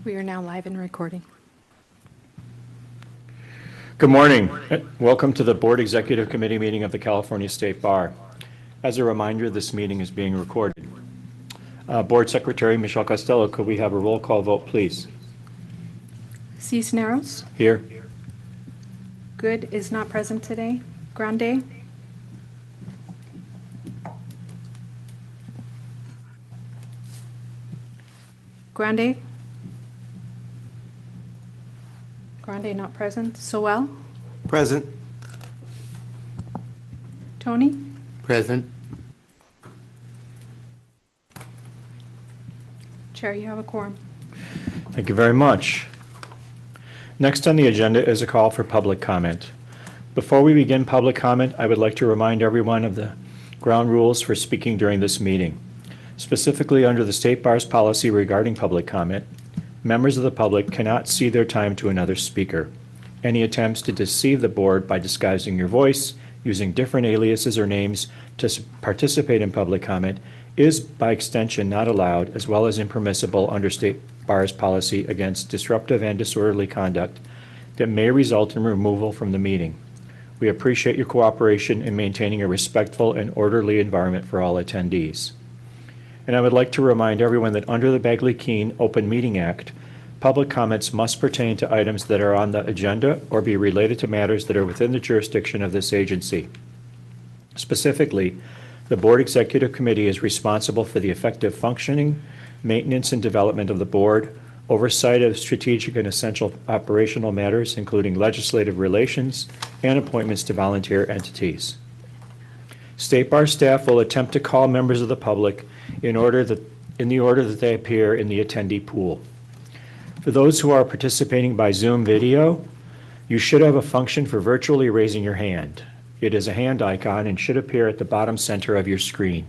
We are now live and recording. Good morning. Welcome to the Board Executive Committee meeting of the California State Bar. As a reminder, this meeting is being recorded. Board Secretary Michelle Costello, could we have a roll call vote, please? Cisneros? Here. Good is not present today. Grande? Grande? Grande not present. Sowell? Present. Tony? Present. Chair, you have a quorum. Thank you very much. Next on the agenda is a call for public comment. Before we begin public comment, I would like to remind everyone of the ground rules for speaking during this meeting. Specifically, under the State Bar's policy regarding public comment, members of the public cannot cede their time to another speaker. Any attempts to deceive the board by disguising your voice, using different aliases or names to participate in public comment is, by extension, not allowed, as well as impermissible under State Bar's policy against disruptive and disorderly conduct that may result in removal from the meeting. We appreciate your cooperation in maintaining a respectful and orderly environment for all attendees. And I would like to remind everyone that under the Bagley-Keene Open Meeting Act, public comments must pertain to items that are on the agenda or be related to matters that are within the jurisdiction of this agency. Specifically, the Board Executive Committee is responsible for the effective functioning, maintenance, and development of the board, oversight of strategic and essential operational matters, including legislative relations, and appointments to volunteer entities. State Bar staff will attempt to call members of the public in the order that they appear in the attendee pool. For those who are participating by Zoom video, you should have a function for virtually raising your hand. It is a hand icon and should appear at the bottom center of your screen.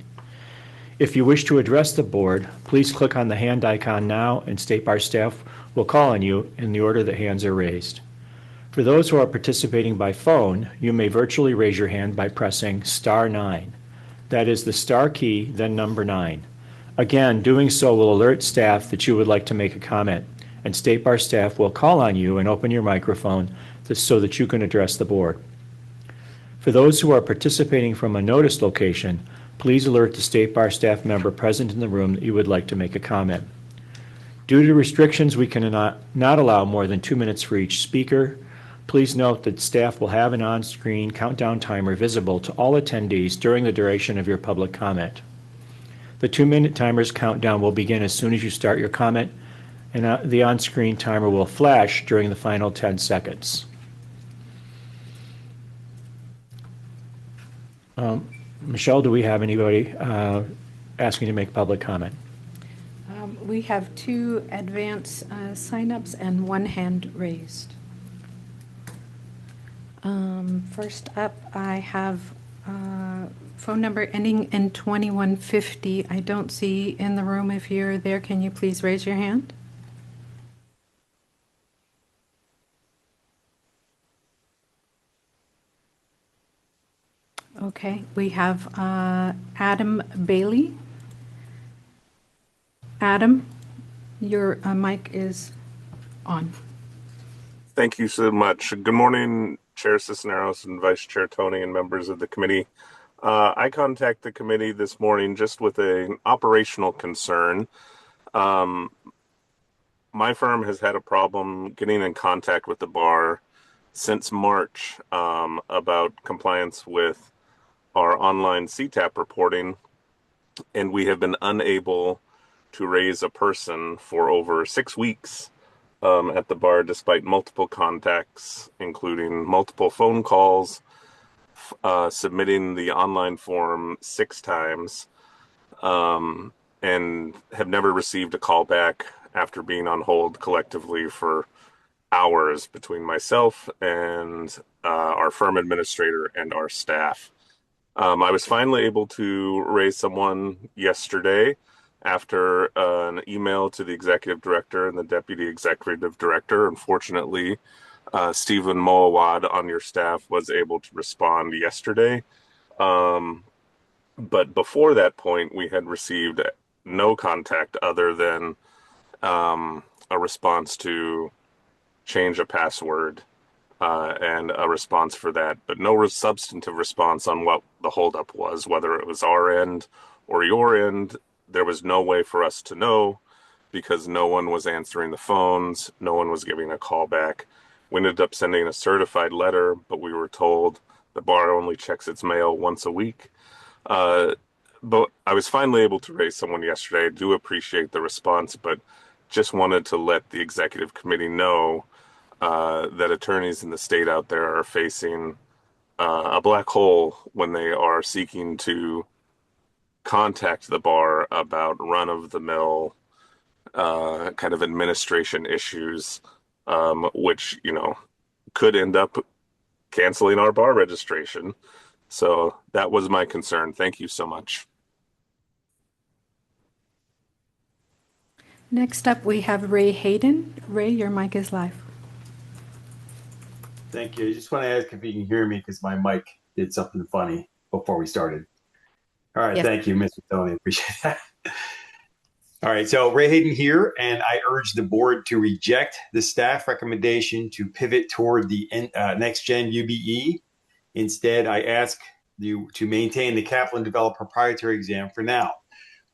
If you wish to address the board, please click on the hand icon now, and State Bar staff will call on you in the order that hands are raised. For those who are participating by phone, you may virtually raise your hand by pressing *9. That is the star key, then number 9. Again, doing so will alert staff that you would like to make a comment, and State Bar staff will call on you and open your microphone so that you can address the board. For those who are participating from a noticed location, please alert the State Bar staff member present in the room that you would like to make a comment. Due to restrictions, we cannot allow more than 2 minutes for each speaker. Please note that staff will have an on-screen countdown timer visible to all attendees during the duration of your public comment. The 2-minute timer's countdown will begin as soon as you start your comment, and the on-screen timer will flash during the final 10 seconds. Michelle, do we have anybody asking to make public comment? We have 2 advance sign-ups and 1 hand raised. First up, I have phone number ending in 2150. I don't see in the room. If you're there, can you please raise your hand? Okay, we have Adam Bailey. Adam, your mic is on. Thank you so much. Good morning, Chair Cisneros and Vice Chair Tony and members of the committee. I contacted the committee this morning just with an operational concern. My firm has had a problem getting in contact with the bar since March about compliance with our online CTAP reporting, and we have been unable to raise a person for over 6 weeks at the bar, despite multiple contacts, including multiple phone calls, submitting the online form 6 times, and have never received a call back after being on hold collectively for hours between myself and our firm administrator and our staff. I was finally able to raise someone yesterday after an email to the executive director and the deputy executive director. Unfortunately, Stephen Moawad on your staff was able to respond yesterday. But before that point, we had received no contact other than a response to change a password and a response for that, but no substantive response on what the holdup was, whether it was our end or your end. There was no way for us to know because no one was answering the phones, no one was giving a call back. We ended up sending a certified letter, but we were told the bar only checks its mail once a week. But I was finally able to raise someone yesterday. I do appreciate the response, but just wanted to let the executive committee know that attorneys in the state out there are facing a black hole when they are seeking to contact the bar about run-of-the-mill kind of administration issues, which, could end up canceling our bar registration. So that was my concern. Thank you so much. Next up, we have Ray Hayden. Ray, your mic is live. Thank you. I just want to ask if you can hear me because my mic did something funny before we started. All right. Yes. Thank you, Mr. Tony. Appreciate that. All right. So Ray Hayden here, and I urge the board to reject the staff recommendation to pivot toward the next gen UBE. Instead, I ask you to maintain the Kaplan developed proprietary exam for now.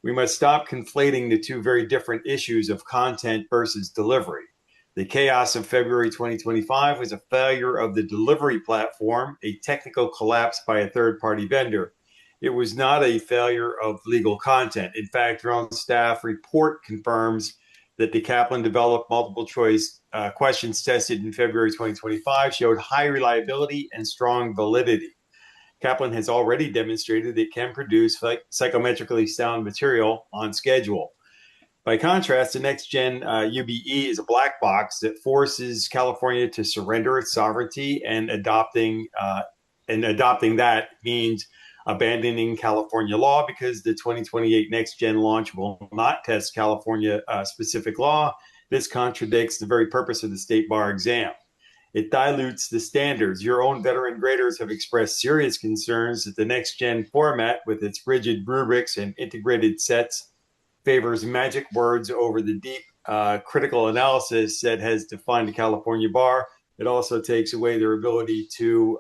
We must stop conflating the two very different issues of content versus delivery. The chaos of February 2025 was a failure of the delivery platform, a technical collapse by a third-party vendor. It was not a failure of legal content. In fact, your own staff report confirms that the Kaplan developed multiple choice questions tested in February 2025 showed high reliability and strong validity. Kaplan has already demonstrated it can produce psychometrically sound material on schedule. By contrast, the next gen UBE is a black box that forces California to surrender its sovereignty, and adopting that means abandoning California law because the 2028 next gen launch will not test California specific law. This contradicts the very purpose of the state bar exam. It dilutes the standards. Your own veteran graders have expressed serious concerns that the next gen format with its rigid rubrics and integrated sets favors magic words over the deep critical analysis that has defined the California bar. It also takes away their ability to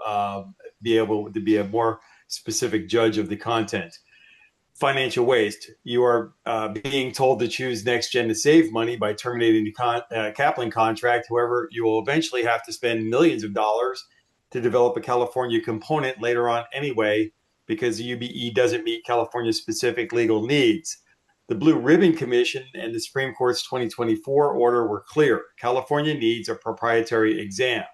be able to be a more specific judge of the content. Financial waste. You are being told to choose next gen to save money by terminating the Kaplan contract. However, you will eventually have to spend millions of dollars to develop a California component later on anyway, because the UBE doesn't meet California specific legal needs. The Blue Ribbon Commission and the Supreme Court's 2024 order were clear. California needs a proprietary exam.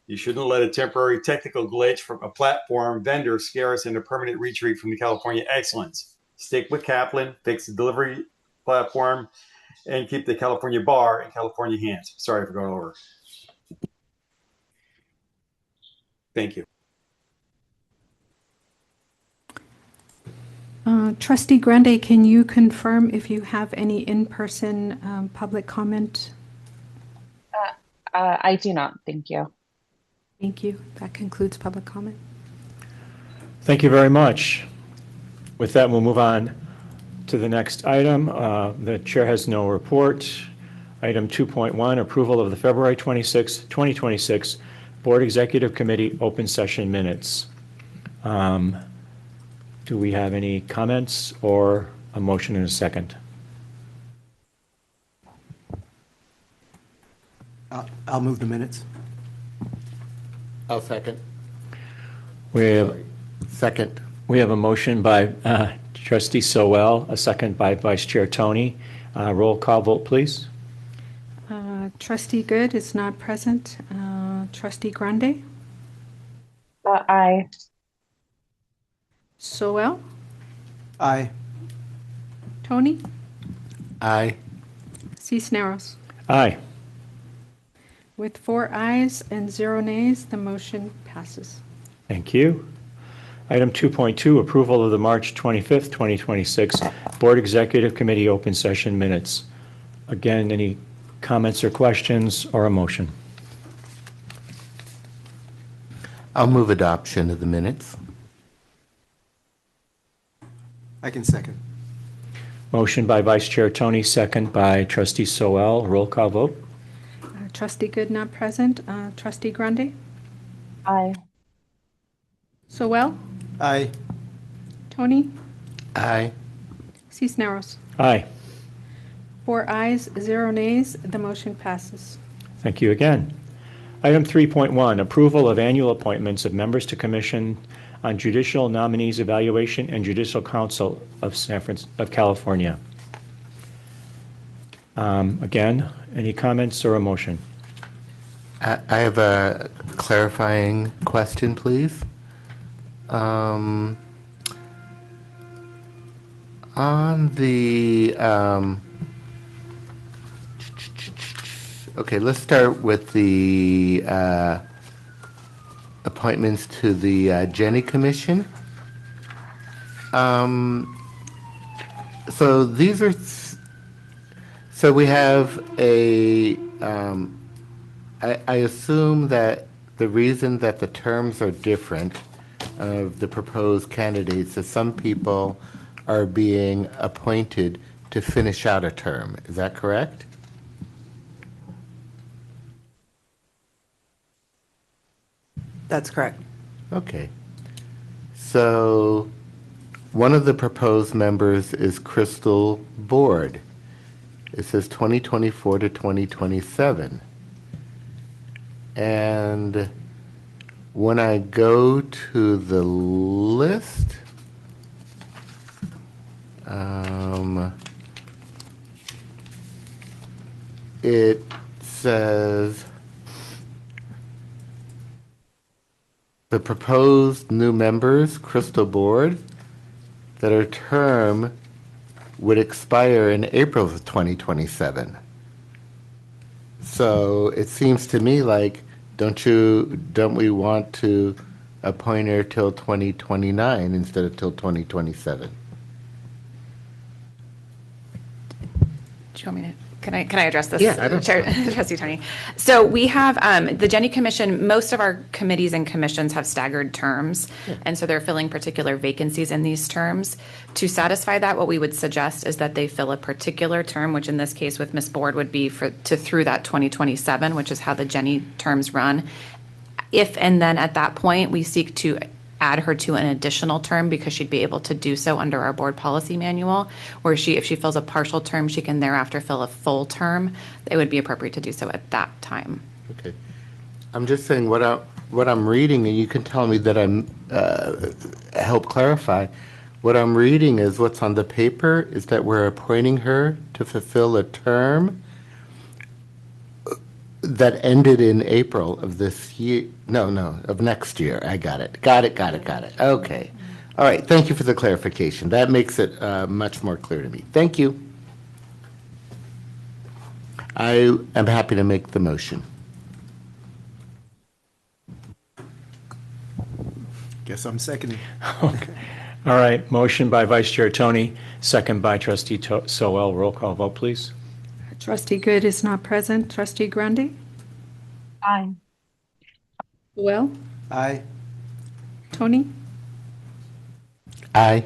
You shouldn't let a temporary technical glitch from a platform vendor scare us into permanent retreat from the California excellence. Stick with Kaplan, fix the delivery platform, and keep the California bar in California hands. Sorry for going over. Thank you. Trustee Grande, can you confirm if you have any in-person public comment? I do not. Thank you. Thank you. That concludes public comment. Thank you very much. With that, we'll move on to the next item. The chair has no report. Item 2.1, approval of the February 26, 2026 Board Executive Committee open session minutes. Do we have any comments or a motion in a second? I'll move the minutes. I'll second. We have Second. We have a motion by Trustee Sowell, a second by Vice Chair Tony. Roll call vote, please. Trustee Good is not present. Trustee Grande? Aye. Sowell? Aye. Tony? Aye. Cisneros? Aye. With 4 ayes and 0 nays, the motion passes. Thank you. Item 2.2, approval of the March 25th, 2026 Board Executive Committee open session minutes. Again, any comments or questions or a motion? I'll move adoption of the minutes. I can second. Motion by Vice Chair Tony, second by Trustee Soel. Roll call vote. Trustee Good not present. Trustee Grundy? Aye. Sewell? Aye. Tony? Aye. Cisneros? Aye. 4 ayes, 0 nays. The motion passes. Thank you again. Item 3.1, approval of annual appointments of members to Commission on Judicial Nominees Evaluation and Judicial Council of California. Again, any comments or a motion? I have a clarifying question, please. On the, okay, let's start with the appointments to the Gini Commission. So these are, so we have a, I assume that the reason that the terms are different of the proposed candidates is some people are being appointed to finish out a term. Is that correct? That's correct. Okay. So one of the proposed members is Crystal Board. It says 2024 to 2027. And when I go to the list, it says the proposed new members, Crystal Board, that her term would expire in April of 2027. So it seems to me like, don't we want to appoint her till 2029 instead of till 2027? Do you want me to? Can I address this? Yeah, I don't- Chair, Trustee Tony. So we have the Gini Commission. Most of our committees and commissions have staggered terms, and so they're filling particular vacancies in these terms. To satisfy that, what we would suggest is that they fill a particular term, which in this case with Ms. Board would be through that 2027, which is how the Gini terms run. If and then at that point we seek to add her to an additional term, because she'd be able to do so under our board policy manual, where if she fills a partial term, she can thereafter fill a full term. It would be appropriate to do so at that time. Okay. I'm just saying what I'm reading, and you can tell me that I'm help clarify. What I'm reading is what's on the paper is that we're appointing her to fulfill a term that ended in April of this year. No, of next year. I got it. Got it. Okay. All right. Thank you for the clarification. That makes it much more clear to me. Thank you. I am happy to make the motion. Guess I'm seconding. Okay. All right, motion by Vice Chair Tony, second by Trustee Soel. Roll call vote, please. Trustee Good is not present. Trustee Grundy? Aye. Well, Aye. Tony? Aye.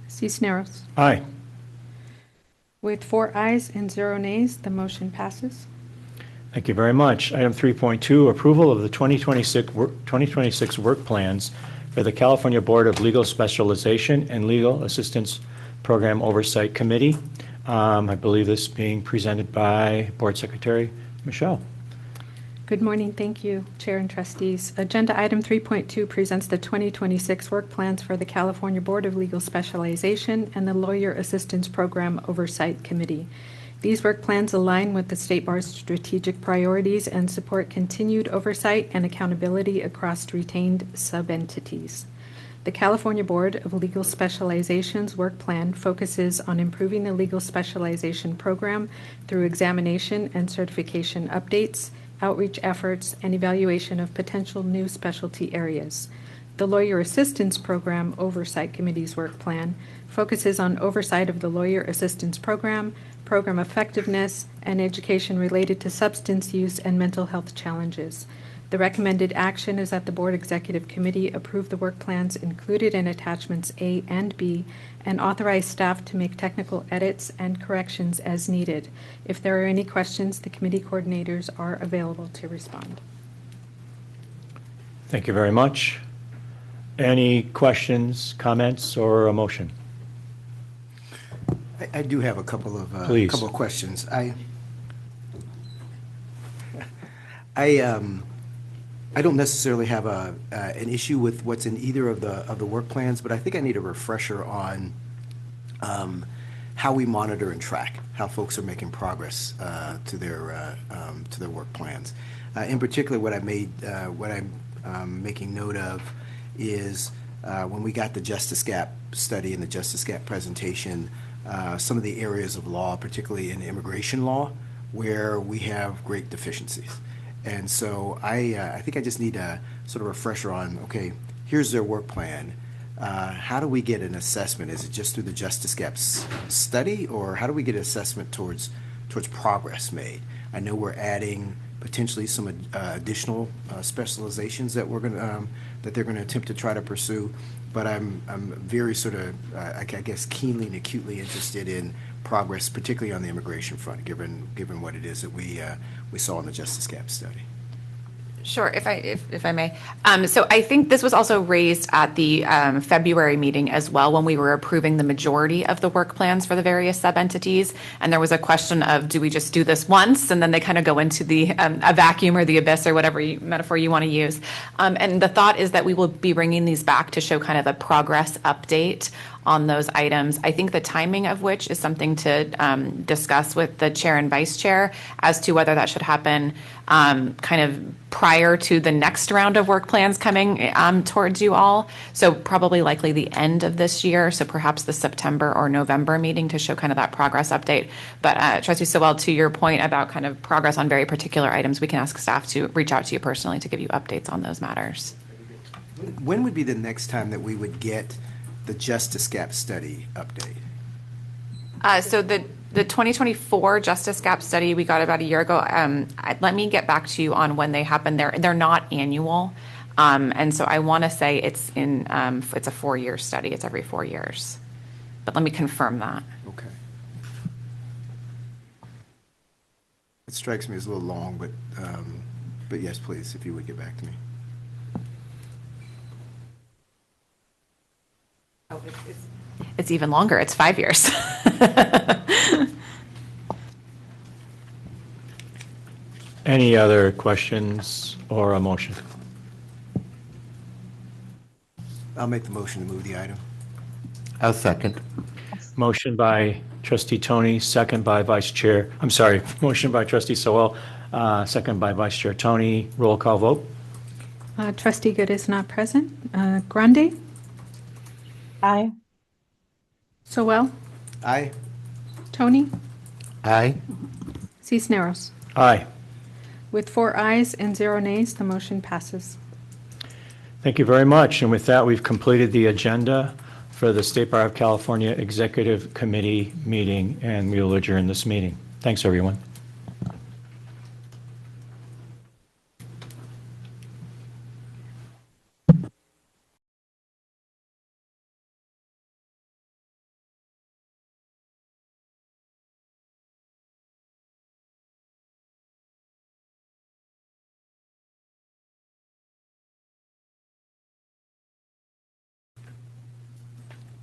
Cisneros? Aye. With 4 ayes and 0 nays, the motion passes. Thank you very much. Item 3.2, approval of the 2026 work plans for the California Board of Legal Specialization and Legal Assistance Program Oversight Committee. I believe this being presented by Board Secretary Michelle. Good morning. Thank you, Chair and Trustees. Agenda item 3.2 presents the 2026 work plans for the California Board of Legal Specialization and the Lawyer Assistance Program Oversight Committee. These work plans align with the State Bar's strategic priorities and support continued oversight and accountability across retained sub-entities. The California Board of Legal Specialization's work plan focuses on improving the legal specialization program through examination and certification updates, outreach efforts, and evaluation of potential new specialty areas. The Lawyer Assistance Program Oversight Committee's work plan focuses on oversight of the Lawyer Assistance Program, program effectiveness, and education related to substance use and mental health challenges. The recommended action is that the Board Executive Committee approve the work plans included in attachments A and B and authorize staff to make technical edits and corrections as needed. If there are any questions, the committee coordinators are available to respond. Thank you very much. Any questions, comments, or a motion? I do have a couple of Please. questions. I don't necessarily have an issue with what's in either of the work plans, but I think I need a refresher on how we monitor and track how folks are making progress to their work plans. In particular, what I'm making note of is when we got the Justice Gap study and the Justice Gap presentation, some of the areas of law, particularly in immigration law, where we have great deficiencies. And so I think I just need a sort of refresher on, okay, here's their work plan. How do we get an assessment? Is it just through the Justice Gaps study, or how do we get an assessment towards progress made? I know we're adding potentially some additional specializations that they're going to attempt to try to pursue, but I'm very sort of I guess keenly and acutely interested in progress, particularly on the immigration front, given what it is that we saw in the Justice Gap study. Sure, if I may. So I think this was also raised at the February meeting as well, when we were approving the majority of the work plans for the various sub-entities. And there was a question of, do we just do this once? And then they kind of go into the a vacuum or the abyss or whatever metaphor you want to use. And the thought is that we will be bringing these back to show kind of a progress update on those items. I think the timing of which is something to discuss with the chair and vice chair as to whether that should happen kind of prior to the next round of work plans coming towards you all. So probably likely the end of this year. So perhaps the September or November meeting to show kind of that progress update. But Trustee Sowell, to your point about kind of progress on very particular items, we can ask staff to reach out to you personally to give you updates on those matters. When would be the next time that we would get the Justice Gap study update? So the 2024 Justice Gap study we got about a year ago. Let me get back to you on when they happen. They're not annual, and so I want to say it's a 4-year study. It's every 4 years, but let me confirm that. Okay. It strikes me as a little long, but yes, please, if you would get back to me. Oh, it's even longer. It's 5 years. Any other questions or a motion? I'll make the motion to move the item. I'll second. Motion by Trustee Tony, second by motion by Trustee Sowell, second by Vice Chair Tony. Roll call vote. Trustee Good is not present. Grande? Aye. Sowell? Aye. Tony? Aye. Cisneros? Aye. With 4 ayes and 0 nays, the motion passes. Thank you very much. And with that, we've completed the agenda for the State Bar of California Executive Committee meeting, and we will adjourn this meeting. Thanks, everyone.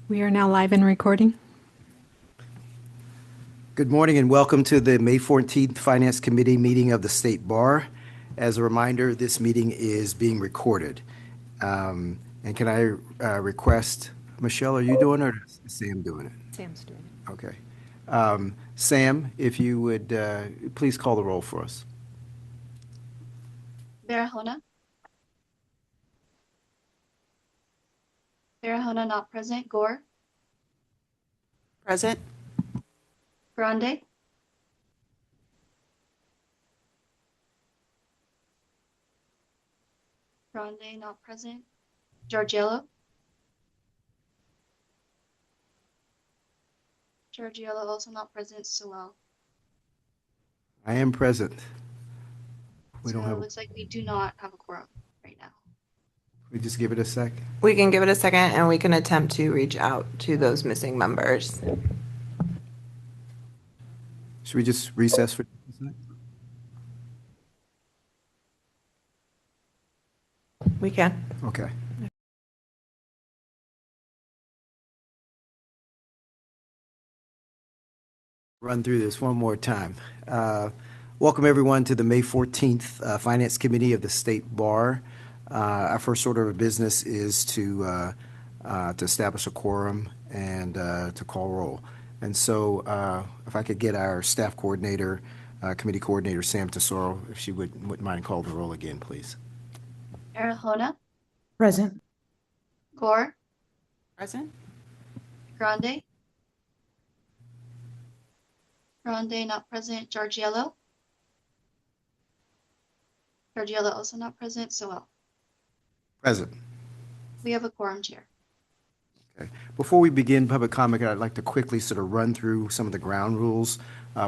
We are now live and recording. Good morning and welcome to the May 14th Finance Committee meeting of the State Bar. As a reminder, this meeting is being recorded. And can I request, Michelle, are you doing it or is Sam doing it? Sam's doing it. Okay. Sam, if you would please call the roll for us. Barahona? Barahona not present. Gore? Present. Grande? Grande not present. Giorgiello? Giorgiello also not present. Sowell? I am present. We don't So have, it looks like we do not have a quorum right now. we just give it a sec. We can give it a second and we can attempt to reach out to those missing members. Should we just recess for? We can. Okay. Run through this one more time. Welcome, everyone, to the May 14th Finance Committee of the State Bar. Our first order of business is to establish a quorum and to call roll. And so if I could get our staff coordinator, committee coordinator, Sam Tesoro, if she wouldn't mind call the roll again, please. Arjona, Present. Gore, Present? Grande. Grande not present. Giorgiello. Giorgiello also not present. Sewell. Present. We have a quorum, Chair. Okay. Before we begin public comment, I'd like to quickly sort of run through some of the ground rules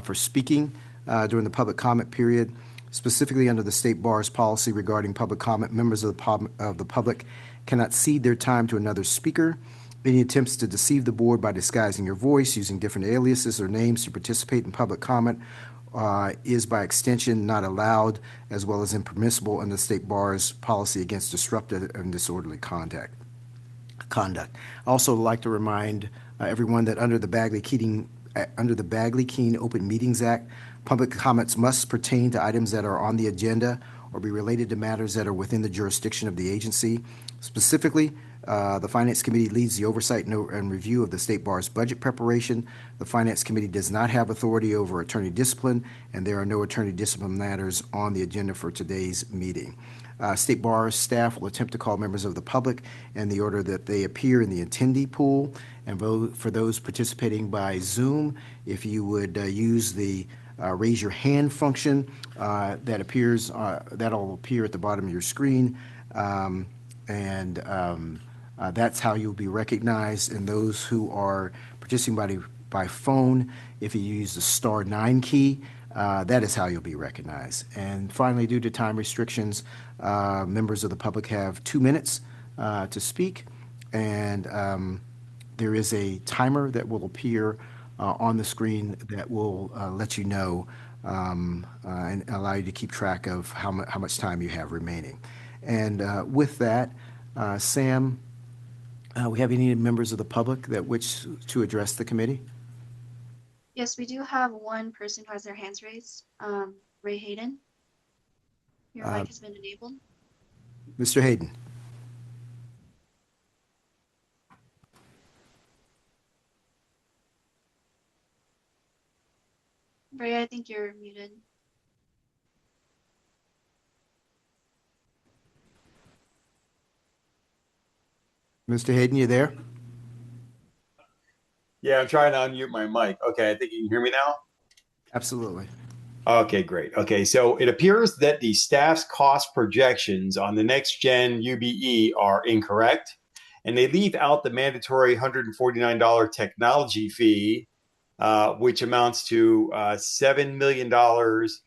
for speaking during the public comment period. Specifically under the State Bar's policy regarding public comment, members of the public cannot cede their time to another speaker. Any attempts to deceive the board by disguising your voice, using different aliases or names to participate in public comment is by extension not allowed, as well as impermissible under the State Bar's policy against disruptive and disorderly conduct. I also like to remind everyone that under the Bagley-Keene Open Meetings Act, public comments must pertain to items that are on the agenda or be related to matters that are within the jurisdiction of the agency. Specifically, the Finance Committee leads the oversight and review of the State Bar's budget preparation. The Finance Committee does not have authority over attorney discipline, and there are no attorney discipline matters on the agenda for today's meeting. State Bar staff will attempt to call members of the public in the order that they appear in the attendee pool. And vote for those participating by Zoom, if you would use the raise your hand function that'll appear at the bottom of your screen. That's how you'll be recognized. And those who are participating by phone, if you use the *9 key, that is how you'll be recognized. And finally, due to time restrictions, members of the public have 2 minutes to speak. And there is a timer that will appear on the screen that will let you know and allow you to keep track of how much time you have remaining. And with that, Sam, we have any members of the public that wish to address the committee? Yes, we do have one person who has their hands raised. Ray Hayden. Your mic has been enabled. Mr. Hayden. Ray, I think you're muted. Mr. Hayden, you there? Yeah, I'm trying to unmute my mic. Okay, I think you can hear me now. Absolutely. Okay, great. Okay, so it appears that the staff's cost projections on the next gen UBE are incorrect, and they leave out the mandatory $149 technology fee, which amounts to $7 million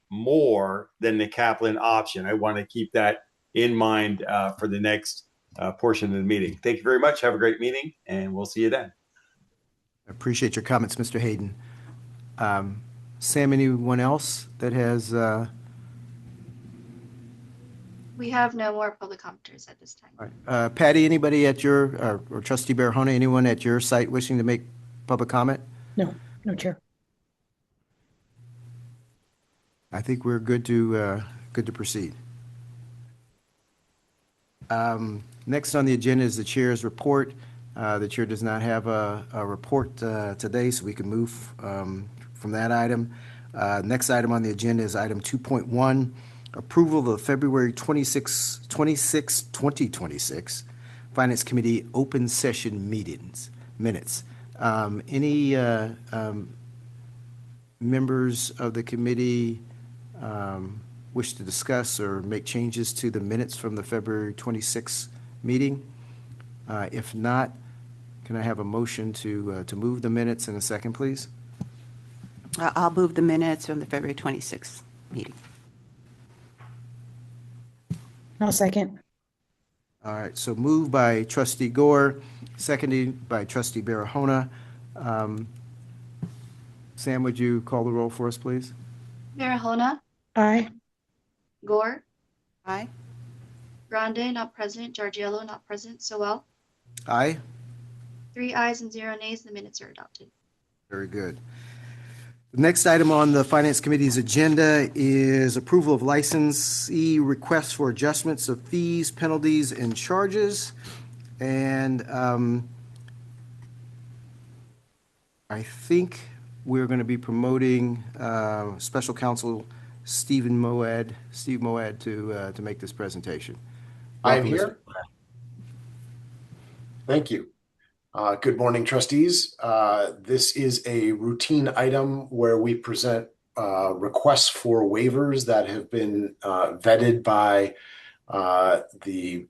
more than the Kaplan option. I want to keep that in mind for the next portion of the meeting. Thank you very much. Have a great meeting, and we'll see you then. I appreciate your comments, Mr. Hayden. Sam, anyone else that has? We have no more public commenters at this time. All right. Patty, anybody at your, or Trustee Barahona, anyone at your site wishing to make public comment? No, no, Chair. I think we're good to proceed. Next on the agenda is the chair's report. The chair does not have a report today, so we can move from that item. Next item on the agenda is item 2.1, approval of the February 26, 2026 Finance Committee open session minutes. Any members of the committee wish to discuss or make changes to the minutes from the February 26th meeting? If not, can I have a motion to move the minutes in a second, please? I'll move the minutes from the February 26th meeting. No second. All right, so moved by trustee Gore, seconded by trustee Barahona. Sam, would you call the roll for us, please? Barahona, Aye. Gore, Aye. Grande, not present, Jargiello, not present, Sewell. Aye. 3 ayes and 0 nays. The minutes are adopted. Very good. The next item on the Finance Committee's agenda is approval of licensee requests for adjustments of fees, penalties, and charges. And I think we're going to be promoting Special Counsel Steve Moed to make this presentation. I'm Welcome, here. Thank you. Good morning, trustees. This is a routine item where we present requests for waivers that have been vetted by the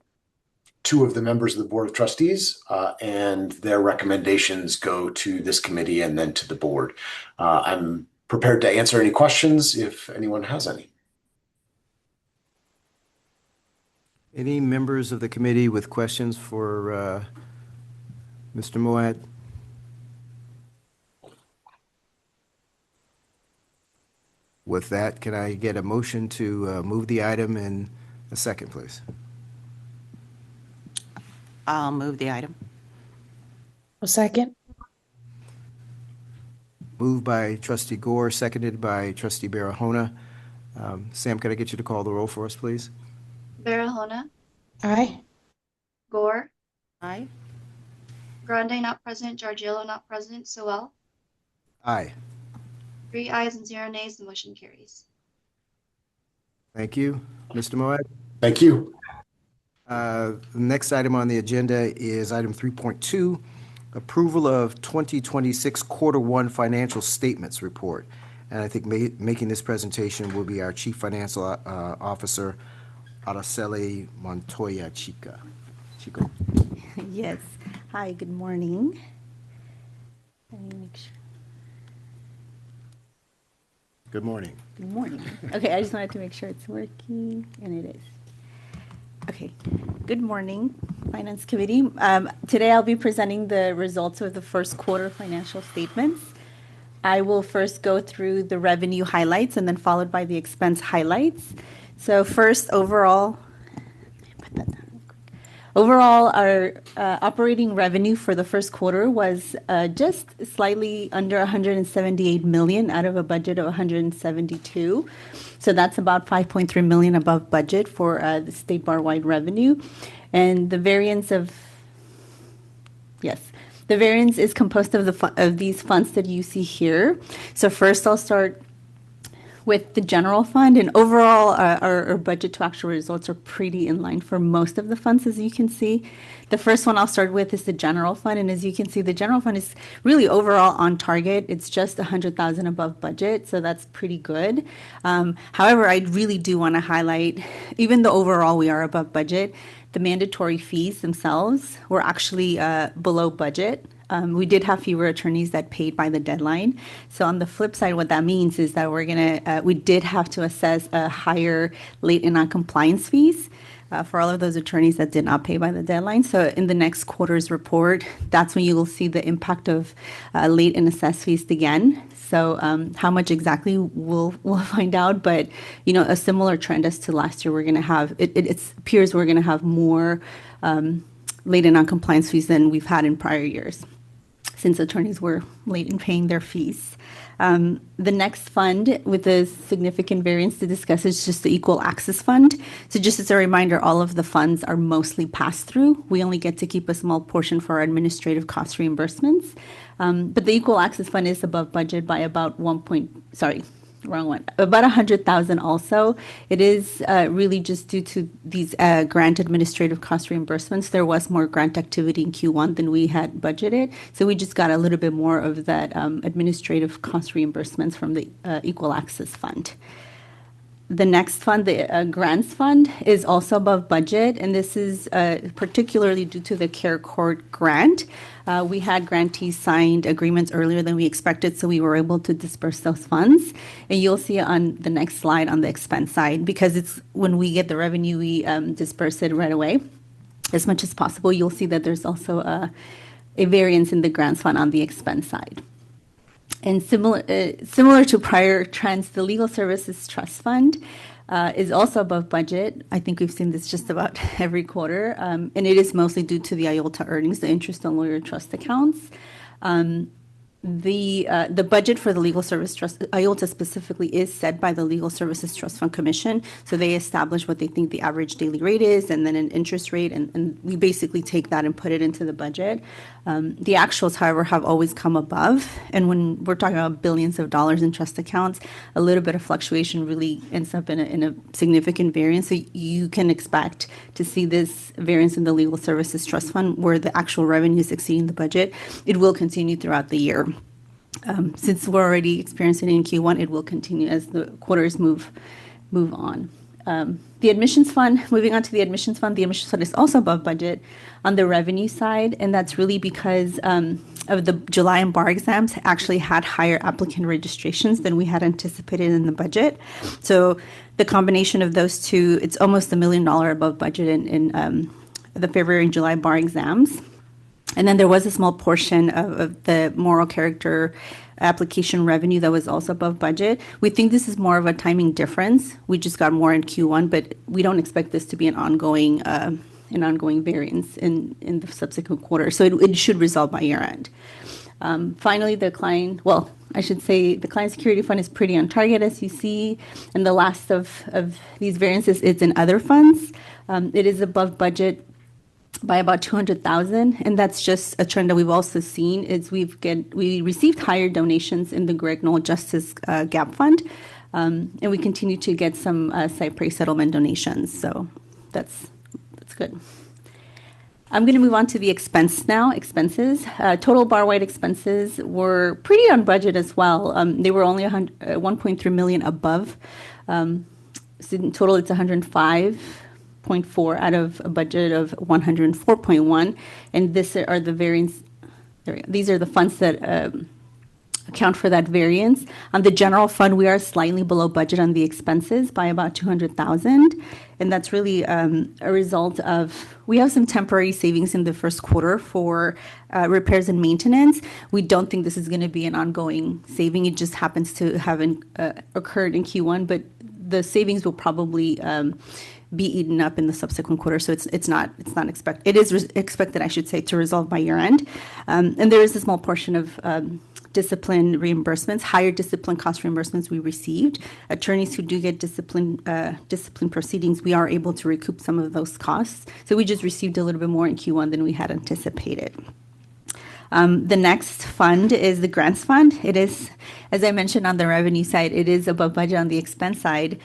two of the members of the Board of Trustees, and their recommendations go to this committee and then to the board. I'm prepared to answer any questions if anyone has any. Any members of the committee with questions for Mr. Moed? With that, can I get a motion to move the item in a second, please? I'll move the item. No second. Moved by trustee Gore, seconded by trustee Barahona. Sam, could I get you to call the roll for us, please? Barahona, Aye. Gore, Aye. Grande, not present, Jargiello, not present, Sewell. Aye. 3 ayes and 0 nays. The motion carries. Thank you. Mr. Moed? Thank you. The next item on the agenda is item 3.2, approval of 2026 Quarter 1 Financial Statements Report. And I think making this presentation will be our Chief Financial Officer, Araceli Montoya Chico. Yes. Hi, good morning. Let me make sure. Good morning. Good morning. Okay, I just wanted to make sure it's working, and it is. Okay. Good morning, Finance Committee. Today I'll be presenting the results of the first quarter financial statements. I will first go through the revenue highlights and then followed by the expense highlights. So first, overall, our operating revenue for the first quarter was just slightly under 178 million out of a budget of 172. So that's about 5.3 million above budget for the state bar-wide revenue. And the variance is composed of these funds that you see here. So first I'll start with the general fund, and overall our budget to actual results are pretty in line for most of the funds, as you can see. The first one I'll start with is the general fund, and as you can see, the general fund is really overall on target. It's just 100,000 above budget, so that's pretty good. However, I really do want to highlight, even though overall we are above budget, the mandatory fees themselves were actually below budget. We did have fewer attorneys that paid by the deadline. So on the flip side, what that means is that we did have to assess a higher late and non-compliance fees for all of those attorneys that did not pay by the deadline. So in the next quarter's report, that's when you will see the impact of late and assessed fees again. So how much exactly we'll find out, but a similar trend as to last year, we're going to have, it appears we're going to have more late and non-compliance fees than we've had in prior years, since attorneys were late in paying their fees. The next fund with a significant variance to discuss is just the Equal Access Fund. So just as a reminder, all of the funds are mostly pass-through. We only get to keep a small portion for our administrative cost reimbursements. But the Equal Access Fund is above budget by about about 100,000 also. It is really just due to these grant administrative cost reimbursements. There was more grant activity in Q1 than we had budgeted. So we just got a little bit more of that administrative cost reimbursements from the Equal Access Fund. The next fund, the grants fund, is also above budget, and this is particularly due to the Care Court grant. We had grantees signed agreements earlier than we expected, so we were able to disperse those funds. And you'll see on the next slide on the expense side, because it's when we get the revenue, we disperse it right away as much as possible. You'll see that there's also a variance in the grants fund on the expense side. And similar to prior trends, the Legal Services Trust Fund is also above budget. I think we've seen this just about every quarter, and it is mostly due to the IOLTA earnings, the interest on lawyer trust accounts. The budget for the Legal Service Trust, IOLTA specifically, is set by the Legal Services Trust Fund Commission. So they establish what they think the average daily rate is, and then an interest rate, and we basically take that and put it into the budget. The actuals, however, have always come above. And when we're talking about billions of dollars in trust accounts, a little bit of fluctuation really ends up in a significant variance. So you can expect to see this variance in the Legal Services Trust Fund where the actual revenue is exceeding the budget. It will continue throughout the year. Since we're already experiencing it in Q1, it will continue as the quarters move on. The admissions fund, moving on to the admissions fund is also above budget on the revenue side, and that's really because of the July and bar exams actually had higher applicant registrations than we had anticipated in the budget. So the combination of those two, it's almost $1 million above budget in the February and July bar exams. And then there was a small portion of the moral character application revenue that was also above budget. We think this is more of a timing difference. We just got more in Q1, but we don't expect this to be an ongoing variance in the subsequent quarter. So it should resolve by year end. Finally, the client security fund is pretty on target, as you see. And the last of these variances is in other funds. It is above budget by about $200,000, and that's just a trend that we've also seen. Is we received higher donations in the Greg Knoll Justice Gap Fund, and we continue to get some Cypress settlement donations. So that's good. I'm going to move on to the expense now. Expenses, total bar-wide expenses were pretty on budget as well. They were only $1.3 million above. So in total, it's 105.4 out of a budget of 104.1, and these are the variance. These are the funds that account for that variance. On the general fund, we are slightly below budget on the expenses by about $200,000, and that's really a result of we have some temporary savings in the first quarter for repairs and maintenance. We don't think this is going to be an ongoing saving. It just happens to have occurred in Q1, but the savings will probably be eaten up in the subsequent quarter, so it's not expected. It is expected, I should say, to resolve by year end. And there is a small portion of discipline reimbursements, higher discipline cost reimbursements we received. Attorneys who do get discipline proceedings, we are able to recoup some of those costs. So we just received a little bit more in Q1 than we had anticipated. The next fund is the grants fund. It is, as I mentioned on the revenue side, it is above budget on the expense side.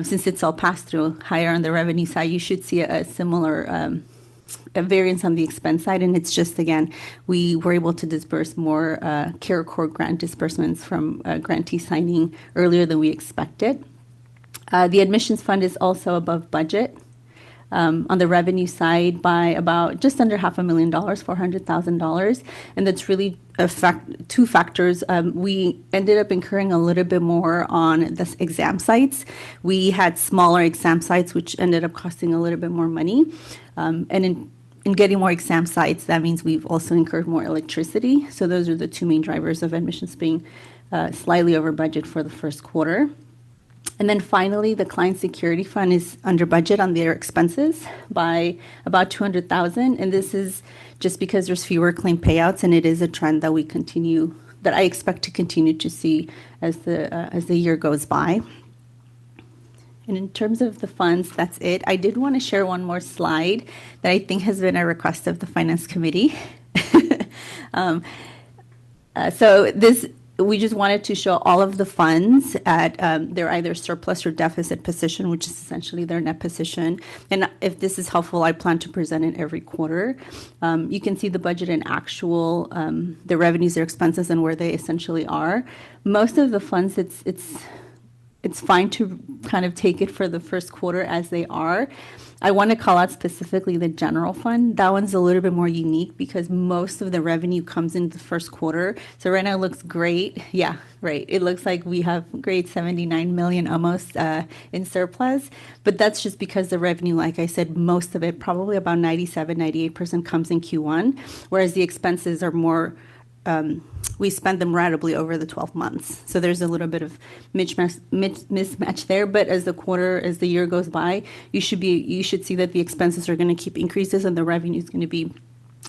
Since it's all passed through higher on the revenue side, you should see a similar a variance on the expense side. And it's just, again, we were able to disperse more Care Court grant disbursements from grantee signing earlier than we expected. The admissions fund is also above budget. On the revenue side by about just under $500,000, $400,000. And that's really two factors. We ended up incurring a little bit more on the exam sites. We had smaller exam sites, which ended up costing a little bit more money. And in getting more exam sites, that means we've also incurred more electricity. So those are the two main drivers of admissions being slightly over budget for the first quarter. And then finally, the client security fund is under budget on their expenses by about $200,000. And this is just because there's fewer claim payouts, and it is a trend that I expect to continue to see as the year goes by. And in terms of the funds, that's it. I did want to share one more slide that I think has been a request of the Finance Committee. We just wanted to show all of the funds at their either surplus or deficit position, which is essentially their net position. And if this is helpful, I plan to present it every quarter. You can see the budget and actual, the revenues, their expenses, and where they essentially are. Most of the funds, it's fine to kind of take it for the first quarter as they are. I want to call out specifically the general fund. That one's a little bit more unique because most of the revenue comes in the first quarter. So right now it looks great. Yeah, right. It looks like we have great 79 million almost in surplus. But that's just because the revenue, like I said, most of it, probably about 98% comes in Q1, whereas the expenses are more we spend them ratably over the 12 months. So there's a little bit of mismatch there. But as the year goes by, you should see that the expenses are going to keep increases and the revenue is going to be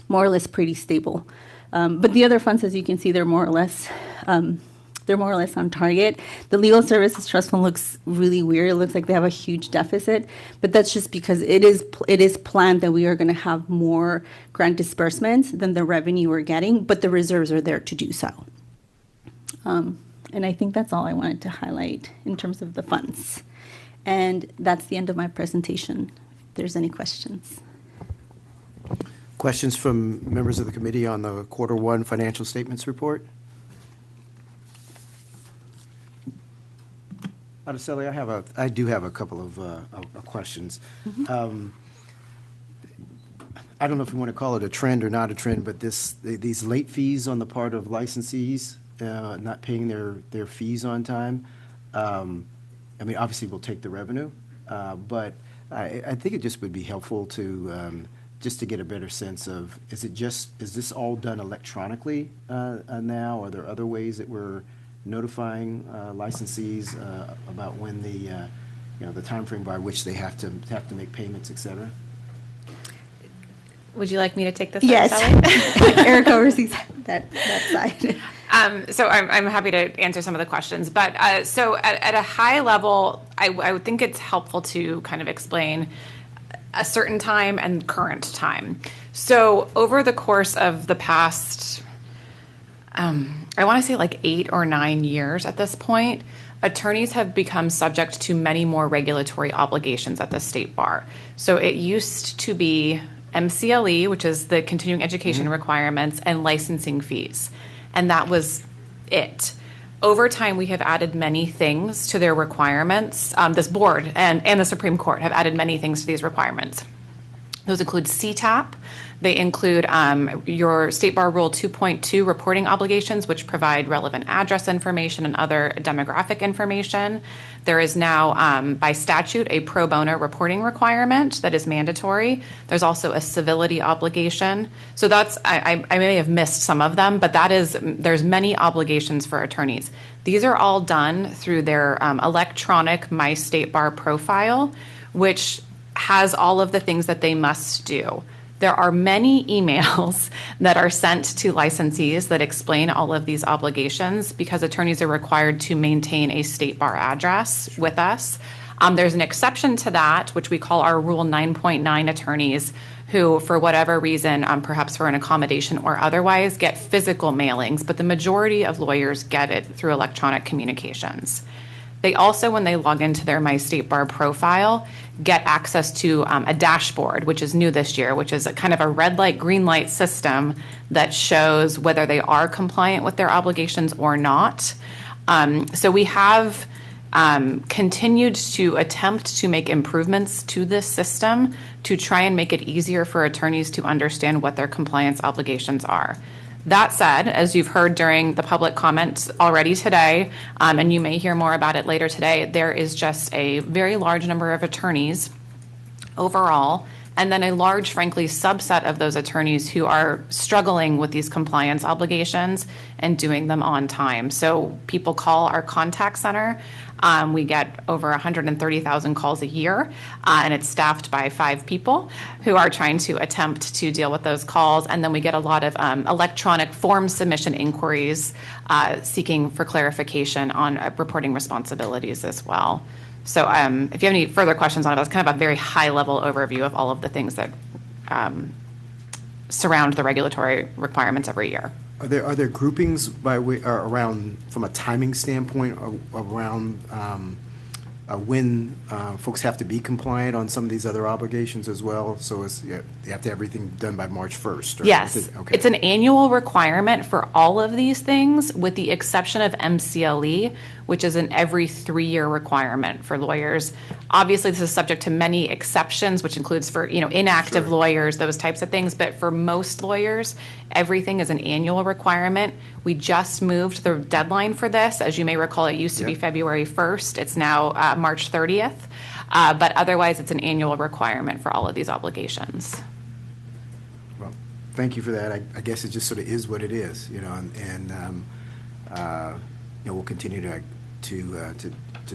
more or less pretty stable. But the other funds, as you can see, they're more or less on target. The legal services trust fund looks really weird. It looks like they have a huge deficit, but that's just because it is planned that we are going to have more grant disbursements than the revenue we're getting, but the reserves are there to do so. And I think that's all I wanted to highlight in terms of the funds. And that's the end of my presentation. If there's any questions. Questions from members of the committee on the Q1 financial statements report? Araceli, I do have a couple of questions. I don't know if you want to call it a trend or not a trend, but these late fees on the part of licensees not paying their fees on time. I mean, obviously we'll take the revenue, but I think it just would be helpful to just to get a better sense of is this all done electronically now? Are there other ways that we're notifying licensees about when the time frame by which they have to make payments, et cetera? Would you like me to take this? Yes. Eric oversees that side. So I'm happy to answer some of the questions. But so at a high level, I would think it's helpful to kind of explain a certain time and current time. So over the course of the past, I want to say like 8 or 9 years at this point, attorneys have become subject to many more regulatory obligations at the state bar. So it used to be MCLE, which is the continuing education requirements, and licensing fees. And that was it. Over time, we have added many things to their requirements. This board and the Supreme Court have added many things to these requirements. Those include CTAP. They include your State Bar Rule 2.2 reporting obligations, which provide relevant address information and other demographic information. There is now, by statute, a pro bono reporting requirement that is mandatory. There's also a civility obligation. So that's, I may have missed some of them, but there's many obligations for attorneys. These are all done through their electronic My State Bar profile, which has all of the things that they must do. There are many emails that are sent to licensees that explain all of these obligations because attorneys are required to maintain a state bar address with us. There's an exception to that, which we call our Rule 9.9 attorneys, who, for whatever reason, perhaps for an accommodation or otherwise, get physical mailings, but the majority of lawyers get it through electronic communications. They also, when they log into their My State Bar profile, get access to a dashboard, which is new this year, which is a kind of a red light, green light system that shows whether they are compliant with their obligations or not. So we have continued to attempt to make improvements to this system to try and make it easier for attorneys to understand what their compliance obligations are. That said, as you've heard during the public comments already today, and you may hear more about it later today, there is just a very large number of attorneys overall, and then a large, frankly, subset of those attorneys who are struggling with these compliance obligations and doing them on time. So people call our contact center. We get over 130,000 calls a year, and it's staffed by 5 people who are trying to attempt to deal with those calls. And then we get a lot of electronic form submission inquiries seeking for clarification on reporting responsibilities as well. So if you have any further questions on it, that's kind of a very high-level overview of all of the things that surround the regulatory requirements every year. Are there groupings by way or around from a timing standpoint around when folks have to be compliant on some of these other obligations as well? So they have to have everything done by March 1st? Or Yes. Okay. It's an annual requirement for all of these things, with the exception of MCLE, which is an every 3-year requirement for lawyers. Obviously, this is subject to many exceptions, which includes for, inactive lawyers, those types of things. But for most lawyers, everything is an annual requirement. We just moved the deadline for this. As you may recall, it used to be February 1st. It's now March 30th. But otherwise, it's an annual requirement for all of these obligations. Well, thank you for that. I guess it just sort of is what it is, and we'll continue to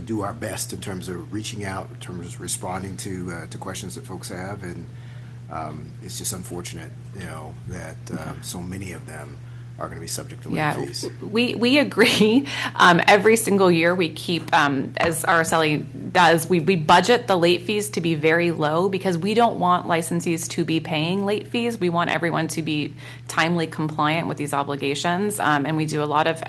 do our best in terms of reaching out, in terms of responding to questions that folks have, and it's just unfortunate, that so many of them are going to be subject to late fees. We agree. Every single year we keep, as RSLE does, we budget the late fees to be very low because we don't want licensees to be paying late fees. We want everyone to be timely compliant with these obligations. And we do a lot of,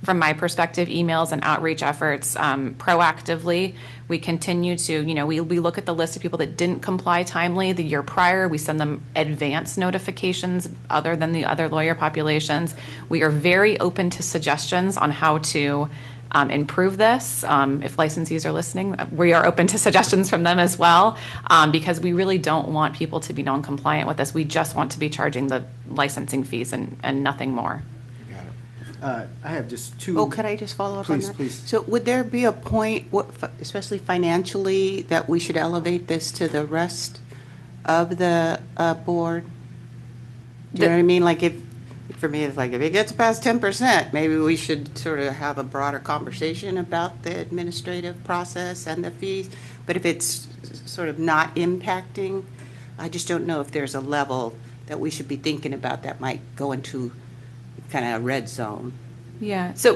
from my perspective, emails and outreach efforts proactively. We continue to, we look at the list of people that didn't comply timely the year prior. We send them advance notifications other than the other lawyer populations. We are very open to suggestions on how to improve this. If licensees are listening, we are open to suggestions from them as well, because we really don't want people to be non-compliant with this. We just want to be charging the licensing fees and nothing more. I have just two. Oh, could I just follow up on that? Please. So would there be a point, especially financially, that we should elevate this to the rest of the board? Do you know what I mean? Like for me, it's like if it gets past 10%, maybe we should sort of have a broader conversation about the administrative process and the fees. But if it's sort of not impacting, I just don't know if there's a level that we should be thinking about that might go into kind of a red zone. Yeah. So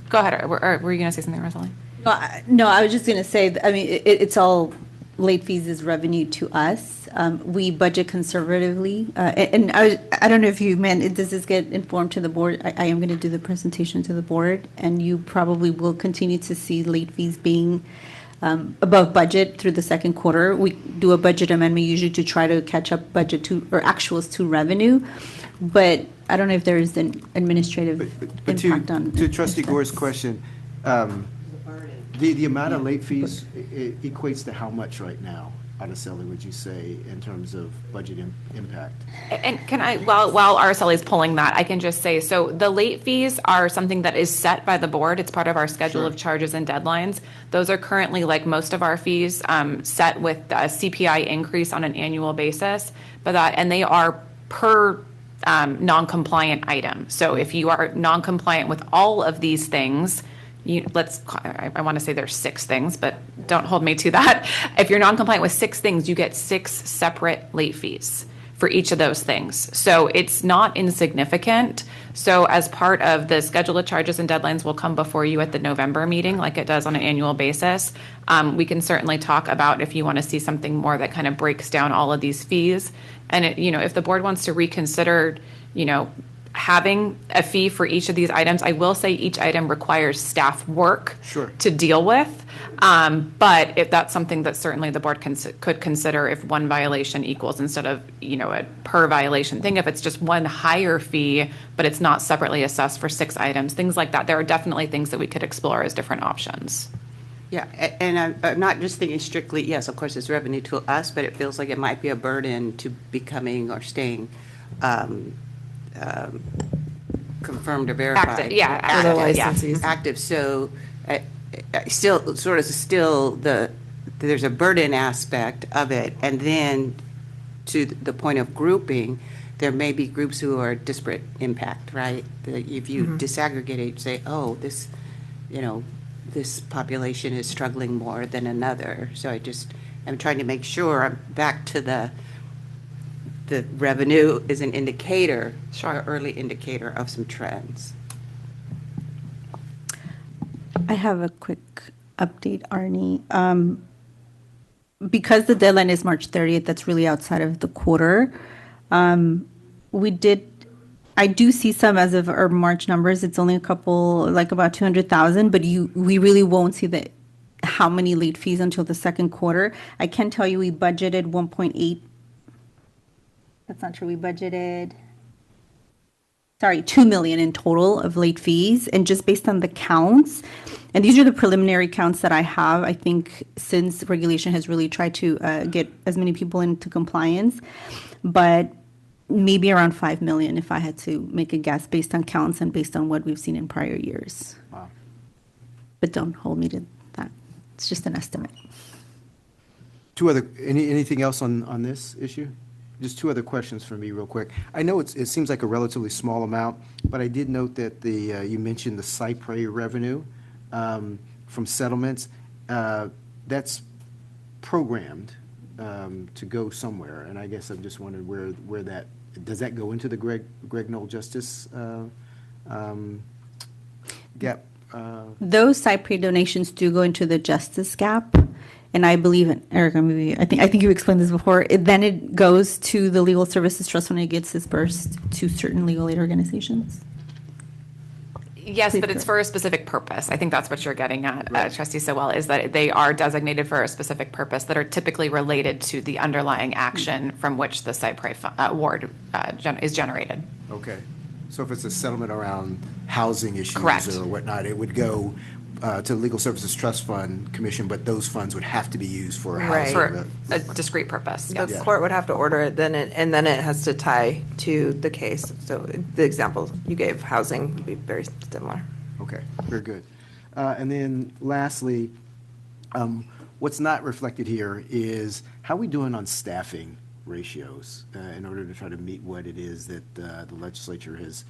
go ahead. Were you going to say something, Rosalie? No, I was just going to say, it's all late fees is revenue to us. We budget conservatively. And I don't know if you meant, does this get informed to the board? I am going to do the presentation to the board, and you probably will continue to see late fees being above budget through the second quarter. We do a budget amendment usually to try to catch up budget to, or actuals to revenue. But I don't know if there is an administrative impact on. To Trustee Gore's question, the amount of late fees it equates to how much right now, Araceli, would you say, in terms of budget impact? And can I, while RSLE is pulling that, I can just say, so the late fees are something that is set by the board. It's part of our schedule of charges and deadlines. Those are currently, like most of our fees, set with a CPI increase on an annual basis. And they are per non-compliant item. So if you are non-compliant with all of these things, I want to say there's 6 things, but don't hold me to that. If you're non-compliant with 6 things, you get 6 separate late fees for each of those things. So it's not insignificant. So as part of the schedule of charges and deadlines will come before you at the November meeting, like it does on an annual basis. We can certainly talk about if you want to see something more that kind of breaks down all of these fees. And if the board wants to reconsider, having a fee for each of these items, I will say each item requires staff work to deal with. But if that's something that certainly the board could consider, if one violation equals instead of, a per violation thing, if it's just one higher fee, but it's not separately assessed for 6 items, things like that. There are definitely things that we could explore as different options. Yeah, and I'm not just thinking strictly, yes, of course, it's revenue to us, but it feels like it might be a burden to becoming or staying confirmed or verified. Active. So there's a burden aspect of it. And then to the point of grouping, there may be groups who are disparate impact, right? If you disaggregate it, say, oh, this population is struggling more than another. So I'm trying to make sure I'm back to the revenue is an indicator, an early indicator of some trends. I have a quick update, Arnie. Because the deadline is March 30th, that's really outside of the quarter. I do see some as of our March numbers. It's only a couple, like about 200,000, but we really won't see how many late fees until the second quarter. I can tell you we budgeted 1.8. That's not true. We budgeted, 2 million in total of late fees. And just based on the counts, and these are the preliminary counts that I have, I think since regulation has really tried to get as many people into compliance, but maybe around 5 million if I had to make a guess based on counts and based on what we've seen in prior years. Wow. But don't hold me to that. It's just an estimate. Anything else on this issue? Just two other questions for me real quick. I know it seems like a relatively small amount, but I did note that you mentioned the Cypre revenue from settlements. That's programmed to go somewhere, and I guess I'm just wondering where that, does that go into the Greg Knoll Justice gap? Those Cypre donations do go into the justice gap. And I believe, Erica, I think you explained this before. Then it goes to the Legal Services Trust when it gets dispersed to certain legal aid organizations. Yes, but it's for a specific purpose. I think that's what you're getting at, Trustee Sowell, is that they are designated for a specific purpose that are typically related to the underlying action from which the Cypre award is generated. Okay. So if it's a settlement around housing issues Correct. or whatnot, it would go to the Legal Services Trust Fund Commission, but those funds would have to be used for housing. For a discrete purpose. The court would have to order it, and then it has to tie to the case. So the example you gave, housing, would be very similar. Okay, very good. And then lastly, what's not reflected here is how are we doing on staffing ratios in order to try to meet what it is that the legislature has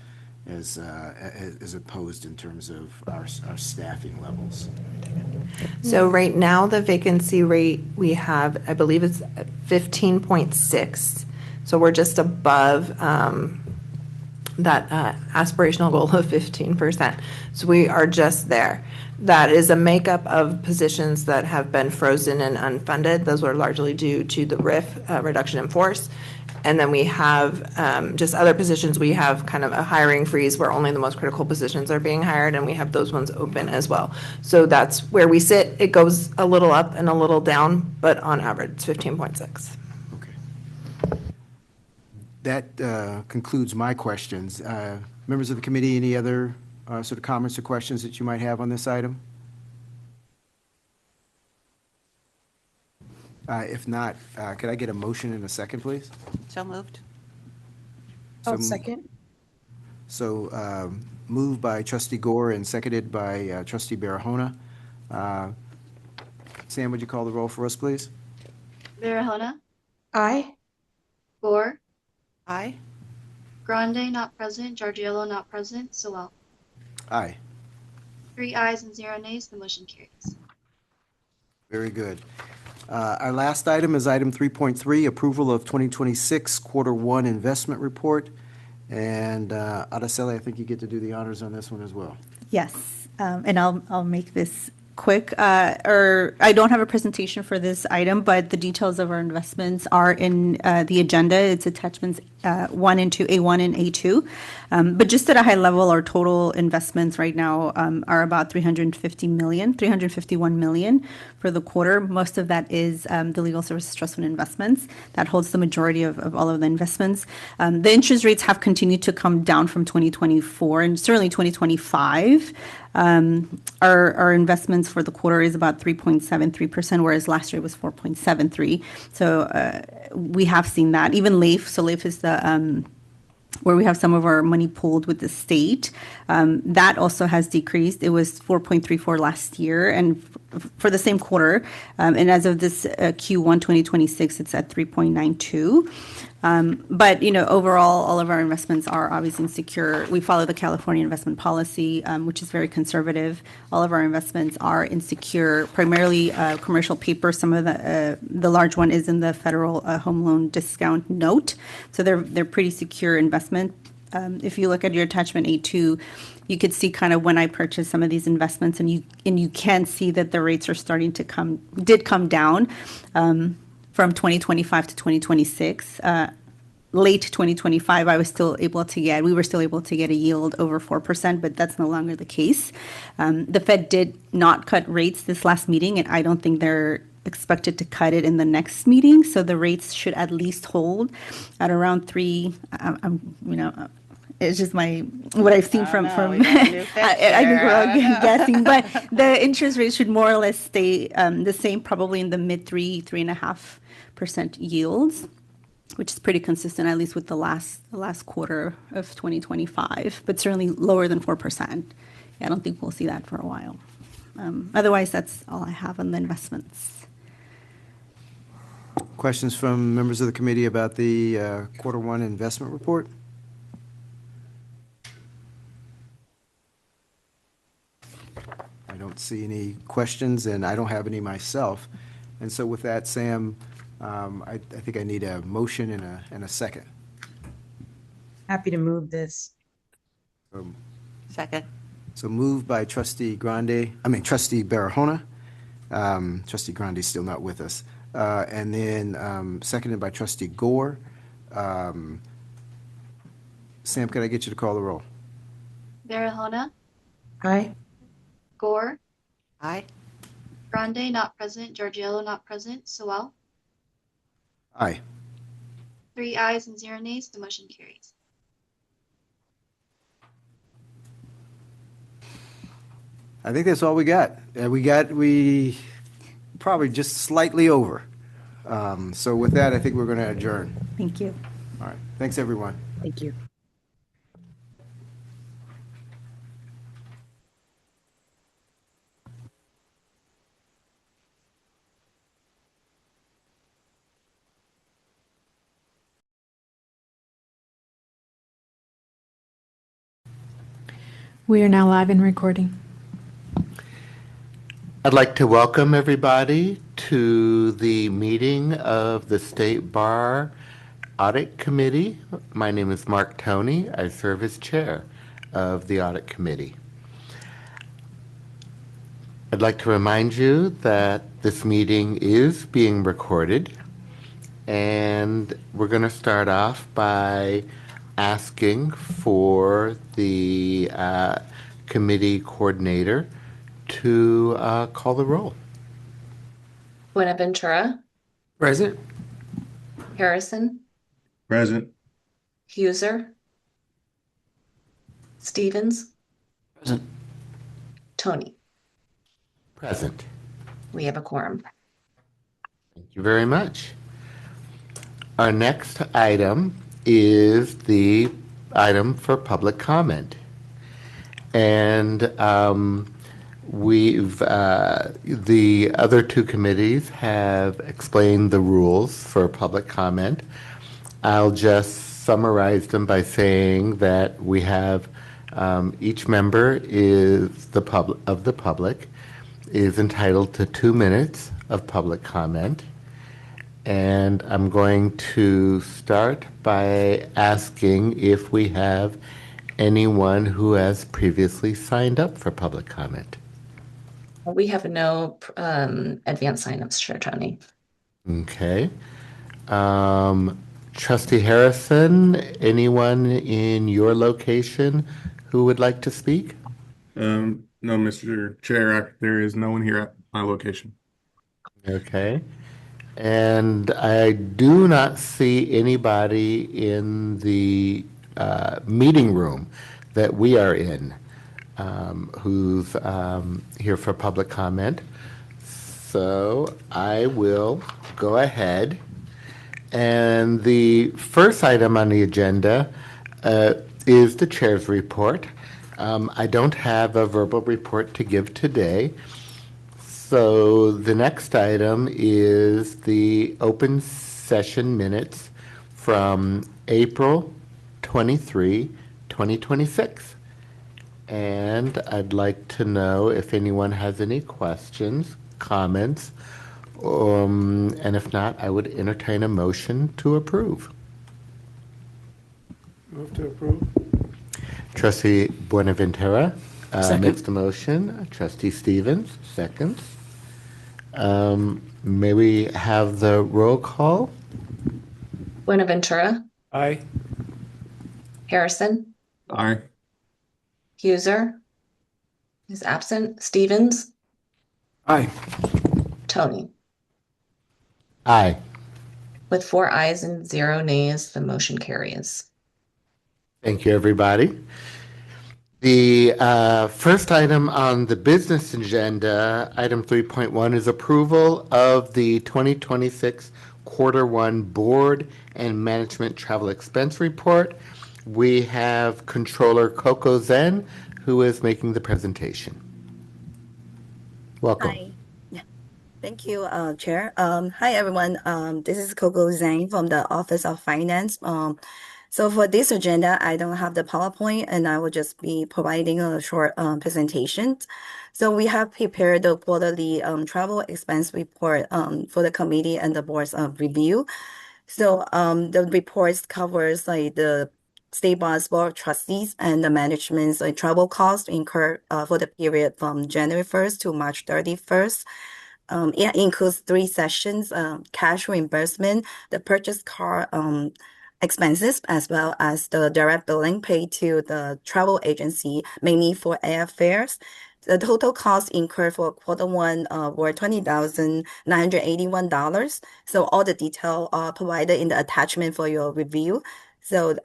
opposed in terms of our staffing levels. So right now, the vacancy rate we have, I believe it's 15.6. So we're just above that aspirational goal of 15%. So we are just there. That is a makeup of positions that have been frozen and unfunded. Those were largely due to the RIF, reduction in force. And then we have just other positions. We have kind of a hiring freeze where only the most critical positions are being hired, and we have those ones open as well. So that's where we sit. It goes a little up and a little down, but on average, it's 15.6. Okay. That concludes my questions. Members of the committee, any other sort of comments or questions that you might have on this item? If not, could I get a motion in a second, please? So moved. I'll So- second. So moved by Trustee Gore and seconded by Trustee Barahona. Sam, would you call the roll for us, please? Barahona, Aye. Gore, Aye. Grande not present, Giorgiello not present, Sowell. Aye. 3 ayes and 0 nays, the motion carries. Very good. Our last item is item 3.3, approval of 2026 Quarter 1 Investment Report. And Araceli, I think you get to do the honors on this one as well. Yes, and I'll make this quick. I don't have a presentation for this item, but the details of our investments are in the agenda. It's attachments 1 and 2, A1 and A2. But just at a high level, our total investments right now are about 351 million for the quarter. Most of that is the Legal Services Trust Fund investments. That holds the majority of all of the investments. The interest rates have continued to come down from 2024 and certainly 2025. Our investments for the quarter is about 3.73%, whereas last year was 4.73. So we have seen that. Even LAIF, so LAIF is the where we have some of our money pooled with the state. That also has decreased. It was 4.34 last year, and for the same quarter. And as of this Q1 2026, it's at 3.92. But, overall, all of our investments are obviously insecure. We follow the California investment policy, which is very conservative. All of our investments are insecure, primarily commercial paper. Some of the large one is in the federal home loan discount note. So they're pretty secure investment. If you look at your attachment A2, you could see kind of when I purchased some of these investments, and you can see that the rates are starting to come down from 2025 to 2026. late 2025, we were still able to get a yield over 4%, but that's no longer the case. The Fed did not cut rates this last meeting, and I don't think they're expected to cut it in the next meeting. So the rates should at least hold at around 3. It's just what I've seen from. I think we're all guessing, but the interest rate should more or less stay the same, probably in the mid 3.5% yields, which is pretty consistent, at least with the last quarter of 2025, but certainly lower than 4%. I don't think we'll see that for a while. Otherwise, that's all I have on the investments. Questions from members of the committee about the Q1 investment report? I don't see any questions, and I don't have any myself. And so with that, Sam, I think I need a motion and a second. Happy to move this. Second. So moved by Trustee Barahona. Trustee Grande's still not with us. And then seconded by Trustee Gore. Sam, could I get you to call the roll? Barahona, Aye. Gore, Aye. Grande not present, Giorgiello not present, Sewell. Aye. 3 ayes and 0 nays. The motion carries. I think that's all we got. We probably just slightly over. So with that, I think we're going to adjourn. Thank you. All right. Thanks, everyone. Thank you. We are now live and recording. I'd like to welcome everybody to the meeting of the State Bar Audit Committee. My name is Mark Toney. I serve as chair of the Audit Committee. I'd like to remind you that this meeting is being recorded, and we're going to start off by asking for the committee coordinator to call the roll. Buenaventura, Present. Harrison, Present. Huser, Stevens, Present. Tony. Present. We have a quorum. Thank you very much. Our next item is the item for public comment. And the other two committees have explained the rules for public comment. I'll just summarize them by saying that we have each member of the public is entitled to 2 minutes of public comment. And I'm going to start by asking if we have anyone who has previously signed up for public comment. We have no advanced signups, Chair Tony. Okay. Trustee Harrison, anyone in your location who would like to speak? No, Mr. Chair, there is no one here at my location. Okay. And I do not see anybody in the meeting room that we are in who's here for public comment. So I will go ahead. And the first item on the agenda is the chair's report. I don't have a verbal report to give today. So the next item is the open session minutes from April 23, 2026. And I'd like to know if anyone has any questions, comments, and if not, I would entertain a motion to approve. Move to approve. Trustee Buenaventura Second. makes the motion. Trustee Stevens seconds. May we have the roll call? Buenaventura, Aye. Harrison, Aye. Huser is absent. Stevens, Aye. Tony. Aye. With 4 ayes and 0 nays, the motion carries. Thank you, everybody. The first item on the business agenda, item 3.1, is approval of the 2026 Quarter 1 Board and Management Travel Expense Report. We have Controller Coco Zen, who is making the presentation. Welcome. Hi. Yeah. Thank you, Chair. Hi, everyone. This is Coco Zhang from the Office of Finance. So for this agenda, I don't have the PowerPoint, and I will just be providing a short presentation. So we have prepared the quarterly travel expense report for the committee and the board's review. So the reports covers like the State Bonds Board of Trustees and the management's travel costs incurred for the period from January 1st to March 31st. It includes 3 sessions, cash reimbursement, the purchase car expenses, as well as the direct billing paid to the travel agency, mainly for airfares. The total costs incurred for quarter 1 were $20,981. So all the detail are provided in the attachment for your review. So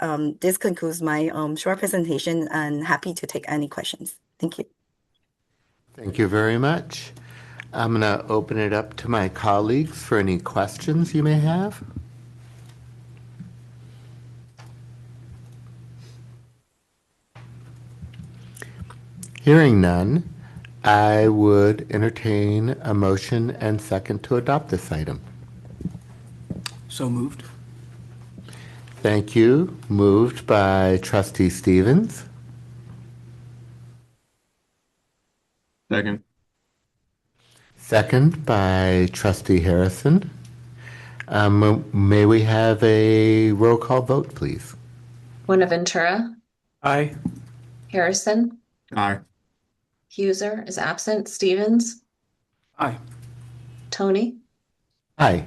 this concludes my short presentation, and happy to take any questions. Thank you. Thank you very much. I'm going to open it up to my colleagues for any questions you may have. Hearing none, I would entertain a motion and second to adopt this item. So moved. Thank you. Moved by Trustee Stevens. Second. Second by Trustee Harrison. May we have a roll call vote, please? Buenaventura, Aye. Harrison, Aye. Huser is absent. Stevens, Aye. Tony. Aye.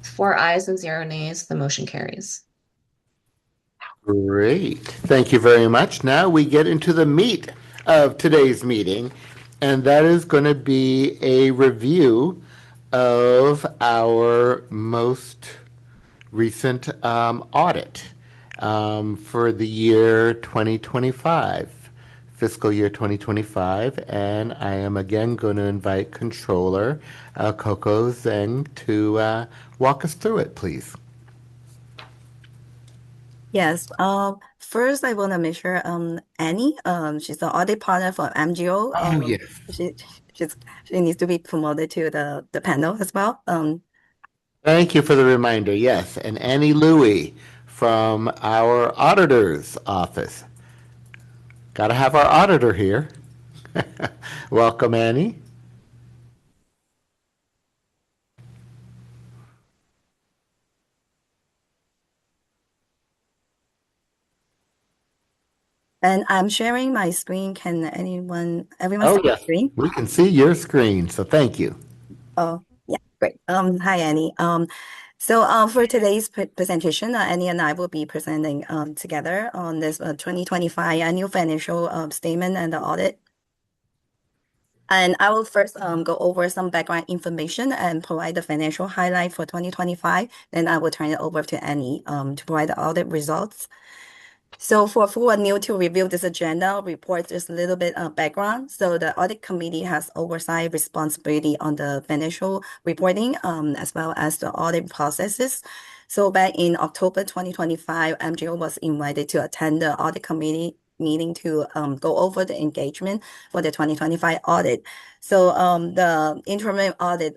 4 ayes and 0 nays, the motion carries. Great. Thank you very much. Now we get into the meat of today's meeting, and that is going to be a review of our most recent audit for the year 2025, fiscal year 2025. And I am again going to invite Controller Coco Zhang to walk us through it, please. Yes. First, I want to make sure Annie, she's the audit partner for MGO. Oh, yes. She needs to be promoted to the panel as well. Thank you for the reminder. Yes, and Annie Louie from our auditor's office. Got to have our auditor here. Welcome, Annie. And I'm sharing my screen. Can everyone Oh, see my yes. screen? We can see your screen, so thank you. Oh, yeah, great. Hi, Annie. So for today's presentation, Annie and I will be presenting together on this 2025 annual financial statement and the audit. And I will first go over some background information and provide the financial highlight for 2025. Then I will turn it over to Annie to provide the audit results. So for who are new to review this agenda report, just a little bit of background. So the audit committee has oversight responsibility on the financial reporting as well as the audit processes. So back in October 2025, MGO was invited to attend the audit committee meeting to go over the engagement for the 2025 audit. So the interim audit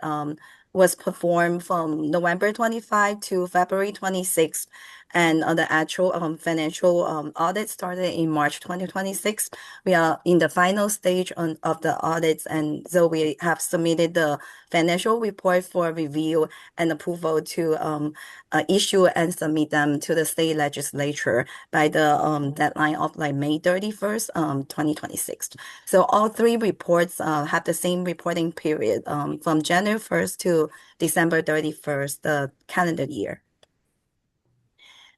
was performed from November 25 to February 26. And the actual financial audit started in March 2026. We are in the final stage of the audits, and so we have submitted the financial report for review and approval to issue and submit them to the state legislature by the deadline of like May 31st, 2026. So all 3 reports have the same reporting period from January 1st to December 31st, the calendar year.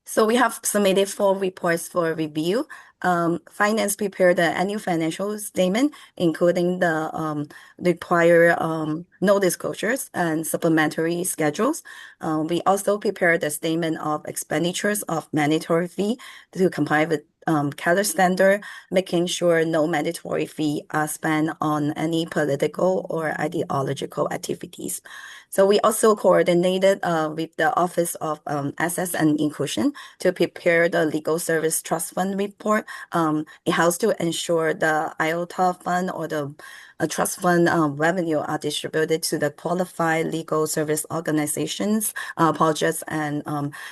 So we have submitted 4 reports for review. Finance prepared the annual financial statement, including the required no disclosures and supplementary schedules. We also prepared the statement of expenditures of mandatory fee to comply with CALA standard, making sure no mandatory fee are spent on any political or ideological activities. So we also coordinated with the Office of Assets and Inclusion to prepare the Legal Service Trust Fund report. It helps to ensure the IOTA fund or the trust fund revenue are distributed to the qualified legal service organizations, projects, and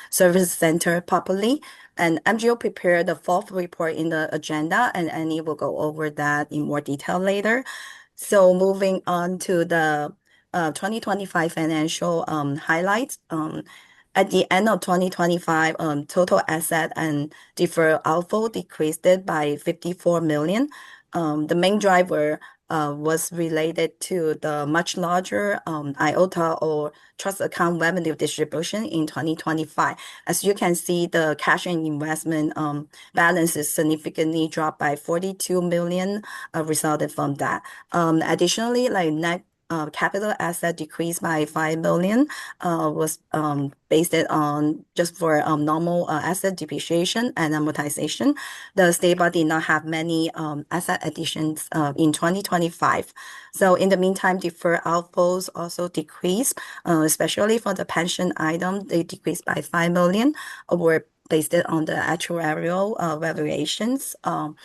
service center properly. And MGO prepared the 4th report in the agenda, and Annie will go over that in more detail later. So moving on to the 2025 financial highlights. At the end of 2025, total asset and deferred outflow decreased by 54 million. The main driver was related to the much larger IOTA or trust account revenue distribution in 2025. As you can see, the cash and investment balances significantly dropped by 42 million resulted from that. Additionally, like net capital asset decreased by 5 million was based on just for normal asset depreciation and amortization. The stable did not have many asset additions in 2025. So in the meantime, deferred outflows also decreased, especially for the pension item. They decreased by 5 million, were based on the actuarial valuations. On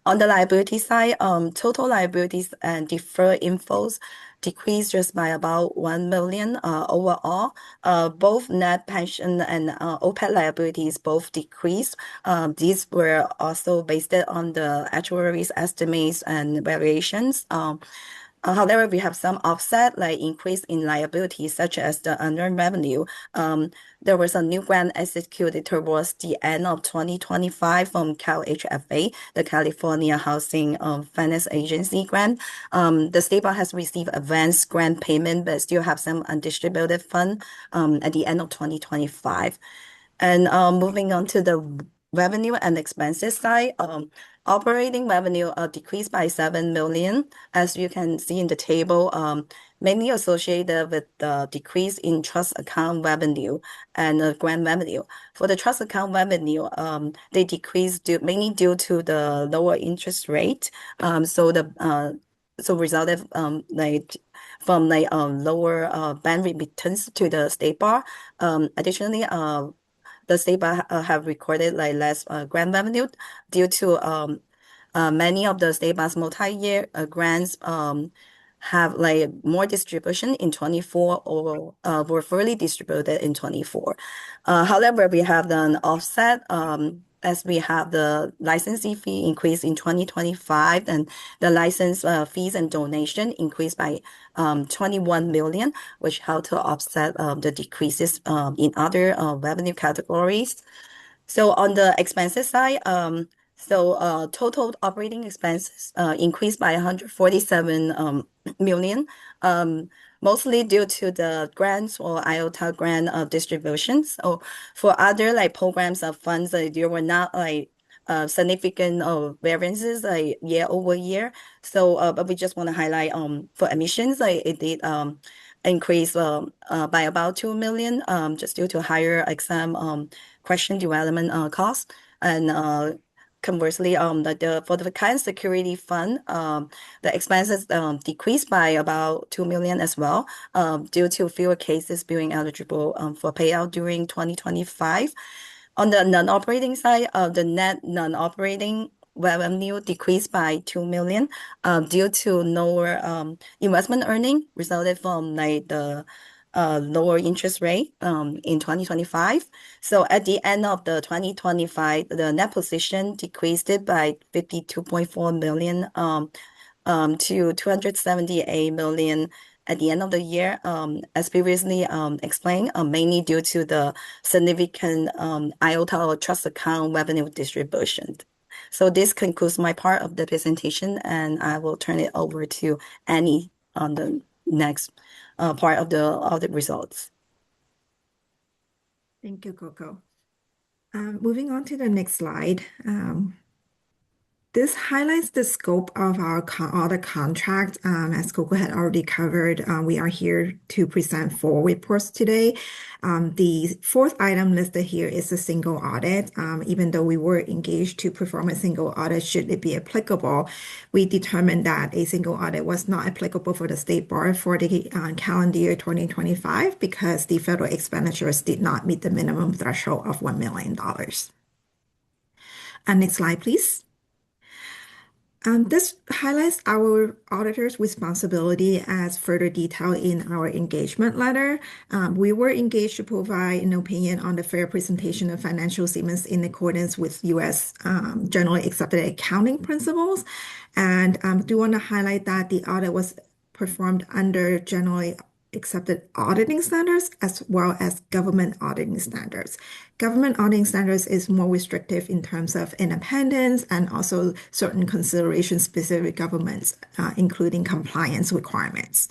the liability side, total liabilities and deferred inflows decreased just by about 1 million overall. Both net pension and OPEB liabilities both decreased. These were also based on the actuaries' estimates and variations. However, we have some offset, like increase in liabilities, such as the unearned revenue. There was a new grant executed towards the end of 2025 from CalHFA, the California Housing Finance Agency grant. The state bar has received advanced grant payment, but still have some undistributed fund at the end of 2025. And moving on to the revenue and expenses side, operating revenue decreased by 7 million, as you can see in the table, mainly associated with the decrease in trust account revenue and grant revenue. For the trust account revenue, they decreased mainly due to the lower interest rate. So resulted from lower bank remittance to the state bar. Additionally, the state bar have recorded less grant revenue due to many of the state bar's multi-year grants have more distribution in 24 or were fully distributed in 24. However, we have an offset as we have the licensing fee increase in 2025 and the license fees and donation increased by 21 million, which helped to offset the decreases in other revenue categories. So on the expenses side, total operating expenses increased by 147 million, mostly due to the grants or IOTA grant distributions. So for other programs of funds, there were not significant variances year over year. So but we just want to highlight for admissions, it did increase by about 2 million just due to higher exam question development costs. And conversely, for the current security fund, the expenses decreased by about 2 million as well, due to fewer cases being eligible for payout during 2025. On the non-operating side, the net non-operating revenue decreased by 2 million due to lower investment earning resulted from the lower interest rate in 2025. So at the end of the 2025, the net position decreased by 52.4 million to 278 million at the end of the year, as previously explained, mainly due to the significant IOTA or trust account revenue distribution. So this concludes my part of the presentation, and I will turn it over to Annie on the next part of the results. Thank you, Coco. Moving on to the next slide. This highlights the scope of our audit contract. As Coco had already covered, we are here to present 4 reports today. The 4th item listed here is a single audit. Even though we were engaged to perform a single audit, should it be applicable, we determined that a single audit was not applicable for the State Bar for the calendar year 2025 because the federal expenditures did not meet the minimum threshold of $1 million. Next slide, please. This highlights our auditor's responsibility as further detailed in our engagement letter. We were engaged to provide an opinion on the fair presentation of financial statements in accordance with U.S. Generally accepted accounting principles. And I do want to highlight that the audit was performed under generally accepted auditing standards as well as government auditing standards. Government auditing standards is more restrictive in terms of independence and also certain considerations specific governments, including compliance requirements.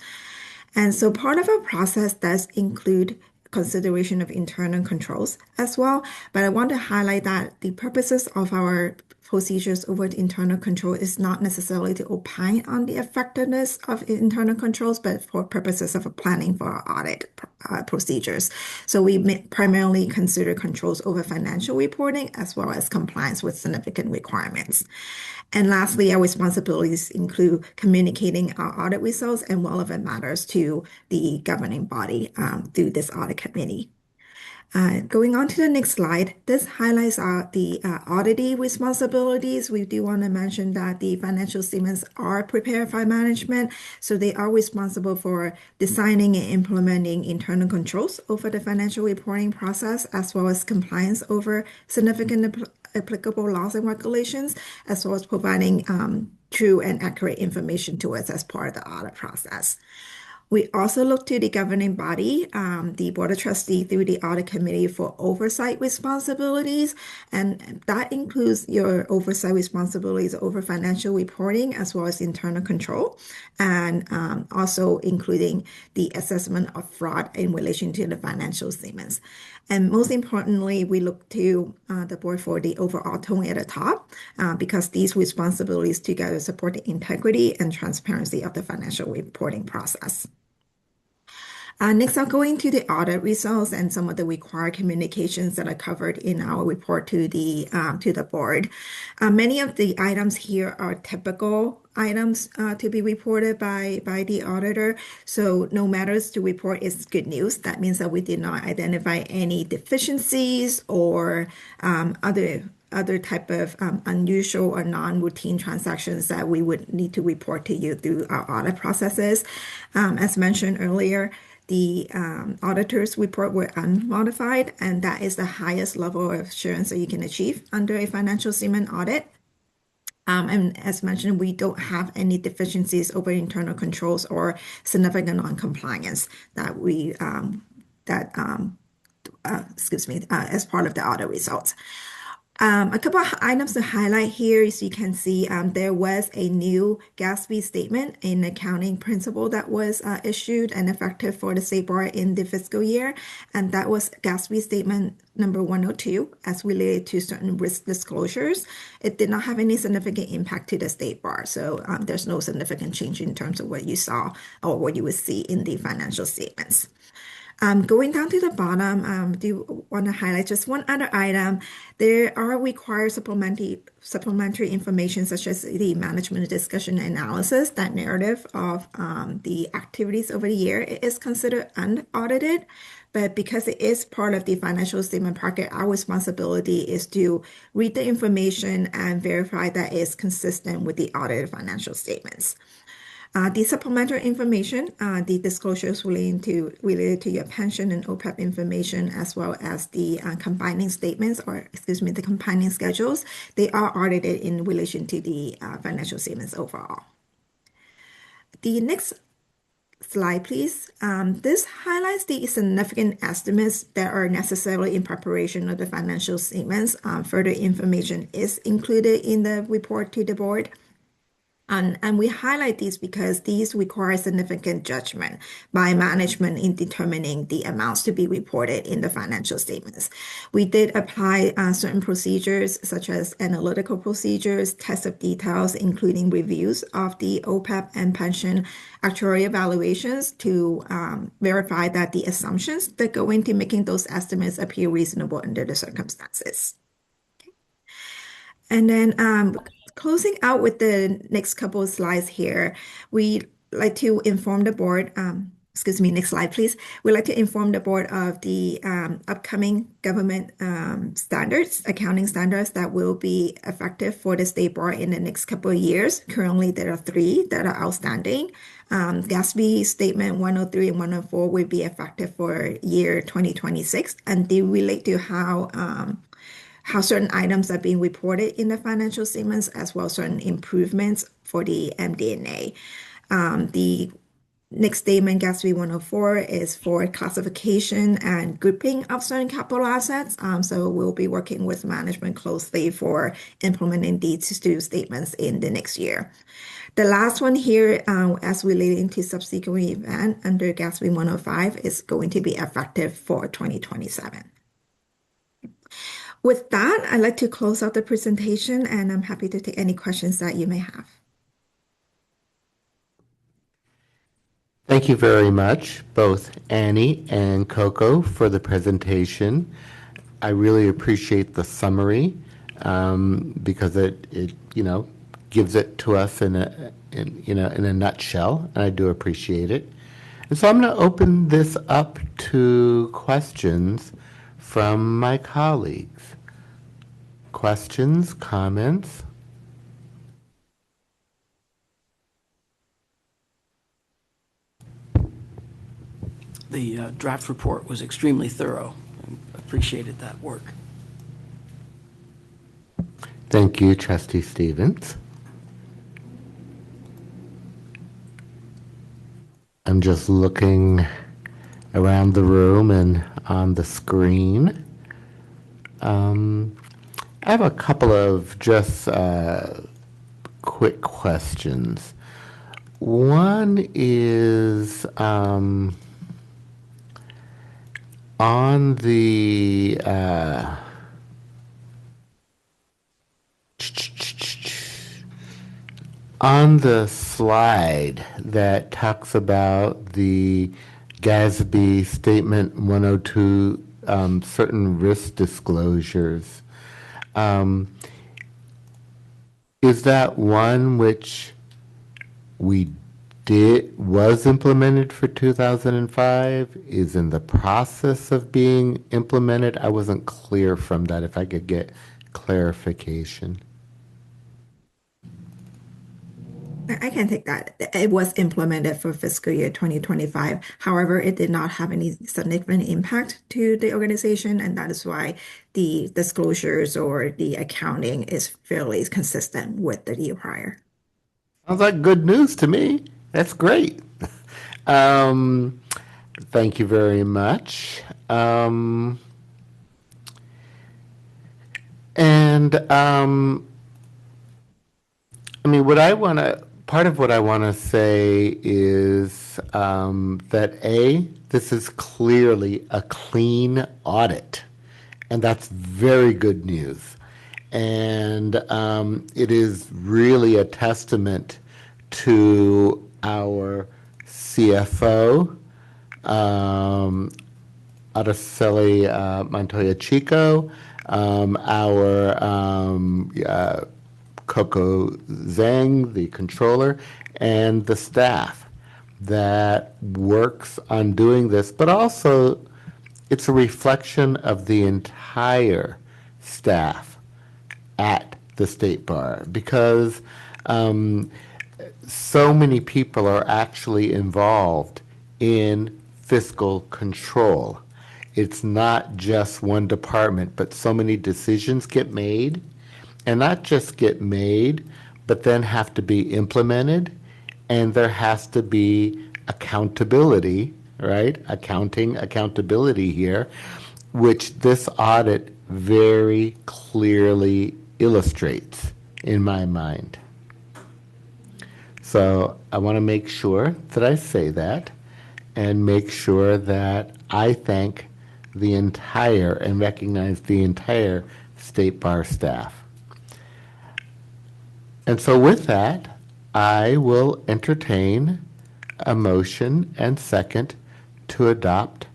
And so part of our process does include consideration of internal controls as well, but I want to highlight that the purposes of our procedures over the internal control is not necessarily to opine on the effectiveness of internal controls, but for purposes of planning for our audit procedures. So we primarily consider controls over financial reporting as well as compliance with significant requirements. And lastly, our responsibilities include communicating our audit results and relevant matters to the governing body through this audit committee. Going on to the next slide, this highlights the auditee responsibilities. We do want to mention that the financial statements are prepared by management, so they are responsible for designing and implementing internal controls over the financial reporting process, as well as compliance over significant applicable laws and regulations, as well as providing true and accurate information to us as part of the audit process. We also look to the governing body, the Board of Trustees through the Audit Committee for oversight responsibilities, and that includes your oversight responsibilities over financial reporting as well as internal control, and also including the assessment of fraud in relation to the financial statements. And most importantly, we look to the board for the overall tone at the top because these responsibilities together support the integrity and transparency of the financial reporting process. Next, I'll go into the audit results and some of the required communications that are covered in our report to the board. Many of the items here are typical items to be reported by the auditor. So no matters to report is good news. That means that we did not identify any deficiencies or other type of unusual or non-routine transactions that we would need to report to you through our audit processes. As mentioned earlier, the auditor's report were unmodified, and that is the highest level of assurance that you can achieve under a financial statement audit. And as mentioned, we don't have any deficiencies over internal controls or significant non-compliance that as part of the audit results. A couple of items to highlight here is you can see there was a new GASB statement in accounting principle that was issued and effective for the State Bar in the fiscal year. And that was GASB statement number 102 as related to certain risk disclosures. It did not have any significant impact to the State Bar. So there's no significant change in terms of what you saw or what you would see in the financial statements. Going down to the bottom, I do want to highlight just one other item. There are required supplementary information such as the management discussion analysis, that narrative of the activities over the year. It is considered unaudited, but because it is part of the financial statement packet, our responsibility is to read the information and verify that it is consistent with the audited financial statements. The supplementary information, the disclosures related to your pension and OPEB information, as well as the combining statements, the combining schedules, they are audited in relation to the financial statements overall. The next slide, please. This highlights the significant estimates that are necessary in preparation of the financial statements. Further information is included in the report to the board. And we highlight these because these require significant judgment by management in determining the amounts to be reported in the financial statements. We did apply certain procedures such as analytical procedures, tests of details, including reviews of the OPEB and pension actuarial evaluations to verify that the assumptions that go into making those estimates appear reasonable under the circumstances. Okay. And then closing out with the next couple of slides here, we like to inform the board, excuse me, next slide, please. We'd like to inform the board of the upcoming government standards, accounting standards that will be effective for the state bar in the next couple of years. Currently, there are 3 that are outstanding. GASB Statement 103 and 104 will be effective for year 2026, and they relate to how certain items are being reported in the financial statements, as well as certain improvements for the MD&A. The next statement, GASB 104, is for classification and grouping of certain capital assets. So we'll be working with management closely for implementing these 2 statements in the next year. The last one here, as relating to subsequent event under GASB 105, is going to be effective for 2027. With that, I'd like to close out the presentation, and I'm happy to take any questions that you may have. Thank you very much, both Annie and Coco, for the presentation. I really appreciate the summary because it gives it to us in a nutshell, and I do appreciate it. And so I'm going to open this up to questions from my colleagues. Questions, comments? The draft report was extremely thorough. I appreciated that work. Thank you, Trustee Stevens. I'm just looking around the room and on the screen. I have a couple of just quick questions. One is on the slide that talks about the GASB Statement 102, certain risk disclosures. Is that one which was implemented for 2005, is in the process of being implemented? I wasn't clear from that, if I could get clarification. I can take that. It was implemented for fiscal year 2025. However, it did not have any significant impact to the organization, and that is why the disclosures or the accounting is fairly consistent with the year prior. Sounds like good news to me. That's great. Thank you very much. Part of what I want to say is that this is clearly a clean audit, and that's very good news. And it is really a testament to our CFO, Araceli Montoya Chico, our Coco Zhang, the controller, and the staff that works on doing this, but also it's a reflection of the entire staff at the State Bar, because so many people are actually involved in fiscal control. It's not just one department, but so many decisions get made, and not just get made, but then have to be implemented, and there has to be accountability, right? Accountability here, which this audit very clearly illustrates in my mind. So I want to make sure that I say that and make sure that I thank the entire and recognize the entire State Bar staff. And so with that, I will entertain a motion and second to adopt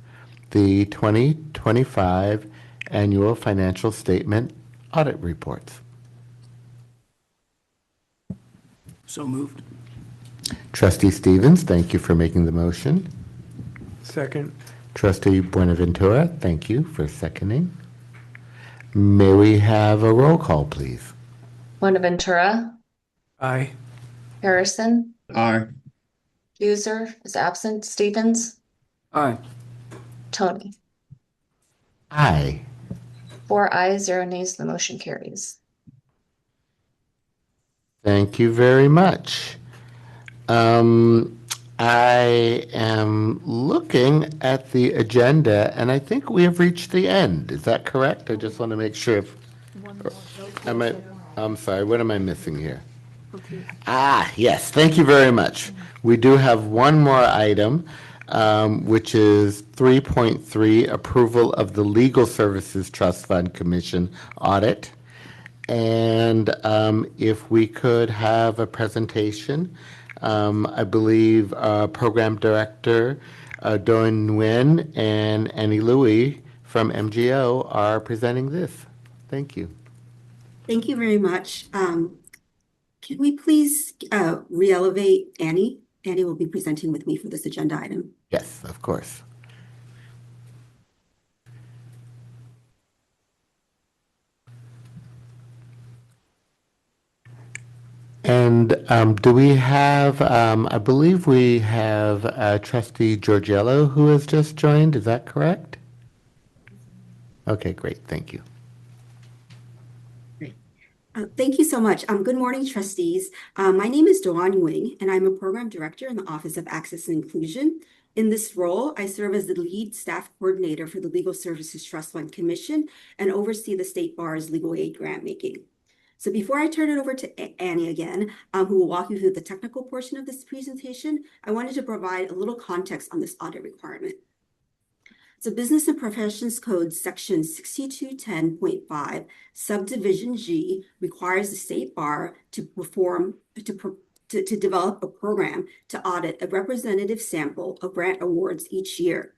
the 2025 annual financial statement audit reports. So moved. Trustee Stevens, thank you for making the motion. Second. Trustee Buenaventura, thank you for seconding. May we have a roll call, please? Buenaventura, Aye. Harrison, Aye. Buser is absent, Stevens, Aye. Tony. Aye. 4 ayes, 0 nays, the motion carries. Thank you very much. I am looking at the agenda, and I think we have reached the end. Is that correct? I just want to make sure. I'm sorry, what am I missing here? Yes, thank you very much. We do have one more item, which is 3.3, approval of the Legal Services Trust Fund Commission audit. And if we could have a presentation, I believe Program Director Doan Nguyen and Annie Louie from MGO are presenting this. Thank you. Thank you very much. Can we please re-elevate Annie? Annie will be presenting with me for this agenda item. Yes, of course. And do we have, I believe we have Trustee Georgiello who has just joined, is that correct? Okay, great, thank you. Thank you so much. Good morning, trustees. My name is Doan Nguyen, and I'm a program director in the Office of Access and Inclusion. In this role, I serve as the lead staff coordinator for the Legal Services Trust Fund Commission and oversee the State Bar's legal aid grant making. So before I turn it over to Annie again, who will walk you through the technical portion of this presentation, I wanted to provide a little context on this audit requirement. So Business and Professions Code Section 6210.5, Subdivision G requires the State Bar to develop a program to audit a representative sample of grant awards each year.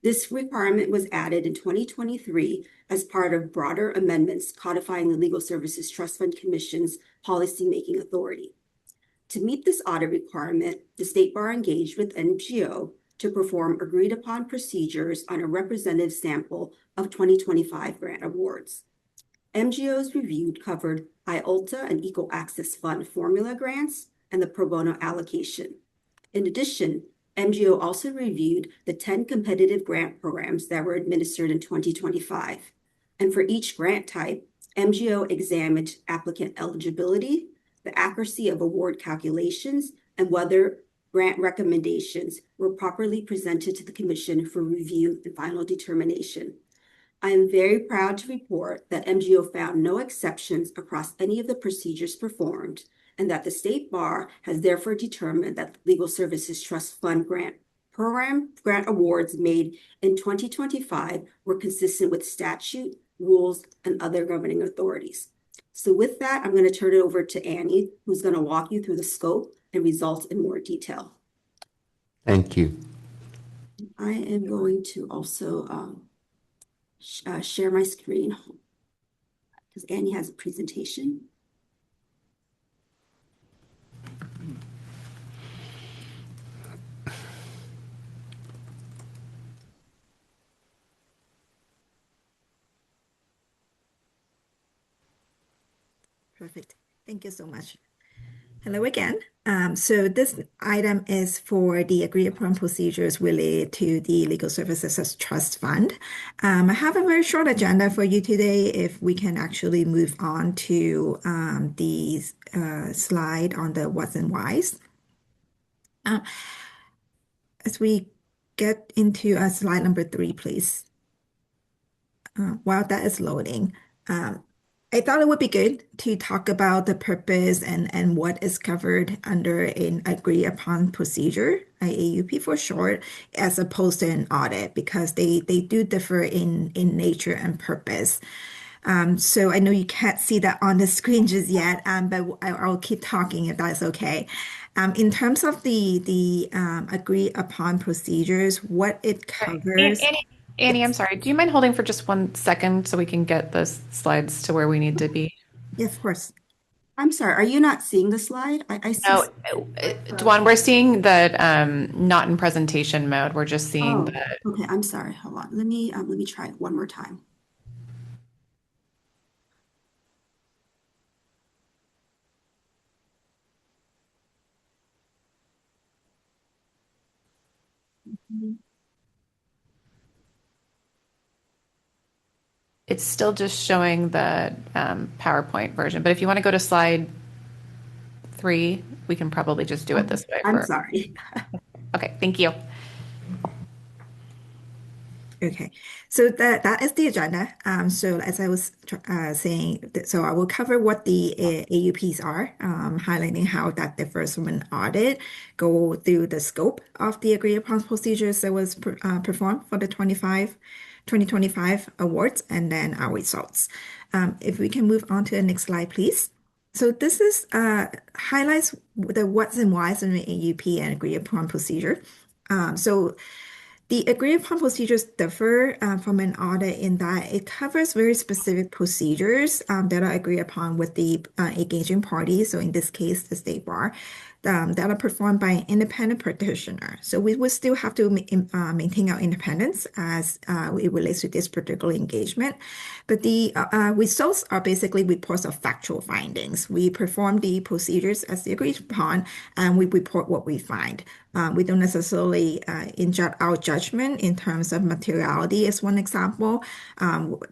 This requirement was added in 2023 as part of broader amendments codifying the Legal Services Trust Fund Commission's policymaking authority. To meet this audit requirement, the State Bar engaged with NGO to perform agreed-upon procedures on a representative sample of 2025 grant awards. MGOs reviewed covered IULTA and Equal Access Fund formula grants and the pro bono allocation. In addition, MGO also reviewed the 10 competitive grant programs that were administered in 2025. And for each grant type, MGO examined applicant eligibility, the accuracy of award calculations, and whether grant recommendations were properly presented to the Commission for review and final determination. I am very proud to report that MGO found no exceptions across any of the procedures performed, and that the State Bar has therefore determined that the Legal Services Trust Fund grant awards made in 2025 were consistent with statute, rules, and other governing authorities. So with that, I'm going to turn it over to Annie, who's going to walk you through the scope and results in more detail. Thank you. I am going to also share my screen because Annie has a presentation. Perfect. Thank you so much. Hello again. So this item is for the agreed upon procedures related to the Legal Services Trust Fund. I have a very short agenda for you today. If we can actually move on to the slide on the what's and whys. As we get into slide number 3, please. While that is loading, I thought it would be good to talk about the purpose and what is covered under an agreed upon procedure, AUP for short, as opposed to an audit, because they do differ in nature and purpose. So I know you can't see that on the screen just yet, but I'll keep talking if that's okay. In terms of the agreed upon procedures, what it covers. Annie, I'm sorry. Do you mind holding for just 1 second so we can get the slides to where we need to be? Yes, of course. I'm sorry, are you not seeing the slide? I see. No, Dwan, we're seeing the not in presentation mode. We're just seeing the. Okay, I'm sorry. Hold on. Let me try it one more time. It's still just showing the PowerPoint version, but if you want to go to slide 3, we can probably just do it this way. I'm sorry. Okay, thank you. Okay, so that is the agenda. So as I was saying, so I will cover what the AUPs are, highlighting how that differs from an audit, go through the scope of the agreed upon procedures that was performed for the 2025 awards, and then our results. If we can move on to the next slide, please. So this is highlights the what's and whys in the AUP and agreed upon procedure. So the agreed upon procedures differ from an audit in that it covers very specific procedures that are agreed upon with the engaging parties. So in this case, the state bar, that are performed by an independent practitioner. So we would still have to maintain our independence as it relates to this particular engagement. But the results are basically reports of factual findings. We perform the procedures as agreed upon, and we report what we find. We don't necessarily inject our judgment in terms of materiality as one example.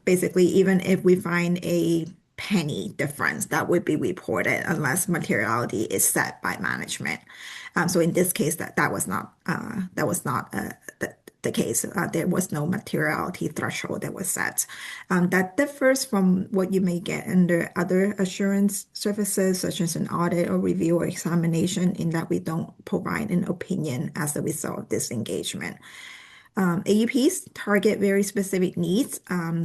Basically, even if we find a penny difference, that would be reported unless materiality is set by management. So in this case, that was not the case. There was no materiality threshold that was set. That differs from what you may get under other assurance services, such as an audit or review or examination, in that we don't provide an opinion as a result of this engagement. AUPs target very specific needs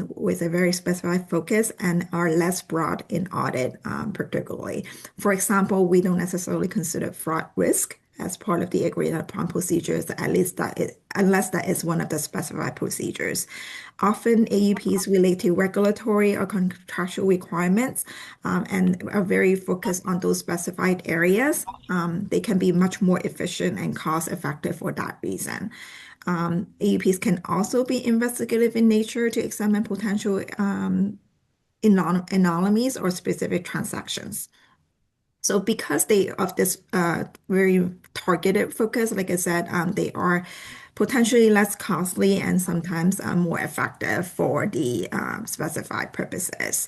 with a very specified focus and are less broad in audit, particularly. For example, we don't necessarily consider fraud risk as part of the agreed upon procedures, unless that is one of the specified procedures. Often AUPs relate to regulatory or contractual requirements and are very focused on those specified areas. They can be much more efficient and cost effective for that reason. AUPs can also be investigative in nature to examine potential anomalies or specific transactions. So because they of this very targeted focus, like I said, they are potentially less costly and sometimes more effective for the specified purposes.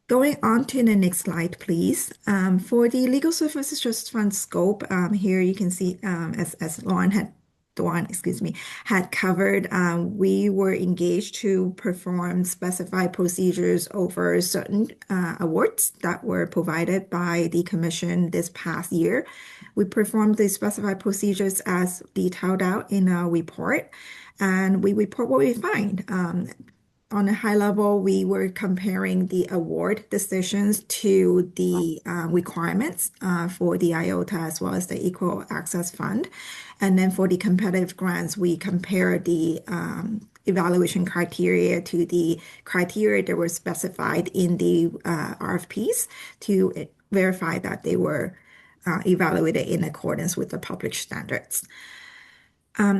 Going on to the next slide, please. For the Legal Services Trust Fund scope, here you can see as Dwan had covered, we were engaged to perform specified procedures over certain awards that were provided by the Commission this past year. We performed the specified procedures as detailed out in our report, and we report what we find. On a high level, we were comparing the award decisions to the requirements for the IOTA as well as the Equal Access Fund. And then for the competitive grants, we compare the evaluation criteria to the criteria that were specified in the RFPs to verify that they were evaluated in accordance with the published standards.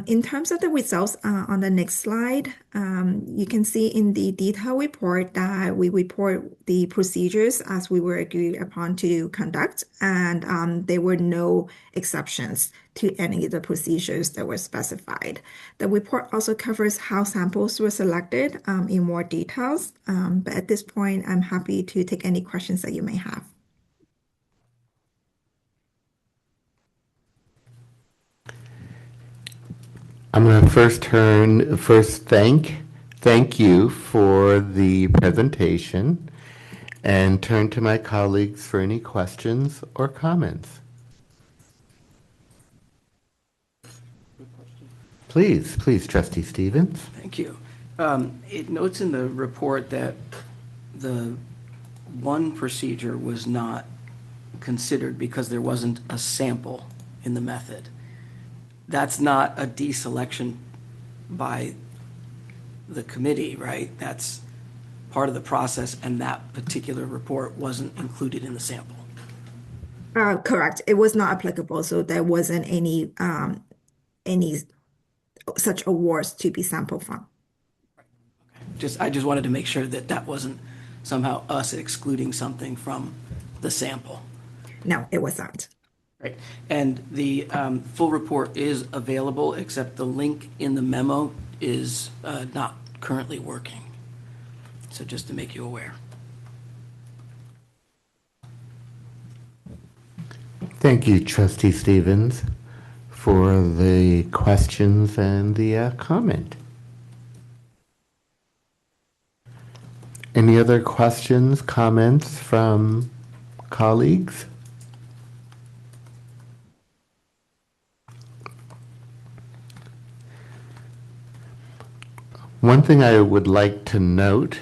In terms of the results on the next slide, you can see in the detail report that we report the procedures as we were agreed upon to conduct, and there were no exceptions to any of the procedures that were specified. The report also covers how samples were selected in more details, but at this point, I'm happy to take any questions that you may have. I'm going to first thank you for the presentation. and turn to my colleagues for any questions or comments. Please, Trustee Stevens. Thank you. It notes in the report that the one procedure was not considered because there wasn't a sample in the method. That's not a deselection by the committee, right? That's part of the process, and that particular report wasn't included in the sample. Correct. It was not applicable, so there wasn't any such awards to be sampled from. I just wanted to make sure that that wasn't somehow us excluding something from the sample. No, it was not. Right. And the full report is available, except the link in the memo is not currently working. So just to make you aware. Thank you, Trustee Stevens, for the questions and the comment. Any other questions, comments from colleagues? One thing I would like to note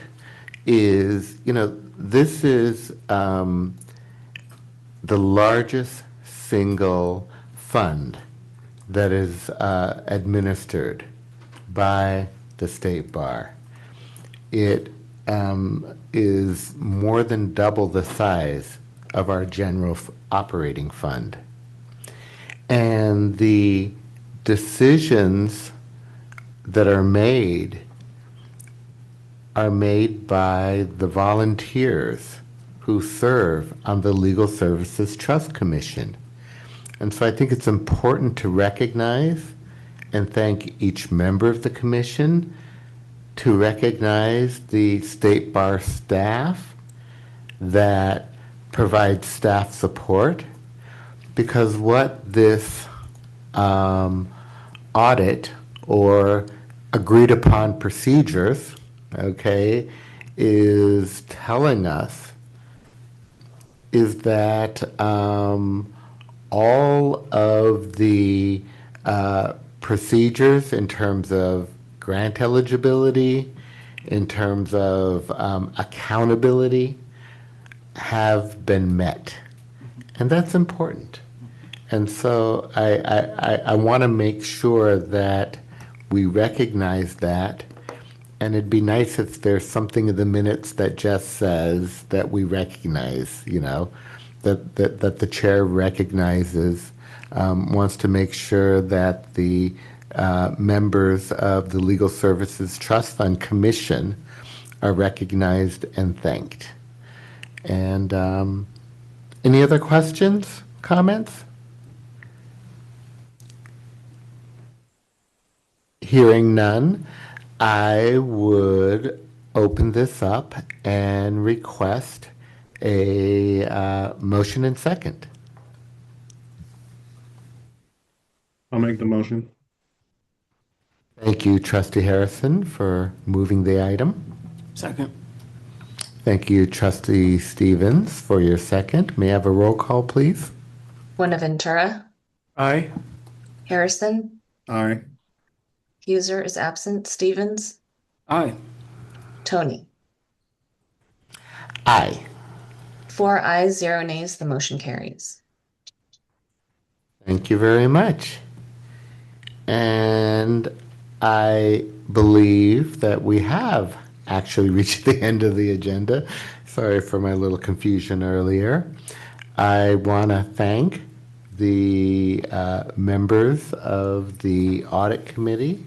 is, this is the largest single fund that is administered by the State Bar. It is more than double the size of our general operating fund. And the decisions that are made by the volunteers who serve on the Legal Services Trust Commission. And so I think it's important to recognize and thank each member of the commission, to recognize the State Bar staff that provide staff support, because what this audit or agreed upon procedures, okay, is telling us is that all of the procedures in terms of grant eligibility, in terms of accountability, have been met. And that's important. And so I want to make sure that we recognize that. And it'd be nice if there's something in the minutes that just says that we recognize, that the chair recognizes, wants to make sure that the members of the Legal Services Trust Fund Commission are recognized and thanked. And any other questions, comments? Hearing none, I would open this up and request a motion and second. I'll make the motion. Thank you, Trustee Harrison, for moving the item. Second. Thank you, Trustee Stevens, for your second. May I have a roll call, please? Buenaventura. Aye. Harrison. Aye. Huser is absent. Stevens. Aye. Tony. Aye. 4 ayes, 0 nays. The motion carries. Thank you very much. And I believe that we have actually reached the end of the agenda. Sorry for my little confusion earlier. I want to thank the members of the Audit Committee,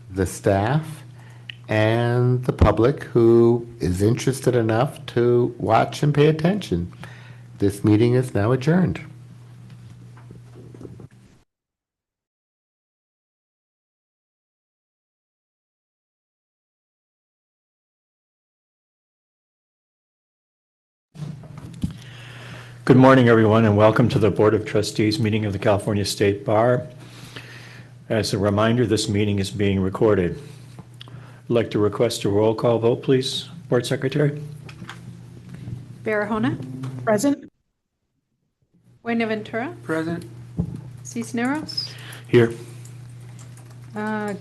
the staff, and the public who is interested enough to watch and pay attention. This meeting is now adjourned. Good morning, everyone, and welcome to the Board of Trustees meeting of the California State Bar. As a reminder, this meeting is being recorded. I'd like to request a roll call vote, please, Board Secretary. Barahona, Present. Buenaventura, Present. Cisneros. Here.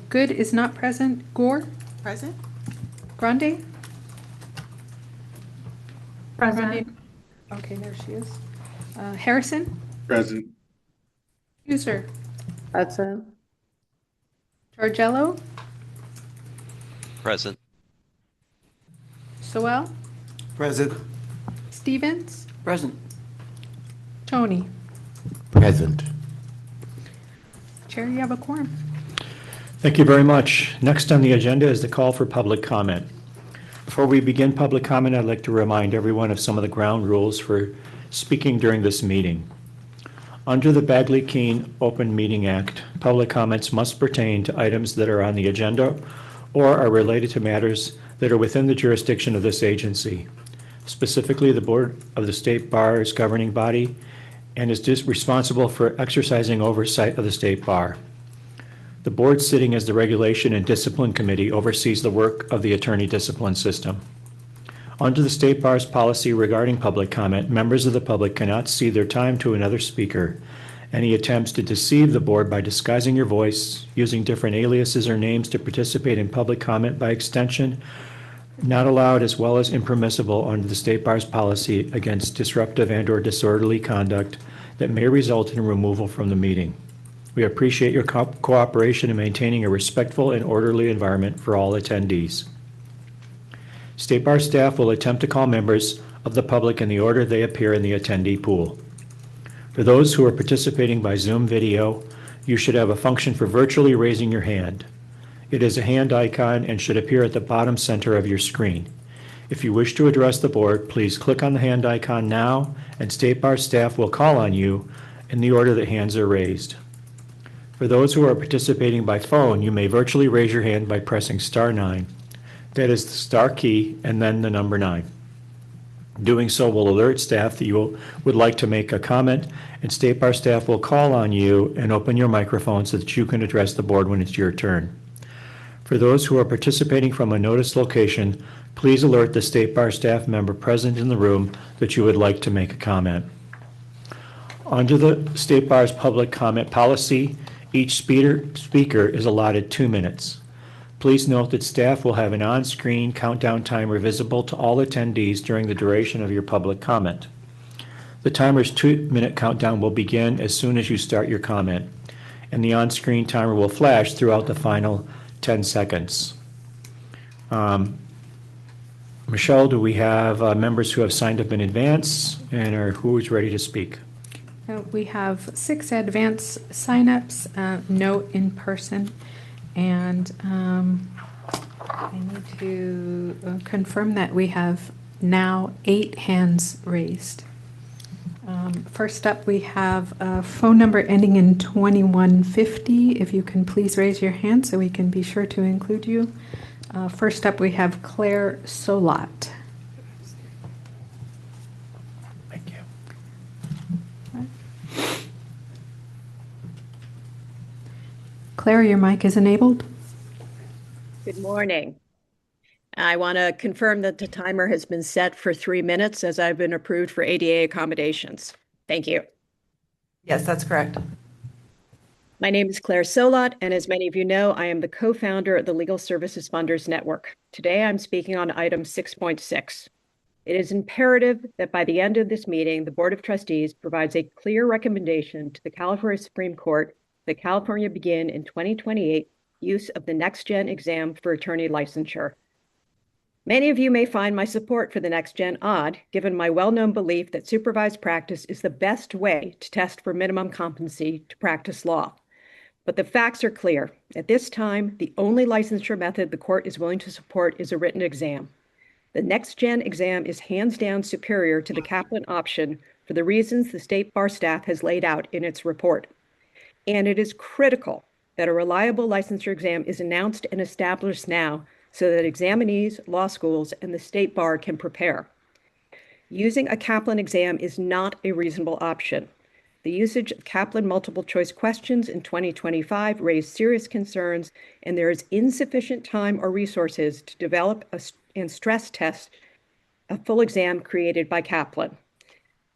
Good is not present. Gore, Present? Grande. Present. Grande. Okay, there she is. Harrison, Present. User, Present. Torgello, Present. Sewell, Present. Stevens, Present. Tony. Present. Chair, you have a quorum. Thank you very much. Next on the agenda is the call for public comment. Before we begin public comment, I'd like to remind everyone of some of the ground rules for speaking during this meeting. Under the Bagley-Keene Open Meeting Act, public comments must pertain to items that are on the agenda or are related to matters that are within the jurisdiction of this agency. Specifically, the Board of the State Bar is governing body and is responsible for exercising oversight of the State Bar. The board, sitting as the Regulation and Discipline Committee, oversees the work of the attorney discipline system. Under the State Bar's policy regarding public comment, members of the public cannot cede their time to another speaker. Any attempts to deceive the board by disguising your voice, using different aliases or names to participate in public comment by extension, not allowed, as well as impermissible under the State Bar's policy against disruptive and/or disorderly conduct that may result in removal from the meeting. We appreciate your cooperation in maintaining a respectful and orderly environment for all attendees. State Bar staff will attempt to call members of the public in the order they appear in the attendee pool. For those who are participating by Zoom video, you should have a function for virtually raising your hand. It is a hand icon and should appear at the bottom center of your screen. If you wish to address the board, please click on the hand icon now, and State Bar staff will call on you in the order that hands are raised. For those who are participating by phone, you may virtually raise your hand by pressing *9. That is the star key and then the number 9. Doing so will alert staff that you would like to make a comment, and State Bar staff will call on you and open your microphone so that you can address the board when it's your turn. For those who are participating from a noticed location, please alert the State Bar staff member present in the room that you would like to make a comment. Under the State Bar's public comment policy, each speaker is allotted 2 minutes. Please note that staff will have an on-screen countdown timer visible to all attendees during the duration of your public comment. The timer's 2-minute countdown will begin as soon as you start your comment, and the on-screen timer will flash throughout the final 10 seconds. Michelle, do we have members who have signed up in advance and who is ready to speak? We have 6 advance signups, no in person. And I need to confirm that we have now 8 hands raised. First up, we have a phone number ending in 2150. If you can please raise your hand so we can be sure to include you. First up, we have Claire Solat. Thank you. Claire, your mic is enabled. Good morning. I want to confirm that the timer has been set for 3 minutes as I've been approved for ADA accommodations. Thank you. Yes, that's correct. My name is Claire Solat, and as many of you know, I am the co-founder of the Legal Services Funders Network. Today, I'm speaking on item 6.6. It is imperative that by the end of this meeting, the Board of Trustees provides a clear recommendation to the California Supreme Court that California begin in 2028 use of the next-gen exam for attorney licensure. Many of you may find my support for the next-gen odd, given my well-known belief that supervised practice is the best way to test for minimum competency to practice law. But the facts are clear. At this time, the only licensure method the court is willing to support is a written exam. The next-gen exam is hands down superior to the Kaplan option for the reasons the State Bar staff has laid out in its report. And it is critical that a reliable licensure exam is announced and established now so that examinees, law schools, and the State Bar can prepare. Using a Kaplan exam is not a reasonable option. The usage of Kaplan multiple choice questions in 2025 raised serious concerns, and there is insufficient time or resources to develop and stress test a full exam created by Kaplan.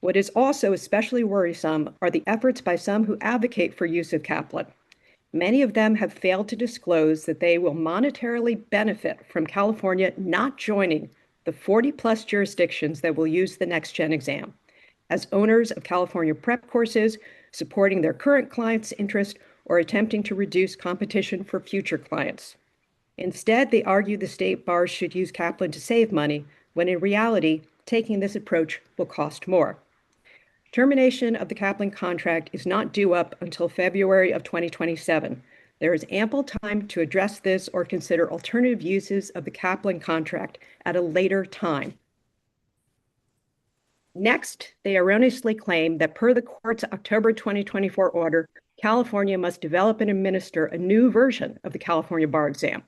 What is also especially worrisome are the efforts by some who advocate for use of Kaplan. Many of them have failed to disclose that they will monetarily benefit from California not joining the 40-plus jurisdictions that will use the next-gen exam. As owners of California prep courses, supporting their current clients' interest, or attempting to reduce competition for future clients. Instead, they argue the state bars should use Kaplan to save money, when in reality, taking this approach will cost more. Termination of the Kaplan contract is not due up until February of 2027. There is ample time to address this or consider alternative uses of the Kaplan contract at a later time. Next, they erroneously claim that per the court's October 2024 order, California must develop and administer a new version of the California bar exam.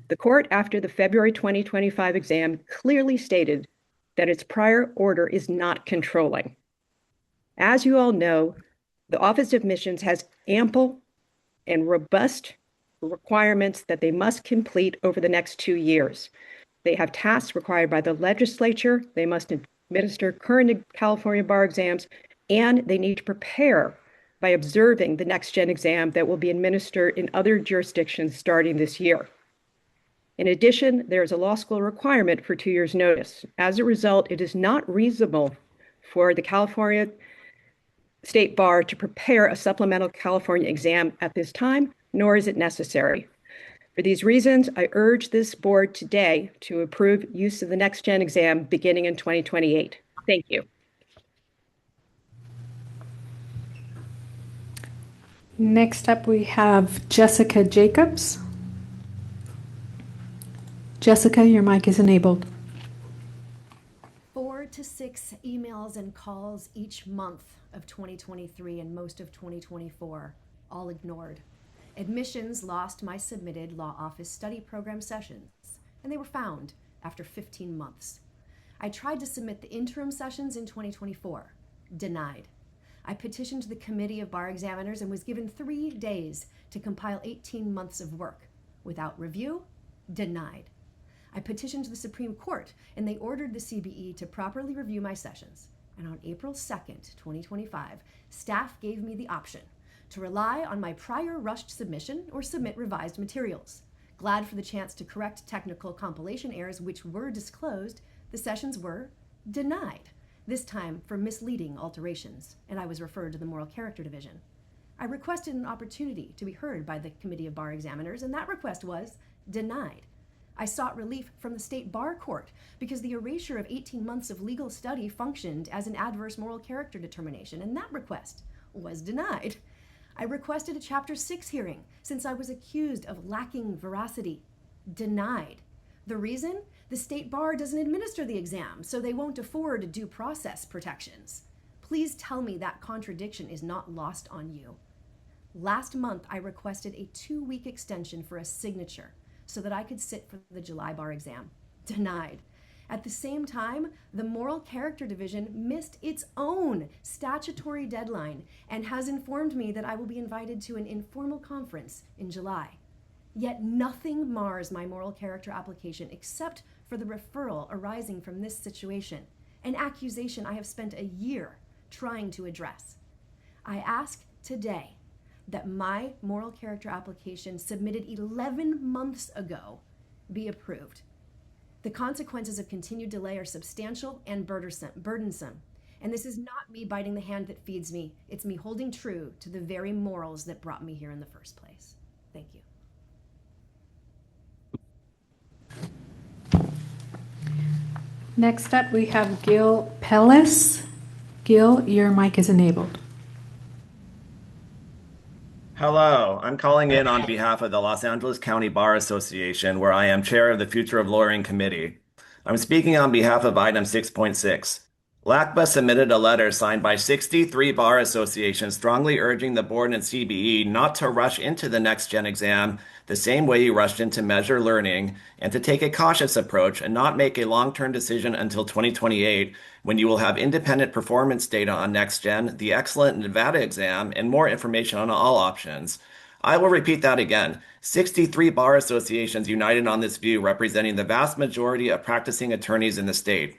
The court, after the February 2025 exam, clearly stated that its prior order is not controlling. As you all know, the Office of Admissions has ample and robust requirements that they must complete over the next 2 years. They have tasks required by the legislature, they must administer current California bar exams, and they need to prepare by observing the next-gen exam that will be administered in other jurisdictions starting this year. In addition, there is a law school requirement for 2 years' notice. As a result, it is not reasonable for the California State Bar to prepare a supplemental California exam at this time, nor is it necessary. For these reasons, I urge this board today to approve use of the next-gen exam beginning in 2028. Thank you. Next up, we have Jessica Jacobs. Jessica, your mic is enabled. 4 to 6 emails and calls each month of 2023 and most of 2024, all ignored. Admissions lost my submitted law office study program sessions, and they were found after 15 months. I tried to submit the interim sessions in 2024, denied. I petitioned the Committee of Bar Examiners and was given 3 days to compile 18 months of work. Without review, denied. I petitioned the Supreme Court, and they ordered the CBE to properly review my sessions. And on April 2nd, 2025, staff gave me the option to rely on my prior rushed submission or submit revised materials. Glad for the chance to correct technical compilation errors which were disclosed, the sessions were denied, this time for misleading alterations, and I was referred to the Moral Character Division. I requested an opportunity to be heard by the Committee of Bar Examiners, and that request was denied. I sought relief from the State Bar Court because the erasure of 18 months of legal study functioned as an adverse moral character determination, and that request was denied. I requested a Chapter 6 hearing since I was accused of lacking veracity. Denied. The reason? The State Bar doesn't administer the exam, so they won't afford due process protections. Please tell me that contradiction is not lost on you. Last month, I requested a 2-week extension for a signature so that I could sit for the July bar exam. Denied. At the same time, the Moral Character Division missed its own statutory deadline and has informed me that I will be invited to an informal conference in July. Yet nothing mars my moral character application except for the referral arising from this situation, an accusation I have spent a year trying to address. I ask today that my moral character application submitted 11 months ago be approved. The consequences of continued delay are substantial and burdensome. And this is not me biting the hand that feeds me. It's me holding true to the very morals that brought me here in the first place. Thank you. Next up, we have Gil Pellis. Gil, your mic is enabled. Hello, I'm calling in on behalf of the Los Angeles County Bar Association, where I am chair of the Future of Lawyering Committee. I'm speaking on behalf of item 6.6. LACBA submitted a letter signed by 63 bar associations strongly urging the board and CBE not to rush into the next-gen exam the same way you rushed into measure learning, and to take a cautious approach and not make a long-term decision until 2028, when you will have independent performance data on next-gen, the excellent Nevada exam, and more information on all options. I will repeat that again. 63 bar associations united on this view, representing the vast majority of practicing attorneys in the state.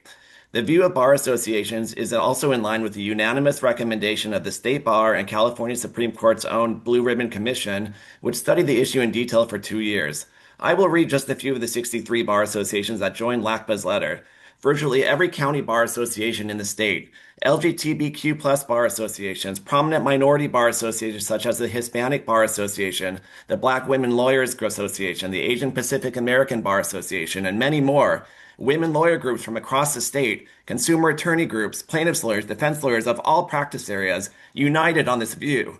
The view of bar associations is also in line with the unanimous recommendation of the State Bar and California Supreme Court's own Blue Ribbon Commission, which studied the issue in detail for 2 years. I will read just a few of the 63 bar associations that joined LACBA's letter. Virtually every county bar association in the state, LGBTQ plus bar associations, prominent minority bar associations such as the Hispanic Bar Association, the Black Women Lawyers Association, the Asian Pacific American Bar Association, and many more, women lawyer groups from across the state, consumer attorney groups, plaintiffs' lawyers, defense lawyers of all practice areas, united on this view.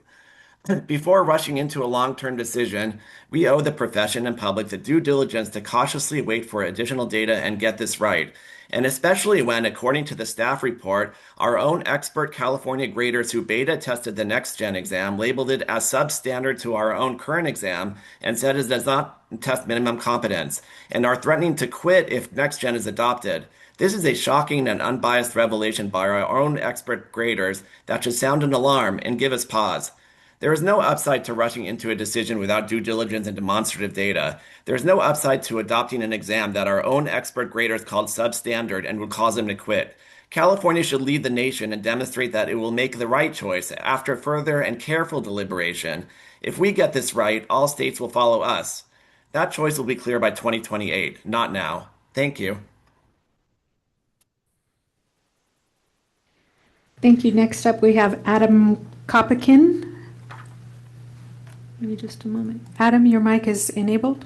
Before rushing into a long-term decision, we owe the profession and public the due diligence to cautiously wait for additional data and get this right. And especially when, according to the staff report, our own expert California graders who beta tested the next gen exam labeled it as substandard to our own current exam and said it does not test minimum competence and are threatening to quit if next gen is adopted. This is a shocking and unbiased revelation by our own expert graders that should sound an alarm and give us pause. There is no upside to rushing into a decision without due diligence and demonstrative data. There is no upside to adopting an exam that our own expert graders called substandard and would cause them to quit. California should lead the nation and demonstrate that it will make the right choice after further and careful deliberation. If we get this right, all states will follow us. That choice will be clear by 2028, not now. Thank you. Thank you. Next up, we have Adam Kopikin. Give me just a moment. Adam, your mic is enabled.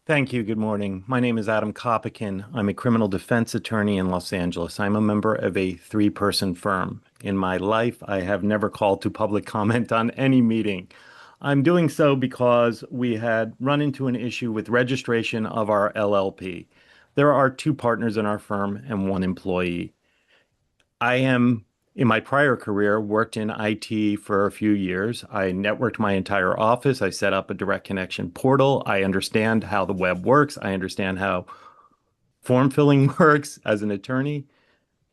Thank you. Good morning. My name is Adam Kopikin. I'm a criminal defense attorney in Los Angeles. I'm a member of a 3-person firm. In my life, I have never called to public comment on any meeting. I'm doing so because we had run into an issue with registration of our LLP. There are 2 partners in our firm and 1 employee. In my prior career, worked in IT for a few years. I networked my entire office. I set up a direct connection portal. I understand how the web works. I understand how form filling works as an attorney.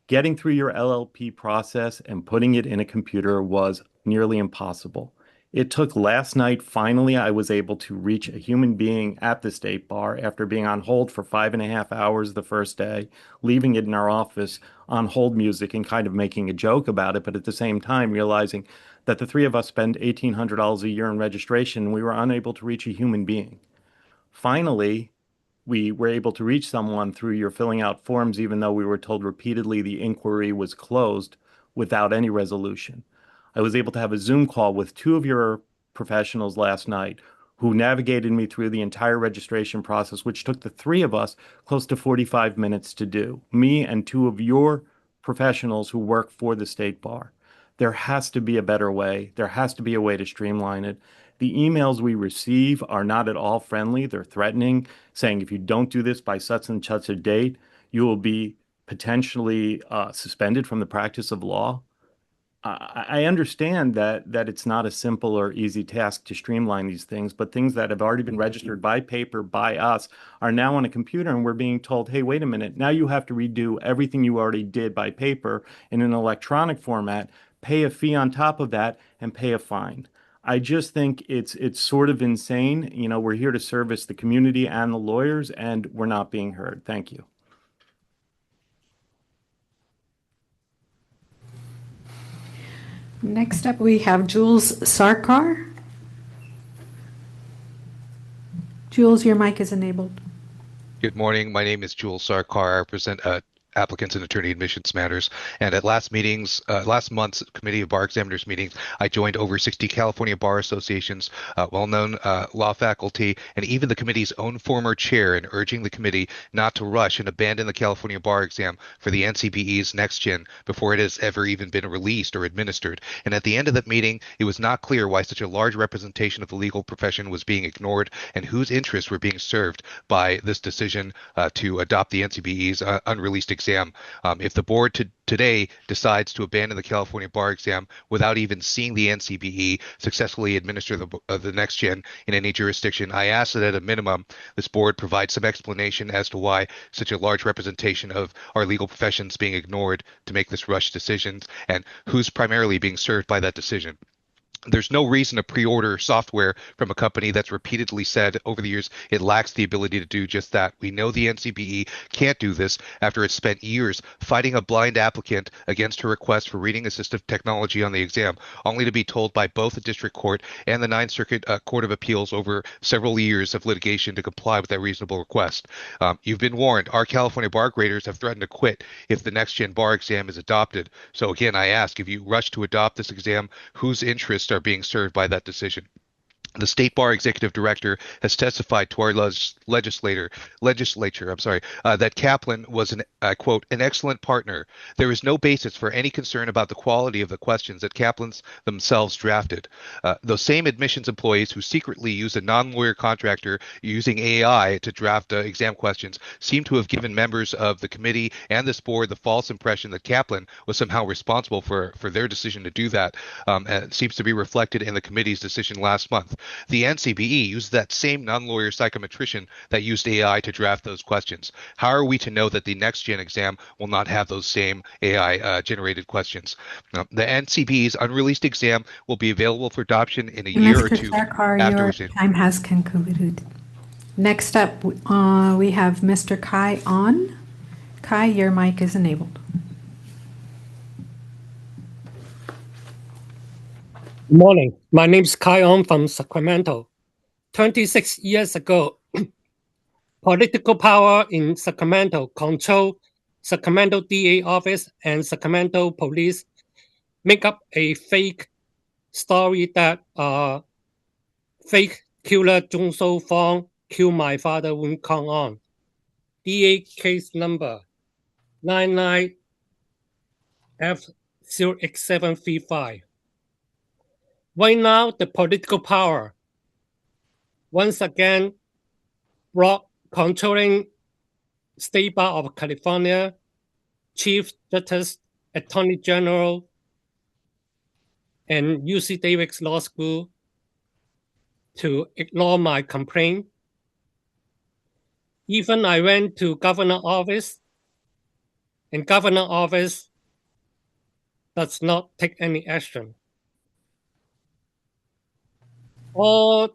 Getting through your LLP process and putting it in a computer was nearly impossible. It took last night, finally, I was able to reach a human being at the State Bar after being on hold for 5.5 hours the first day, leaving it in our office on hold music and kind of making a joke about it, but at the same time realizing that the 3 of us spend $1,800 a year in registration and we were unable to reach a human being. Finally, we were able to reach someone through your filling out forms, even though we were told repeatedly the inquiry was closed without any resolution. I was able to have a Zoom call with 2 of your professionals last night who navigated me through the entire registration process, which took the 3 of us close to 45 minutes to do, me and 2 of your professionals who work for the State Bar. There has to be a better way. There has to be a way to streamline it. The emails we receive are not at all friendly. They're threatening, saying if you don't do this by such and such a date, you will be potentially suspended from the practice of law. I understand that it's not a simple or easy task to streamline these things, but things that have already been registered by paper by us are now on a computer, and we're being told, hey, wait a minute, now you have to redo everything you already did by paper in an electronic format, pay a fee on top of that, and pay a fine. I just think it's sort of insane. You know, we're here to service the community and the lawyers, and we're not being heard. Thank you. Next up, we have Jules Sarkar. Jules, your mic is enabled. Good morning. My name is Jules Sarkar. I represent applicants in attorney admissions matters. And at last month's Committee of Bar Examiners meetings, I joined over 60 California bar associations, well-known law faculty, and even the committee's own former chair in urging the committee not to rush and abandon the California bar exam for the NCBE's next gen before it has ever even been released or administered. And at the end of that meeting, it was not clear why such a large representation of the legal profession was being ignored and whose interests were being served by this decision to adopt the NCBE's unreleased exam exam. If the board today decides to abandon the California bar exam without even seeing the NCBE successfully administer the next gen in any jurisdiction, I ask that at a minimum, this board provide some explanation as to why such a large representation of our legal profession is being ignored to make this rush decisions, and who's primarily being served by that decision. There's no reason to pre-order software from a company that's repeatedly said over the years it lacks the ability to do just that. We know the NCBE can't do this after it spent years fighting a blind applicant against her request for reading assistive technology on the exam, only to be told by both the District Court and the Ninth Circuit Court of Appeals over several years of litigation to comply with that reasonable request. You've been warned. Our California bar graders have threatened to quit if the next gen bar exam is adopted. So again, I ask, if you rush to adopt this exam, whose interests are being served by that decision? The State Bar Executive Director has testified to our legislature, that Kaplan was quote, an excellent partner. There is no basis for any concern about the quality of the questions that Kaplan's themselves drafted. Those same admissions employees who secretly use a non-lawyer contractor using AI to draft exam questions seem to have given members of the committee and this board the false impression that Kaplan was somehow responsible for their decision to do that. It seems to be reflected in the committee's decision last month. The NCBE used that same non-lawyer psychometrician that used AI to draft those questions. How are we to know that the next gen exam will not have those same AI generated questions? The NCBE's unreleased exam will be available for adoption in a year or two Your time has concluded. Next up, we have Mr. Kai on. Kai, your mic is enabled. Good morning. My name is Kai On from Sacramento. 26 years ago, political power in Sacramento controlled Sacramento DA office and Sacramento police make up a fake story that fake killer Zhong Shou Fang killed my father Wen Kong On. DA case number 99F08735. Right now, the political power once again brought controlling State Bar of California, Chief Justice, Attorney General, and UC Davis Law School to ignore my complaint. Even I went to Governor office, and Governor office does not take any action. All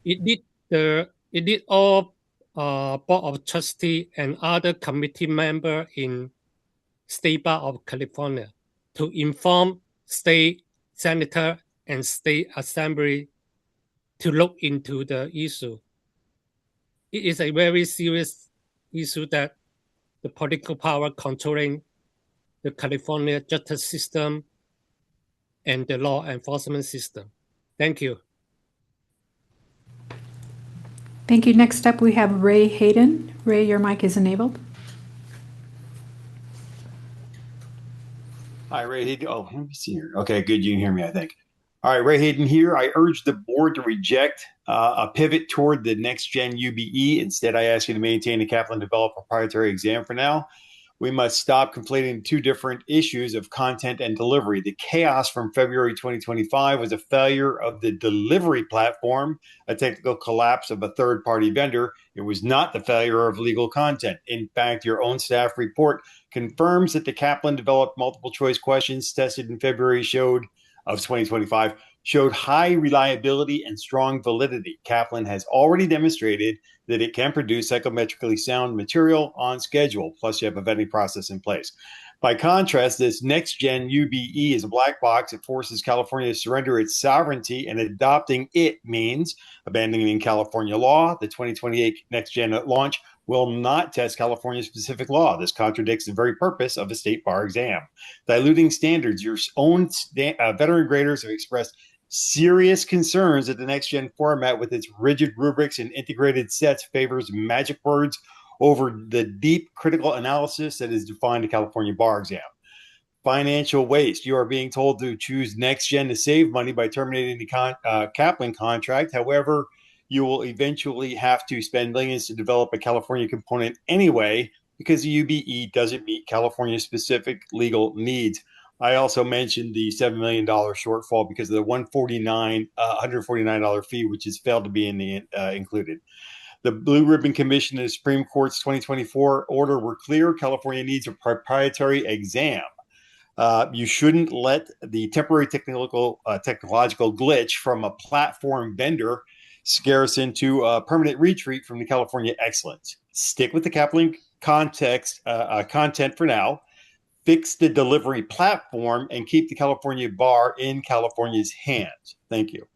it did all Board of Trustees and other committee member in State Bar of California to inform state senator and state assembly to look into the issue. It is a very serious issue that the political power controlling the California justice system and the law enforcement system. Thank you. Thank you. Next up, we have Ray Hayden. Ray, your mic is enabled. Hi, Ray Hayden. Oh, let me see here. Okay, good. You can hear me, I think. All right, Ray Hayden here. I urge the board to reject a pivot toward the next gen UBE. Instead, I ask you to maintain the Kaplan developed proprietary exam for now. We must stop conflating two different issues of content and delivery. The chaos from February 2025 was a failure of the delivery platform, a technical collapse of a third-party vendor. It was not the failure of legal content. In fact, your own staff report confirms that the Kaplan developed multiple choice questions tested in February of 2025 showed high reliability and strong validity. Kaplan has already demonstrated that it can produce psychometrically sound material on schedule, plus you have a vetting process in place. By contrast, this next-gen UBE is a black box. It forces California to surrender its sovereignty, and adopting it means abandoning California law. The 2028 next-gen launch will not test California-specific law. This contradicts the very purpose of a state bar exam. Diluting standards. Your own veteran graders have expressed serious concerns that the next-gen format with its rigid rubrics and integrated sets favors magic words over the deep critical analysis that is defined a California bar exam. Financial waste. You are being told to choose next-gen to save money by terminating the Kaplan contract. However, you will eventually have to spend millions to develop a California component anyway, because the UBE doesn't meet California-specific legal needs. I also mentioned the $7 million shortfall because of the $149 fee, which has failed to be included. The Blue Ribbon Commission and the Supreme Court's 2024 order were clear. California needs a proprietary exam. You shouldn't let the temporary technological glitch from a platform vendor scare us into a permanent retreat from the California excellence. Stick with the CapLink content for now. Fix the delivery platform and keep the California bar in California's hands. Thank you.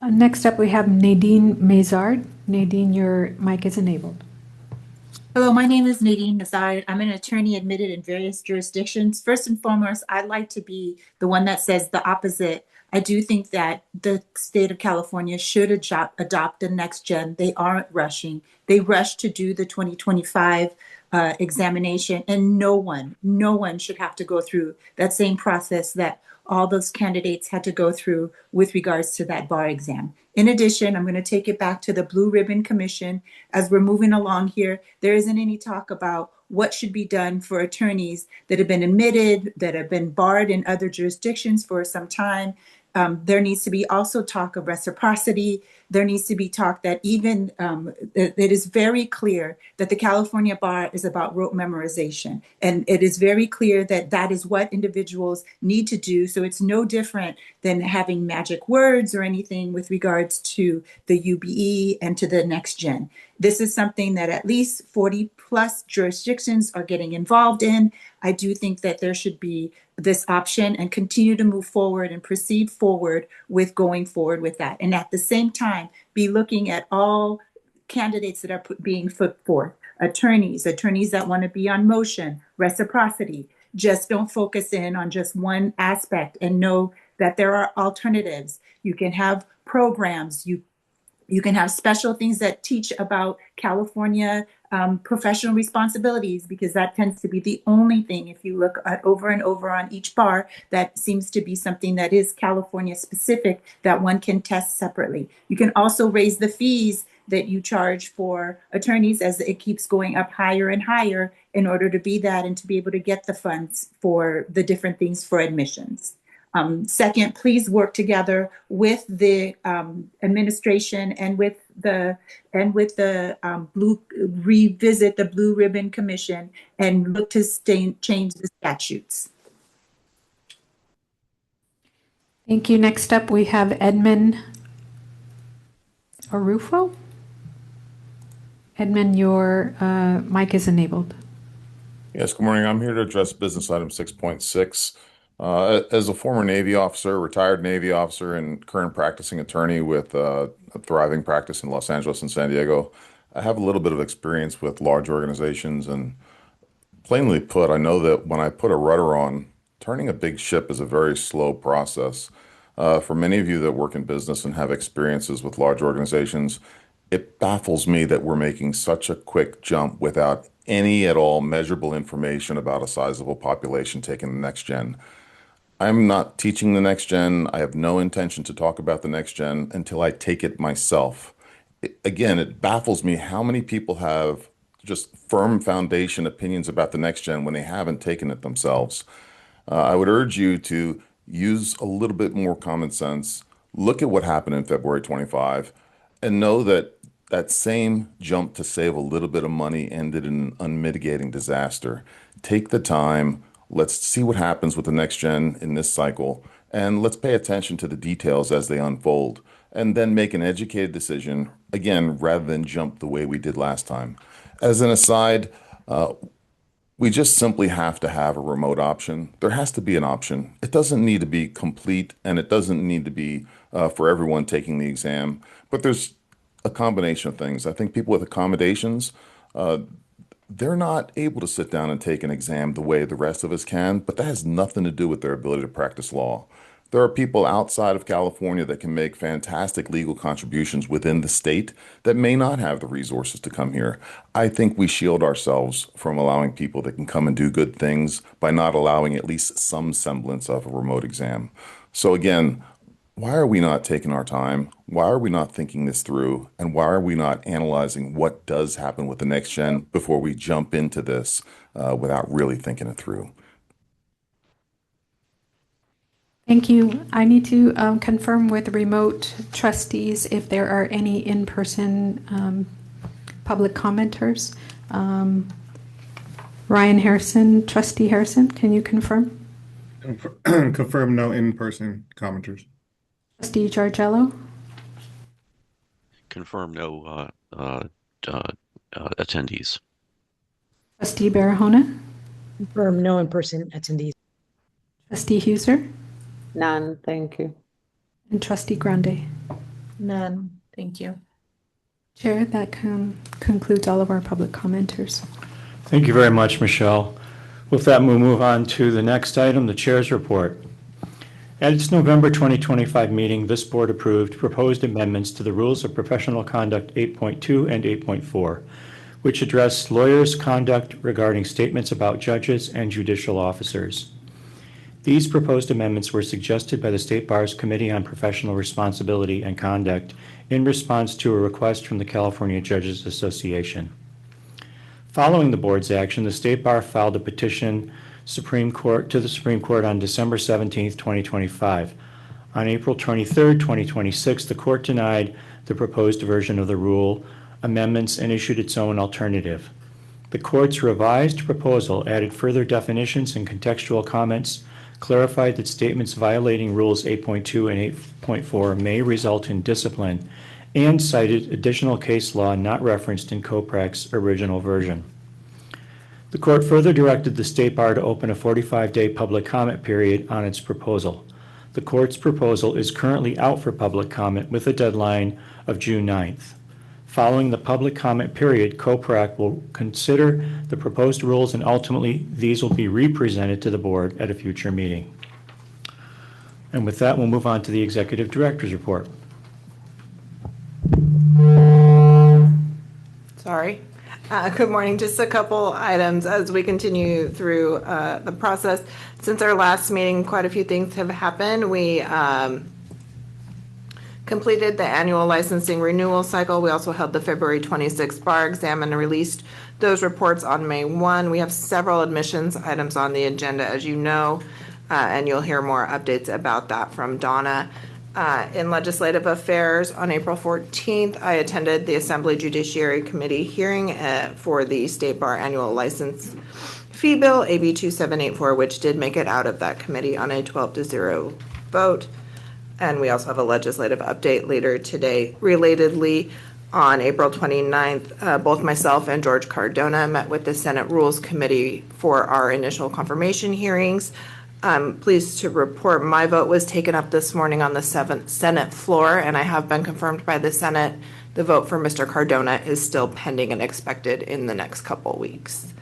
Next up, we have Nadine Mazard. Nadine, your mic is enabled. Hello, my name is Nadine Mazard. I'm an attorney admitted in various jurisdictions. First and foremost, I'd like to be the one that says the opposite. I do think that the state of California should adopt the next gen. They aren't rushing. They rushed to do the 2025 examination, and no one should have to go through that same process that all those candidates had to go through with regards to that bar exam. In addition, I'm going to take it back to the Blue Ribbon Commission. As we're moving along here, there isn't any talk about what should be done for attorneys that have been admitted, that have been barred in other jurisdictions for some time. There needs to be also talk of reciprocity. There needs to be talk that even it is very clear that the California bar is about rote memorization. And it is very clear that that is what individuals need to do. So it's no different than having magic words or anything with regards to the UBE and to the next gen. This is something that at least 40 plus jurisdictions are getting involved in. I do think that there should be this option and continue to move forward and proceed forward with going forward with that. And at the same time, be looking at all candidates that are being put forth, attorneys that want to be on motion, reciprocity. Just don't focus in on just one aspect and know that there are alternatives. You can have programs, you can have special things that teach about California professional responsibilities, because that tends to be the only thing, if you look at over and over on each bar, that seems to be something that is California specific that one can test separately. You can also raise the fees that you charge for attorneys as it keeps going up higher and higher in order to be that and to be able to get the funds for the different things for admissions. Second, please work together with the administration and with the revisit the Blue Ribbon Commission and look to change the statutes. Thank you. Next up, we have Edmund Arufo. Edmund, your mic is enabled. Yes, good morning. I'm here to address business item 6.6. As a former Navy officer, retired Navy officer, and current practicing attorney with a thriving practice in Los Angeles and San Diego, I have a little bit of experience with large organizations. And plainly put, I know that when I put a rudder on, turning a big ship is a very slow process. For many of you that work in business and have experiences with large organizations, it baffles me that we're making such a quick jump without any at all measurable information about a sizable population taking the next gen. I'm not teaching the next gen. I have no intention to talk about the next gen until I take it myself. Again, it baffles me how many people have just firm foundation opinions about the next gen when they haven't taken it themselves. I would urge you to use a little bit more common sense, look at what happened in February 25, and know that that same jump to save a little bit of money ended in an unmitigating disaster. Take the time. Let's see what happens with the next gen in this cycle, and let's pay attention to the details as they unfold, and then make an educated decision, again, rather than jump the way we did last time. As an aside, we just simply have to have a remote option. There has to be an option. It doesn't need to be complete, and it doesn't need to be for everyone taking the exam, but there's a combination of things. I think people with accommodations, they're not able to sit down and take an exam the way the rest of us can, but that has nothing to do with their ability to practice law. There are people outside of California that can make fantastic legal contributions within the state that may not have the resources to come here. I think we shield ourselves from allowing people that can come and do good things by not allowing at least some semblance of a remote exam. So again, why are we not taking our time? Why are we not thinking this through? And why are we not analyzing what does happen with the next gen before we jump into this without really thinking it through? Thank you. I need to confirm with remote trustees if there are any in-person public commenters. Ryan Harrison, Trustee Harrison, can you confirm? Confirm no in-person commenters. Trustee Giargello? Confirm no attendees. Trustee Barahona? Confirm no in-person attendees. Trustee Huser? None, thank you. And Trustee Grande? None, thank you. Chair, that concludes all of our public commenters. Thank you very much, Michelle. With that, we'll move on to the next item, the Chair's report. At its November 2025 meeting, this board approved proposed amendments to the Rules of Professional Conduct 8.2 and 8.4, which address lawyers' conduct regarding statements about judges and judicial officers. These proposed amendments were suggested by the State Bar's Committee on Professional Responsibility and Conduct in response to a request from the California Judges Association. Following the board's action, the State Bar filed a petition to the Supreme Court on December 17, 2025. On April 23, 2026, the court denied the proposed version of the rule amendments and issued its own alternative. The court's revised proposal added further definitions and contextual comments, clarified that statements violating Rules 8.2 and 8.4 may result in discipline, and cited additional case law not referenced in COPRAC's original version. The court further directed the State Bar to open a 45-day public comment period on its proposal. The court's proposal is currently out for public comment with a deadline of June 9th. Following the public comment period, COPRAC will consider the proposed rules, and ultimately these will be represented to the board at a future meeting. And with that, we'll move on to the Executive Director's report. Sorry. Good morning. Just a couple items as we continue through the process. Since our last meeting, quite a few things have happened. We completed the annual licensing renewal cycle. We also held the February 26th bar exam and released those reports on May 1. We have several admissions items on the agenda, as you know, and you'll hear more updates about that from Donna. In legislative affairs, on April 14th, I attended the Assembly Judiciary Committee hearing for the State Bar Annual License Fee Bill, AB 2784, which did make it out of that committee on a 12-0 vote. And we also have a legislative update later today. Relatedly, on April 29th, both myself and George Cardona met with the Senate Rules Committee for our initial confirmation hearings. I'm pleased to report my vote was taken up this morning on the Senate floor, and I have been confirmed by the Senate. The vote for Mr. Cardona is still pending and expected in the next couple weeks.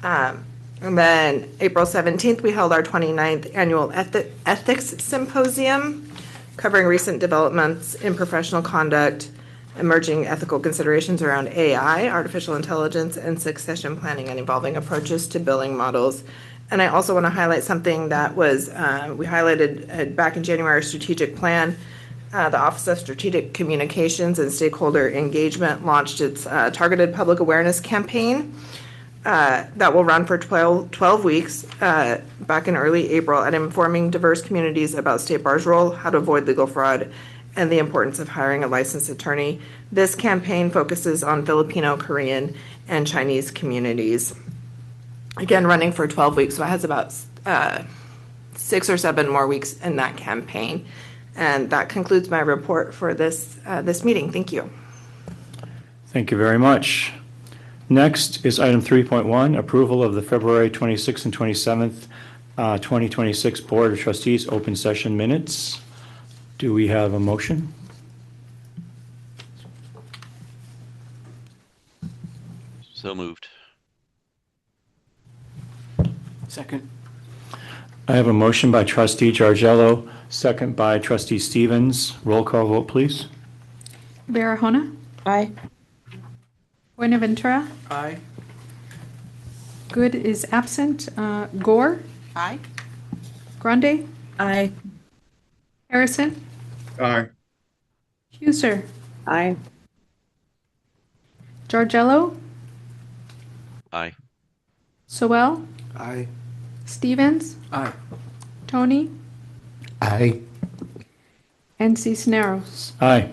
And then April 17th, we held our 29th annual Ethics Symposium, covering recent developments in professional conduct, emerging ethical considerations around AI, artificial intelligence, and succession planning, and evolving approaches to billing models. And I also want to highlight something that was, we highlighted back in January, our strategic plan. The Office of Strategic Communications and Stakeholder Engagement launched its targeted public awareness campaign that will run for 12 weeks back in early April at informing diverse communities about State Bar's role, how to avoid legal fraud, and the importance of hiring a licensed attorney. This campaign focuses on Filipino, Korean, and Chinese communities. Again, running for 12 weeks, so it has about 6 or 7 more weeks in that campaign. And that concludes my report for this meeting. Thank you. Thank you very much. Next is item 3.1, approval of the February 26th and 27th, 2026 Board of Trustees open session minutes. Do we have a motion? So moved. Second. I have a motion by Trustee Giargello, second by Trustee Stevens. Roll call vote, please. Barahona? Aye. Buenaventura? Aye. Good is absent. Gore? Aye. Grande? Aye. Harrison? Aye. Huser. Aye. Giorgello. Aye. Sewell. Aye. Stevens. Aye. Tony. Aye. And Cisneros. Aye.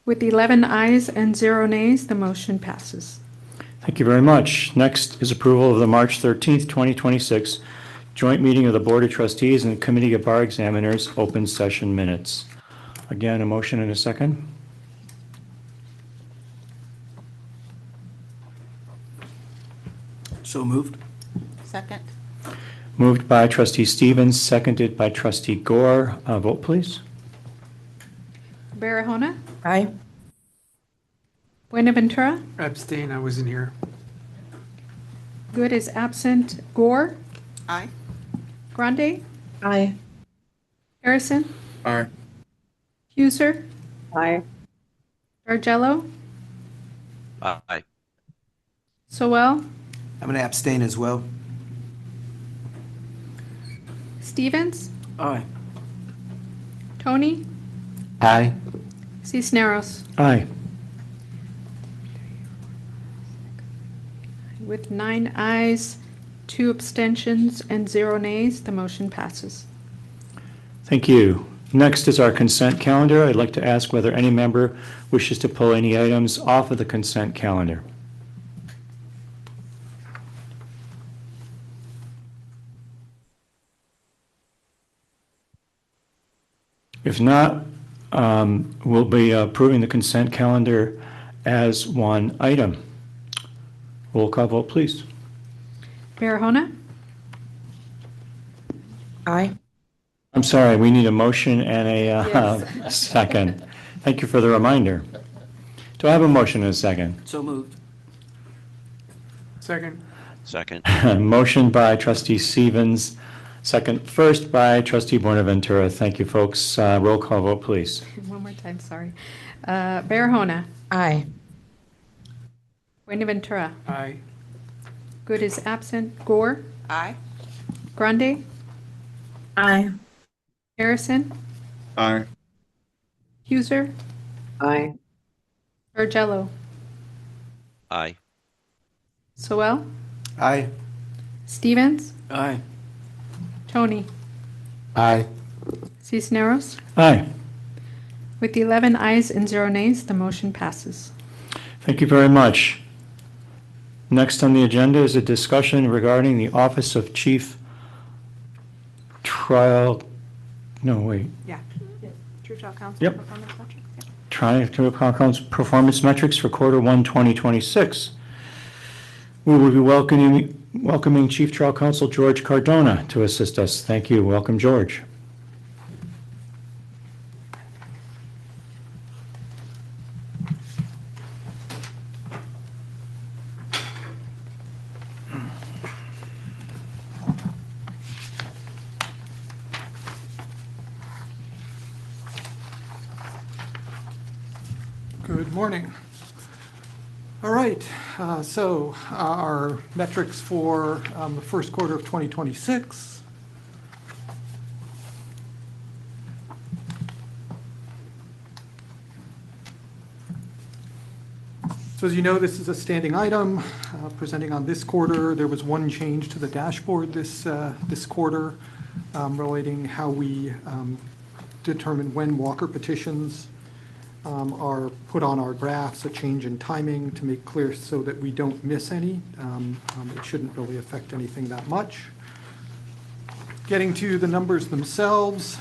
With 11 ayes and 0 nays, the motion passes. Thank you very much. Next is approval of the March 13th, 2026 joint meeting of the Board of Trustees and the Committee of Bar Examiners open session minutes. Again, a motion and a second. So moved. Second. Moved by Trustee Stevens, seconded by Trustee Gore. Vote, please. Barahona. Aye. Buenaventura. Abstain, I wasn't here. Good is absent. Gore. Aye. Grande. Aye. Harrison. Aye. Huser. Aye. Giorgello. Aye. Sewell. I'm going to abstain as well. Stevens. Aye. Tony. Aye. Cisneros. Aye. With 9 ayes, 2 abstentions, and 0 nays, the motion passes. Thank you. Next is our consent calendar. I'd like to ask whether any member wishes to pull any items off of the consent calendar. If not, we'll be approving the consent calendar as one item. Roll call vote, please. Barahona. Aye. I'm sorry, we need a motion and a Yes. a second. Thank you for the reminder. Do I have a motion and a second? So moved. Second. Second. Motion by Trustee Stevens, second first by Trustee Buenaventura. Thank you, folks. Roll call vote, please. One more time, sorry. Barahona. Aye. Buenaventura. Aye. Good is absent. Gore. Aye. Grande. Aye. Harrison. Aye. Huser. Aye. Giorgello. Aye. Sewell. Aye. Stevens. Aye. Tony. Aye. Cisneros. Aye. With 11 ayes and 0 nays, the motion passes. Thank you very much. Next on the agenda is a discussion regarding the Office of Chief Trial, no, wait, Yeah. True Trial Counsel. Yep. Performance metrics. Yeah. Trial Counsel performance metrics for Q1 2026. We will be welcoming Chief Trial Counsel George Cardona to assist us. Thank you. Welcome, George. Good morning. All right, so our metrics for the first quarter of 2026. So as you know, this is a standing item presenting on this quarter. There was one change to the dashboard this quarter relating how we determine when Walker petitions are put on our graphs, a change in timing to make clear so that we don't miss any. It shouldn't really affect anything that much. Getting to the numbers themselves,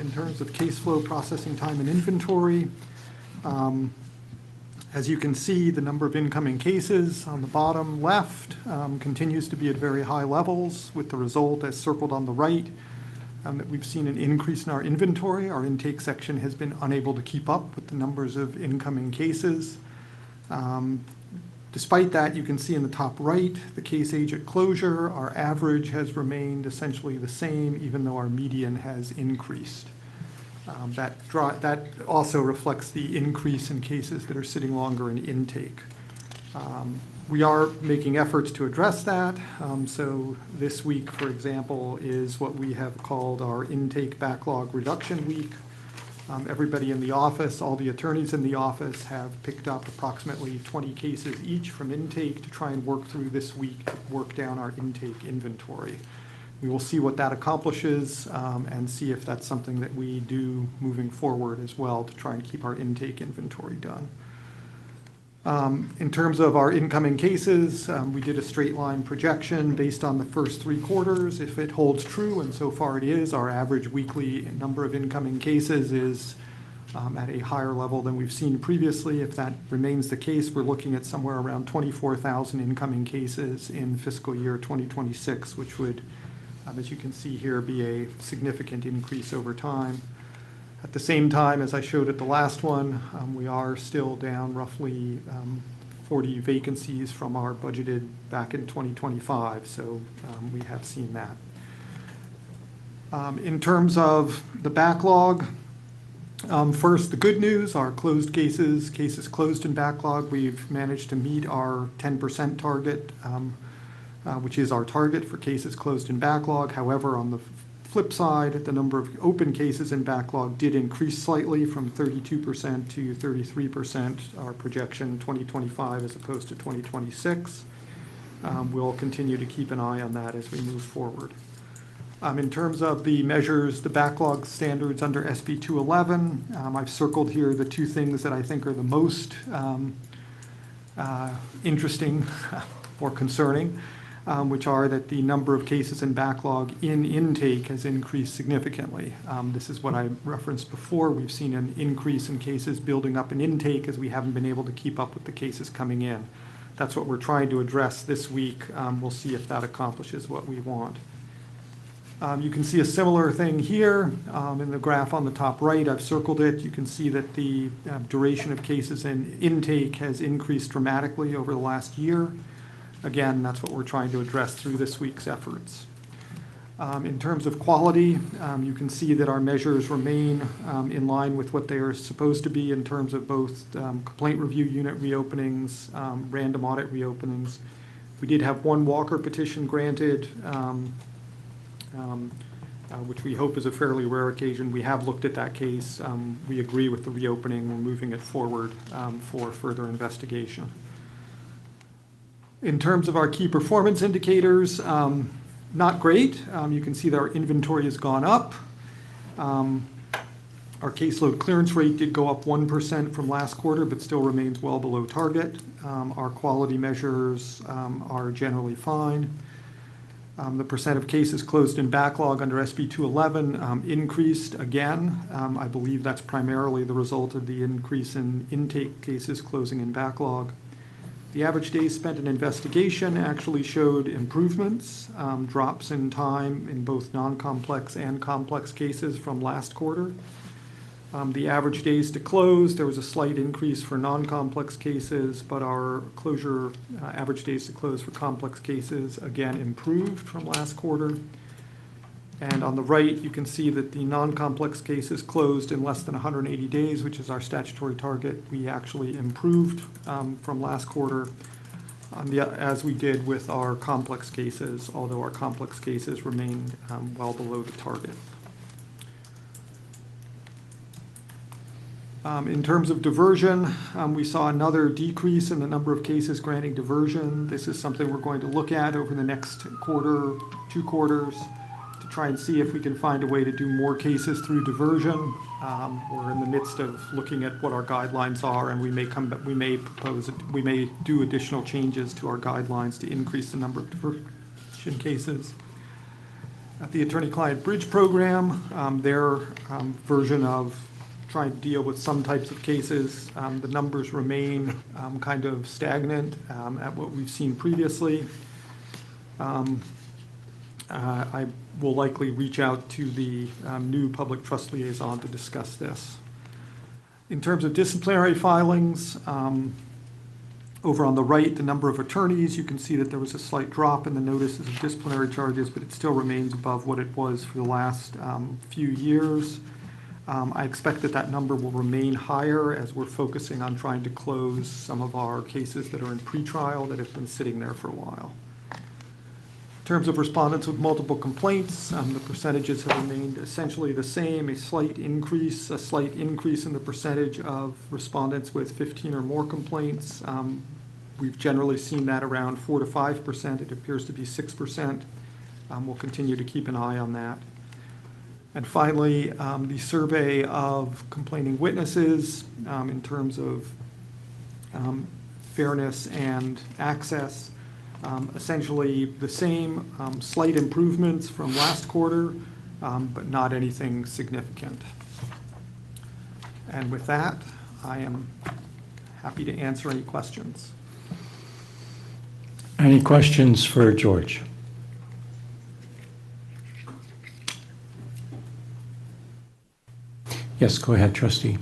in terms of case flow, processing time, and inventory. As you can see, the number of incoming cases on the bottom left continues to be at very high levels, with the result as circled on the right, that we've seen an increase in our inventory. Our intake section has been unable to keep up with the numbers of incoming cases. Despite that, you can see in the top right, the case age at closure, our average has remained essentially the same, even though our median has increased. That also reflects the increase in cases that are sitting longer in intake. We are making efforts to address that. So this week, for example, is what we have called our intake backlog reduction week. Everybody in the office, all the attorneys in the office have picked up approximately 20 cases each from intake to try and work through this week, to work down our intake inventory. We will see what that accomplishes and see if that's something that we do moving forward as well to try and keep our intake inventory done. In terms of our incoming cases, we did a straight line projection based on the first 3 quarters. If it holds true, and so far it is, our average weekly number of incoming cases is at a higher level than we've seen previously. If that remains the case, we're looking at somewhere around 24,000 incoming cases in fiscal year 2026, which would, as you can see here, be a significant increase over time. At the same time, as I showed at the last one, we are still down roughly 40 vacancies from our budgeted back in 2025, so we have seen that. In terms of the backlog, first, the good news, our closed cases closed in backlog, we've managed to meet our 10% target, which is our target for cases closed in backlog. However, on the flip side, the number of open cases in backlog did increase slightly from 32% to 33%, our projection 2025 as opposed to 2026. We'll continue to keep an eye on that as we move forward. In terms of the measures, the backlog standards under SB 211, I've circled here the 2 things that I think are the most interesting or concerning. Which are that the number of cases in backlog in intake has increased significantly. This is what I referenced before. We've seen an increase in cases building up in intake as we haven't been able to keep up with the cases coming in. That's what we're trying to address this week. We'll see if that accomplishes what we want. You can see a similar thing here in the graph on the top right. I've circled it. You can see that the duration of cases in intake has increased dramatically over the last year. Again, that's what we're trying to address through this week's efforts. In terms of quality, you can see that our measures remain in line with what they are supposed to be in terms of both complaint review unit reopenings, random audit reopenings. We did have 1 Walker petition granted, which we hope is a fairly rare occasion. We have looked at that case. We agree with the reopening. We're moving it forward for further investigation. In terms of our key performance indicators, not great. You can see that our inventory has gone up. Our caseload clearance rate did go up 1% from last quarter, but still remains well below target. Our quality measures are generally fine. The percent of cases closed in backlog under SB 211 increased again. I believe that's primarily the result of the increase in intake cases closing in backlog. The average days spent in investigation actually showed improvements, drops in time in both non-complex and complex cases from last quarter. The average days to close, there was a slight increase for non-complex cases, but our closure average days to close for complex cases again improved from last quarter. And on the right, you can see that the non-complex cases closed in less than 180 days, which is our statutory target. We actually improved from last quarter as we did with our complex cases, although our complex cases remain well below the target. In terms of diversion, we saw another decrease in the number of cases granting diversion. This is something we're going to look at over the next quarter, 2 quarters, to try and see if we can find a way to do more cases through diversion. We're in the midst of looking at what our guidelines are, and we may do additional changes to our guidelines to increase the number of diversion cases. At the Attorney-Client Bridge Program, their version of trying to deal with some types of cases, the numbers remain kind of stagnant at what we've seen previously. I will likely reach out to the new public trust liaison to discuss this. In terms of disciplinary filings, over on the right, the number of attorneys, you can see that there was a slight drop in the notices of disciplinary charges, but it still remains above what it was for the last few years. I expect that that number will remain higher as we're focusing on trying to close some of our cases that are in pretrial that have been sitting there for a while. In terms of respondents with multiple complaints, the percentages have remained essentially the same, a slight increase in the percentage of respondents with 15 or more complaints. We've generally seen that around 4 to 5%. It appears to be 6%. We'll continue to keep an eye on that. And finally, the survey of complaining witnesses in terms of fairness and access, essentially the same, slight improvements from last quarter, but not anything significant. And with that, I am happy to answer any questions. Any questions for George? Yes, go ahead, trustee.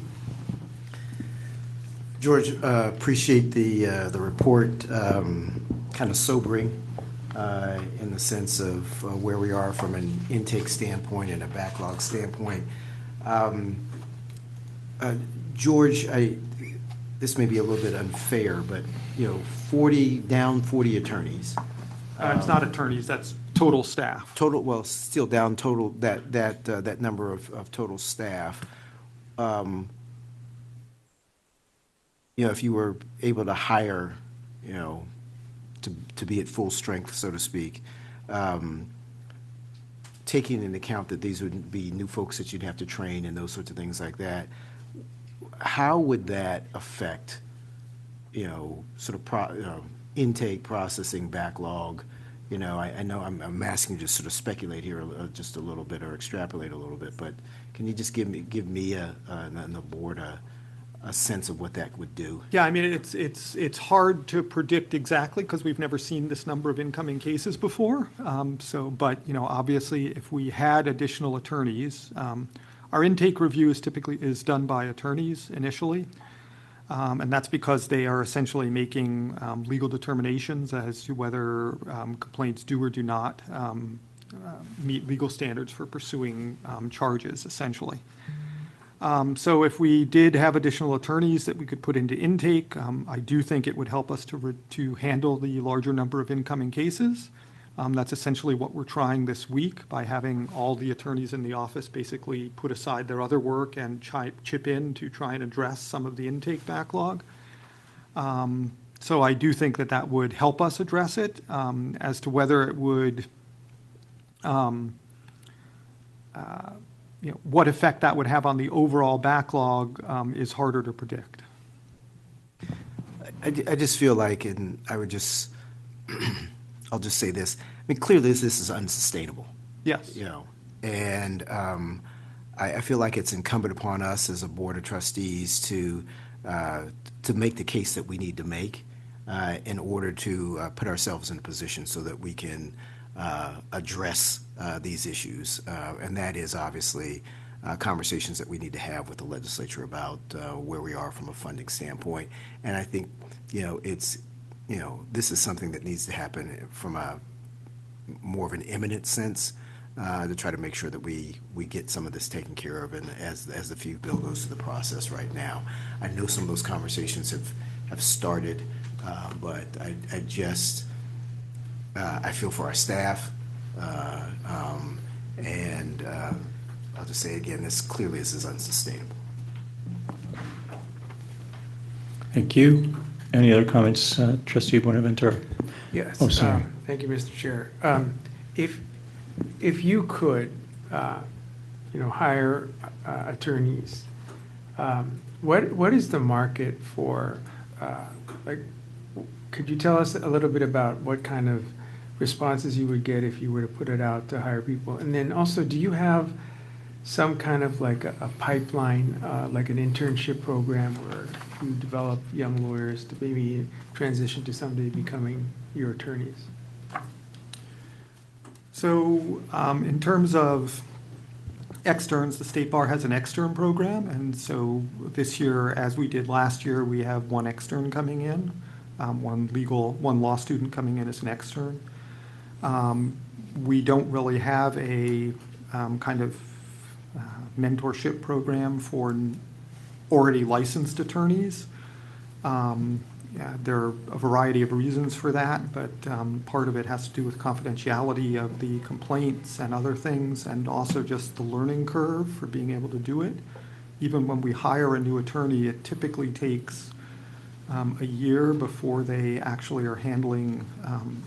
George, appreciate the report. Kind of sobering in the sense of where we are from an intake standpoint and a backlog standpoint. George, this may be a little bit unfair, but 40 attorneys. It's not attorneys, that's total staff. Total, well, still down total, that number of total staff. If you were able to hire, to be at full strength, so to speak, taking into account that these would be new folks that you'd have to train and those sorts of things like that, how would that affect, intake, processing, backlog? I know I'm asking you to sort of speculate here just a little bit or extrapolate a little bit, but can you just give me and the board a sense of what that would do? Yeah, I mean, it's hard to predict exactly because we've never seen this number of incoming cases before. But obviously, if we had additional attorneys, our intake review is done by attorneys initially. And that's because they are essentially making legal determinations as to whether complaints do or do not meet legal standards for pursuing charges, essentially. So if we did have additional attorneys that we could put into intake, I do think it would help us to handle the larger number of incoming cases. That's essentially what we're trying this week by having all the attorneys in the office basically put aside their other work and chip in to try and address some of the intake backlog. So I do think that would help us address it. As to whether it would, what effect that would have on the overall backlog is harder to predict. I just feel like, and I'll just say this. I mean, clearly this is unsustainable. Yes. And I feel like it's incumbent upon us as a board of trustees to make the case that we need to make in order to put ourselves in a position so that we can address these issues. And that is obviously conversations that we need to have with the legislature about where we are from a funding standpoint. And I think, this is something that needs to happen from a more of an imminent sense to try to make sure that we get some of this taken care of, and as the fee bill goes through the process right now. I know some of those conversations have started, but I feel for our staff, and I'll just say again, this is unsustainable. Thank you. Any other comments, Trustee Buenaventura? Yes. Oh, sorry. Thank you, Mr. Chair. If you could, hire attorneys, what is the market for? Could you tell us a little bit about what kind of responses you would get if you were to put it out to hire people? And then also, do you have some kind of like a pipeline, like an internship program where you develop young lawyers to maybe transition to someday becoming your attorneys? So in terms of externs, the State Bar has an extern program. And so this year, as we did last year, we have one extern coming in, one law student coming in as an extern. We don't really have a kind of mentorship program for already licensed attorneys. Yeah, there are a variety of reasons for that, but part of it has to do with confidentiality of the complaints and other things, and also just the learning curve for being able to do it. Even when we hire a new attorney, it typically takes a year before they actually are handling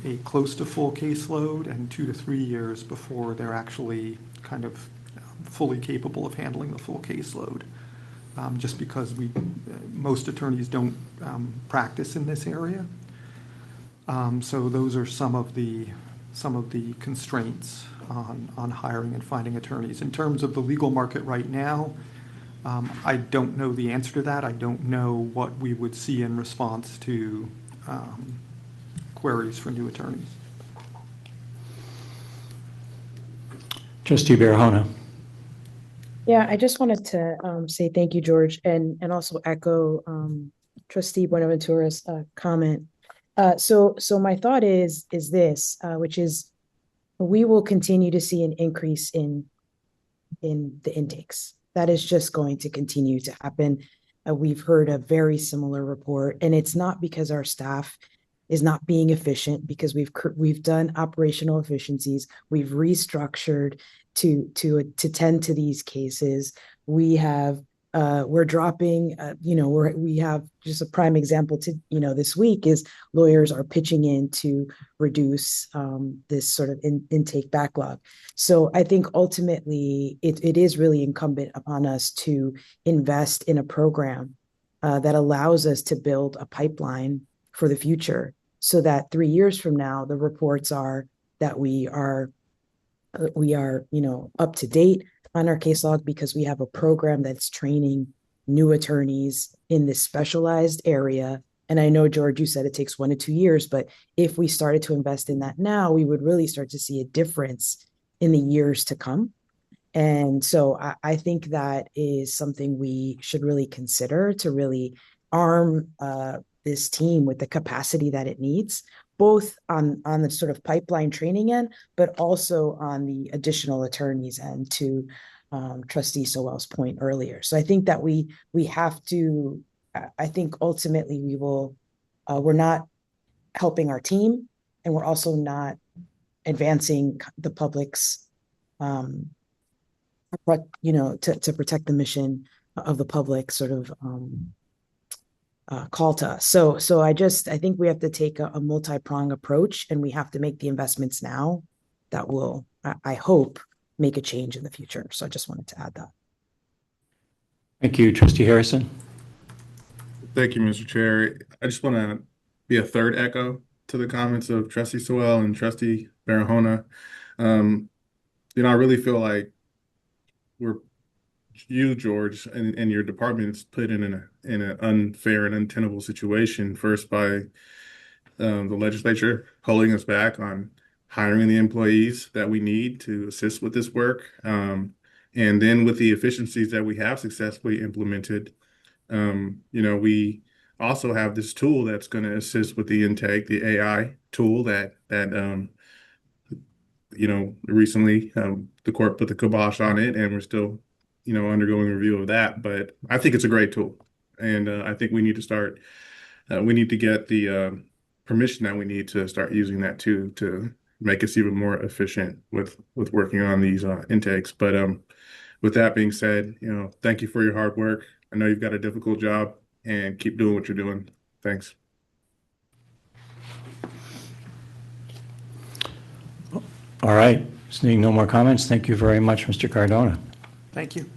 a close to full caseload, and 2 to 3 years before they're actually kind of fully capable of handling the full caseload. Just because most attorneys don't practice in this area. So those are some of the constraints on hiring and finding attorneys. In terms of the legal market right now, I don't know the answer to that. I don't know what we would see in response to queries for new attorneys. Trustee Barahona. Yeah, I just wanted to say thank you, George, and also echo Trustee Buenaventura's comment. So my thought is this, which is we will continue to see an increase in the intakes. That is just going to continue to happen. We've heard a very similar report, and it's not because our staff is not being efficient, because we've done operational efficiencies, we've restructured to tend to these cases. We're dropping, we have just a prime example this week is lawyers are pitching in to reduce this sort of intake backlog. So I think ultimately it is really incumbent upon us to invest in a program that allows us to build a pipeline for the future, so that 3 years from now, the reports are that we are up to date on our case log, because we have a program that's training new attorneys in this specialized area. And I know, George, you said it takes 1 to 2 years, but if we started to invest in that now, we would really start to see a difference in the years to come. And so I think that is something we should really consider to really arm this team with the capacity that it needs, both on the sort of pipeline training end, but also on the additional attorneys end, to Trustee Sowell's point earlier. So I think that we have to, I think ultimately we're not helping our team, and we're also not advancing the public's, to protect the mission of the public sort of call to us. So I think we have to take a multi-pronged approach, and we have to make the investments now that will, I hope, make a change in the future. So I just wanted to add that. Thank you. Trustee Harrison. Thank you, Mr. Chair. I just want to be a third echo to the comments of Trustee Sowell and Trustee Barahona. I really feel like you, George, and your department is put in an unfair and untenable situation, first by the legislature holding us back on hiring the employees that we need to assist with this work. And then with the efficiencies that we have successfully implemented, we also have this tool that's going to assist with the intake, the AI tool that recently the court put the kibosh on it, and we're still, undergoing review of that. But I think it's a great tool. And I think we need to start, we need to get the permission that we need to start using that too, to make us even more efficient with working on these intakes. But with that being said, thank you for your hard work. I know you've got a difficult job, and keep doing what you're doing. Thanks. All right. Seeing no more comments, thank you very much, Mr. Cardona. Thank you.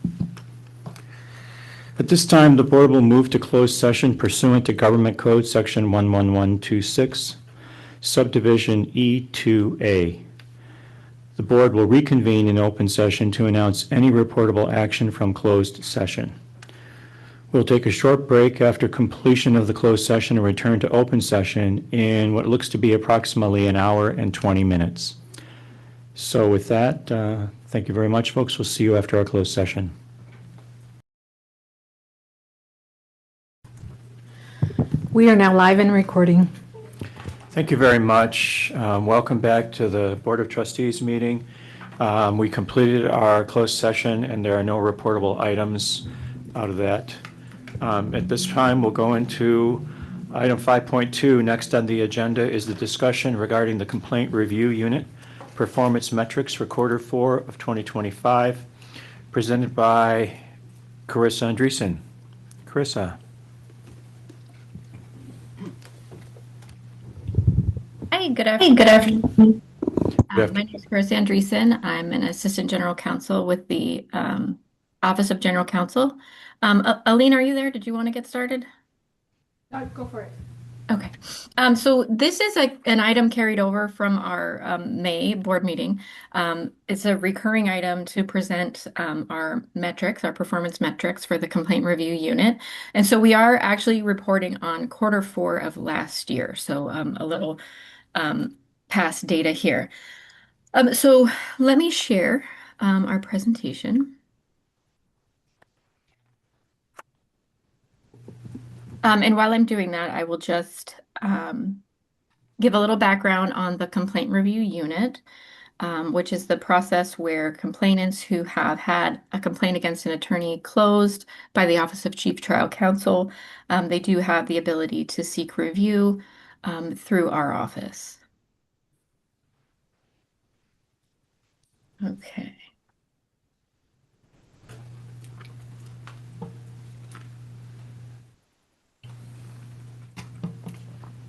At this time, the board will move to closed session pursuant to Government Code Section 11126, Subdivision E2A. The board will reconvene in open session to announce any reportable action from closed session. We'll take a short break after completion of the closed session and return to open session in what looks to be approximately an hour and 20 minutes. So with that, thank you very much, folks. We'll see you after our closed session. We are now live and recording. Thank you very much. Welcome back to the Board of Trustees meeting. We completed our closed session, and there are no reportable items out of that. At this time, we'll go into item 5.2. Next on the agenda is the discussion regarding the Complaint Review Unit Performance Metrics for Quarter 4 of 2025, presented by Carissa Andreessen. Carissa. Hi, good afternoon. My name is Carissa Andreessen. I'm an Assistant General Counsel with the Office of General Counsel. Aline, are you there? Did you want to get started? Go for it. Okay. So this is an item carried over from our May board meeting. It's a recurring item to present our metrics, our performance metrics for the Complaint Review Unit. And so we are actually reporting on quarter 4 of last year. So a little past data here. So let me share our presentation. And while I'm doing that, I will just give a little background on the Complaint Review Unit, which is the process where complainants who have had a complaint against an attorney closed by the Office of Chief Trial Counsel, they do have the ability to seek review through our office. Okay.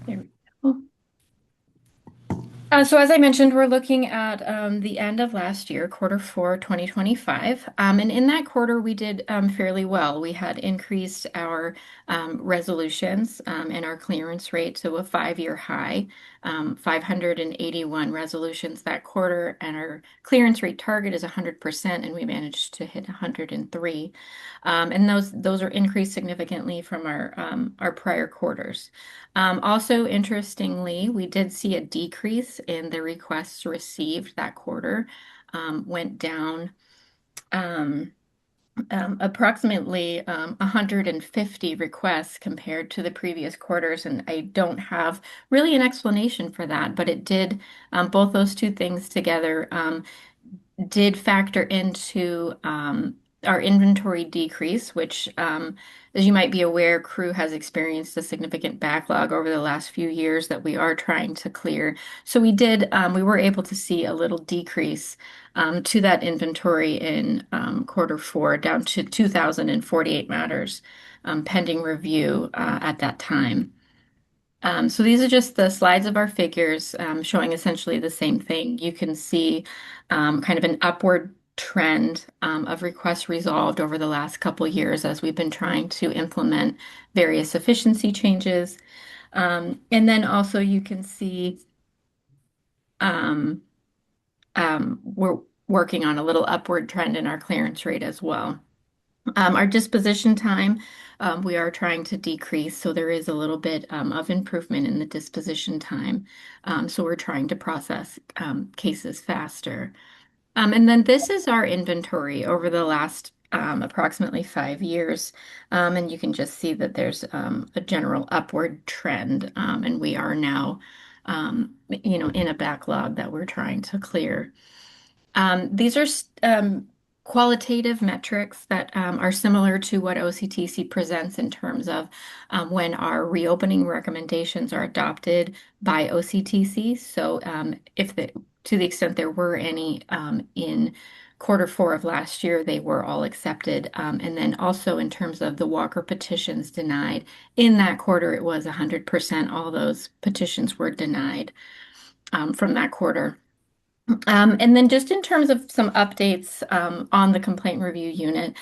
There we go. So as I mentioned, we're looking at the end of last year, quarter 4, 2025. And in that quarter, we did fairly well. We had increased our resolutions and our clearance rate to a 5-year high, 581 resolutions that quarter. And our clearance rate target is 100%, and we managed to hit 103. And those are increased significantly from our prior quarters. Also, interestingly, we did see a decrease in the requests received that quarter, went down approximately 150 requests compared to the previous quarters. And I don't have really an explanation for that, but it did, both those two things together did factor into our inventory decrease, which, as you might be aware, Crew has experienced a significant backlog over the last few years that we are trying to clear. So we were able to see a little decrease to that inventory in quarter 4, down to 2,048 matters pending review at that time. So these are just the slides of our figures showing essentially the same thing. You can see kind of an upward trend of requests resolved over the last couple years as we've been trying to implement various efficiency changes. And then also you can see we're working on a little upward trend in our clearance rate as well. Our disposition time, we are trying to decrease, so there is a little bit of improvement in the disposition time. So we're trying to process cases faster. And then this is our inventory over the last approximately 5 years. And you can just see that there's a general upward trend, and we are now, in a backlog that we're trying to clear. These are qualitative metrics that are similar to what OCTC presents in terms of when our reopening recommendations are adopted by OCTC. So to the extent there were any in quarter 4 of last year, they were all accepted. And then also in terms of the Walker petitions denied, in that quarter, it was 100%. All those petitions were denied from that quarter. And then just in terms of some updates on the Complaint Review Unit,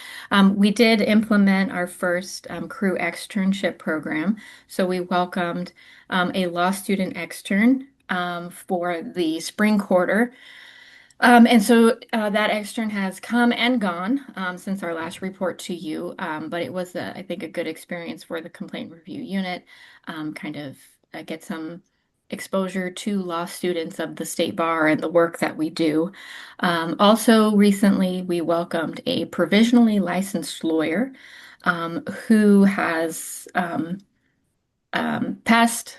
we did implement our first Crew externship program. So we welcomed a law student extern for the spring quarter. And so that extern has come and gone since our last report to you. But it was, I think, a good experience for the Complaint Review Unit, kind of get some exposure to law students of the state bar and the work that we do. Also, recently, we welcomed a provisionally licensed lawyer who has passed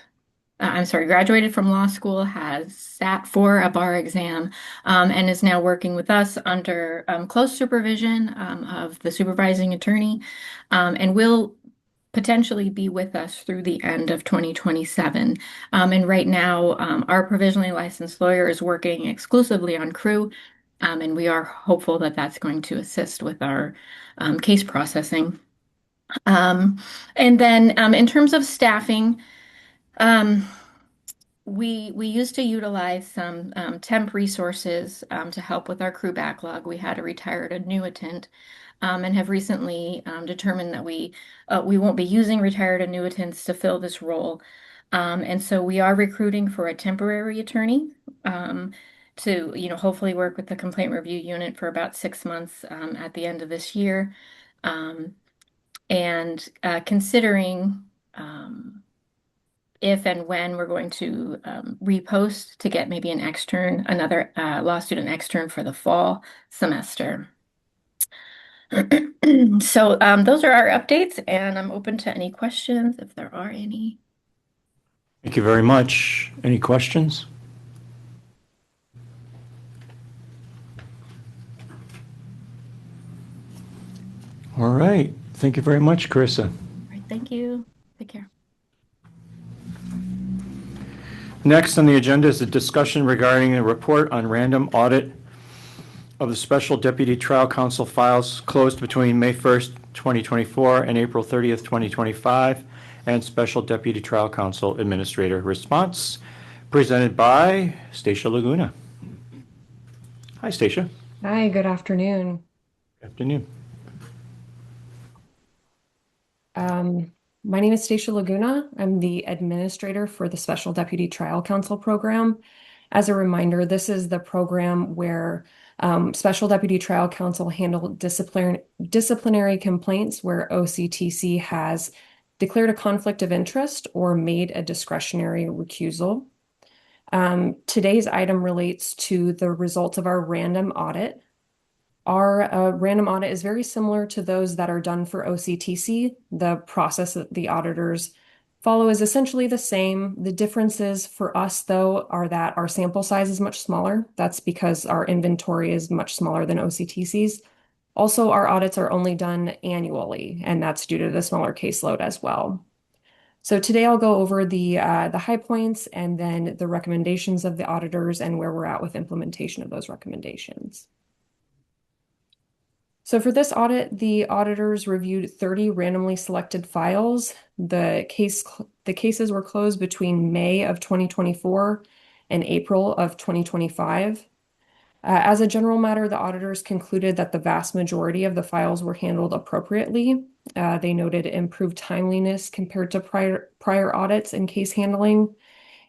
graduated from law school, has sat for a bar exam, and is now working with us under close supervision of the supervising attorney, and will potentially be with us through the end of 2027. And right now, our provisionally licensed lawyer is working exclusively on crew, and we are hopeful that that's going to assist with our case processing. And then in terms of staffing, we used to utilize some temp resources to help with our crew backlog. We had a retired annuitant, and have recently determined that we won't be using retired annuitants to fill this role. And so we are recruiting for a temporary attorney to hopefully work with the complaint review unit for about 6 months at the end of this year. And considering if and when we're going to repost to get maybe another law student extern for the fall semester. So those are our updates, and I'm open to any questions if there are any. Thank you very much. Any questions? All right. Thank you very much, Carissa. All right, thank you. Take care. Next on the agenda is a discussion regarding a report on random audit of the Special Deputy Trial Counsel files closed between May 1st, 2024 and April 30th, 2025, and Special Deputy Trial Counsel Administrator response, presented by Stacia Laguna. Hi, Stacia. Hi, good afternoon. Good afternoon. My name is Stacia Laguna. I'm the administrator for the Special Deputy Trial Counsel program. As a reminder, this is the program where Special Deputy Trial Counsel handle disciplinary complaints where OCTC has declared a conflict of interest or made a discretionary recusal. Today's item relates to the results of our random audit. Our random audit is very similar to those that are done for OCTC. The process that the auditors follow is essentially the same. The differences for us, though, are that our sample size is much smaller. That's because our inventory is much smaller than OCTC's. Also, our audits are only done annually, and that's due to the smaller caseload as well. So today I'll go over the high points and then the recommendations of the auditors and where we're at with implementation of those recommendations. So for this audit, the auditors reviewed 30 randomly selected files. The cases were closed between May of 2024 and April of 2025. As a general matter, the auditors concluded that the vast majority of the files were handled appropriately. They noted improved timeliness compared to prior audits and case handling,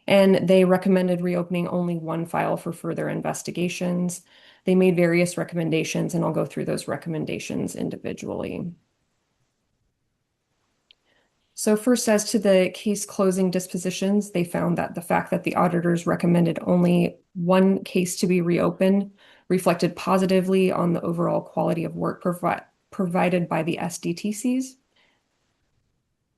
and they recommended reopening only one file for further investigations. They made various recommendations, and I'll go through those recommendations individually. So first, as to the case closing dispositions, they found that the fact that the auditors recommended only one case to be reopened reflected positively on the overall quality of work provided by the SDTCs.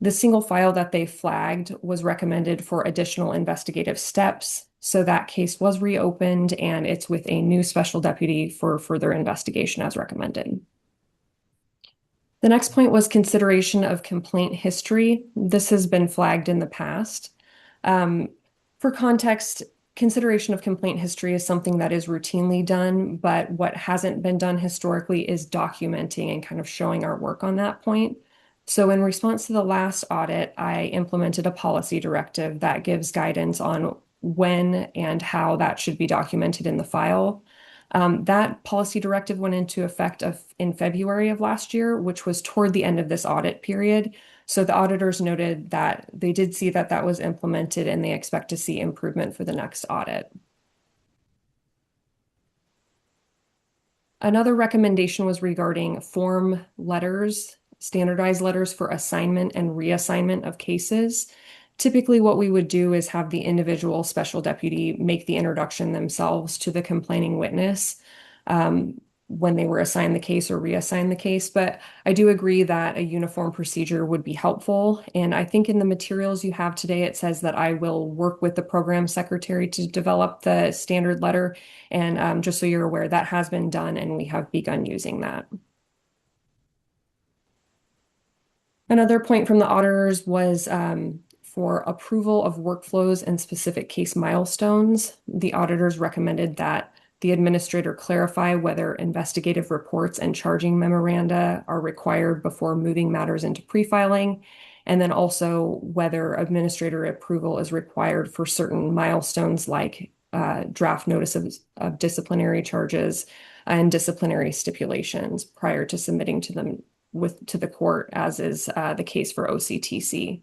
The single file that they flagged was recommended for additional investigative steps. So that case was reopened, and it's with a new special deputy for further investigation as recommended. The next point was consideration of complaint history. This has been flagged in the past. For context, consideration of complaint history is something that is routinely done, but what hasn't been done historically is documenting and kind of showing our work on that point. So in response to the last audit, I implemented a policy directive that gives guidance on when and how that should be documented in the file. That policy directive went into effect in February of last year, which was toward the end of this audit period. So the auditors noted that they did see that that was implemented and they expect to see improvement for the next audit. Another recommendation was regarding form letters, standardized letters for assignment and reassignment of cases. Typically, what we would do is have the individual special deputy make the introduction themselves to the complaining witness. when they were assigned the case or reassigned the case. But I do agree that a uniform procedure would be helpful. And I think in the materials you have today, it says that I will work with the program secretary to develop the standard letter. And just so you're aware, that has been done and we have begun using that. Another point from the auditors was for approval of workflows and specific case milestones. The auditors recommended that the administrator clarify whether investigative reports and charging memoranda are required before moving matters into pre-filing, and then also whether administrator approval is required for certain milestones like draft notice of disciplinary charges and disciplinary stipulations prior to submitting to them to the court, as is the case for OCTC.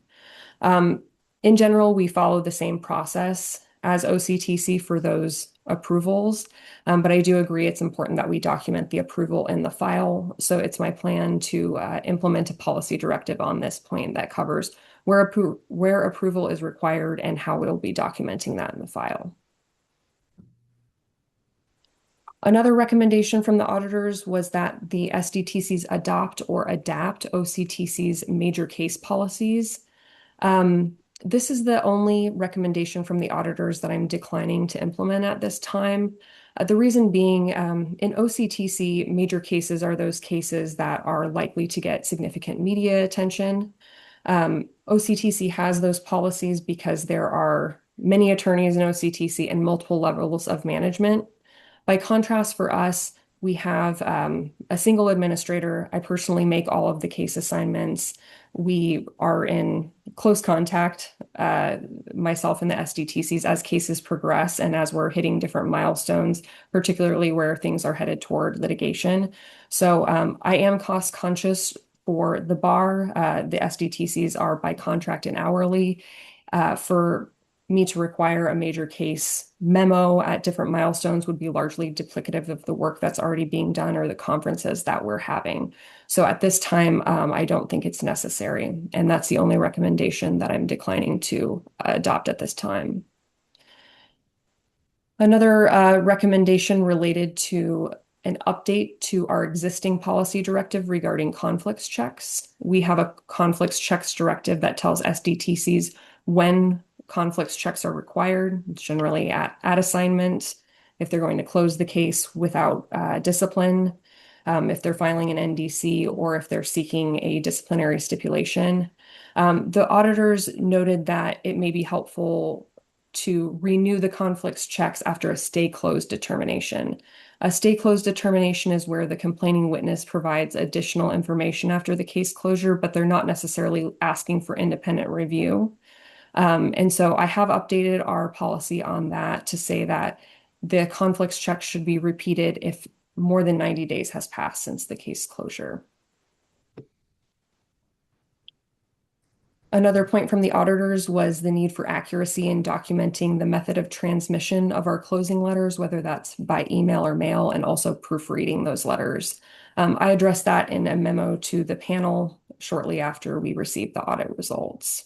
In general, we follow the same process as OCTC for those approvals, but I do agree it's important that we document the approval in the file. So it's my plan to implement a policy directive on this point that covers where approval is required and how we'll be documenting that in the file. Another recommendation from the auditors was that the SDTCs adopt or adapt OCTC's major case policies. This is the only recommendation from the auditors that I'm declining to implement at this time. The reason being, in OCTC, major cases are those cases that are likely to get significant media attention. OCTC has those policies because there are many attorneys in OCTC and multiple levels of management. By contrast, for us, we have a single administrator. I personally make all of the case assignments. We are in close contact, myself and the SDTCs, as cases progress and as we're hitting different milestones, particularly where things are headed toward litigation. So I am cost conscious for the bar. The SDTCs are by contract and hourly. For me to require a major case memo at different milestones would be largely duplicative of the work that's already being done or the conferences that we're having. So at this time, I don't think it's necessary. And that's the only recommendation that I'm declining to adopt at this time. Another recommendation related to an update to our existing policy directive regarding conflicts checks. We have a conflicts checks directive that tells SDTCs when conflicts checks are required, generally at assignment, if they're going to close the case without discipline, if they're filing an NDC, or if they're seeking a disciplinary stipulation. The auditors noted that it may be helpful to renew the conflicts checks after a stay closed determination. A stay closed determination is where the complaining witness provides additional information after the case closure, but they're not necessarily asking for independent review. And so I have updated our policy on that to say that the conflicts check should be repeated if more than 90 days has passed since the case closure. Another point from the auditors was the need for accuracy in documenting the method of transmission of our closing letters, whether that's by email or mail, and also proofreading those letters. I addressed that in a memo to the panel shortly after we received the audit results.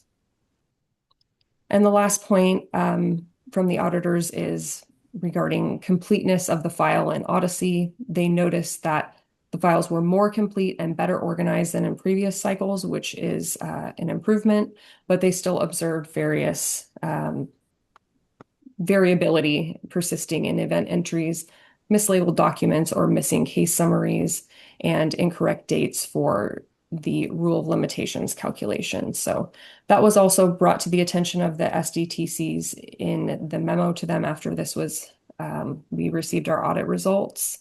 And the last point from the auditors is regarding completeness of the file in Odyssey. They noticed that the files were more complete and better organized than in previous cycles, which is an improvement, but they still observed various variability persisting in event entries, mislabeled documents or missing case summaries, and incorrect dates for the rule of limitations calculation. So that was also brought to the attention of the SDTCs in the memo to them after this was, we received our audit results.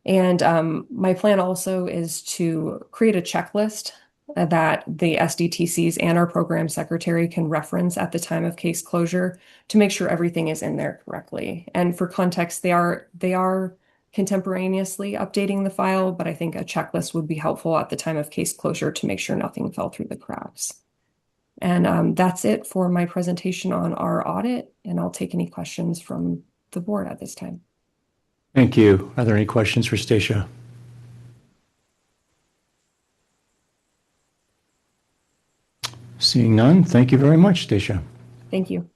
And my plan also is to create a checklist that the SDTCs and our program secretary can reference at the time of case closure to make sure everything is in there correctly. And for context, they are contemporaneously updating the file, but I think a checklist would be helpful at the time of case closure to make sure nothing fell through the cracks. And that's it for my presentation on our audit, and I'll take any questions from the board at this time. Thank you. Are there any questions for Stacia? Seeing none, thank you very much, Stacia. Thank you.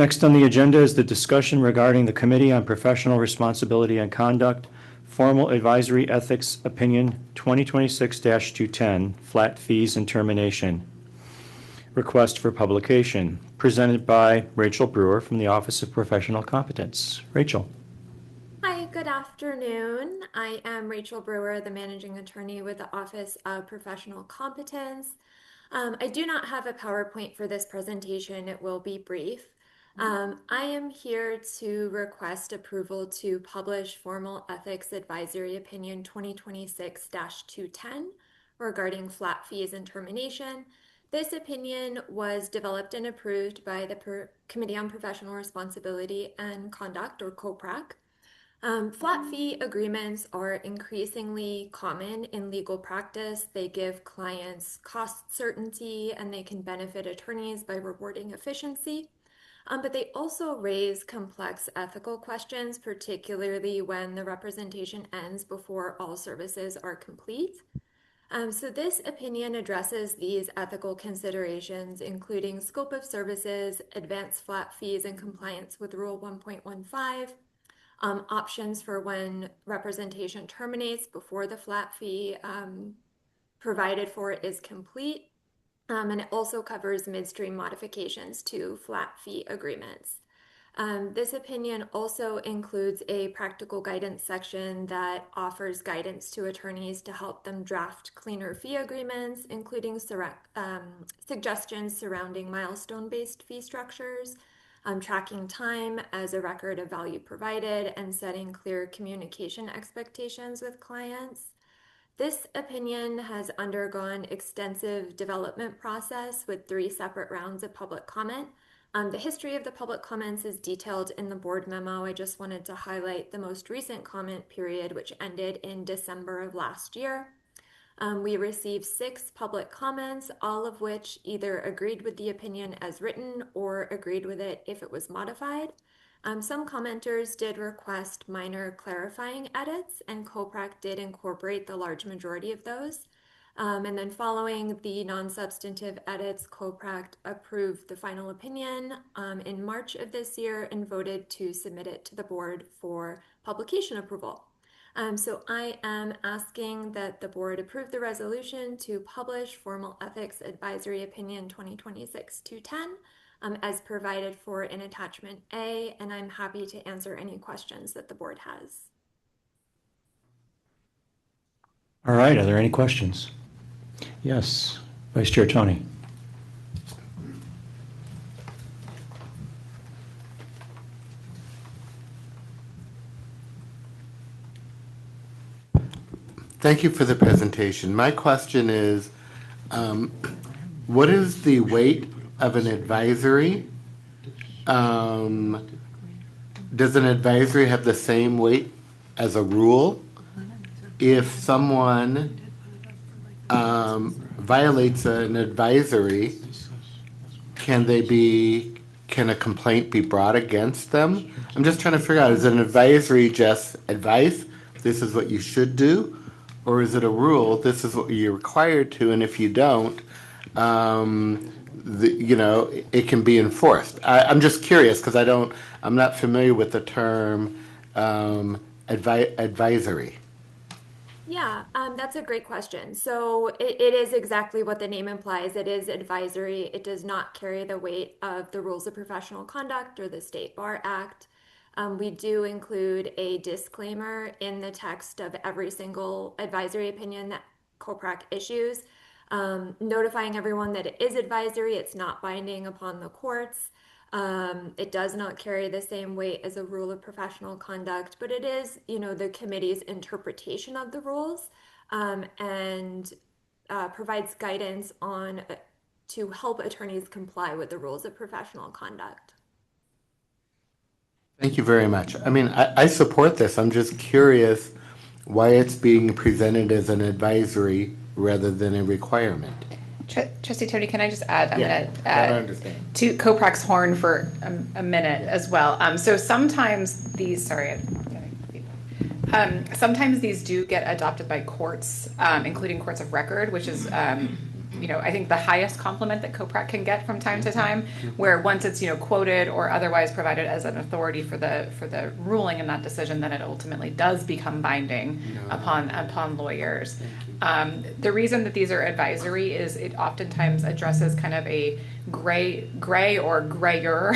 Next on the agenda is the discussion regarding the Committee on Professional Responsibility and Conduct, Formal Advisory Ethics Opinion 2026-210, Flat Fees and Termination. Request for publication, presented by Rachel Brewer from the Office of Professional Competence. Rachel. Hi, good afternoon. I am Rachel Brewer, the Managing Attorney with the Office of Professional Competence. I do not have a PowerPoint for this presentation. It will be brief. I am here to request approval to publish Formal Ethics Advisory Opinion 2026-210 regarding flat fees and termination. This opinion was developed and approved by the Committee on Professional Responsibility and Conduct, or COPRAC. Flat fee agreements are increasingly common in legal practice. They give clients cost certainty and they can benefit attorneys by rewarding efficiency. But they also raise complex ethical questions, particularly when the representation ends before all services are complete. So this opinion addresses these ethical considerations, including scope of services, advanced flat fees in compliance with Rule 1.15, options for when representation terminates before the flat fee provided for is complete, and it also covers midstream modifications to flat fee agreements. This opinion also includes a practical guidance section that offers guidance to attorneys to help them draft cleaner fee agreements, including suggestions surrounding milestone-based fee structures, tracking time as a record of value provided, and setting clear communication expectations with clients. This opinion has undergone extensive development process with 3 separate rounds of public comment. The history of the public comments is detailed in the board memo. I just wanted to highlight the most recent comment period, which ended in December of last year. We received 6 public comments, all of which either agreed with the opinion as written or agreed with it if it was modified. Some commenters did request minor clarifying edits, and COPRAC did incorporate the large majority of those. And then following the non-substantive edits, COPRAC approved the final opinion in March of this year and voted to submit it to the board for publication approval. So I am asking that the board approve the resolution to publish Formal Ethics Advisory Opinion 2026-210 as provided for in Attachment A, and I'm happy to answer any questions that the board has. All right, are there any questions? Yes, Vice Chair Tony. Thank you for the presentation. My question is, what is the weight of an advisory? Does an advisory have the same weight as a rule? If someone violates an advisory, can a complaint be brought against them? I'm just trying to figure out, is an advisory just advice? This is what you should do? Or is it a rule? This is what you're required to, and if you don't, it can be enforced. I'm just curious because I'm not familiar with the term advisory. Yeah, that's a great question. So it is exactly what the name implies. It is advisory. It does not carry the weight of the Rules of Professional Conduct or the State Bar Act. We do include a disclaimer in the text of every single advisory opinion that COPRAC issues, notifying everyone that it is advisory. It's not binding upon the courts. It does not carry the same weight as a rule of professional conduct, but it is, the committee's interpretation of the rules and provides guidance on to help attorneys comply with the rules of professional conduct. Thank you very much. I mean, I support this. I'm just curious why it's being presented as an advisory rather than a requirement. Trustee Tony, can I just add? I'm going to add to COPRAC's horn for a minute as well. So sometimes these, sometimes these do get adopted by courts, including courts of record, which is I think the highest compliment that COPRAC can get from time to time, where once it's, quoted or otherwise provided as an authority for the ruling in that decision, then it ultimately does become binding upon lawyers. The reason that these are advisory is it oftentimes addresses kind of a gray or grayer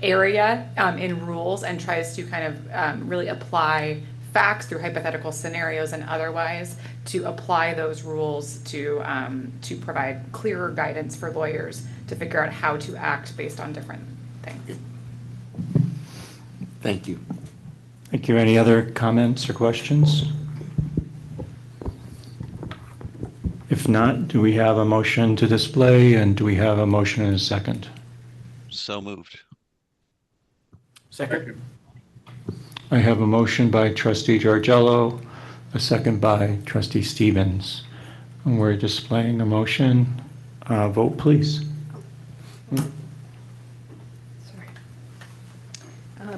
area in rules and tries to kind of really apply facts through hypothetical scenarios and otherwise to apply those rules to provide clearer guidance for lawyers to figure out how to act based on different things. Thank you. Thank you. Any other comments or questions? If not, do we have a motion to display, and do we have a motion and a second? So moved. Second. I have a motion by Trustee Giorgello, a second by Trustee Stevens. And we're displaying a motion. Vote, please.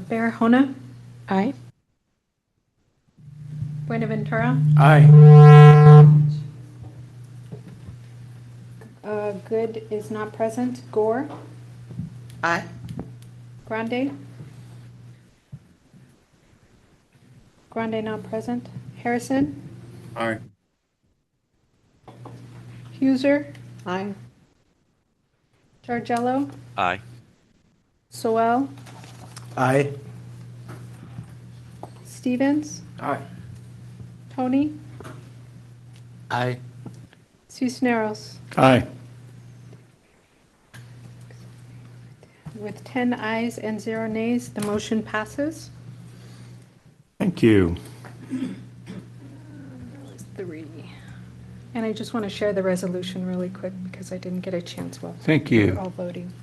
Barahona? Aye. Buenaventura? Aye. Good is not present. Gore? Aye. Grande? Grande not present. Harrison? Aye. Huser? Aye. Giorgello? Aye. Soel? Aye. Stevens? Aye. Tony? Aye. Cisneros? Aye. With 10 ayes and 0 nays, the motion passes. Thank you. Three. And I just want to share the resolution really quick because I didn't get a chance while Thank we you. were all voting.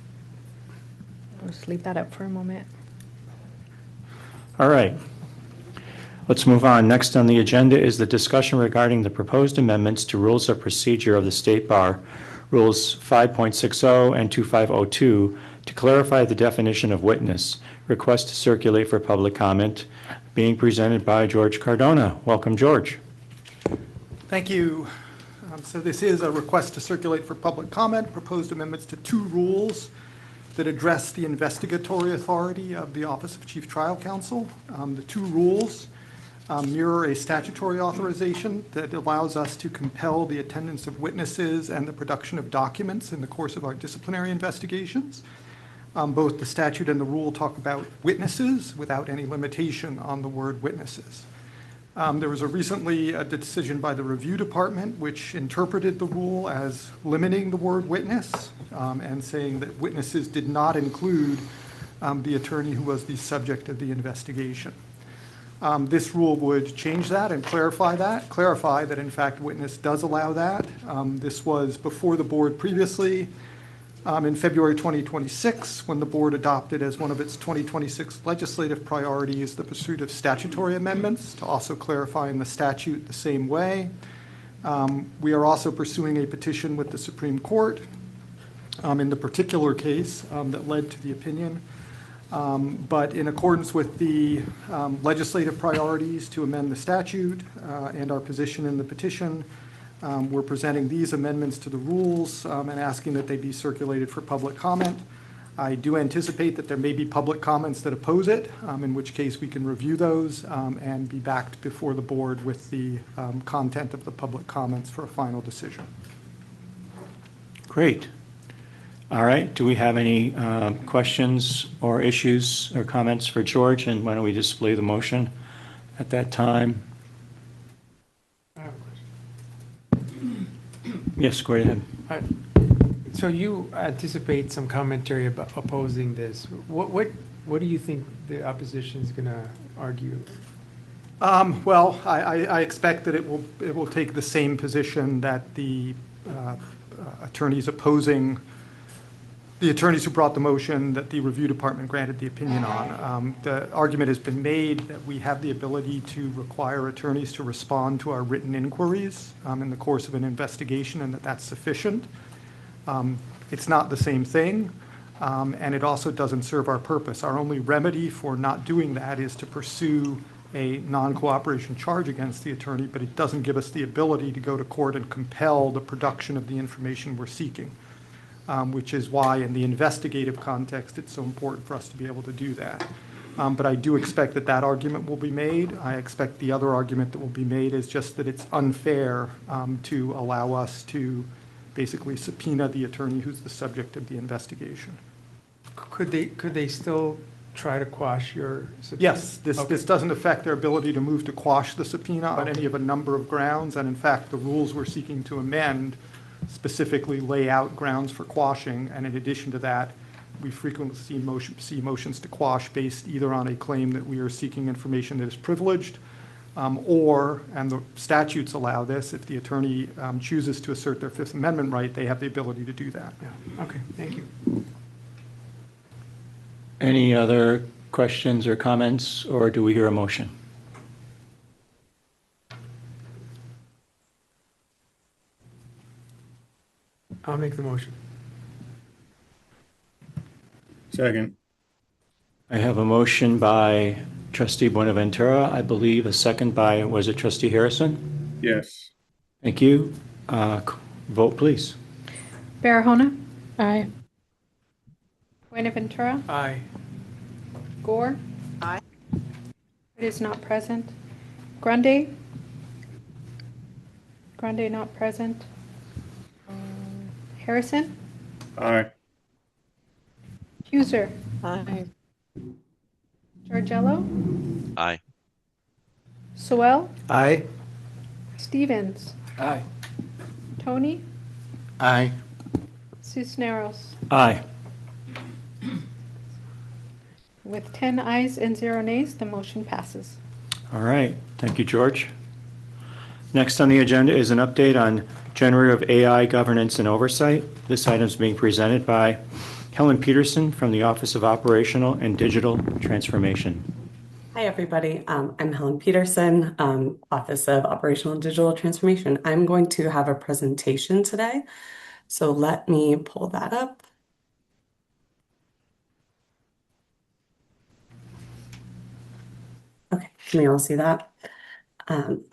I'll just leave that up for a moment. All right. Let's move on. Next on the agenda is the discussion regarding the proposed amendments to Rules of Procedure of the State Bar, Rules 5.60 and 2502, to clarify the definition of witness. Request to circulate for public comment, being presented by George Cardona. Welcome, George. Thank you. So this is a request to circulate for public comment, proposed amendments to 2 rules that address the investigatory authority of the Office of Chief Trial Counsel. The 2 rules mirror a statutory authorization that allows us to compel the attendance of witnesses and the production of documents in the course of our disciplinary investigations. Both the statute and the rule talk about witnesses without any limitation on the word witnesses. There was recently a decision by the review department which interpreted the rule as limiting the word witness and saying that witnesses did not include the attorney who was the subject of the investigation. This rule would change that and clarify that in fact witness does allow that. This was before the board previously. In February 2026, when the board adopted as one of its 2026 legislative priorities the pursuit of statutory amendments to also clarify in the statute the same way. We are also pursuing a petition with the Supreme Court in the particular case that led to the opinion. But in accordance with the legislative priorities to amend the statute and our position in the petition, we're presenting these amendments to the rules and asking that they be circulated for public comment. I do anticipate that there may be public comments that oppose it, in which case we can review those and be back before the board with the content of the public comments for a final decision. Great. All right. Do we have any questions or issues or comments for George? And why don't we display the motion at that time? Yes, go ahead. So you anticipate some commentary about opposing this. What do you think the opposition is going to argue? Well, I expect that it will take the same position that the attorneys opposing, the attorneys who brought the motion that the review department granted the opinion on. The argument has been made that we have the ability to require attorneys to respond to our written inquiries in the course of an investigation and that that's sufficient. It's not the same thing, and it also doesn't serve our purpose. Our only remedy for not doing that is to pursue a non-cooperation charge against the attorney, but it doesn't give us the ability to go to court and compel the production of the information we're seeking, which is why in the investigative context, it's so important for us to be able to do that. But I do expect that that argument will be made. I expect the other argument that will be made is just that it's unfair to allow us to basically subpoena the attorney who's the subject of the investigation. Could they still try to quash your subpoena? Yes, this doesn't affect their ability to move to quash the subpoena on any of a number of grounds. And in fact, the rules we're seeking to amend specifically lay out grounds for quashing. And in addition to that, we frequently see motions to quash based either on a claim that we are seeking information that is privileged, or, and the statutes allow this, if the attorney chooses to assert their Fifth Amendment right, they have the ability to do that. Yeah. Okay, thank you. Any other questions or comments, or do we hear a motion? I'll make the motion. Second. I have a motion by Trustee Buenaventura, I believe a second by, was it Trustee Harrison? Yes. Thank you. Vote, please. Barahona? Aye. Buenaventura? Aye. Gore? Aye. It is not present. Grande? Grande not present. Harrison? Aye. Huser? Aye. Giorgello? Aye. Sewell? Aye. Stevens? Aye. Tony? Aye. Cisneros? Aye. With 10 ayes and 0 nays, the motion passes. All right. Thank you, George. Next on the agenda is an update on generative AI governance and oversight. This item is being presented by Helen Peterson from the Office of Operational and Digital Transformation. Hi, everybody. I'm Helen Peterson, Office of Operational and Digital Transformation. I'm going to have a presentation today, so let me pull that up. Okay, can you all see that?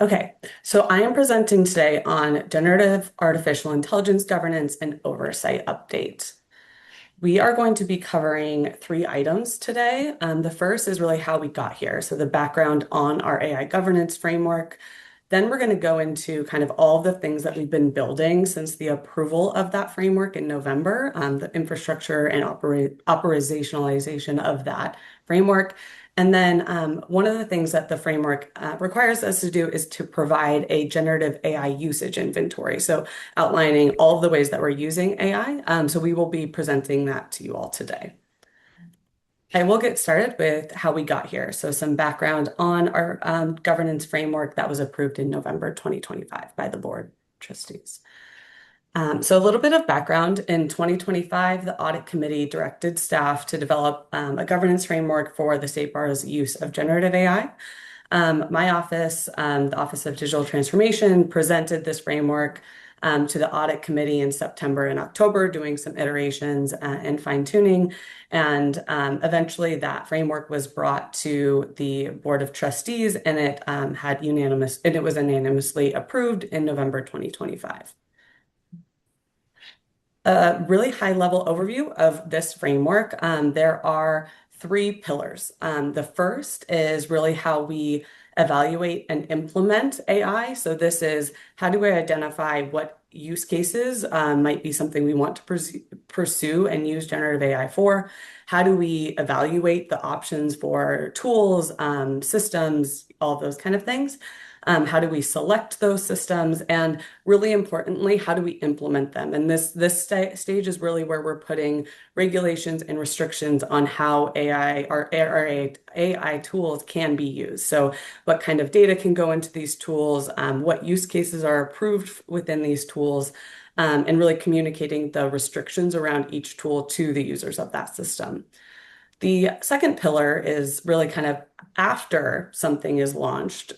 Okay, so I am presenting today on generative artificial intelligence governance and oversight update. We are going to be covering 3 items today. The first is really how we got here, so the background on our AI governance framework. Then we're going to go into kind of all the things that we've been building since the approval of that framework in November, the infrastructure and operationalization of that framework. And then one of the things that the framework requires us to do is to provide a generative AI usage inventory. So outlining all of the ways that we're using AI. So we will be presenting that to you all today. I will get started with how we got here. So some background on our governance framework that was approved in November 2025 by the board trustees. So a little bit of background. In 2025, the Audit Committee directed staff to develop a governance framework for the State Bar's use of generative AI. My office, the Office of Digital Transformation, presented this framework to the Audit Committee in September and October, doing some iterations and fine-tuning. And eventually that framework was brought to the Board of Trustees, and it was unanimously approved in November 2025. A really high-level overview of this framework. There are 3 pillars. The first is really how we evaluate and implement AI. So this is how do we identify what use cases might be something we want to pursue and use generative AI for? How do we evaluate the options for tools, systems, all those kind of things? How do we select those systems? And really importantly, how do we implement them? And this stage is really where we're putting regulations and restrictions on how AI tools can be used. So what kind of data can go into these tools, what use cases are approved within these tools, and really communicating the restrictions around each tool to the users of that system. The second pillar is really kind of after something is launched,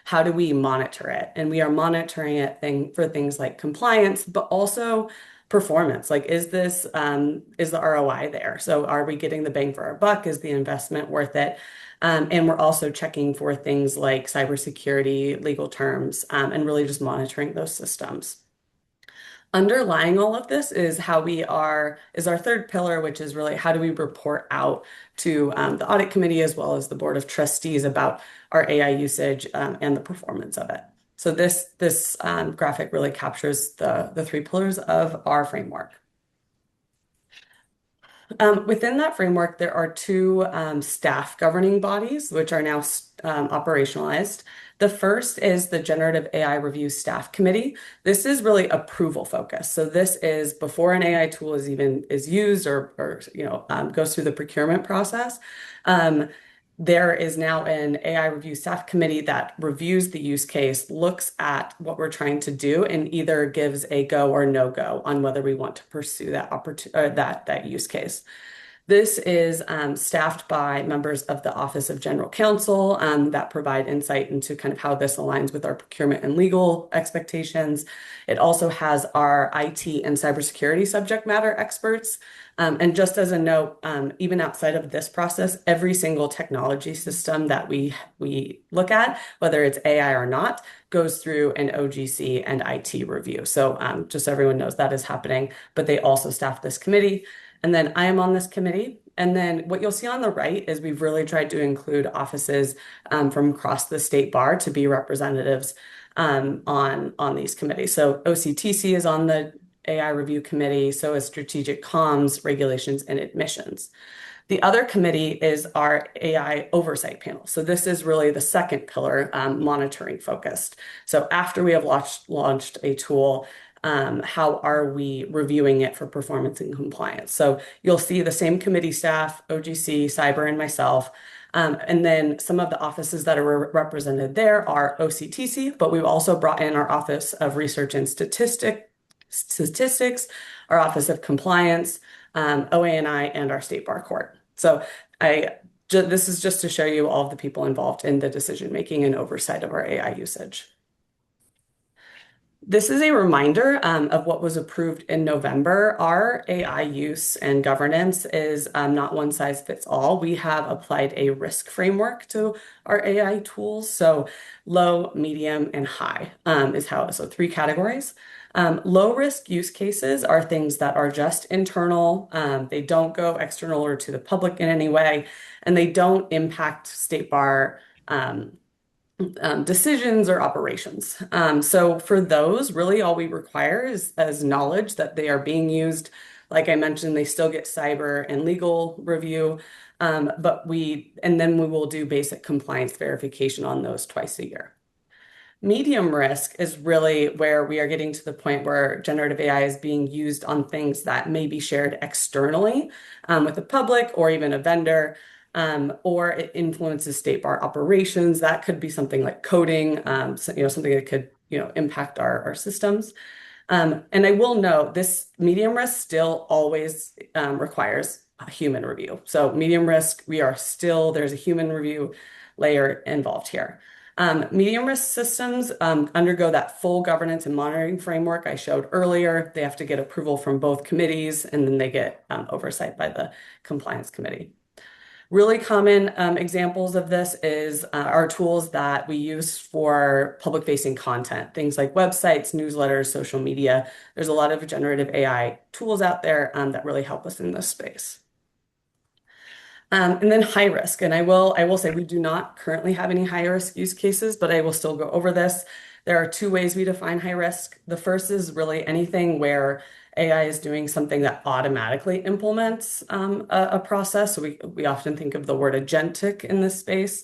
how do we monitor it? And we are monitoring it for things like compliance, but also performance. Like, is this, is the ROI there? So are we getting the bang for our buck? Is the investment worth it? And we're also checking for things like cybersecurity, legal terms, and really just monitoring those systems. Underlying all of this is our third pillar, which is really how do we report out to the audit committee as well as the board of trustees about our AI usage and the performance of it. So this graphic really captures the three pillars of our framework. Within that framework, there are two staff governing bodies, which are now operationalized. The first is the Generative AI Review Staff Committee. This is really approval focused. So this is before an AI tool is used or goes through the procurement process. There is now an AI review staff committee that reviews the use case, looks at what we're trying to do, and either gives a go or no go on whether we want to pursue that use case. This is staffed by members of the Office of General Counsel that provide insight into kind of how this aligns with our procurement and legal expectations. It also has our IT and cybersecurity subject matter experts. And just as a note, even outside of this process, every single technology system that we look at, whether it's AI or not, goes through an OGC and IT review. So just so everyone knows that is happening, but they also staff this committee. And then I am on this committee. And then what you'll see on the right is we've really tried to include offices from across the state bar to be representatives on these committees. So OCTC is on the AI review committee, so is strategic comms, regulations, and admissions. The other committee is our AI oversight panel. So this is really the second pillar, monitoring focused. So after we have launched a tool, how are we reviewing it for performance and compliance? So you'll see the same committee staff, OGC, Cyber, and myself. And then some of the offices that are represented there are OCTC, but we've also brought in our Office of Research and Statistics, our Office of Compliance, OANI, and our State Bar Court. So this is just to show you all of the people involved in the decision-making and oversight of our AI usage. This is a reminder of what was approved in November. Our AI use and governance is not one size fits all. We have applied a risk framework to our AI tools. So low, medium, and high so 3 categories. Low risk use cases are things that are just internal. They don't go external or to the public in any way, and they don't impact state bar decisions or operations. So for those, really all we require is knowledge that they are being used. Like I mentioned, they still get cyber and legal review, and then we will do basic compliance verification on those twice a year. Medium risk is really where we are getting to the point where generative AI is being used on things that may be shared externally with the public or even a vendor, or it influences state bar operations. That could be something like coding, something that could impact our systems. And I will note this medium risk still always requires a human review. So medium risk, there's a human review layer involved here. Medium risk systems undergo that full governance and monitoring framework I showed earlier. They have to get approval from both committees, and then they get oversight by the compliance committee. Really common examples of this is our tools that we use for public-facing content, things like websites, newsletters, social media. There's a lot of generative AI tools out there that really help us in this space. And then high risk, and I will say we do not currently have any high risk use cases, but I will still go over this. There are 2 ways we define high risk. The first is really anything where AI is doing something that automatically implements a process. So we often think of the word agentic in this space,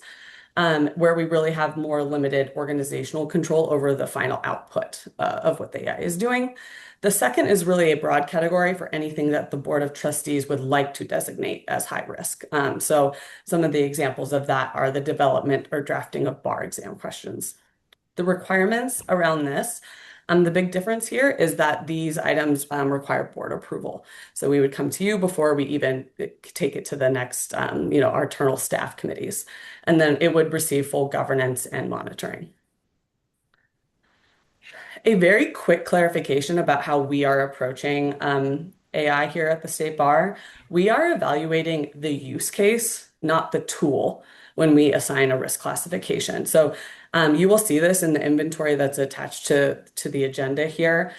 where we really have more limited organizational control over the final output of what the AI is doing. The second is really a broad category for anything that the Board of Trustees would like to designate as high risk. So some of the examples of that are the development or drafting of bar exam questions. The requirements around this, the big difference here is that these items require board approval. So we would come to you before we even take it to the next, our internal staff committees, and then it would receive full governance and monitoring. A very quick clarification about how we are approaching AI here at the State Bar. We are evaluating the use case, not the tool, when we assign a risk classification. So you will see this in the inventory that's attached to the agenda here.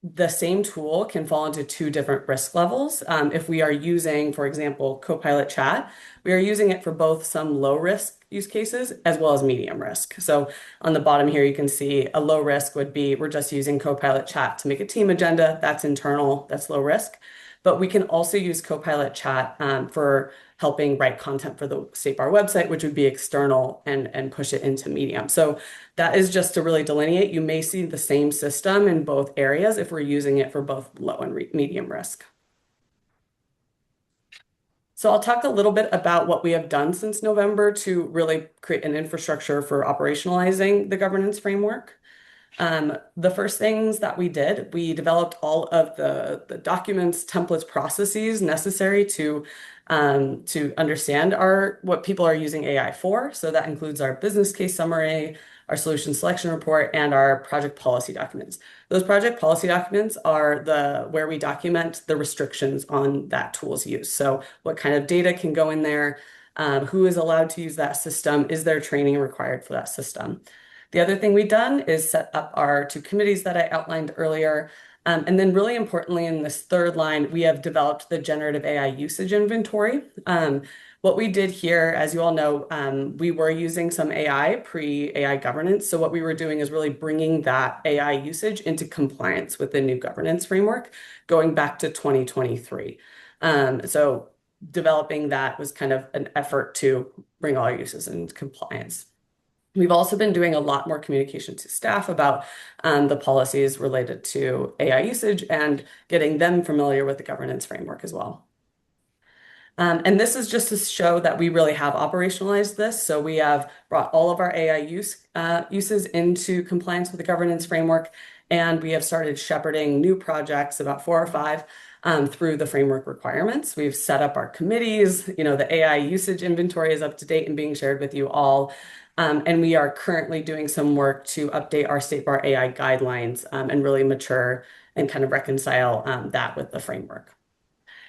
The same tool can fall into two different risk levels. If we are using, for example, Copilot Chat, we are using it for both some low risk use cases as well as medium risk. So on the bottom here, you can see a low risk would be we're just using Copilot Chat to make a team agenda. That's internal, that's low risk. But we can also use Copilot Chat for helping write content for the State Bar website, which would be external, and push it into medium. So that is just to really delineate. You may see the same system in both areas if we're using it for both low and medium risk. So I'll talk a little bit about what we have done since November to really create an infrastructure for operationalizing the governance framework. The first things that we did, we developed all of the documents, templates, processes necessary to understand what people are using AI for. So that includes our business case summary, our solution selection report, and our project policy documents. Those project policy documents are where we document the restrictions on that tool's use. So what kind of data can go in there, who is allowed to use that system, is there training required for that system? The other thing we've done is set up our two committees that I outlined earlier. And then really importantly, in this third line, we have developed the generative AI usage inventory. What we did here, as you all know, we were using some AI pre-AI governance. So what we were doing is really bringing that AI usage into compliance with the new governance framework going back to 2023. So developing that was kind of an effort to bring all our uses into compliance. We've also been doing a lot more communication to staff about the policies related to AI usage and getting them familiar with the governance framework as well. And this is just to show that we really have operationalized this. So we have brought all of our AI uses into compliance with the governance framework, and we have started shepherding new projects, about 4 or 5, through the framework requirements. We've set up our committees. The AI usage inventory is up to date and being shared with you all. And we are currently doing some work to update our State Bar AI guidelines and really mature and kind of reconcile that with the framework.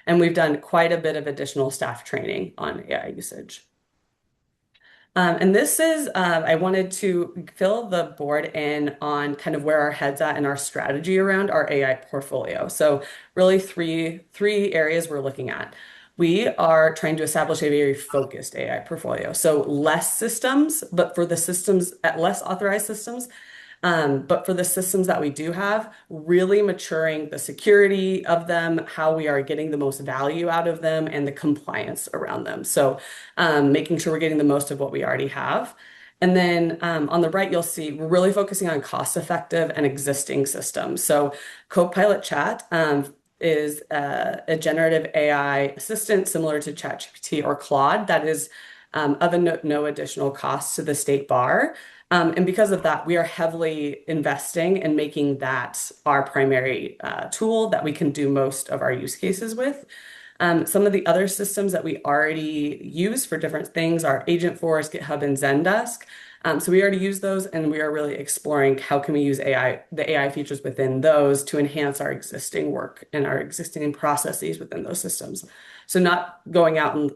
And we've done quite a bit of additional staff training on AI usage. And this is, I wanted to fill the board in on kind of where our head's at and our strategy around our AI portfolio. So really three areas we're looking at. We are trying to establish a very focused AI portfolio. So less systems, but for the systems at less authorized systems. But for the systems that we do have, really maturing the security of them, how we are getting the most value out of them, and the compliance around them. So making sure we're getting the most of what we already have. And then on the right, you'll see we're really focusing on cost-effective and existing systems. So Copilot Chat is a generative AI assistant similar to ChatGPT or Claude that is of no additional cost to the State Bar. And because of that, we are heavily investing in making that our primary tool that we can do most of our use cases with. Some of the other systems that we already use for different things are Agentforce, GitHub, and Zendesk. So we already use those, and we are really exploring how can we use the AI features within those to enhance our existing work and our existing processes within those systems. So not going out and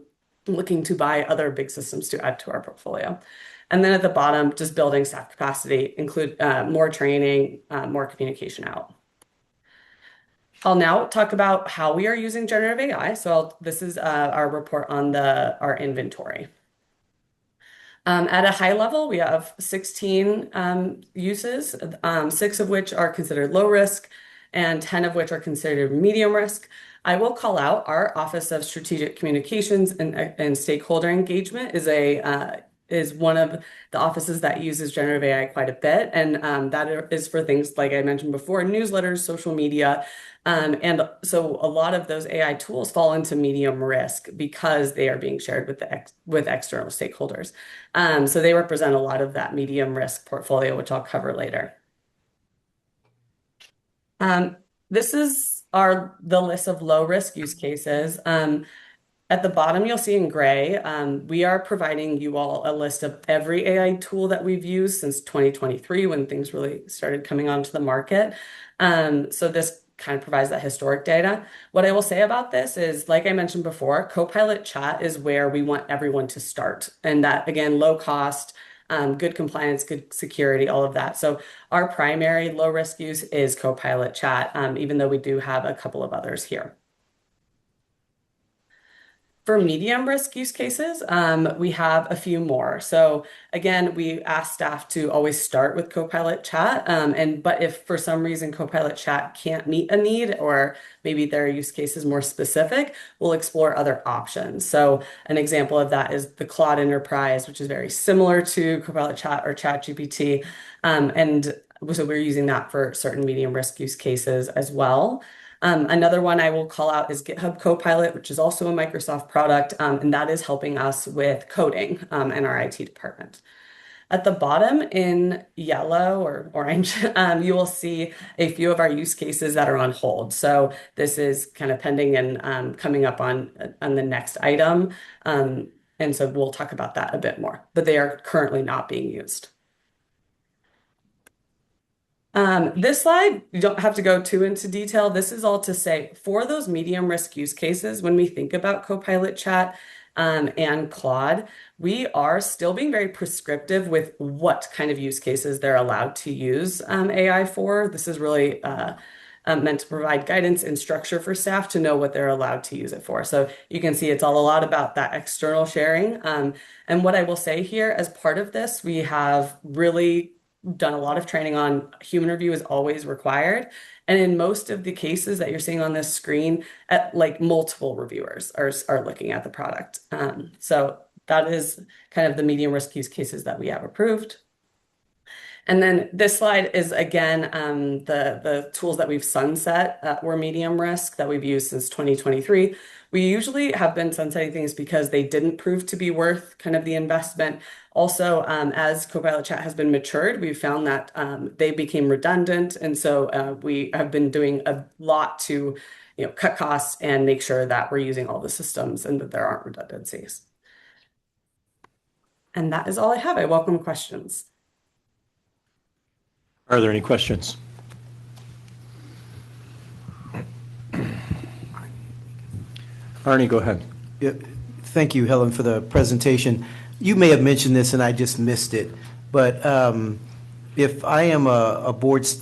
looking to buy other big systems to add to our portfolio. And then at the bottom, just building staff capacity, include more training, more communication out. I'll now talk about how we are using generative AI. So this is our report on our inventory. At a high level, we have 16 uses, 6 of which are considered low risk and 10 of which are considered medium risk. I will call out our Office of Strategic Communications and Stakeholder Engagement is one of the offices that uses generative AI quite a bit. And that is for things like I mentioned before, newsletters, social media. And so a lot of those AI tools fall into medium risk because they are being shared with external stakeholders. So they represent a lot of that medium risk portfolio, which I'll cover later. This is the list of low risk use cases. At the bottom, you'll see in gray, we are providing you all a list of every AI tool that we've used since 2023 when things really started coming onto the market. So this kind of provides that historic data. What I will say about this is, like I mentioned before, Copilot Chat is where we want everyone to start. And that, again, low cost, good compliance, good security, all of that. So our primary low risk use is Copilot Chat, even though we do have a couple of others here. For medium risk use cases, we have a few more. So again, we ask staff to always start with Copilot Chat. But if for some reason Copilot Chat can't meet a need, or maybe their use case is more specific, we'll explore other options. So an example of that is the Claude Enterprise, which is very similar to Copilot Chat or ChatGPT. So we're using that for certain medium risk use cases as well. Another one I will call out is GitHub Copilot, which is also a Microsoft product, and that is helping us with coding in our IT department. At the bottom in yellow or orange, you will see a few of our use cases that are on hold. So this is kind of pending and coming up on the next item. And so we'll talk about that a bit more, but they are currently not being used. This slide, you don't have to go too into detail. This is all to say, for those medium risk use cases, when we think about Copilot Chat and Claude, we are still being very prescriptive with what kind of use cases they're allowed to use AI for. This is really meant to provide guidance and structure for staff to know what they're allowed to use it for. So you can see it's all a lot about that external sharing. And what I will say here, as part of this, we have really done a lot of training on human review is always required. And in most of the cases that you're seeing on this screen, like multiple reviewers are looking at the product. So that is kind of the medium risk use cases that we have approved. And then this slide is, again, the tools that we've sunset that were medium risk that we've used since 2023. We usually have been sunsetting things because they didn't prove to be worth kind of the investment. Also, as Copilot Chat has been matured, we've found that they became redundant. And so we have been doing a lot to cut costs and make sure that we're using all the systems and that there aren't redundancies. And that is all I have. I welcome questions. Are there any questions? Arnie, go ahead. Yeah, thank you, Helen, for the presentation. You may have mentioned this and I just missed it, but if I am a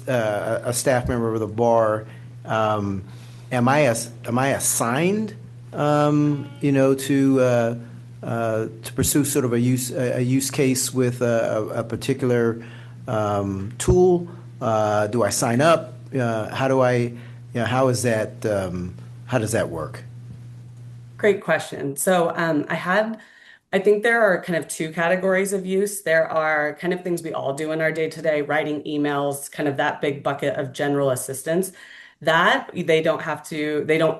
a staff member of the bar, am I assigned, to pursue sort of a use case with a particular tool? Do I sign up? How does that work? Great question. So I think there are kind of two categories of use. There are kind of things we all do in our day-to-day, writing emails, kind of that big bucket of general assistance. That they don't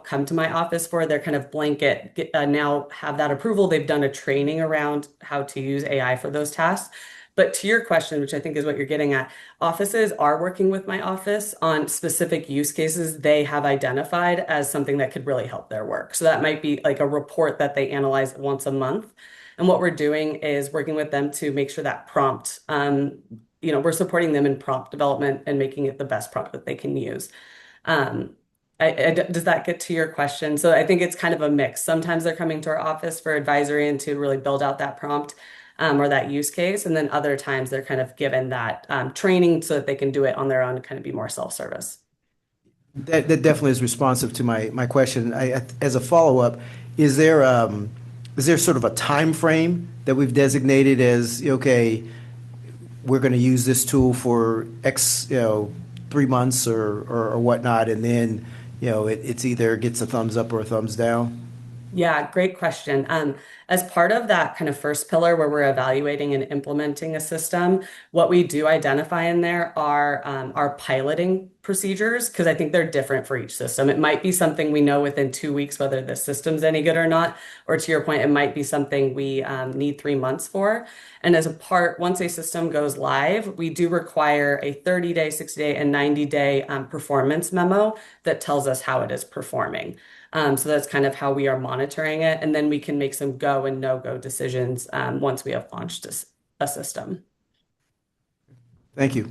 come to my office for. They're kind of blanket, now have that approval. They've done a training around how to use AI for those tasks. But to your question, which I think is what you're getting at, offices are working with my office on specific use cases they have identified as something that could really help their work. So that might be like a report that they analyze once a month. And what we're doing is working with them to make sure that prompt, we're supporting them in prompt development and making it the best prompt that they can use. Does that get to your question? So I think it's kind of a mix. Sometimes they're coming to our office for advisory and to really build out that prompt or that use case. And then other times they're kind of given that training so that they can do it on their own and kind of be more self-service. That definitely is responsive to my question. As a follow-up, is there sort of a time frame that we've designated as, okay, we're going to use this tool for X, 3 months or whatnot, and then, it's either gets a thumbs up or a thumbs down? Yeah, great question. As part of that kind of first pillar where we're evaluating and implementing a system, what we do identify in there are our piloting procedures, because I think they're different for each system. It might be something we know within 2 weeks whether the system's any good or not, or to your point, it might be something we need 3 months for. And as a part, once a system goes live, we do require a 30-day, 60-day, and 90-day performance memo that tells us how it is performing. So that's kind of how we are monitoring it. And then we can make some go and no-go decisions once we have launched a system. Thank you.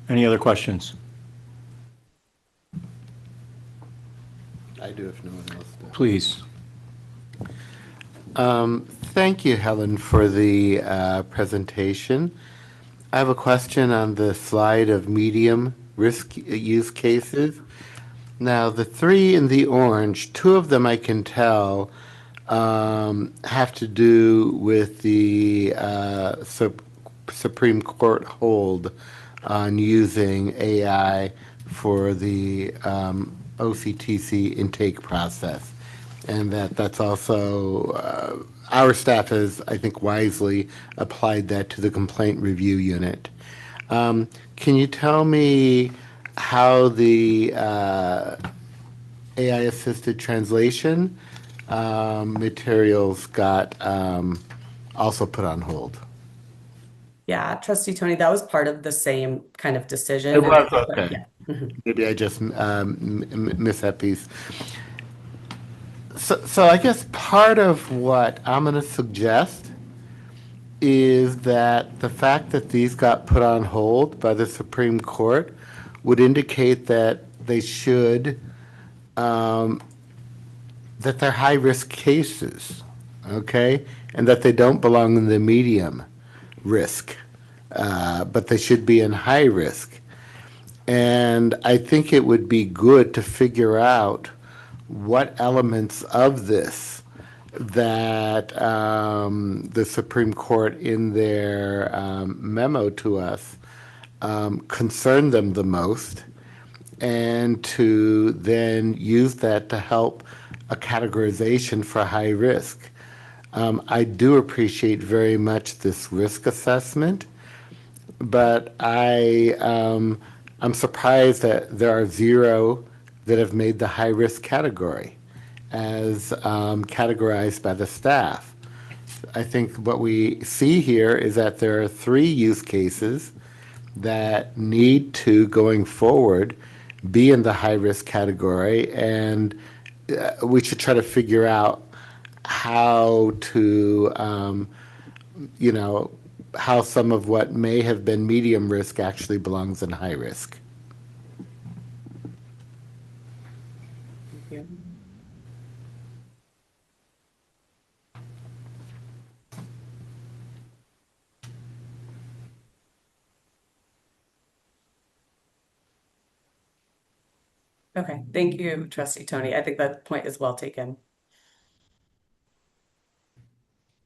Any other questions? I do if no one else does. Please. Thank you, Helen, for the presentation. I have a question on the slide of medium risk use cases. Now, the 3 in the orange, 2 of them I can tell have to do with the Supreme Court hold on using AI for the OCTC intake process. And that's also, our staff has, I think, wisely applied that to the complaint review unit. Can you tell me how the AI-assisted translation materials got also put on hold? Yeah, Trustee Tony, that was part of the same kind of decision. It was, okay. Yeah. Maybe I just missed that piece. So I guess part of what I'm going to suggest is that the fact that these got put on hold by the Supreme Court would indicate that they should, that they're high-risk cases, okay? And that they don't belong in the medium risk, but they should be in high risk. And I think it would be good to figure out what elements of this that the Supreme Court in their memo to us concern them the most, and to then use that to help a categorization for high risk. I do appreciate very much this risk assessment, but I'm surprised that there are 0 that have made the high-risk category as categorized by the staff. I think what we see here is that there are 3 use cases that need to, going forward, be in the high-risk category, and we should try to figure out how to, how some of what may have been medium risk actually belongs in high risk. Okay, thank you, Trustee Tony. I think that point is well taken.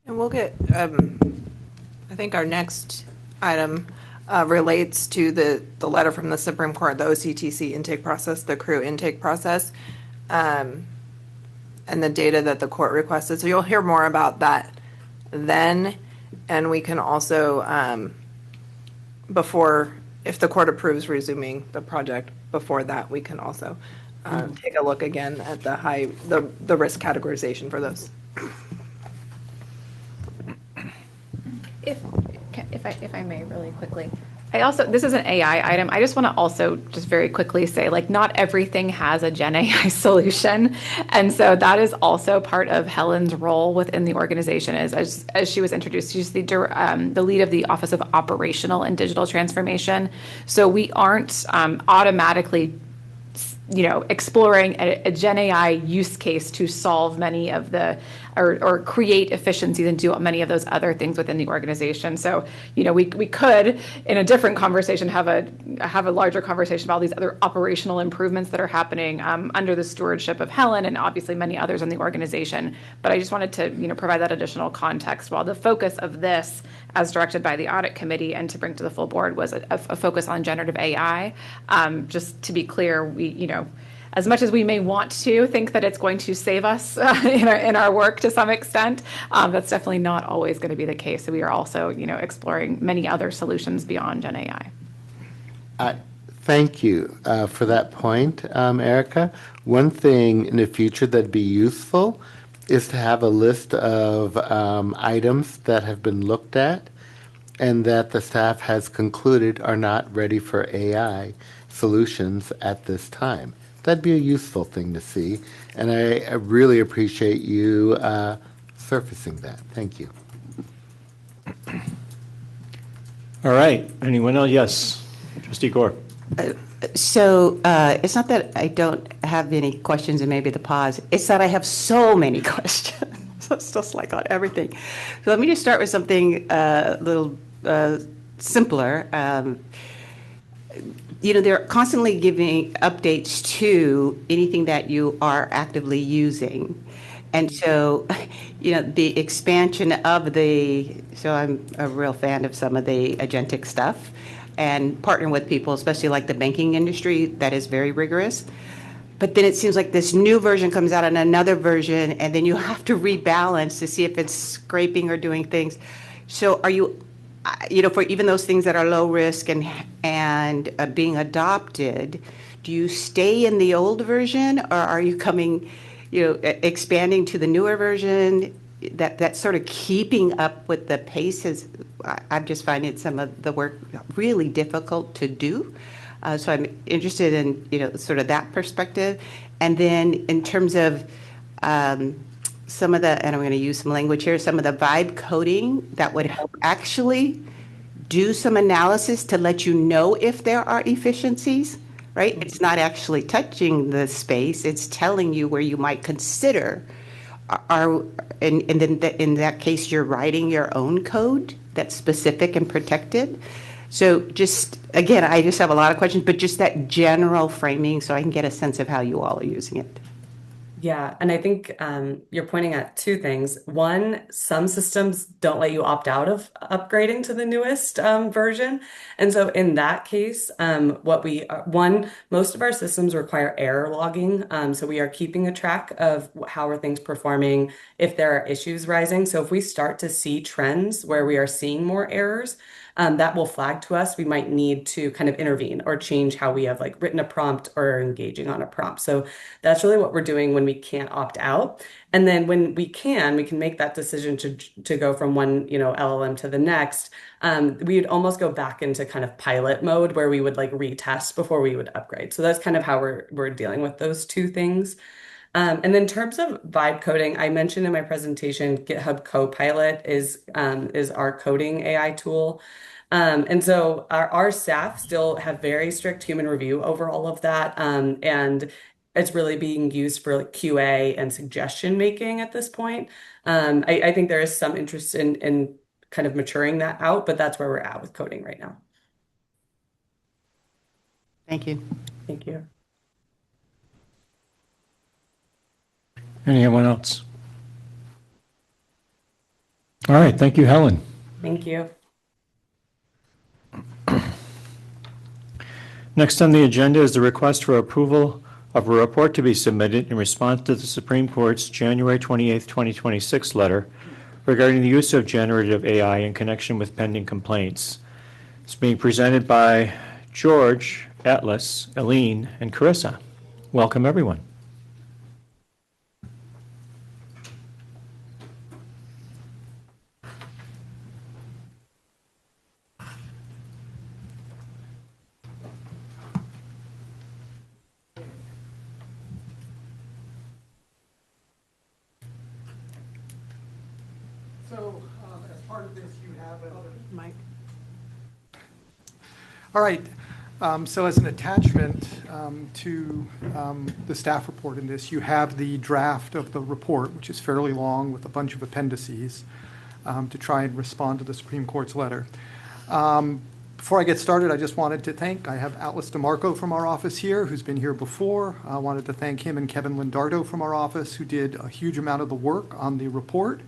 And we'll get, I think our next item relates to the letter from the Supreme Court, the OCTC intake process, the crew intake process, and the data that the court requested. So you'll hear more about that then, and we can also, before, if the court approves resuming the project, before that, we can also take a look again at the risk categorization for those. If I may really quickly. This is an AI item. I just want to also just very quickly say, like, not everything has a Gen AI solution. And so that is also part of Helen's role within the organization as she was introduced. She's the lead of the Office of Operational and Digital Transformation. So we aren't automatically exploring a Gen AI use case to solve many of the, or create efficiencies and do many of those other things within the organization. So, we could, in a different conversation, have a larger conversation about all these other operational improvements that are happening under the stewardship of Helen and obviously many others in the organization. But I just wanted to, provide that additional context. While the focus of this, as directed by the Audit Committee and to bring to the full board, was a focus on generative AI. Just to be clear, we, as much as we may want to think that it's going to save us in our work to some extent, that's definitely not always going to be the case. So we are also, exploring many other solutions beyond Gen AI. Thank you for that point, Erica. One thing in the future that'd be useful is to have a list of items that have been looked at and that the staff has concluded are not ready for AI solutions at this time. that'd be a useful thing to see. And I really appreciate you surfacing that. Thank you. All right. Anyone else? Yes. Trustee Gore. So it's not that I don't have any questions and maybe the pause. It's that I have so many questions. So it's just like on everything. So let me just start with something a little simpler. They're constantly giving updates to anything that you are actively using. And so, the expansion of so I'm a real fan of some of the agentic stuff and partnering with people, especially like the banking industry, that is very rigorous. But then it seems like this new version comes out and another version, and then you have to rebalance to see if it's scraping or doing things. So are you, for even those things that are low risk and being adopted, do you stay in the old version, or are you coming, expanding to the newer version? That's sort of keeping up with the pace I'm just finding some of the work really difficult to do. So I'm interested in, sort of that perspective. And then in terms of some of the, and I'm going to use some language here, some of the vibe coding that would help actually do some analysis to let you know if there are efficiencies, right? It's not actually touching the space. It's telling you where you might consider and then in that case, you're writing your own code that's specific and protected. So just, again, I just have a lot of questions, but just that general framing so I can get a sense of how you all are using it. Yeah, and I think you're pointing at two things. One, some systems don't let you opt out of upgrading to the newest version. And so in that case, most of our systems require error logging. So we are keeping a track of how are things performing, if there are issues rising. So if we start to see trends where we are seeing more errors, that will flag to us. We might need to kind of intervene or change how we have written a prompt or engaging on a prompt. So that's really what we're doing when we can't opt out. And then when we can make that decision to go from one, LLM to the next. We'd almost go back into kind of pilot mode where we would retest before we would upgrade. So that's kind of how we're dealing with those two things. And then in terms of vibe coding, I mentioned in my presentation, GitHub Copilot is our coding AI tool. And so our staff still have very strict human review over all of that. And it's really being used for QA and suggestion making at this point. I think there is some interest in kind of maturing that out, but that's where we're at with coding right now. Thank you. Thank you. Anyone else? All right. Thank you, Helen. Thank you. Next on the agenda is the request for approval of a report to be submitted in response to the Supreme Court's January 28, 2026 letter regarding the use of generative AI in connection with pending complaints. It's being presented by George, Atlas, Aline, and Carissa. Welcome, everyone. As part of this, you have Mike. All right. So as an attachment to the staff report in this, you have the draft of the report, which is fairly long with a bunch of appendices to try and respond to the Supreme Court's letter. Before I get started, I just wanted to I have Atlas DeMarco from our office here, who's been here before. I wanted to thank him and Kevin Lindardo from our office, who did a huge amount of the work on the report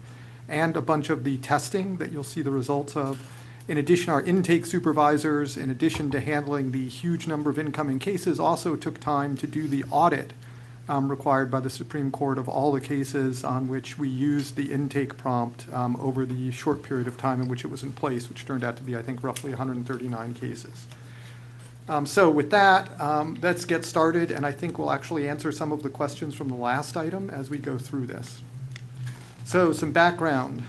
and a bunch of the testing that you'll see the results of. In addition, our intake supervisors, in addition to handling the huge number of incoming cases, also took time to do the audit required by the Supreme Court of all the cases on which we used the intake prompt over the short period of time in which it was in place, which turned out to be, I think, roughly 139 cases. So with that, let's get started, and I think we'll actually answer some of the questions from the last item as we go through this. So some background.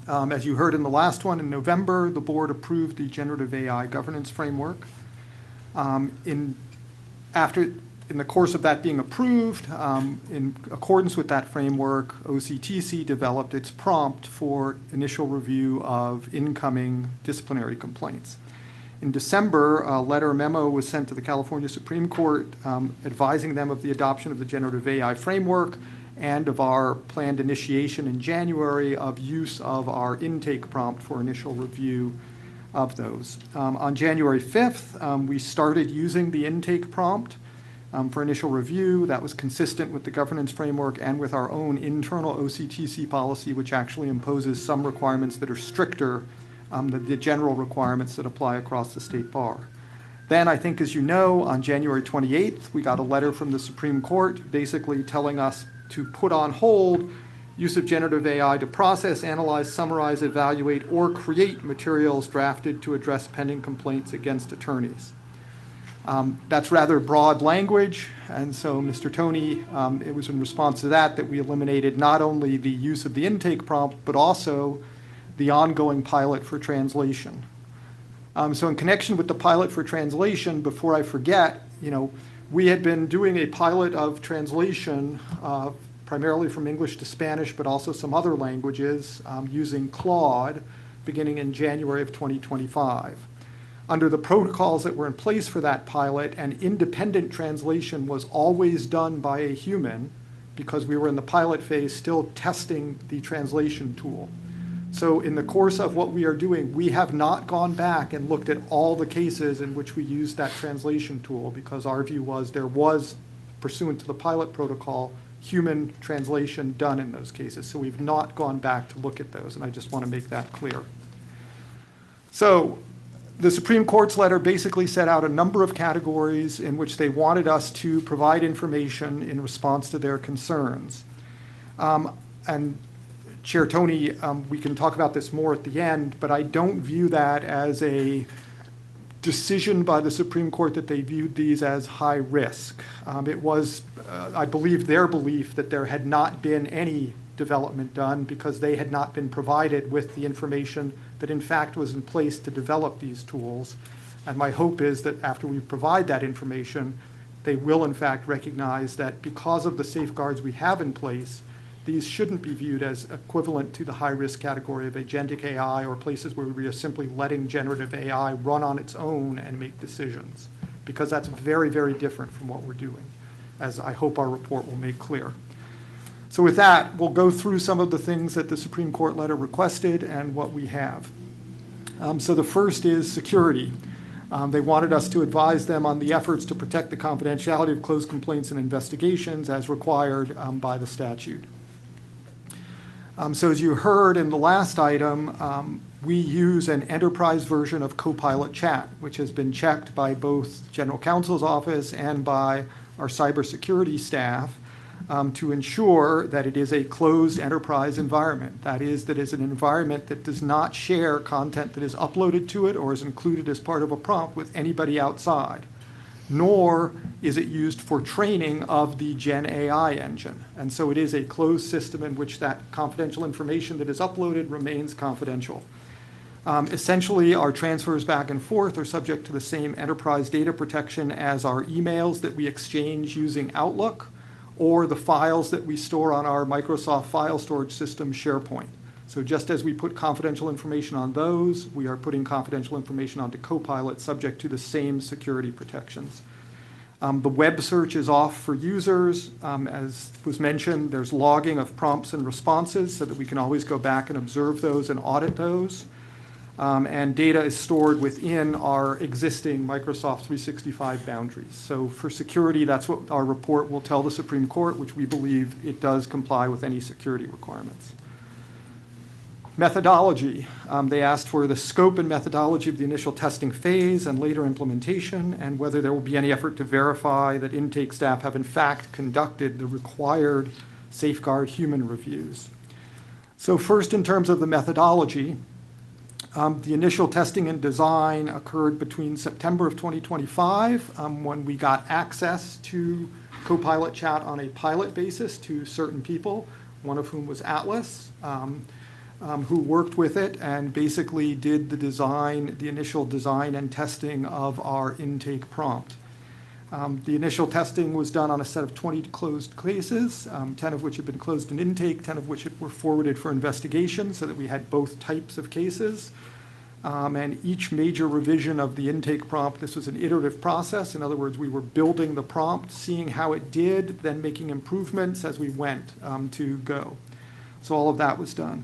As you heard in the last one, in November, the board approved the generative AI governance framework. In the course of that being approved, in accordance with that framework, OCTC developed its prompt for initial review of incoming disciplinary complaints. In December, a letter memo was sent to the California Supreme Court advising them of the adoption of the Generative AI framework and of our planned initiation in January of use of our intake prompt for initial review of those. On January 5th, we started using the intake prompt for initial review. That was consistent with the governance framework and with our own internal OCTC policy, which actually imposes some requirements that are stricter than the general requirements that apply across the state bar. Then, I think, as you know, on January 28th, we got a letter from the Supreme Court basically telling us to put on hold use of generative AI to process, analyze, summarize, evaluate, or create materials drafted to address pending complaints against attorneys. That's rather broad language, and so, Mr. Tony, it was in response to that we eliminated not only the use of the intake prompt, but also the ongoing pilot for translation. So in connection with the pilot for translation, before I forget, we had been doing a pilot of translation primarily from English to Spanish, but also some other languages using Claude beginning in January of 2025. Under the protocols that were in place for that pilot, an independent translation was always done by a human because we were in the pilot phase still testing the translation tool. So in the course of what we are doing, we have not gone back and looked at all the cases in which we used that translation tool because our view was there was, pursuant to the pilot protocol, human translation done in those cases. So we've not gone back to look at those, and I just want to make that clear. So the Supreme Court's letter basically set out a number of categories in which they wanted us to provide information in response to their concerns. And Chair Tony, we can talk about this more at the end, but I don't view that as a decision by the Supreme Court that they viewed these as high risk. It was, I believe, their belief that there had not been any development done because they had not been provided with the information that in fact was in place to develop these tools. And my hope is that after we provide that information, they will in fact recognize that because of the safeguards we have in place, these shouldn't be viewed as equivalent to the high-risk category of agentic AI or places where we are simply letting generative AI run on its own and make decisions, because that's very, very different from what we're doing, as I hope our report will make clear. So with that, we'll go through some of the things that the Supreme Court letter requested and what we have. So the first is security. They wanted us to advise them on the efforts to protect the confidentiality of closed complaints and investigations as required by the statute. So as you heard in the last item, we use an enterprise version of Copilot Chat, which has been checked by both General Counsel's office and by our cybersecurity staff to ensure that it is a closed enterprise environment. That is, that is an environment that does not share content that is uploaded to it or is included as part of a prompt with anybody outside, nor is it used for training of the Gen AI engine. And so it is a closed system in which that confidential information that is uploaded remains confidential. Essentially, our transfers back and forth are subject to the same enterprise data protection as our emails that we exchange using Outlook or the files that we store on our Microsoft file storage system, SharePoint. So just as we put confidential information on those, we are putting confidential information onto Copilot subject to the same security protections. The web search is off for users. As was mentioned, there's logging of prompts and responses so that we can always go back and observe those and audit those. And data is stored within our existing Microsoft 365 boundaries. So for security, that's what our report will tell the Supreme Court, which we believe it does comply with any security requirements. Methodology. They asked for the scope and methodology of the initial testing phase and later implementation, and whether there will be any effort to verify that intake staff have in fact conducted the required safeguard human reviews. So first, in terms of the methodology, the initial testing and design occurred between September of 2025, when we got access to Copilot Chat on a pilot basis to certain people, one of whom was Atlas, who worked with it and basically did the design, the initial design and testing of our intake prompt. The initial testing was done on a set of 20 closed cases, 10 of which had been closed in intake, 10 of which were forwarded for investigation, so that we had both types of cases. And each major revision of the intake prompt, this was an iterative process. In other words, we were building the prompt, seeing how it did, then making improvements as we went to go. So all of that was done.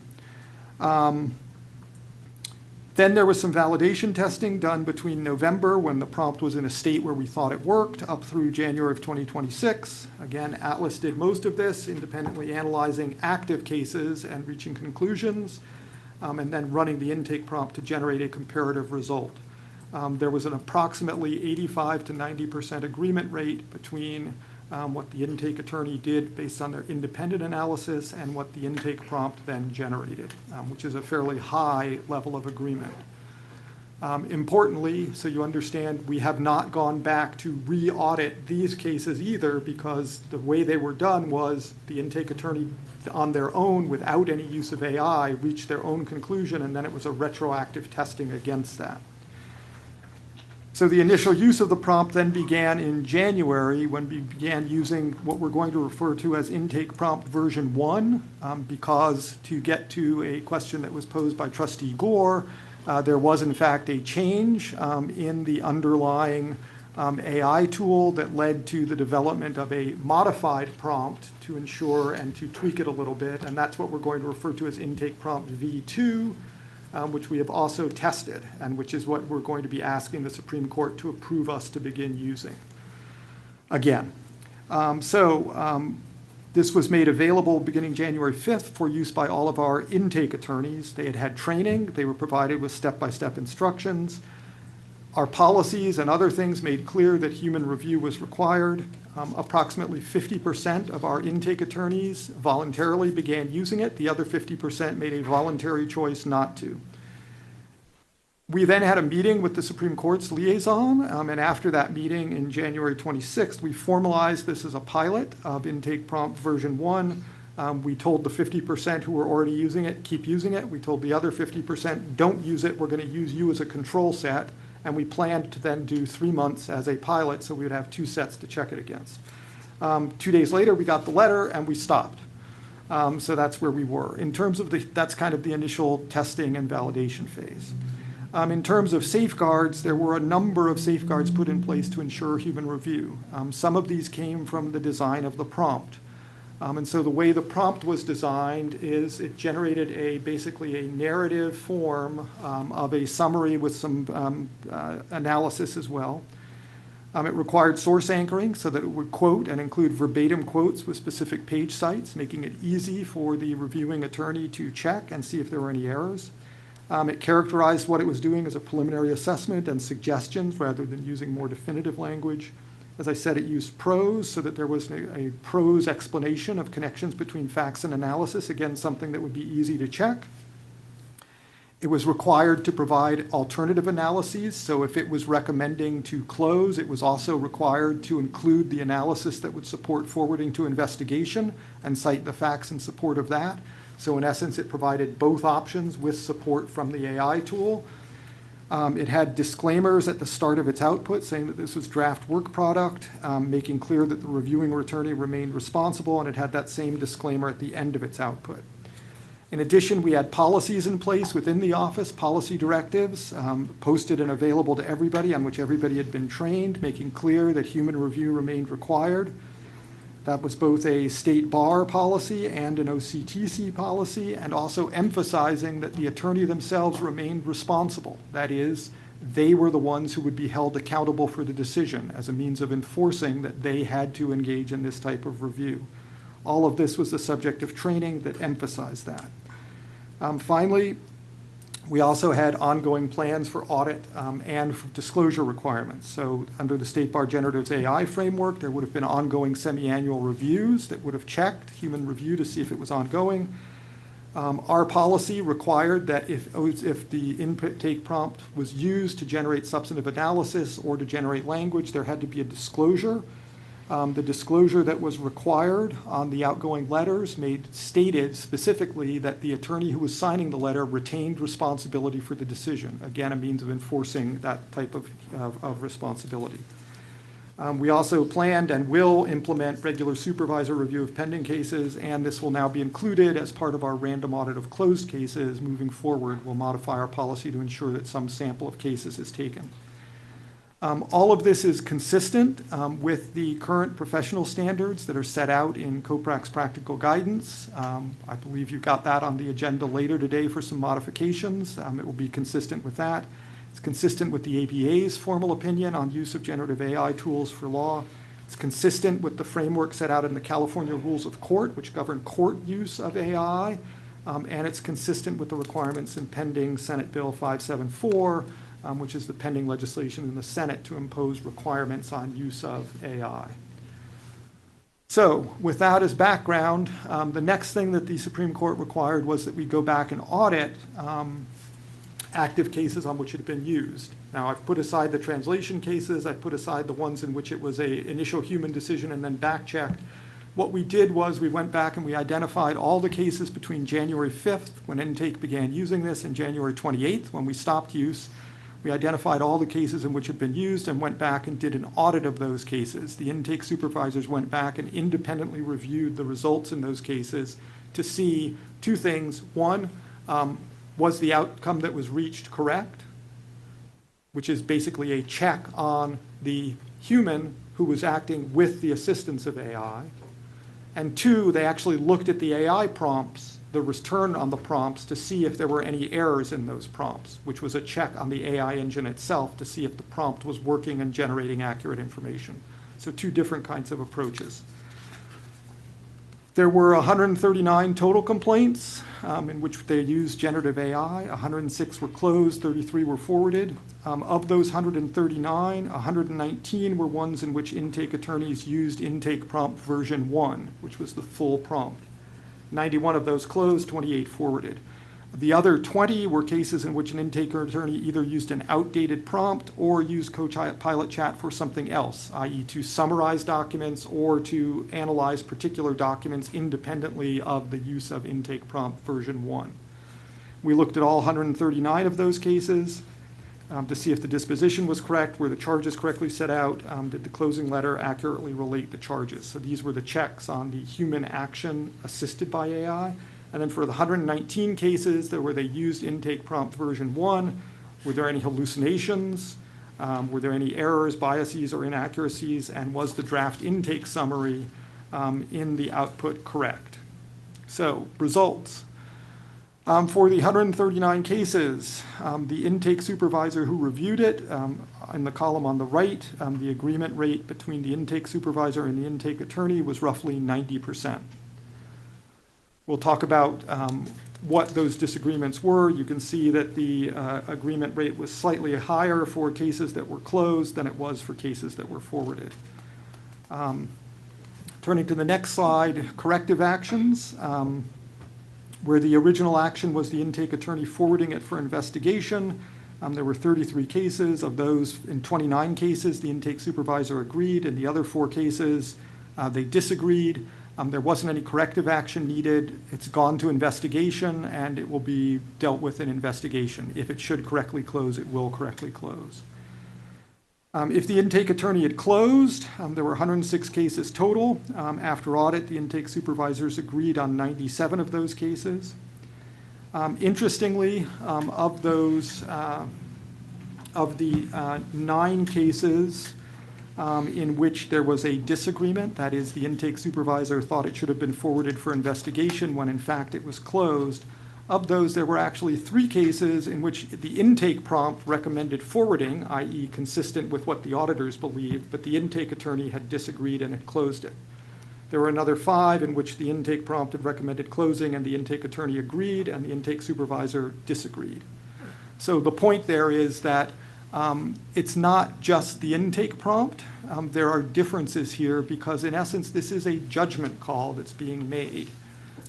Then there was some validation testing done between November, when the prompt was in a state where we thought it worked, up through January of 2026. Again, Atlas did most of this, independently analyzing active cases and reaching conclusions, and then running the intake prompt to generate a comparative result. There was an approximately 85 to 90% agreement rate between what the intake attorney did based on their independent analysis and what the intake prompt then generated, which is a fairly high level of agreement. Importantly, so you understand, we have not gone back to re-audit these cases either, because the way they were done was the intake attorney on their own, without any use of AI, reached their own conclusion, and then it was a retroactive testing against that. So the initial use of the prompt then began in January, when we began using what we're going to refer to as intake prompt version 1, because to get to a question that was posed by Trustee Gore, there was in fact a change in the underlying AI tool that led to the development of a modified prompt to ensure and to tweak it a little bit, and that's what we're going to refer to as intake prompt V2, which we have also tested, and which is what we're going to be asking the Supreme Court to approve us to begin using again. This was made available beginning January 5th for use by all of our intake attorneys. They had had training. They were provided with step-by-step instructions. Our policies and other things made clear that human review was required. Approximately 50% of our intake attorneys voluntarily began using it. The other 50% made a voluntary choice not to. We then had a meeting with the Supreme Court's liaison, and after that meeting in January 26th, we formalized this as a pilot of intake prompt version 1. We told the 50% who were already using it, keep using it. We told the other 50%, don't use it. We're going to use you as a control set. And we planned to then do 3 months as a pilot, so we would have 2 sets to check it against. 2 days later, we got the letter and we stopped. So that's where we were. In terms of that's kind of the initial testing and validation phase. In terms of safeguards, there were a number of safeguards put in place to ensure human review. Some of these came from the design of the prompt. And so the way the prompt was designed is it generated basically a narrative form of a summary with some analysis as well. It required source anchoring so that it would quote and include verbatim quotes with specific page sites, making it easy for the reviewing attorney to check and see if there were any errors. It characterized what it was doing as a preliminary assessment and suggestions rather than using more definitive language. As I said, it used prose so that there was a prose explanation of connections between facts and analysis, again, something that would be easy to check. It was required to provide alternative analyses, so if it was recommending to close, it was also required to include the analysis that would support forwarding to investigation and cite the facts in support of that. So in essence, it provided both options with support from the AI tool. It had disclaimers at the start of its output saying that this was draft work product, making clear that the reviewing attorney remained responsible, and it had that same disclaimer at the end of its output. In addition, we had policies in place within the office, policy directives, posted and available to everybody, on which everybody had been trained, making clear that human review remained required. That was both a state bar policy and an OCTC policy, and also emphasizing that the attorney themselves remained responsible. That is, they were the ones who would be held accountable for the decision as a means of enforcing that they had to engage in this type of review. All of this was the subject of training that emphasized that. Finally, we also had ongoing plans for audit and for disclosure requirements. So under the State Bar Generative's AI framework, there would have been ongoing semi-annual reviews that would have checked human review to see if it was ongoing. Our policy required that if the intake prompt was used to generate substantive analysis or to generate language, there had to be a disclosure. The disclosure that was required on the outgoing letters stated specifically that the attorney who was signing the letter retained responsibility for the decision. Again, a means of enforcing that type of responsibility. We also planned and will implement regular supervisor review of pending cases, and this will now be included as part of our random audit of closed cases. Moving forward, we'll modify our policy to ensure that some sample of cases is taken. All of this is consistent with the current professional standards that are set out in COPRAC's practical guidance. I believe you got that on the agenda later today for some modifications. It will be consistent with that. It's consistent with the ABA's formal opinion on use of generative AI tools for law. It's consistent with the framework set out in the California Rules of Court, which govern court use of AI. And it's consistent with the requirements in pending Senate Bill 574, which is the pending legislation in the Senate to impose requirements on use of AI. So with that as background, the next thing that the Supreme Court required was that we go back and audit active cases on which it had been used. Now, I've put aside the translation cases. I've put aside the ones in which it was an initial human decision and then back-checked. What we did was we went back and we identified all the cases between January 5th, when intake began using this, and January 28th, when we stopped use. We identified all the cases in which it had been used and went back and did an audit of those cases. The intake supervisors went back and independently reviewed the results in those cases to see two things. One, was the outcome that was reached correct? Which is basically a check on the human who was acting with the assistance of AI. And two, they actually looked at the AI prompts, the return on the prompts, to see if there were any errors in those prompts, which was a check on the AI engine itself to see if the prompt was working and generating accurate information. So two different kinds of approaches. There were 139 total complaints in which they used generative AI. 106 were closed, 33 were forwarded. Of those 139, 119 were ones in which intake attorneys used intake prompt version 1, which was the full prompt. 91 of those closed, 28 forwarded. The other 20 were cases in which an intake attorney either used an outdated prompt or used Copilot Chat for something else, i.e. to summarize documents or to analyze particular documents independently of the use of intake prompt version 1. We looked at all 139 of those cases to see if the disposition was correct, were the charges correctly set out, did the closing letter accurately relate the charges. So these were the checks on the human action assisted by AI. And then for the 119 cases where they used intake prompt version 1, were there any hallucinations? Were there any errors, biases, or inaccuracies? And was the draft intake summary in the output correct? So results. For the 139 cases, the intake supervisor who reviewed it, in the column on the right, the agreement rate between the intake supervisor and the intake attorney was roughly 90%. We'll talk about what those disagreements were. You can see that the agreement rate was slightly higher for cases that were closed than it was for cases that were forwarded. Turning to the next slide, corrective actions. Where the original action was the intake attorney forwarding it for investigation, there were 33 cases. Of those, in 29 cases, the intake supervisor agreed. In the other 4 cases, they disagreed. There wasn't any corrective action needed. It's gone to investigation, and it will be dealt with in investigation. If it should correctly close, it will correctly close. If the intake attorney had closed, there were 106 cases total. After audit, the intake supervisors agreed on 97 of those cases. Interestingly, of those, of the 9 cases in which there was a disagreement, that is, the intake supervisor thought it should have been forwarded for investigation when in fact it was closed. Of those, there were actually 3 cases in which the intake prompt recommended forwarding, i.e. consistent with what the auditors believed, but the intake attorney had disagreed and had closed it. There were another 5 in which the intake prompt had recommended closing and the intake attorney agreed and the intake supervisor disagreed. So the point there is that it's not just the intake prompt. There are differences here because in essence, this is a judgment call that's being made.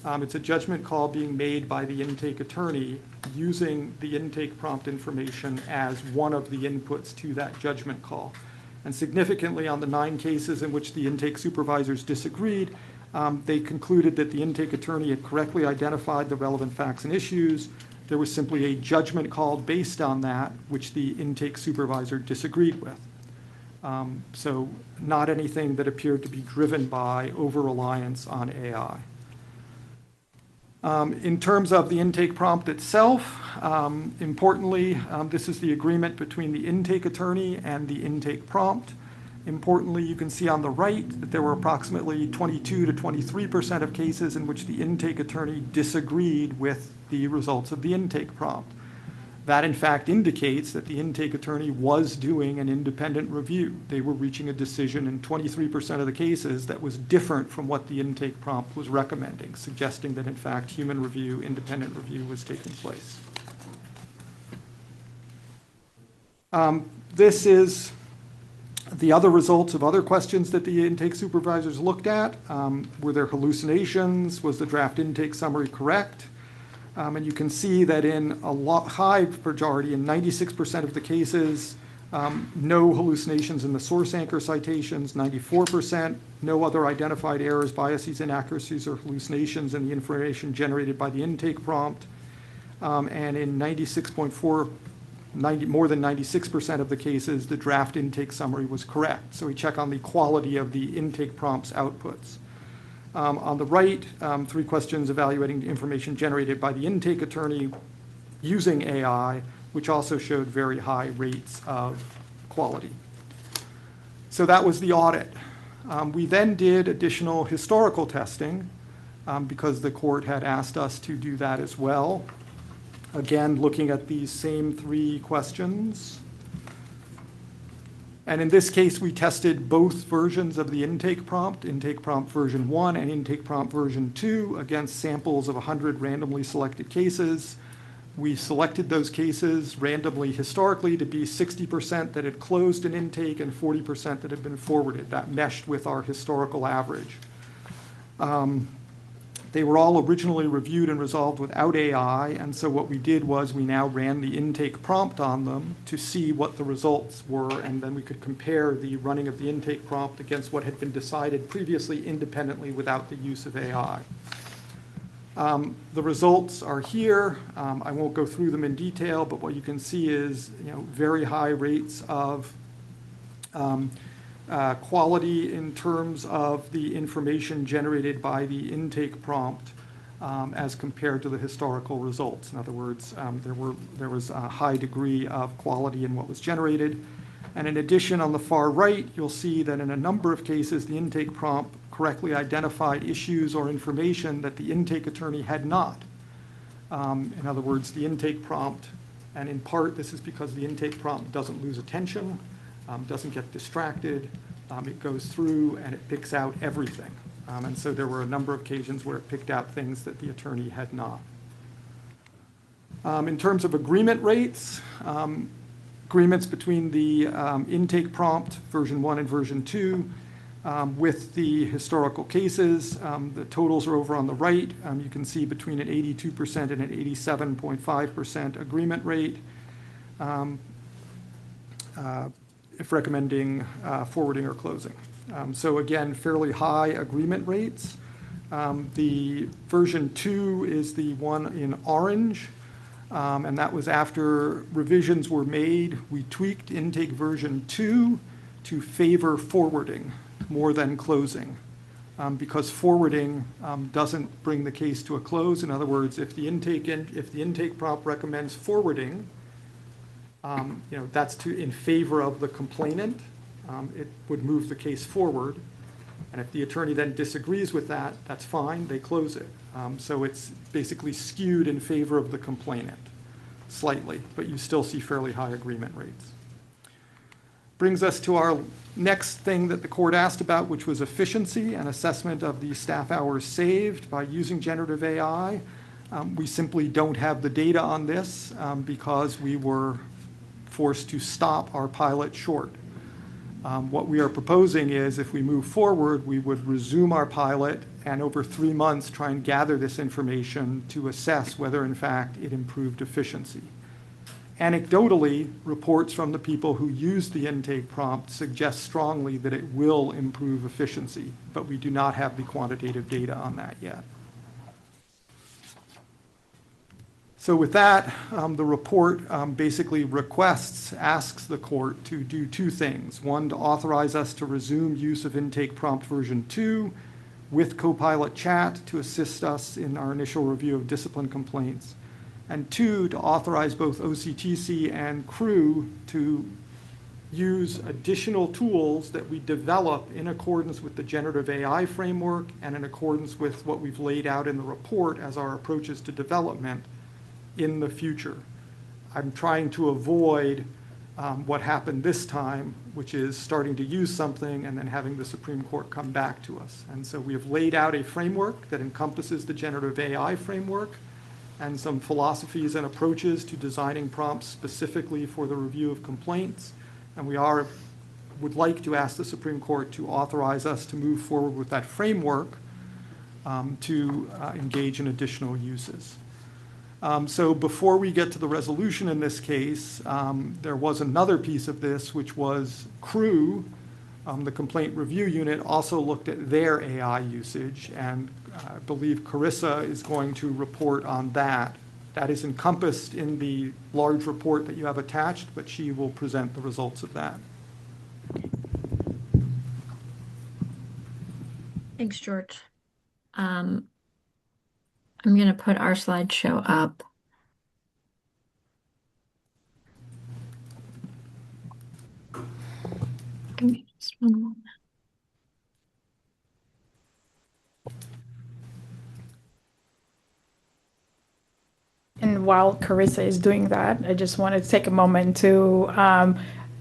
It's a judgment call being made by the intake attorney using the intake prompt information as one of the inputs to that judgment call. And significantly, on the 9 cases in which the intake supervisors disagreed, they concluded that the intake attorney had correctly identified the relevant facts and issues. There was simply a judgment call based on that, which the intake supervisor disagreed with. So not anything that appeared to be driven by over-reliance on AI. In terms of the intake prompt itself, importantly, this is the agreement between the intake attorney and the intake prompt. Importantly, you can see on the right that there were approximately 22 to 23% of cases in which the intake attorney disagreed with the results of the intake prompt. That, in fact, indicates that the intake attorney was doing an independent review. They were reaching a decision in 23% of the cases that was different from what the intake prompt was recommending, suggesting that, in fact, human review, independent review was taking place. This is the other results of other questions that the intake supervisors looked at. Were there hallucinations? Was the draft intake summary correct? And you can see that in a high majority, in 96% of the cases, no hallucinations in the source anchor citations, 94%, no other identified errors, biases, inaccuracies, or hallucinations in the information generated by the intake prompt. And in more than 96% of the cases, the draft intake summary was correct. So we check on the quality of the intake prompt's outputs. On the right, 3 questions evaluating the information generated by the intake attorney using AI, which also showed very high rates of quality. So that was the audit. We then did additional historical testing because the court had asked us to do that as well. Again, looking at these same 3 questions. And in this case, we tested both versions of the intake prompt version 1 and intake prompt version 2, against samples of 100 randomly selected cases. We selected those cases randomly historically to be 60% that had closed an intake and 40% that had been forwarded. That meshed with our historical average. They were all originally reviewed and resolved without AI, and so what we did was we now ran the intake prompt on them to see what the results were, and then we could compare the running of the intake prompt against what had been decided previously independently without the use of AI. The results are here. I won't go through them in detail, but what you can see is, very high rates of quality in terms of the information generated by the intake prompt as compared to the historical results. In other words, there was a high degree of quality in what was generated. And in addition, on the far right, you'll see that in a number of cases, the intake prompt correctly identified issues or information that the intake attorney had not. In other words, the intake prompt, and in part this is because the intake prompt doesn't lose attention, doesn't get distracted, it goes through and it picks out everything. And so there were a number of occasions where it picked out things that the attorney had not. In terms of agreement rates, agreements between the intake prompt, version 1 and version 2, with the historical cases, the totals are over on the right. You can see between an 82% and an 87.5% agreement rate. If recommending forwarding or closing. So again, fairly high agreement rates. The version 2 is the one in orange, and that was after revisions were made. We tweaked intake version 2 to favor forwarding more than closing, because forwarding doesn't bring the case to a close. In other words, if the intake prompt recommends forwarding, that's in favor of the complainant. It would move the case forward. And if the attorney then disagrees with that, that's fine, they close it. So it's basically skewed in favor of the complainant, slightly, but you still see fairly high agreement rates. Brings us to our next thing that the court asked about, which was efficiency and assessment of the staff hours saved by using generative AI. We simply don't have the data on this because we were forced to stop our pilot short. What we are proposing is if we move forward, we would resume our pilot and over 3 months try and gather this information to assess whether in fact it improved efficiency. Anecdotally, reports from the people who use the intake prompt suggest strongly that it will improve efficiency, but we do not have the quantitative data on that yet. So with that, the report basically asks the court to do two things. One, to authorize us to resume use of intake prompt version 2 with Copilot Chat to assist us in our initial review of discipline complaints. And two, to authorize both OCTC and CREW to use additional tools that we develop in accordance with the generative AI framework and in accordance with what we've laid out in the report as our approaches to development in the future. I'm trying to avoid what happened this time, which is starting to use something and then having the Supreme Court come back to us. And so we have laid out a framework that encompasses the generative AI framework and some philosophies and approaches to designing prompts specifically for the review of complaints. And we would like to ask the Supreme Court to authorize us to move forward with that framework to engage in additional uses. So before we get to the resolution in this case, there was another piece of this, which was CREW, the Complaint Review Unit, also looked at their AI usage, and I believe Carissa is going to report on that. That is encompassed in the large report that you have attached, but she will present the results of that. Thanks, George. I'm going to put our slideshow up. Give me just one moment. And while Carissa is doing that, I just wanted to take a moment to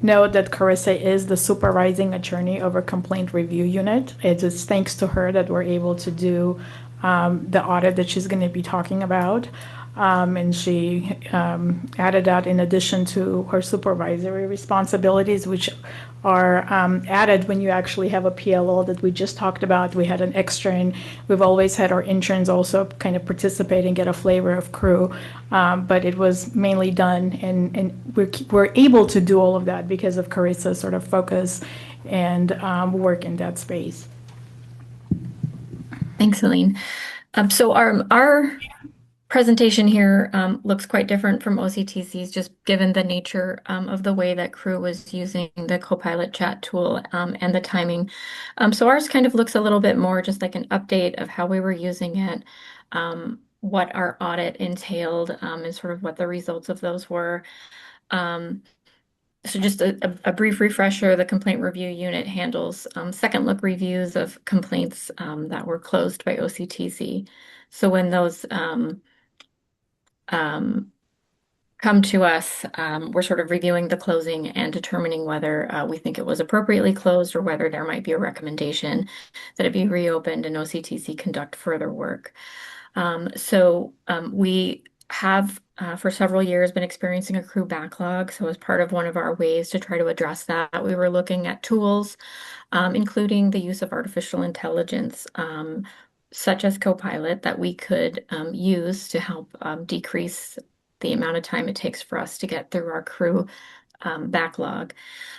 note that Carissa is the supervising attorney over Complaint Review Unit. It is thanks to her that we're able to do the audit that she's going to be talking about. And she added that in addition to her supervisory responsibilities, which are added when you actually have a PLO that we just talked about. We had an extern. We've always had our interns also kind of participate and get a flavor of CREW, but it was mainly done, and we're able to do all of that because of Carissa's sort of focus and work in that space. Thanks, Aline. So our presentation here looks quite different from OCTC's, just given the nature of the way that CREW was using the Copilot Chat tool and the timing. So ours kind of looks a little bit more just like an update of how we were using it, what our audit entailed, and sort of what the results of those were. So just a brief refresher, the Complaint Review Unit handles second look reviews of complaints that were closed by OCTC. So when those come to us, we're sort of reviewing the closing and determining whether we think it was appropriately closed or whether there might be a recommendation that it be reopened and OCTC conduct further work. So we have for several years been experiencing a CREW backlog. So as part of one of our ways to try to address that, we were looking at tools, including the use of artificial intelligence, such as Copilot, that we could use to help decrease the amount of time it takes for us to get through our CREW backlog.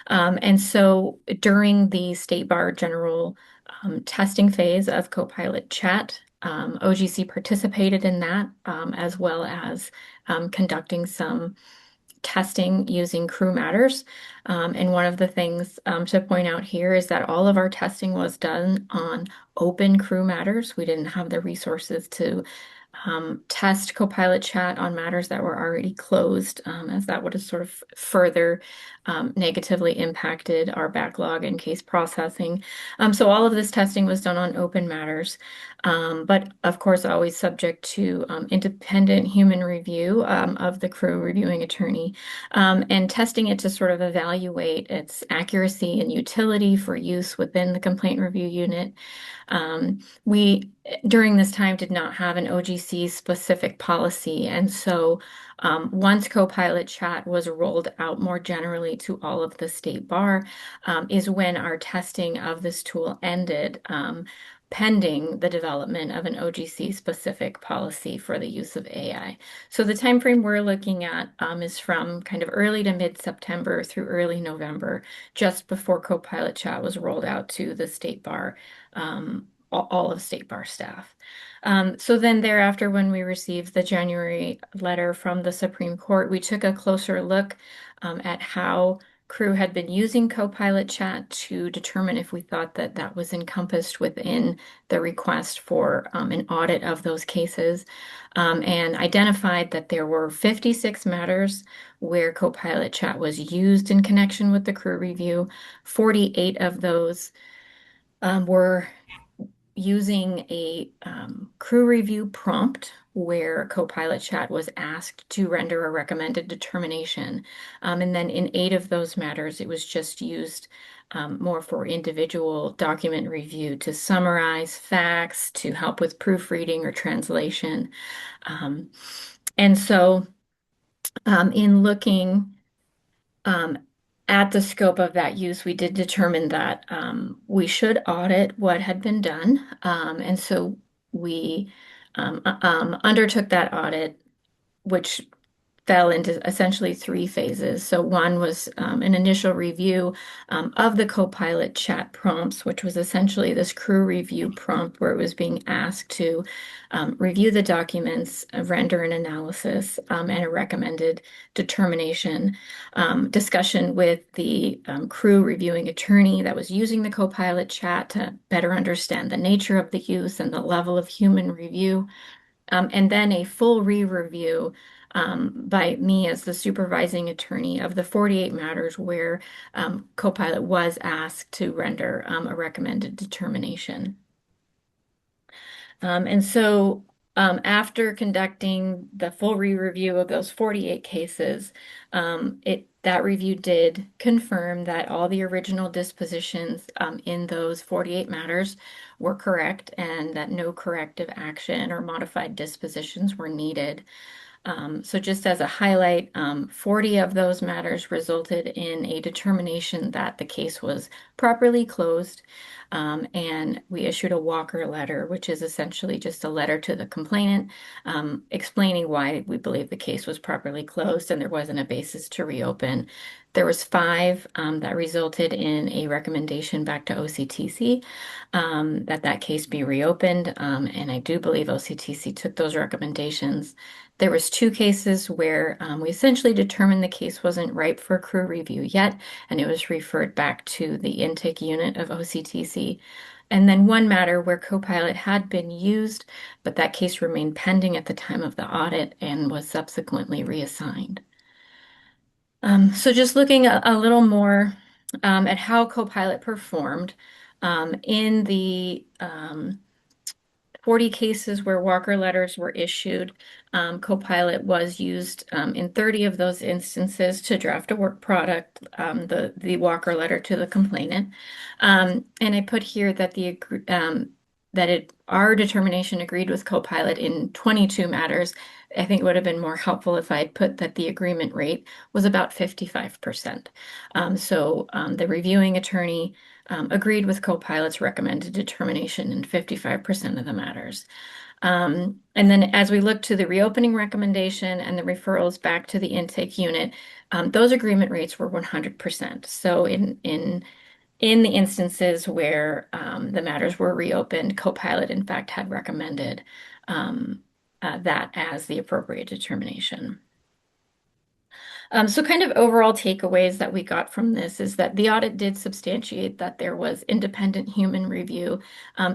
And so during the State Bar General testing phase of Copilot Chat, OGC participated in that, as well as conducting some testing using CREW matters. And one of the things to point out here is that all of our testing was done on open CREW matters. We didn't have the resources to test Copilot Chat on matters that were already closed, as that would have sort of further negatively impacted our backlog and case processing. So all of this testing was done on open matters, but of course always subject to independent human review of the CREW reviewing attorney, and testing it to sort of evaluate its accuracy and utility for use within the Complaint Review Unit. We, during this time, did not have an OGC specific policy. And so once Copilot Chat was rolled out more generally to all of the state bar, is when our testing of this tool ended, pending the development of an OGC specific policy for the use of AI. So the time frame we're looking at is from kind of early to mid-September through early November, just before Copilot Chat was rolled out to the state bar all of State Bar staff. So then thereafter, when we received the January letter from the Supreme Court, we took a closer look at how crew had been using Copilot Chat to determine if we thought that that was encompassed within the request for an audit of those cases, and identified that there were 56 matters where Copilot Chat was used in connection with the crew review. 48 of those were using a crew review prompt where Copilot Chat was asked to render a recommended determination. And then in 8 of those matters, it was just used more for individual document review to summarize facts, to help with proofreading or translation. And so in looking at the scope of that use, we did determine that we should audit what had been done. And so we undertook that audit, which fell into essentially 3 phases. So one was an initial review of the Copilot Chat prompts, which was essentially this crew review prompt where it was being asked to review the documents, render an analysis, and a recommended determination. Discussion with the crew reviewing attorney that was using the Copilot Chat to better understand the nature of the use and the level of human review. And then a full re-review by me as the supervising attorney of the 48 matters where Copilot was asked to render a recommended determination. And so after conducting the full re-review of those 48 cases, that review did confirm that all the original dispositions in those 48 matters were correct and that no corrective action or modified dispositions were needed. So just as a highlight, 40 of those matters resulted in a determination that the case was properly closed, and we issued a Walker letter, which is essentially just a letter to the complainant explaining why we believe the case was properly closed and there wasn't a basis to reopen. There was 5 that resulted in a recommendation back to OCTC that case be reopened, and I do believe OCTC took those recommendations. There was 2 cases where we essentially determined the case wasn't ripe for crew review yet, and it was referred back to the intake unit of OCTC. And then 1 matter where Copilot had been used, but that case remained pending at the time of the audit and was subsequently reassigned. So just looking a little more at how Copilot performed in the 40 cases where Walker letters were issued, Copilot was used in 30 of those instances to draft a work product, the Walker letter to the complainant. And I put here that our determination agreed with Copilot in 22 matters. I think it would have been more helpful if I had put that the agreement rate was about 55%. So the reviewing attorney agreed with Copilot's recommended determination in 55% of the matters. And then as we look to the reopening recommendation and the referrals back to the intake unit, those agreement rates were 100%. So in the instances where the matters were reopened, Copilot in fact had recommended that as the appropriate determination. So kind of overall takeaways that we got from this is that the audit did substantiate that there was independent human review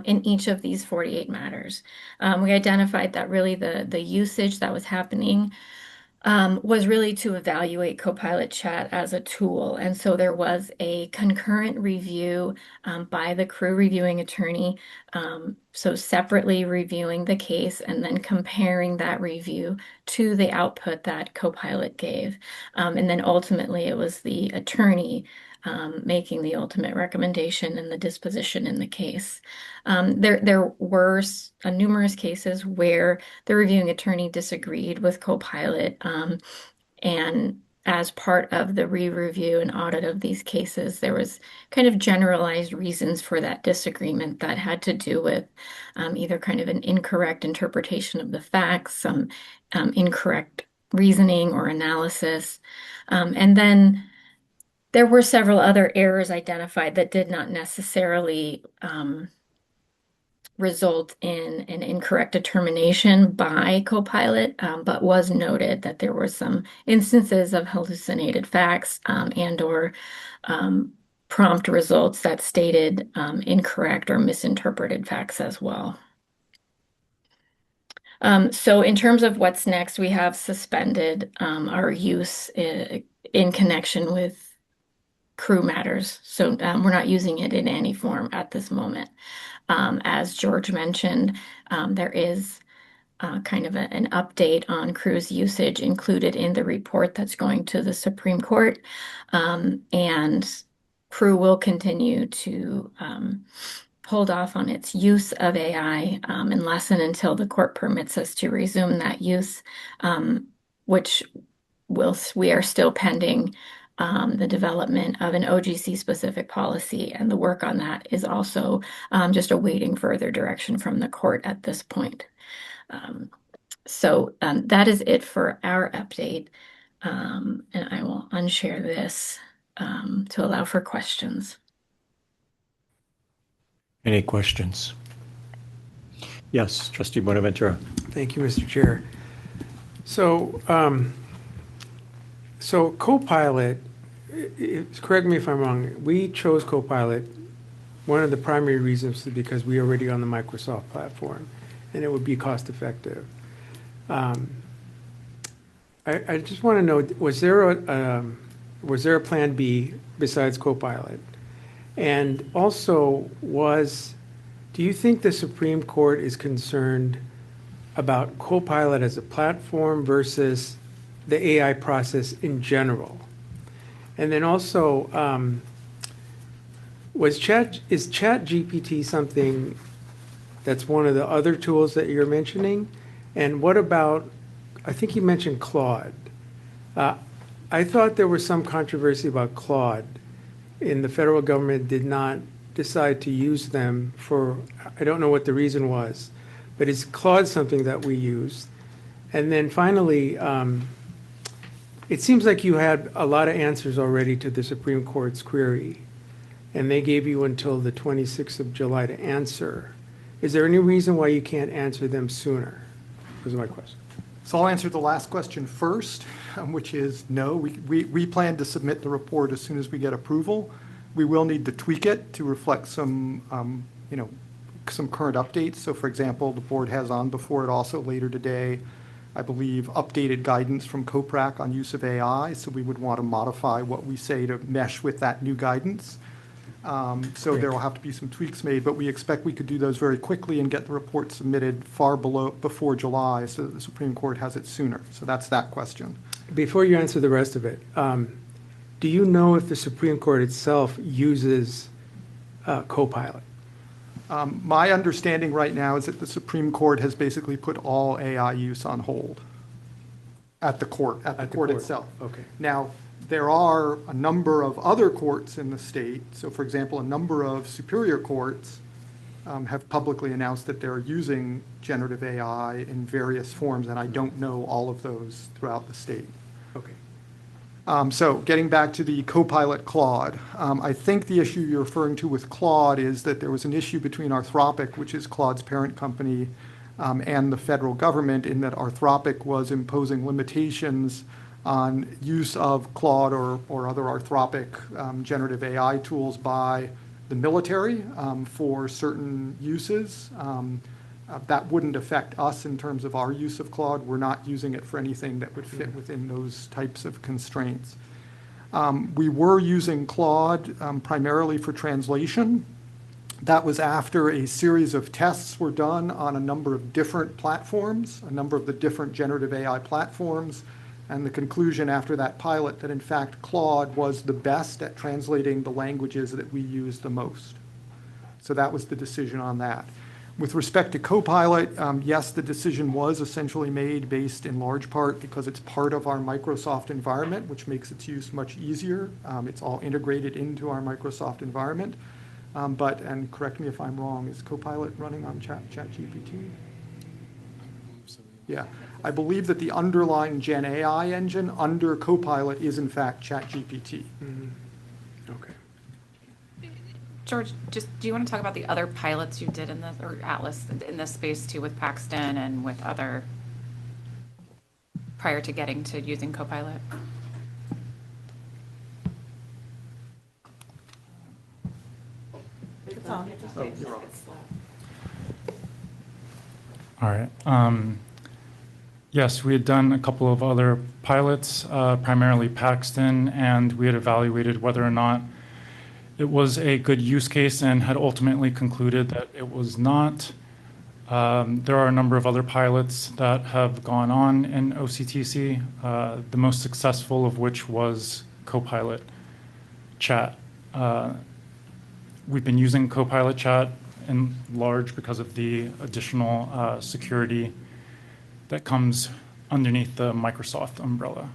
in each of these 48 matters. We identified that really the usage that was happening was really to evaluate Copilot Chat as a tool. And so there was a concurrent review by the crew reviewing attorney, so separately reviewing the case and then comparing that review to the output that Copilot gave. And then ultimately it was the attorney making the ultimate recommendation and the disposition in the case. There were numerous cases where the reviewing attorney disagreed with Copilot, and as part of the re-review and audit of these cases, there was kind of generalized reasons for that disagreement that had to do with either kind of an incorrect interpretation of the facts, some incorrect reasoning or analysis, and then there were several other errors identified that did not necessarily result in an incorrect determination by Copilot, but was noted that there were some instances of hallucinated facts and/or prompt results that stated incorrect or misinterpreted facts as well. So in terms of what's next, we have suspended our use in connection with crew matters. So we're not using it in any form at this moment. As George mentioned, there is kind of an update on cruise usage included in the report that's going to the Supreme Court. And crew will continue to hold off on its use of AI unless and until the court permits us to resume that use, which we are still pending the development of an OGC-specific policy, and the work on that is also just awaiting further direction from the court at this point. So that is it for our update, and I will unshare this to allow for questions. Any questions? Yes, Trustee Buenaventura. Thank you, Mr. Chair. So, Copilot, correct me if I'm wrong, we chose Copilot. One of the primary reasons is because we're already on the Microsoft platform, and it would be cost effective. I just want to know, was there a plan B besides Copilot? And also, do you think the Supreme Court is concerned about Copilot as a platform versus the AI process in general? And then also, is ChatGPT something that's one of the other tools that you're mentioning? And what about, I think you mentioned Claude. I thought there was some controversy about Claude, and the federal government did not decide to use them for, I don't know what the reason was, but is Claude something that we use? And then finally, it seems like you had a lot of answers already to the Supreme Court's query, and they gave you until the 26th of July to answer. Is there any reason why you can't answer them sooner? Those are my questions. So I'll answer the last question first, which is no. We plan to submit the report as soon as we get approval. We will need to tweak it to reflect some, some current updates. So for example, the board has on before it also later today, I believe, updated guidance from COPRAC on use of AI. So we would want to modify what we say to mesh with that new guidance. So there will have to be some tweaks made, but we expect we could do those very quickly and get the report submitted before July, so that the Supreme Court has it sooner. So that's that question. Before you answer the rest of it, do you know if the Supreme Court itself uses Copilot? My understanding right now is that the Supreme Court has basically put all AI use on hold at the court itself. Okay. Now, there are a number of other courts in the state. So for example, a number of superior courts have publicly announced that they're using generative AI in various forms, and I don't know all of those throughout the state. Okay. So getting back to the Copilot Claude, I think the issue you're referring to with Claude is that there was an issue between Anthropic, which is Claude's parent company, and the federal government, in that Anthropic was imposing limitations on use of Claude or other Anthropic generative AI tools by the military for certain uses. That wouldn't affect us in terms of our use of Claude. We're not using it for anything that would fit within those types of constraints. We were using Claude primarily for translation. That was after a series of tests were done on a number of different platforms, a number of the different generative AI platforms, and the conclusion after that pilot that in fact Claude was the best at translating the languages that we use the most. So that was the decision on that. With respect to Copilot, yes, the decision was essentially made based in large part because it's part of our Microsoft environment, which makes its use much easier. It's all integrated into our Microsoft environment. And correct me if I'm wrong, is Copilot running on ChatGPT? Yeah, I believe that the underlying Gen AI engine under Copilot is in fact ChatGPT. Okay. George, just do you want to talk about the other pilots you did in this, or Atlas, in this space too, with Paxton and with other, prior to getting to using Copilot? All right. Yes, we had done a couple of other pilots, primarily Paxton, and we had evaluated whether or not it was a good use case and had ultimately concluded that it was not. There are a number of other pilots that have gone on in OCTC, the most successful of which was Copilot Chat. We've been using Copilot Chat in large because of the additional security that comes underneath the Microsoft umbrella.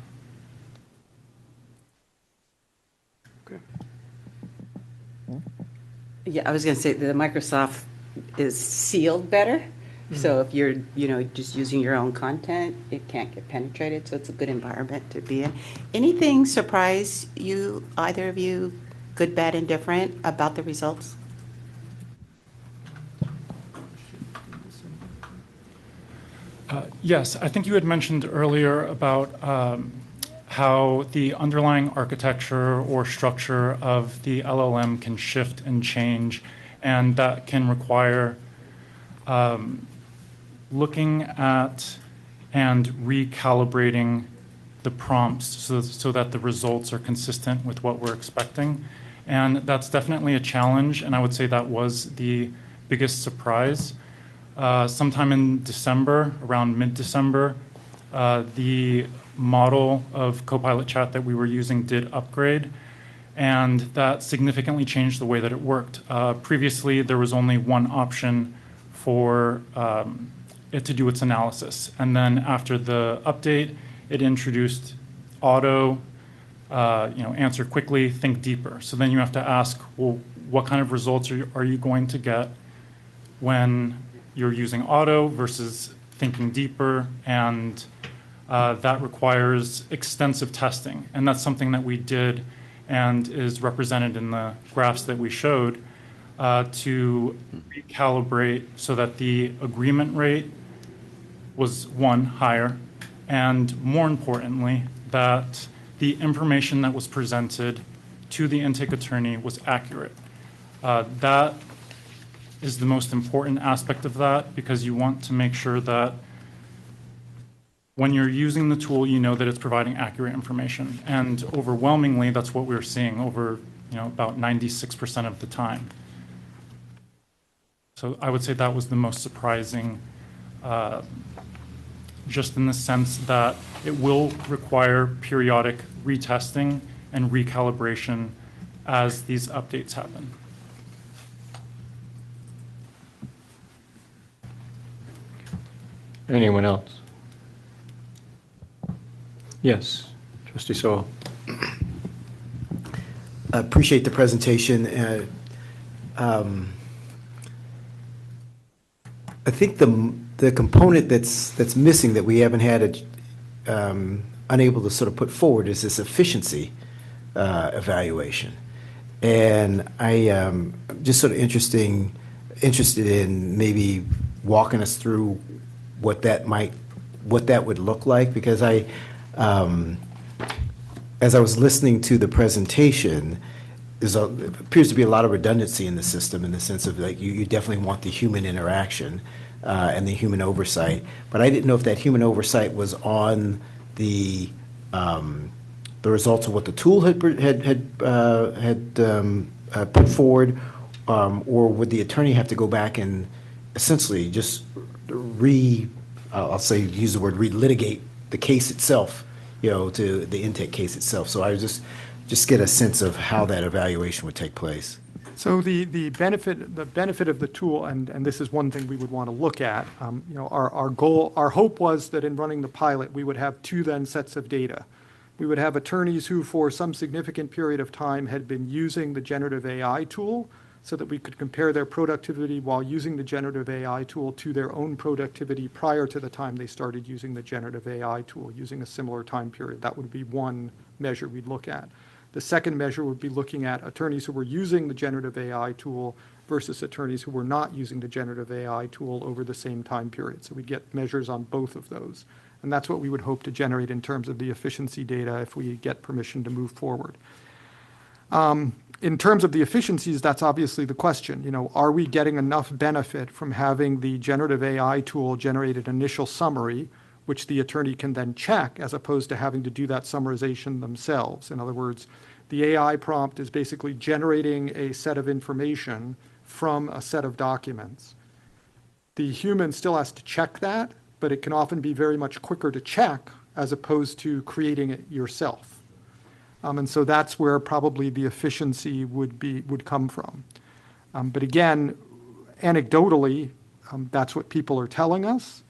Okay. Yeah, I was going to say the Microsoft is sealed better. So if you're, just using your own content, it can't get penetrated. So it's a good environment to be in. Anything surprise you, either of you, good, bad, and different about the results? Yes, I think you had mentioned earlier about how the underlying architecture or structure of the LLM can shift and change, and that can require looking at and recalibrating the prompts so that the results are consistent with what we're expecting. And that's definitely a challenge, and I would say that was the biggest surprise. Sometime in December, around mid-December, the model of Copilot Chat that we were using did upgrade, and that significantly changed the way that it worked. Previously, there was only one option for it to do its analysis, and then after the update, it introduced auto, answer quickly, think deeper. So then you have to ask, well, what kind of results are you going to get when you're using auto versus thinking deeper, and that requires extensive testing. And that's something that we did and is represented in the graphs that we showed to recalibrate so that the agreement rate was, one, higher, and more importantly, that the information that was presented to the intake attorney was accurate. That is the most important aspect of that, because you want to make sure that when you're using the tool, you know that it's providing accurate information. And overwhelmingly, that's what we're seeing over, about 96% of the time. So I would say that was the most surprising, just in the sense that it will require periodic retesting and recalibration as these updates happen. Anyone else? Yes, Trustee Sowell. I appreciate the presentation. I think the component that's missing that we haven't had unable to sort of put forward is this efficiency evaluation, and I just sort of interested in maybe walking us through what that would look like, because as I was listening to the presentation, there appears to be a lot of redundancy in the system, in the sense of like you definitely want the human interaction and the human oversight, but I didn't know if that human oversight was on the results of what the tool had put forward, or would the attorney have to go back and essentially just I'll say, use the word relitigate the case itself, to the intake case itself. So I was just get a sense of how that evaluation would take place. So the benefit of the tool, and this is one thing we would want to look at. Our hope was that in running the pilot, we would have two then sets of data. We would have attorneys who, for some significant period of time, had been using the generative AI tool, so that we could compare their productivity while using the generative AI tool to their own productivity prior to the time they started using the generative AI tool, using a similar time period. That would be one measure we'd look at. The second measure would be looking at attorneys who were using the generative AI tool versus attorneys who were not using the generative AI tool over the same time period. So we get measures on both of those. And that's what we would hope to generate in terms of the efficiency data if we get permission to move forward. In terms of the efficiencies, that's obviously the question. You know, are we getting enough benefit from having the generative AI tool generate an initial summary, which the attorney can then check, as opposed to having to do that summarization themselves? In other words, the AI prompt is basically generating a set of information from a set of documents. The human still has to check that, but it can often be very much quicker to check as opposed to creating it yourself. And so that's where probably the efficiency would come from. But again, anecdotally, that's what people are telling us,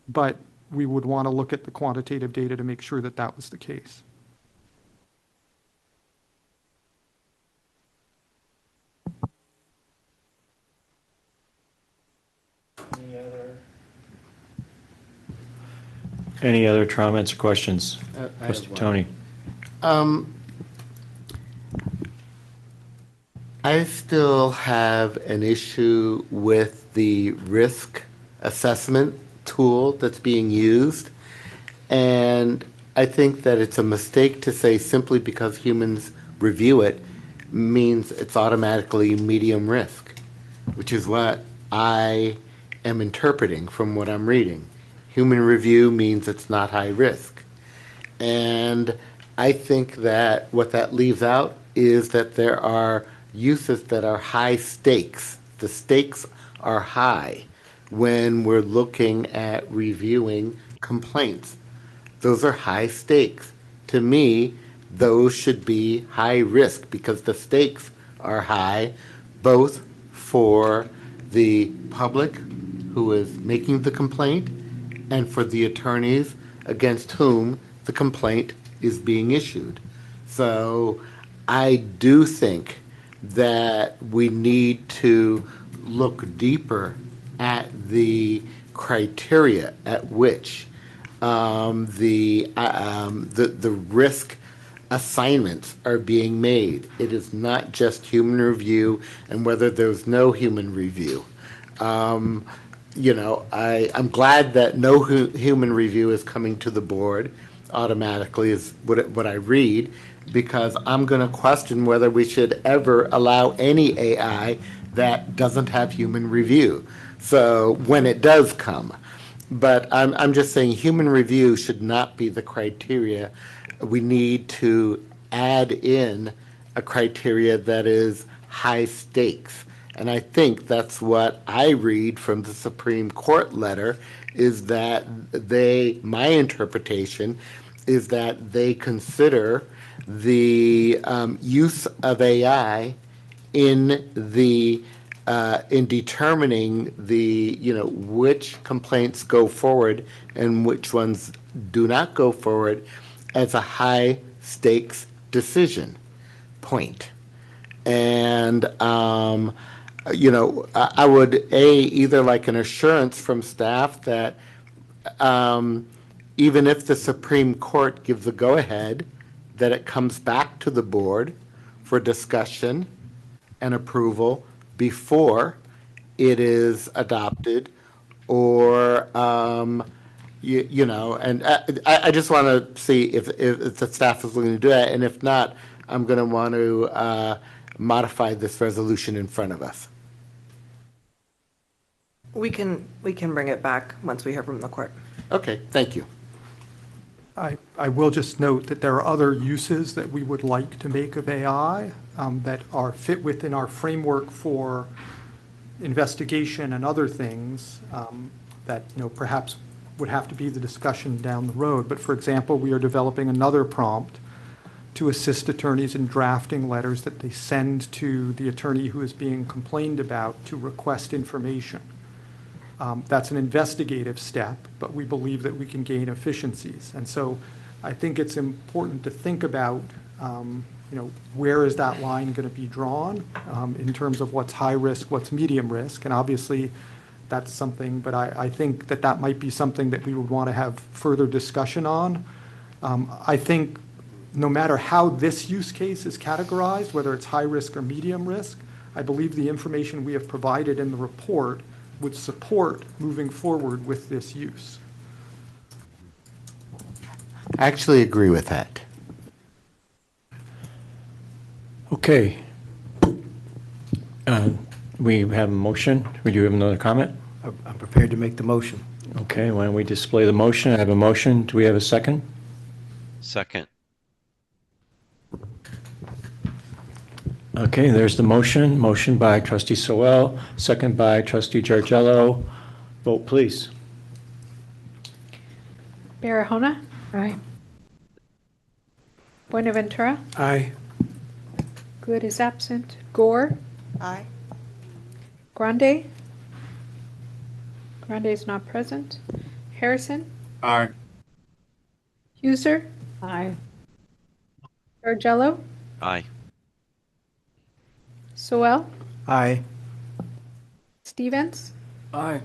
but we would want to look at the quantitative data to make sure that that was the case. Any other comments or questions? Mr. Tony. I still have an issue with the risk assessment tool that's being used. And I think that it's a mistake to say simply because humans review it means it's automatically medium risk, which is what I am interpreting from what I'm reading. Human review means it's not high risk. And I think that what that leaves out is that there are uses that are high stakes. The stakes are high when we're looking at reviewing complaints. Those are high stakes. To me, those should be high risk because the stakes are high, both for the public who is making the complaint and for the attorneys against whom the complaint is being issued. So I do think that we need to look deeper at the criteria at which the risk assignments are being made. It is not just human review and whether there's no human review. You know, I'm glad that no human review is coming to the board automatically is what I read, because I'm going to question whether we should ever allow any AI that doesn't have human review. So when it does come, but I'm just saying human review should not be the criteria. We need to add in a criteria that is high stakes. And I think that's what I read from the Supreme Court letter is that my interpretation is that they consider the use of AI in determining which complaints go forward and which ones do not go forward as a high stakes decision point. And I would either like an assurance from staff that even if the Supreme Court gives a go-ahead, that it comes back to the board for discussion and approval before it is adopted, or and I just want to see if the staff is willing to do that, and if not, I'm going to want to modify this resolution in front of us. We can bring it back once we hear from the court. Okay, thank you. I will just note that there are other uses that we would like to make of AI that are fit within our framework for investigation and other things that perhaps would have to be the discussion down the road. But for example, we are developing another prompt to assist attorneys in drafting letters that they send to the attorney who is being complained about to request information. That's an investigative step, but we believe that we can gain efficiencies. And so I think it's important to think about, where is that line going to be drawn in terms of what's high risk, what's medium risk. And obviously that's something, but I think that might be something that we would want to have further discussion on. I think no matter how this use case is categorized, whether it's high risk or medium risk, I believe the information we have provided in the report would support moving forward with this use. I actually agree with that. Okay. We have a motion. Would you have another comment? I'm prepared to make the motion. Okay, why don't we display the motion? I have a motion. Do we have a second? Second. Okay, there's the motion. Motion by Trustee Sowell, second by Trustee Giorgello. Vote, please. Barahona? Aye. Buenaventura? Aye. Good is absent. Gore? Aye. Grande? Grande is not present. Harrison? Aye. Huser? Aye. Giorgello? Aye. Sowell? Aye. Stevens? Aye.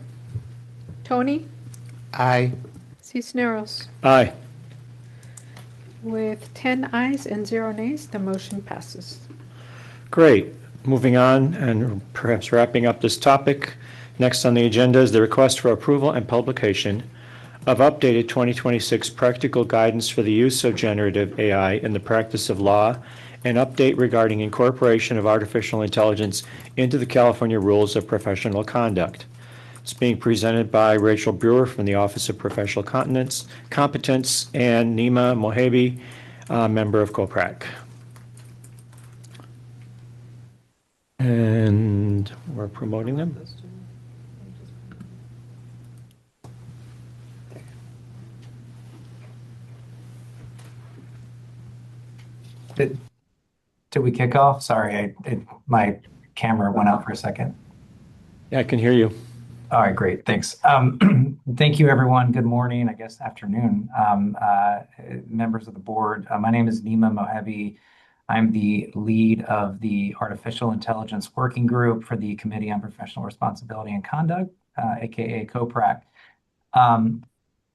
Tony? Aye. Cisneros? Aye. With 10 ayes and 0 nays, the motion passes. Great. Moving on and perhaps wrapping up this topic. Next on the agenda is the request for approval and publication of updated 2026 practical guidance for the use of generative AI in the practice of law, an update regarding incorporation of artificial intelligence into the California Rules of Professional Conduct. It's being presented by Rachel Brewer from the Office of Professional Competence and Nima Mohebi, member of COPRAC. And we're promoting them. Did we kick off? Sorry, my camera went out for a second. Yeah, I can hear you. All right, great. Thanks. Thank you, everyone. Good morning, I guess afternoon, members of the board. My name is Nima Mohebi. I'm the lead of the Artificial Intelligence Working Group for the Committee on Professional Responsibility and Conduct, aka COPRAC.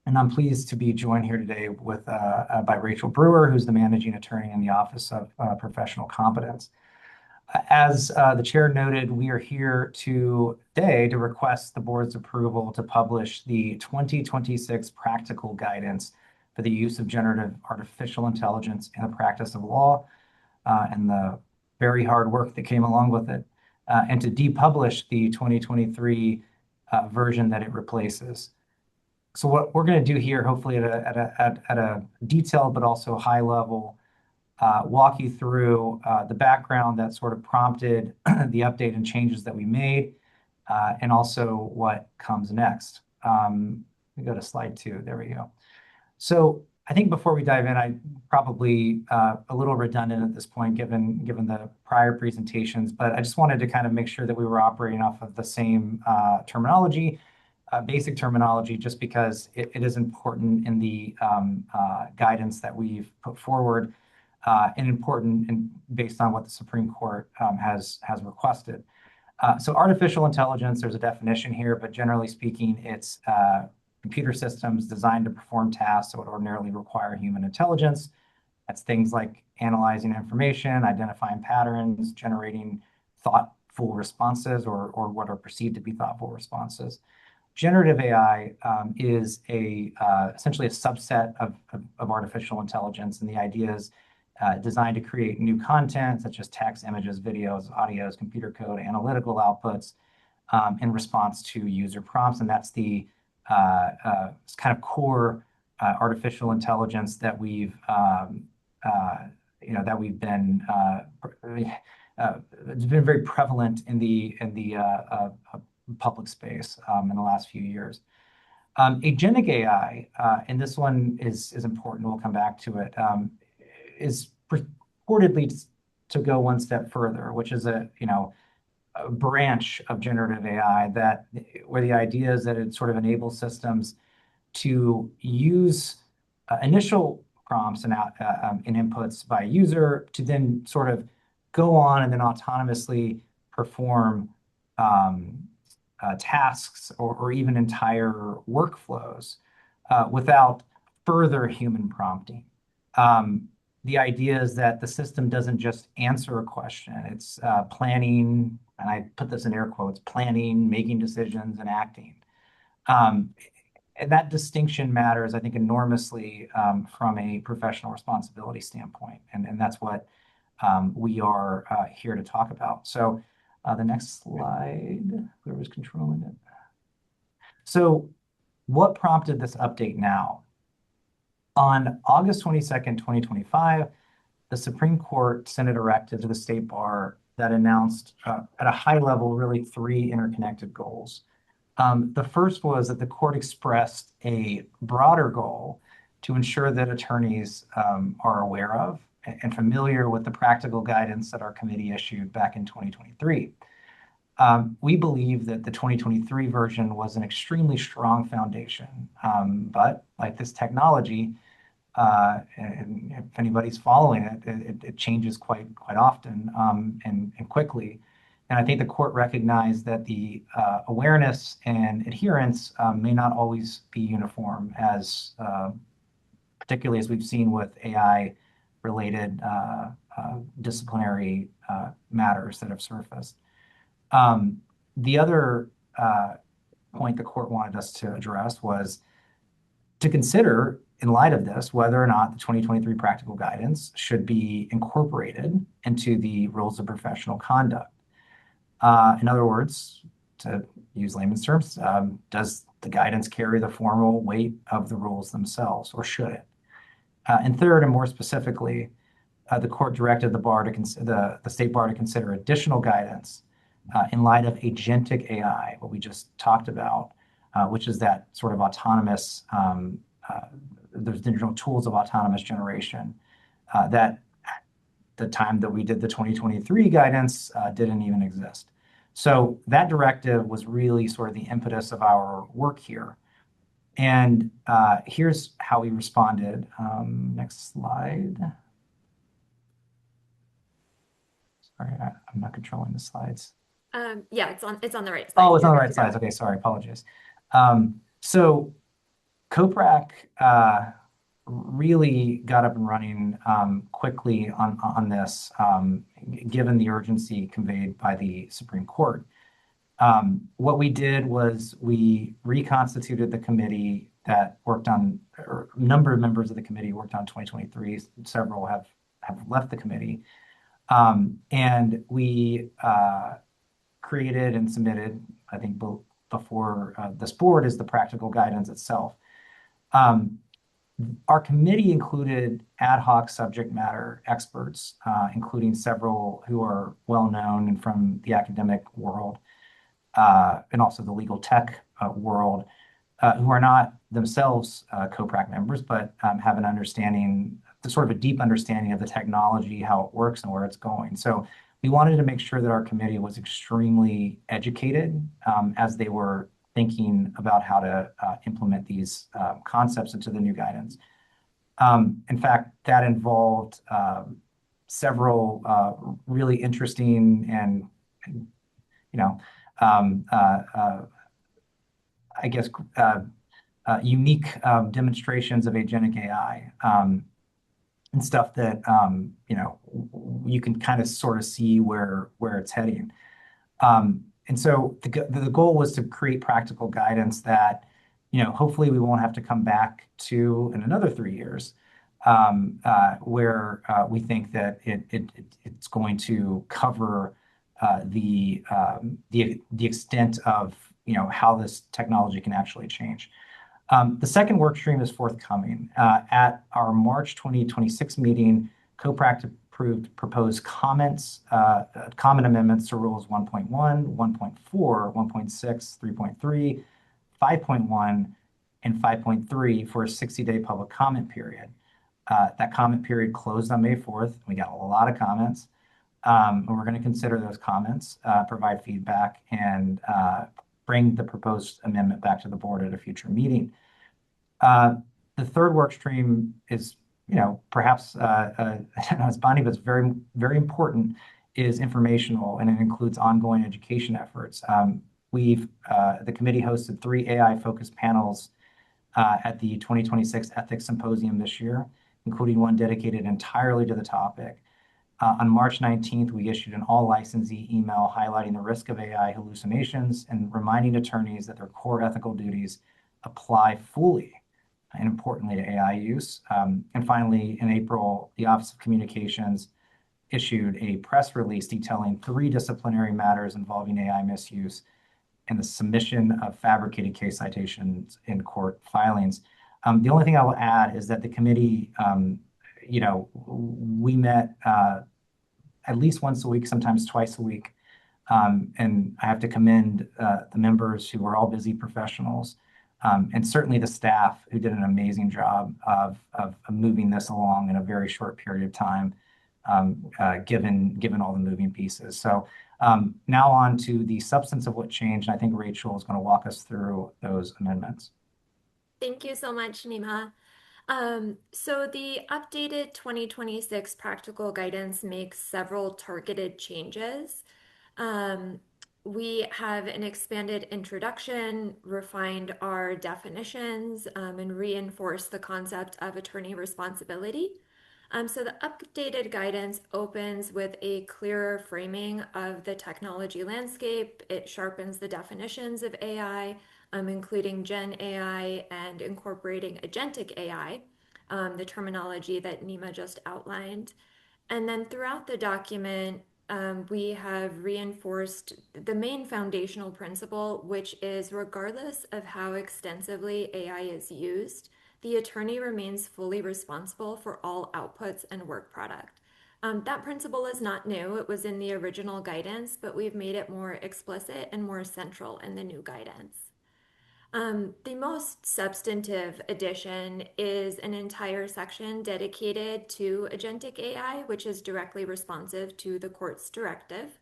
And I'm pleased to be joined here today by Rachel Brewer, who's the managing attorney in the Office of Professional Competence. As the chair noted, we are here today to request the board's approval to publish the 2026 practical guidance for the use of generative artificial intelligence in the practice of law, and the very hard work that came along with it, and to depublish the 2023 version that it replaces. So what we're going to do here, hopefully at a detailed but also high level, walk you through the background that sort of prompted the update and changes that we made, and also what comes next. We go to slide 2. There we go. So I think before we dive in, I probably a little redundant at this point, given the prior presentations, but I just wanted to kind of make sure that we were operating off of the same terminology, basic terminology, just because it is important in the guidance that we've put forward, and important based on what the Supreme Court has requested. So artificial intelligence, there's a definition here, but generally speaking, it's computer systems designed to perform tasks that would ordinarily require human intelligence. That's things like analyzing information, identifying patterns, generating thoughtful responses, or what are perceived to be thoughtful responses. Generative AI is essentially a subset of artificial intelligence, and the idea is designed to create new content such as text, images, videos, audios, computer code, analytical outputs in response to user prompts, and that's the kind of core artificial intelligence that we've been it's been very prevalent in the public space in the last few years. Agentic AI, and this one is important, we'll come back to it, is purportedly to go one step further, which is a branch of generative AI where the idea is that it sort of enables systems to use initial prompts and inputs by a user to then sort of go on and then autonomously perform tasks or even entire workflows without further human prompting. the idea is that the system doesn't just answer a question. It's planning, and I put this in air quotes, planning, making decisions, and acting. And that distinction matters, I think, enormously from a professional responsibility standpoint. And that's what we are here to talk about. So the next slide, whoever was controlling it. So what prompted this update now? On August 22nd, 2025, the Supreme Court sent a directive to the State Bar that announced at a high level really three interconnected goals. The first was that the court expressed a broader goal to ensure that attorneys are aware of and familiar with the practical guidance that our committee issued back in 2023. We believe that the 2023 version was an extremely strong foundation, but like this technology, and if anybody's following it, it changes quite often and quickly. And I think the court recognized that the awareness and adherence may not always be uniform, as particularly as we've seen with AI-related disciplinary matters that have surfaced. The other point the court wanted us to address was to consider, in light of this, whether or not the 2023 practical guidance should be incorporated into the rules of professional conduct. In other words, to use layman's terms, does the guidance carry the formal weight of the rules themselves, or should it? And third, and more specifically, the court directed the State Bar to consider additional guidance in light of agentic AI, what we just talked about, which is that sort of autonomous, there's digital tools of autonomous generation that at the time that we did the 2023 guidance didn't even exist. So that directive was really sort of the impetus of our work here. And here's how we responded. Next slide. Sorry, I'm not controlling the slides. Yeah, it's on the right side. Oh, it's on the right slides. Okay, sorry, apologies. So COPRAC really got up and running quickly on this, given the urgency conveyed by the Supreme Court. What we did was we reconstituted the committee that worked on, or a number of members of the committee worked on 2023. Several have left the committee. And we created and submitted, I think before this board, is the practical guidance itself. Our committee included ad hoc subject matter experts, including several who are well-known and from the academic world, and also the legal tech world, who are not themselves COPRAC members, but have an understanding, sort of a deep understanding of the technology, how it works, and where it's going. So we wanted to make sure that our committee was extremely educated as they were thinking about how to implement these concepts into the new guidance. In fact, that involved several really interesting and, I guess, unique demonstrations of agentic AI. And stuff that you can kind of sort of see where it's heading. And so the goal was to create practical guidance that hopefully we won't have to come back to in another 3 years, where we think that it's going to cover the extent of how this technology can actually change. The second work stream is forthcoming. At our March 2026 meeting, COPRAC approved proposed comments, comment amendments to Rules 1.1, 1.4, 1.6, 3.3, 5.1, and 5.3 for a 60-day public comment period. That comment period closed on May 4th. We got a lot of comments. And we're going to consider those comments, provide feedback, and bring the proposed amendment back to the board at a future meeting. The third work stream is, perhaps I don't know, it's Bonnie, but it's very, very important, is informational, and it includes ongoing education efforts. The committee hosted 3 AI-focused panels at the 2026 Ethics Symposium this year. including one dedicated entirely to the topic. On March 19th, we issued an all licensee email highlighting the risk of AI hallucinations and reminding attorneys that their core ethical duties apply fully and importantly to AI use. And finally, in April, the Office of Communications issued a press release detailing 3 disciplinary matters involving AI misuse and the submission of fabricated case citations in court filings. The only thing I will add is that the committee, we met at least once a week, sometimes twice a week. And I have to commend the members who were all busy professionals, and certainly the staff who did an amazing job of moving this along in a very short period of time, given all the moving pieces. So now on to the substance of what changed. And I think Rachel is going to walk us through those amendments. Thank you so much, Nima. So the updated 2026 practical guidance makes several targeted changes. We have an expanded introduction, refined our definitions, and reinforced the concept of attorney responsibility. So the updated guidance opens with a clearer framing of the technology landscape. It sharpens the definitions of AI, including Gen AI and incorporating agentic AI, the terminology that Nima just outlined. And then throughout the document, we have reinforced the main foundational principle, which is regardless of how extensively AI is used, the attorney remains fully responsible for all outputs and work product. That principle is not new. It was in the original guidance, but we've made it more explicit and more central in the new guidance. The most substantive addition is an entire section dedicated to agentic AI, which is directly responsive to the court's directive.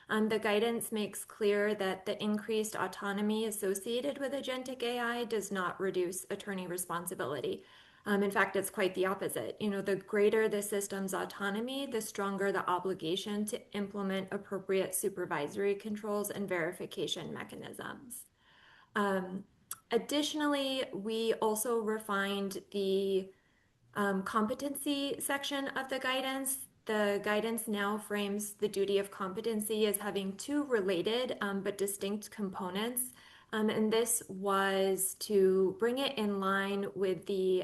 The guidance makes clear that the increased autonomy associated with agentic AI does not reduce attorney responsibility. In fact, it's quite the opposite. The greater the system's autonomy, the stronger the obligation to implement appropriate supervisory controls and verification mechanisms. Additionally, we also refined the competency section of the guidance. The guidance now frames the duty of competency as having 2 related but distinct components. And this was to bring it in line with the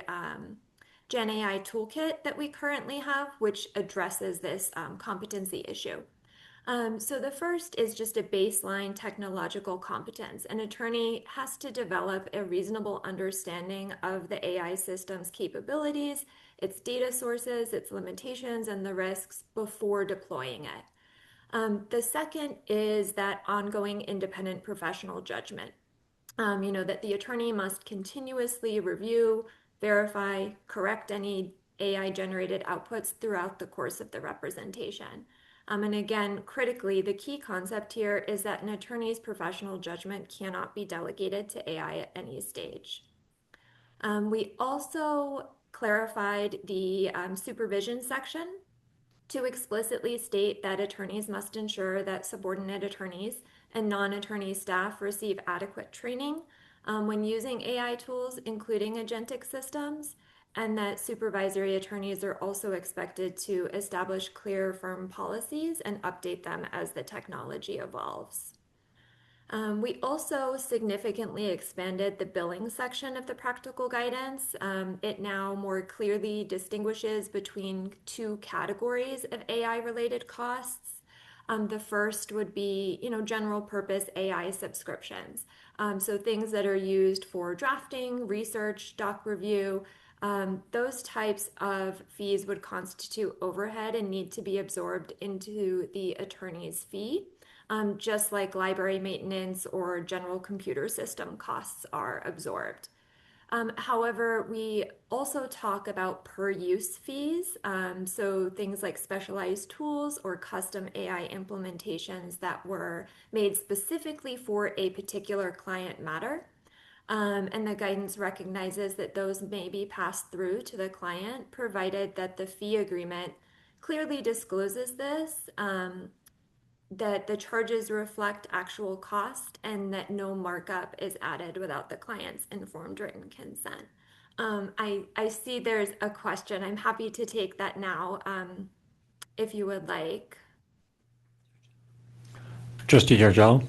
Gen AI toolkit that we currently have, which addresses this competency issue. So the first is just a baseline technological competence. An attorney has to develop a reasonable understanding of the AI system's capabilities, its data sources, its limitations, and the risks before deploying it. The second is that ongoing independent professional judgment. That the attorney must continuously review, verify, correct any AI-generated outputs throughout the course of the representation. And again, critically, the key concept here is that an attorney's professional judgment cannot be delegated to AI at any stage. We also clarified the supervision section to explicitly state that attorneys must ensure that subordinate attorneys and non-attorney staff receive adequate training when using AI tools, including agentic systems, and that supervisory attorneys are also expected to establish clear, firm policies and update them as the technology evolves. We also significantly expanded the billing section of the practical guidance. It now more clearly distinguishes between 2 categories of AI-related costs. The first would be, general purpose AI subscriptions. So things that are used for drafting, research, doc review. Those types of fees would constitute overhead and need to be absorbed into the attorney's fee, just like library maintenance or general computer system costs are absorbed. However, we also talk about per-use fees, so things like specialized tools or custom AI implementations that were made specifically for a particular client matter. And the guidance recognizes that those may be passed through to the client, provided that the fee agreement clearly discloses this, that the charges reflect actual cost, and that no markup is added without the client's informed written consent. I see there's a question. I'm happy to take that now, if you would like. Trustee Giorgio?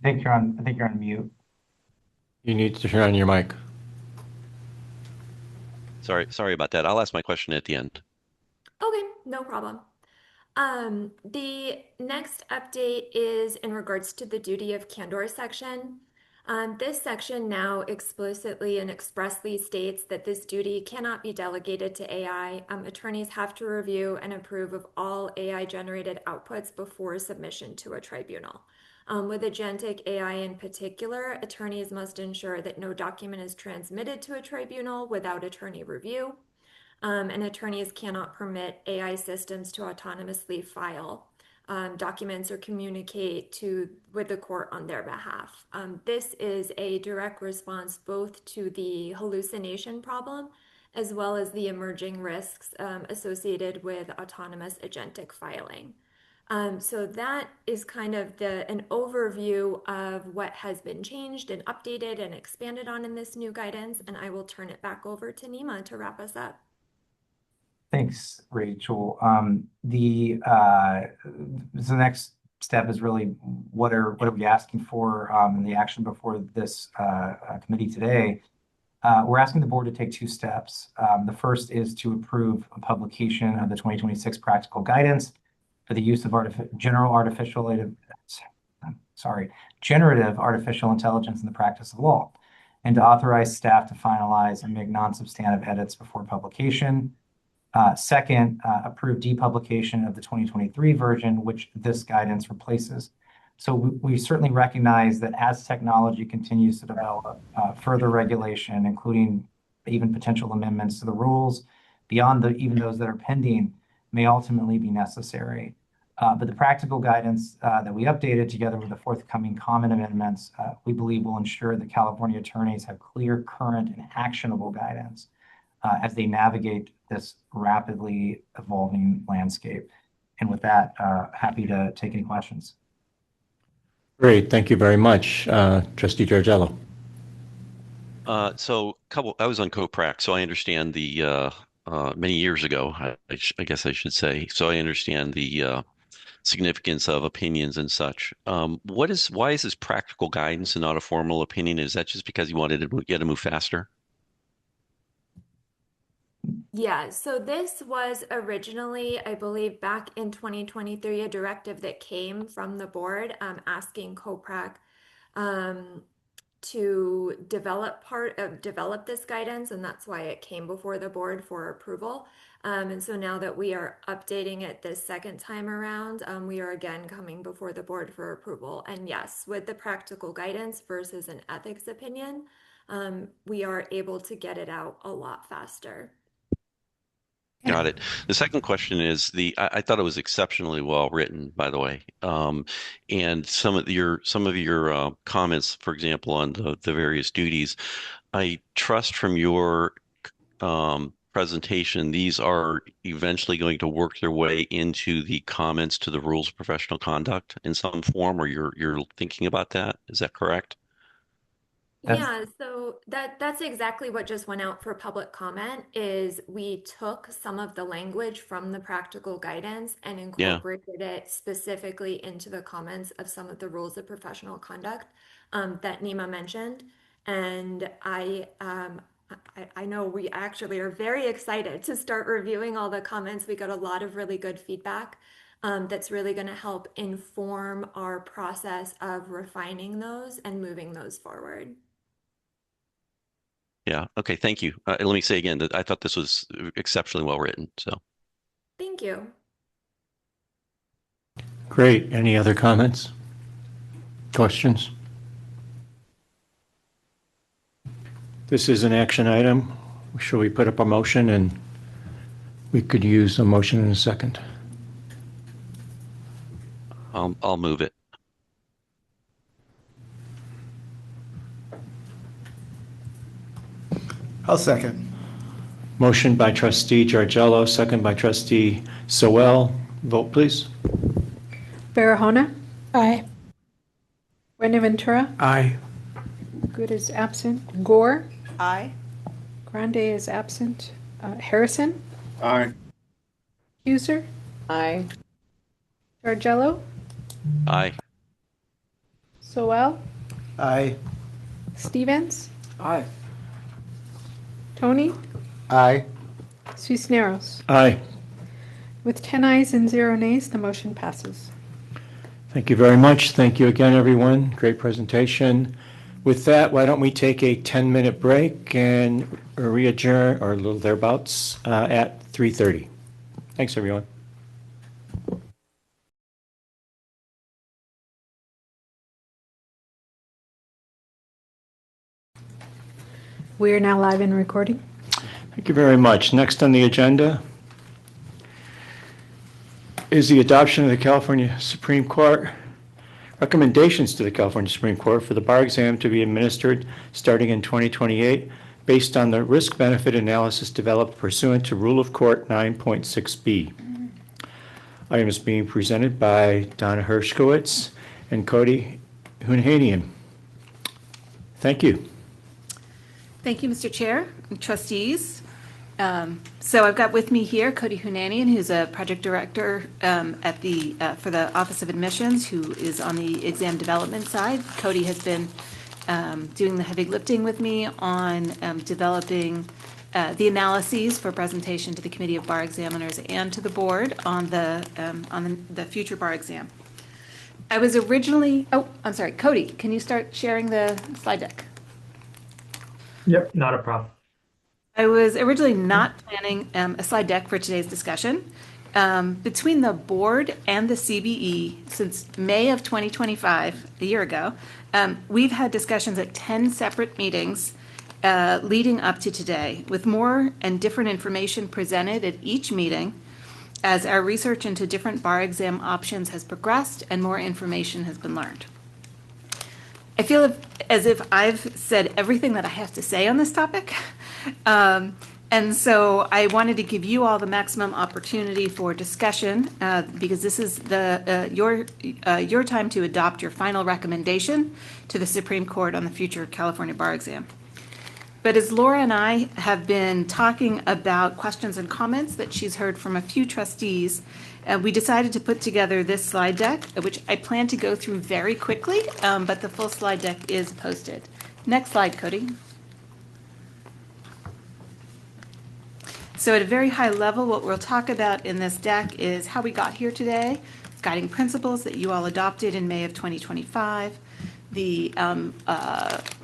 I think you're on mute. You need to turn on your mic. Sorry about that. I'll ask my question at the end. Okay, no problem. The next update is in regards to the duty of candor section. This section now explicitly and expressly states that this duty cannot be delegated to AI. Attorneys have to review and approve of all AI-generated outputs before submission to a tribunal. With agentic AI in particular, attorneys must ensure that no document is transmitted to a tribunal without attorney review. And attorneys cannot permit AI systems to autonomously file documents or communicate with the court on their behalf. This is a direct response both to the hallucination problem as well as the emerging risks associated with autonomous agentic filing. So that is kind of an overview of what has been changed and updated and expanded on in this new guidance, and I will turn it back over to Nima to wrap us up. Thanks, Rachel. The next step is really what are we asking for in the action before this committee today? We're asking the board to take two steps. The first is to approve a publication of the 2026 practical guidance for the use of generative artificial intelligence in the practice of law, and to authorize staff to finalize and make non-substantive edits before publication. Second, approve depublication of the 2023 version, which this guidance replaces. So we certainly recognize that as technology continues to develop, further regulation, including even potential amendments to the rules beyond even those that are pending, may ultimately be necessary. But the practical guidance that we updated together with the forthcoming comment amendments, we believe will ensure that California attorneys have clear, current, and actionable guidance as they navigate this rapidly evolving landscape. And with that, happy to take any questions. Great, thank you very much. Trustee Giorgello. I was on CoPrac, so I understand the many years ago, I guess I should say. So I understand the significance of opinions and such. Why is this practical guidance and not a formal opinion? Is that just because you wanted to get to move faster? Yeah, so this was originally, I believe, back in 2023, a directive that came from the board asking CoPrac to develop this guidance, and that's why it came before the board for approval. And so now that we are updating it this second time around, we are again coming before the board for approval. And yes, with the practical guidance versus an ethics opinion, we are able to get it out a lot faster. Got it. The second question is I thought it was exceptionally well written, by the way. And some of your comments, for example, on the various duties, I trust from your presentation, these are eventually going to work their way into the comments to the rules of professional conduct in some form, or you're thinking about that. Is that correct? Yeah, so that's exactly what just went out for public comment is we took some of the language from the practical guidance and incorporated it specifically into the comments of some of the rules of professional conduct that Nima mentioned. And I know we actually are very excited to start reviewing all the comments. We got a lot of really good feedback that's really going to help inform our process of refining those and moving those forward. Yeah. Okay. Thank you. Let me say again that I thought this was exceptionally well written. So. Thank you. Great. Any other comments? Questions? This is an action item. Shall we put up a motion, and we could use a motion in a second? I'll move it. I'll second. Motion by Trustee Giorgello, second by Trustee Sowell. Vote, please. Barahona? Aye. Buenaventura? Aye. Good is absent. Gore? Aye. Grande is absent. Harrison? Aye. User? Aye. Giorgello? Aye. Soel? Aye. Stevens? Aye. Tony? Aye. Cisneros? Aye. With 10 ayes and 0 nays, the motion passes. Thank you very much. Thank you again, everyone. Great presentation. With that, why don't we take a 10-minute break and re-adjourn, or a little thereabouts, at 3:30. Thanks, everyone. We are now live and recording. Thank you very much. Next on the agenda is the adoption of the California Supreme Court recommendations to the California Supreme Court for the bar exam to be administered starting in 2028 based on the risk-benefit analysis developed pursuant to Rule of Court 9.6b. Item is being presented by Donna Hershkowitz and Cody Hunanian. Thank you. Thank you, Mr. Chair and trustees. So I've got with me here Cody Hunanian, who's a project director for the Office of Admissions, who is on the exam development side. Cody has been doing the heavy lifting with me on developing the analyses for presentation to the Committee of Bar Examiners and to the board on the future bar exam. I was originally, I'm sorry, Cody, can you start sharing the slide deck? Yep, not a problem. I was originally not planning a slide deck for today's discussion. Between the board and the CBE since May of 2025, a year ago, we've had discussions at 10 separate meetings leading up to today, with more and different information presented at each meeting as our research into different bar exam options has progressed and more information has been learned. I feel as if I've said everything that I have to say on this topic. And so I wanted to give you all the maximum opportunity for discussion because this is your time to adopt your final recommendation to the Supreme Court on the future California bar exam. But as Laura and I have been talking about questions and comments that she's heard from a few trustees, we decided to put together this slide deck, which I plan to go through very quickly, but the full slide deck is posted. Next slide, Cody. So at a very high level, what we'll talk about in this deck is how we got here today, guiding principles that you all adopted in May of 2025, the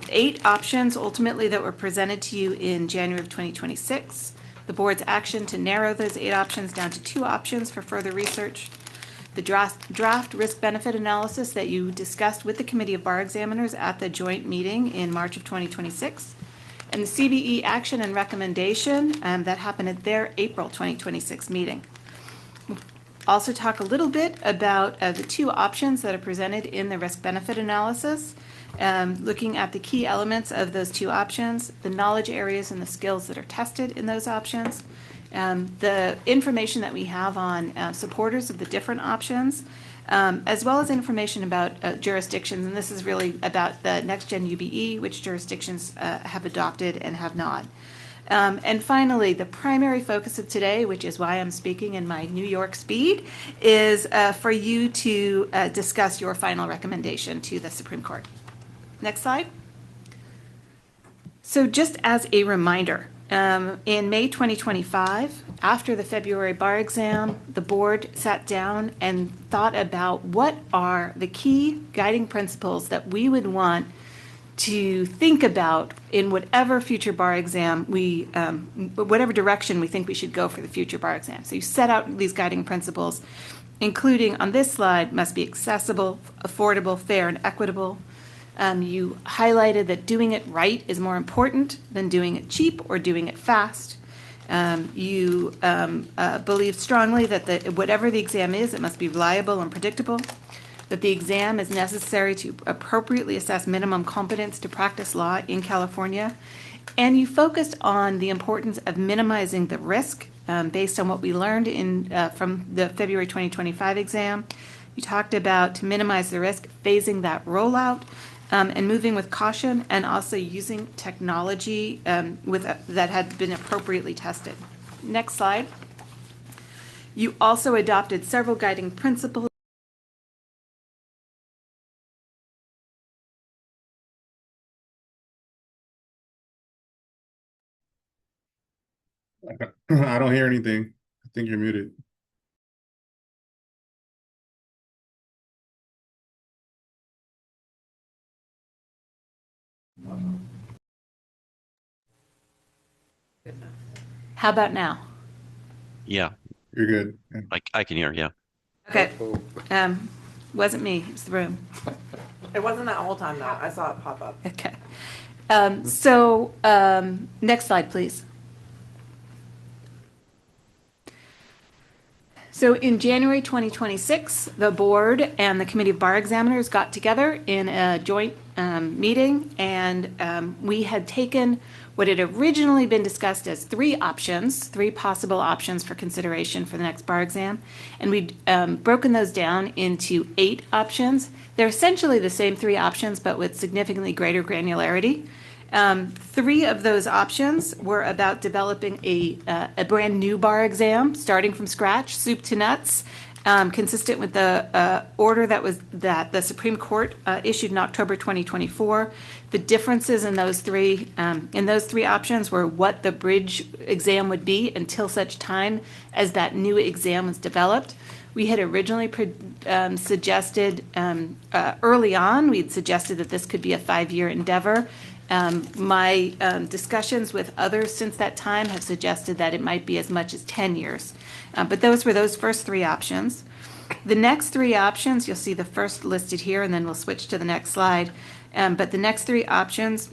8 options ultimately that were presented to you in January of 2026, the board's action to narrow those 8 options down to 2 options for further research, the draft risk-benefit analysis that you discussed with the Committee of Bar Examiners at the joint meeting in March of 2026, and the CBE action and recommendation that happened at their April 2026 meeting. We'll also talk a little bit about the 2 options that are presented in the risk-benefit analysis, looking at the key elements of those 2 options, the knowledge areas and the skills that are tested in those options, the information that we have on supporters of the different options, as well as information about jurisdictions. And this is really about the next-gen UBE, which jurisdictions have adopted and have not. And finally, the primary focus of today, which is why I'm speaking in my New York speed, is for you to discuss your final recommendation to the Supreme Court. Next slide. So just as a reminder, in May 2025, after the February bar exam, the board sat down and thought about what are the key guiding principles that we would want to think about in whatever future bar exam whatever direction we think we should go for the future bar exam. So you set out these guiding principles, including on this slide, must be accessible, affordable, fair, and equitable. You highlighted that doing it right is more important than doing it cheap or doing it fast. You believe strongly that whatever the exam is, it must be reliable and predictable, that the exam is necessary to appropriately assess minimum competence to practice law in California, and you focused on the importance of minimizing the risk based on what we learned from the February 2025 exam. You talked about, to minimize the risk, phasing that rollout, and moving with caution, and also using technology that had been appropriately tested. Next slide. You also adopted several guiding principles. I don't hear anything. I think you're muted. How about now? Yeah. You're good. I can hear, yeah. Okay. Wasn't me, it's the room. It wasn't that whole time though. I saw it pop up. Okay. Next slide, please. So in January 2026, the board and the Committee of Bar Examiners got together in a joint meeting, and we had taken what had originally been discussed as three possible options for consideration for the next bar exam, and we'd broken those down into 8 options. They're essentially the same 3 options, but with significantly greater granularity. 3 of those options were about developing a brand new bar exam, starting from scratch, soup to nuts, consistent with the order that the Supreme Court issued in October 2024. The differences in those three options were what the bridge exam would be until such time as that new exam was developed. We had originally suggested early on, we'd suggested that this could be a 5-year endeavor. My discussions with others since that time have suggested that it might be as much as 10 years. But those were those first 3 options. The next 3 options, you'll see the first listed here, and then we'll switch to the next slide. But the next 3 options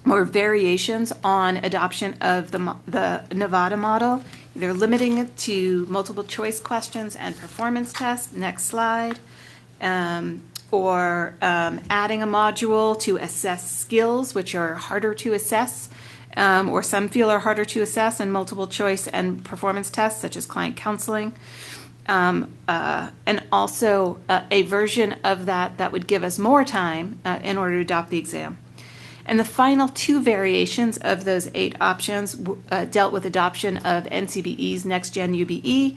were variations on adoption of the Nevada model, either limiting it to multiple choice questions and performance tests. Next slide. Or adding a module to assess skills, which are harder to assess, or some feel are harder to assess, and multiple choice and performance tests, such as client counseling. And also a version of that would give us more time in order to adopt the exam. And the final 2 variations of those 8 options dealt with adoption of NCBE's Next Gen UBE,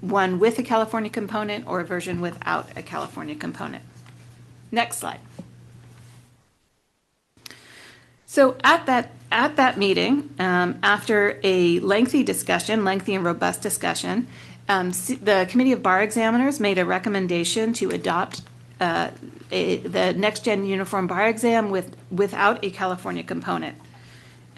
one with a California component or a version without a California component. Next slide. So at that meeting, after a lengthy and robust discussion, the Committee of Bar Examiners made a recommendation to adopt the Next Gen Uniform Bar Exam without a California component.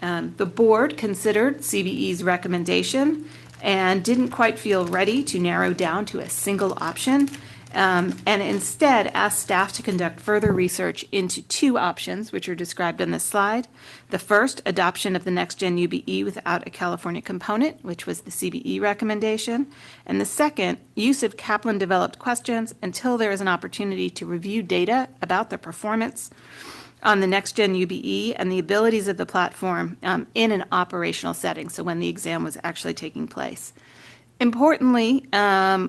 The board considered CBE's recommendation and didn't quite feel ready to narrow down to a single option, and instead asked staff to conduct further research into 2 options, which are described on this slide. The first, adoption of the Next Gen UBE without a California component, which was the CBE recommendation. And the second, use of Kaplan-developed questions until there is an opportunity to review data about the performance on the Next Gen UBE and the abilities of the platform in an operational setting, so when the exam was actually taking place. Importantly, I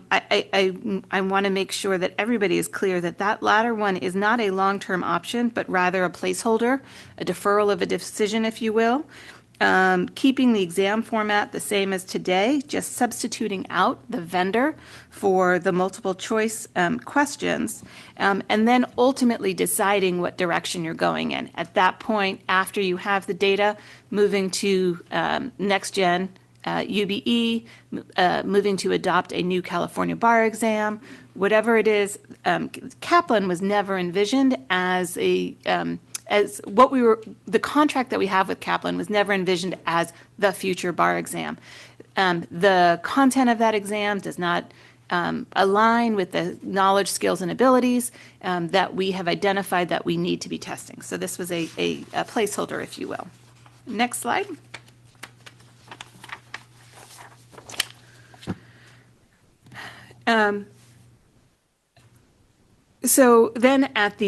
want to make sure that everybody is clear that that latter one is not a long-term option, but rather a placeholder, a deferral of a decision, if you will, keeping the exam format the same as today, just substituting out the vendor for the multiple choice questions, and then ultimately deciding what direction you're going in. At that point, after you have the data, moving to Next Gen UBE, moving to adopt a new California bar exam, whatever it is. Kaplan was never envisioned as the contract that we have with Kaplan was never envisioned as the future bar exam. The content of that exam does not align with the knowledge, skills, and abilities that we have identified that we need to be testing. So this was a placeholder, if you will. Next slide. So then at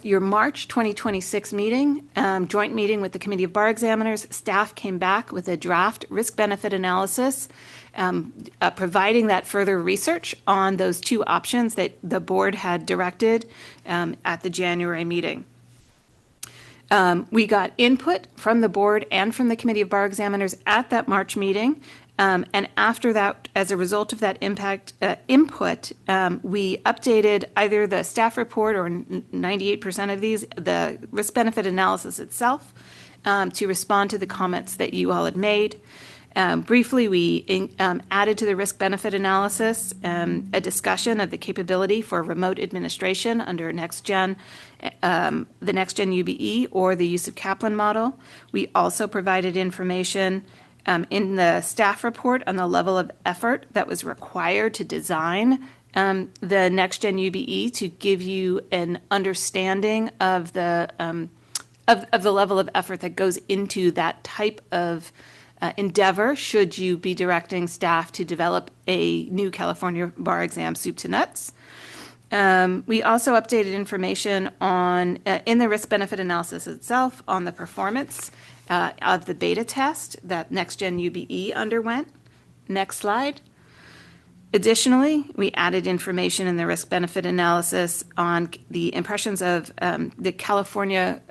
your March 2026 meeting, joint meeting with the Committee of Bar Examiners, staff came back with a draft risk-benefit analysis providing that further research on those two options that the board had directed at the January meeting. We got input from the board and from the Committee of Bar Examiners at that March meeting. And after that, as a result of that input, we updated either the staff report or 98% of these, the risk-benefit analysis itself, to respond to the comments that you all had made. Briefly, we added to the risk-benefit analysis a discussion of the capability for remote administration under NextGen, the NextGen UBE, or the use of Kaplan model. We also provided information in the staff report on the level of effort that was required to design the NextGen UBE to give you an understanding of the level of effort that goes into that type of endeavor should you be directing staff to develop a new California bar exam soup to nuts. We also updated information on in the risk-benefit analysis itself on the performance of the beta test that NextGen UBE underwent. Next slide. Additionally, we added information in the risk-benefit analysis on the impressions of the California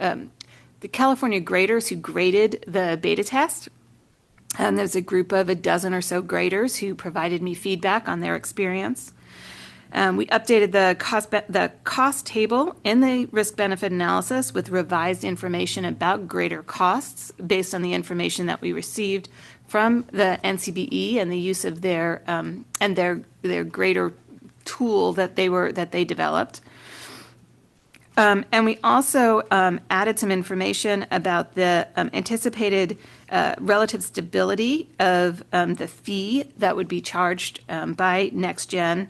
graders who graded the beta test. There's a group of a dozen or so graders who provided me feedback on their experience. We updated the cost table in the risk-benefit analysis with revised information about grader costs based on the information that we received from the NCBE and the use of their grader tool that they developed. And we also added some information about the anticipated relative stability of the fee that would be charged by NextGen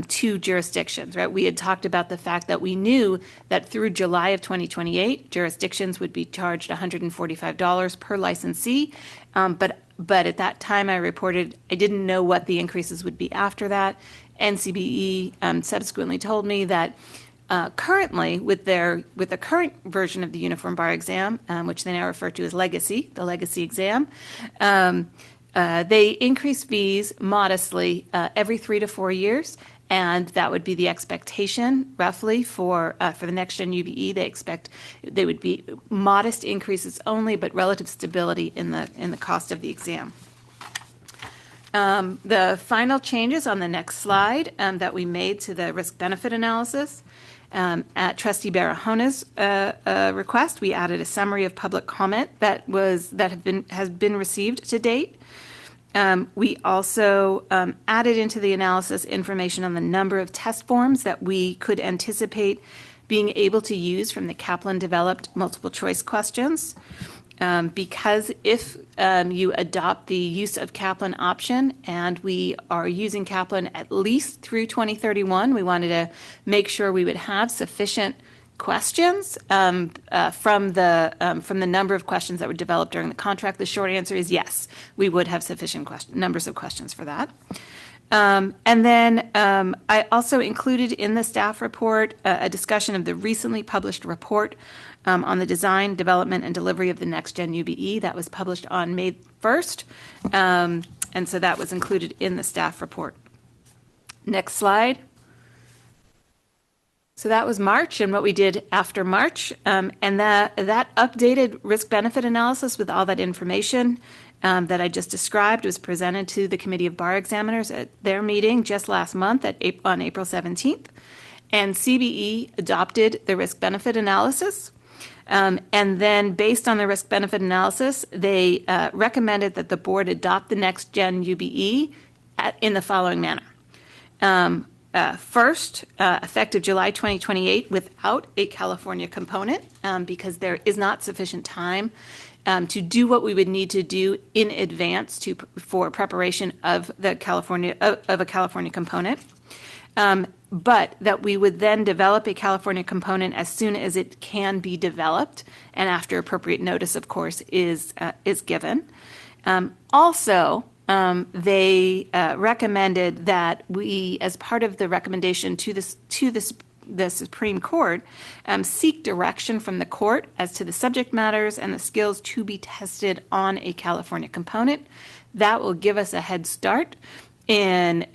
to jurisdictions, right? We had talked about the fact that we knew that through July of 2028, jurisdictions would be charged $145 per licensee. But at that time, I reported I didn't know what the increases would be after that. NCBE subsequently told me that currently, with the current version of the Uniform Bar Exam, which they now refer to as Legacy, the Legacy exam, they increase fees modestly every 3 to 4 years, and that would be the expectation roughly for the NextGen UBE. They would be modest increases only, but relative stability in the cost of the exam. The final changes on the next slide that we made to the risk-benefit analysis. At Trustee Barahona's request, we added a summary of public comment that has been received to date. We also added into the analysis information on the number of test forms that we could anticipate being able to use from the Kaplan-developed multiple choice questions. Because if you adopt the use of Kaplan option, and we are using Kaplan at least through 2031, we wanted to make sure we would have sufficient questions from the number of questions that were developed during the contract. The short answer is yes, we would have sufficient numbers of questions for that. And then I also included in the staff report a discussion of the recently published report on the design, development, and delivery of the NextGen UBE that was published on May 1st. And so that was included in the staff report. Next slide. So that was March and what we did after March. And that updated risk-benefit analysis with all that information that I just described was presented to the Committee of Bar Examiners at their meeting just last month on April 17th. And CBE adopted the risk-benefit analysis. And then based on the risk-benefit analysis, they recommended that the board adopt the NextGen UBE in the following manner. First, effective July 2028 without a California component, because there is not sufficient time to do what we would need to do in advance for preparation of a California component. But that we would then develop a California component as soon as it can be developed, and after appropriate notice, of course, is given. Also, they recommended that we, as part of the recommendation to the Supreme Court, seek direction from the court as to the subject matters and the skills to be tested on a California component. That will give us a head start in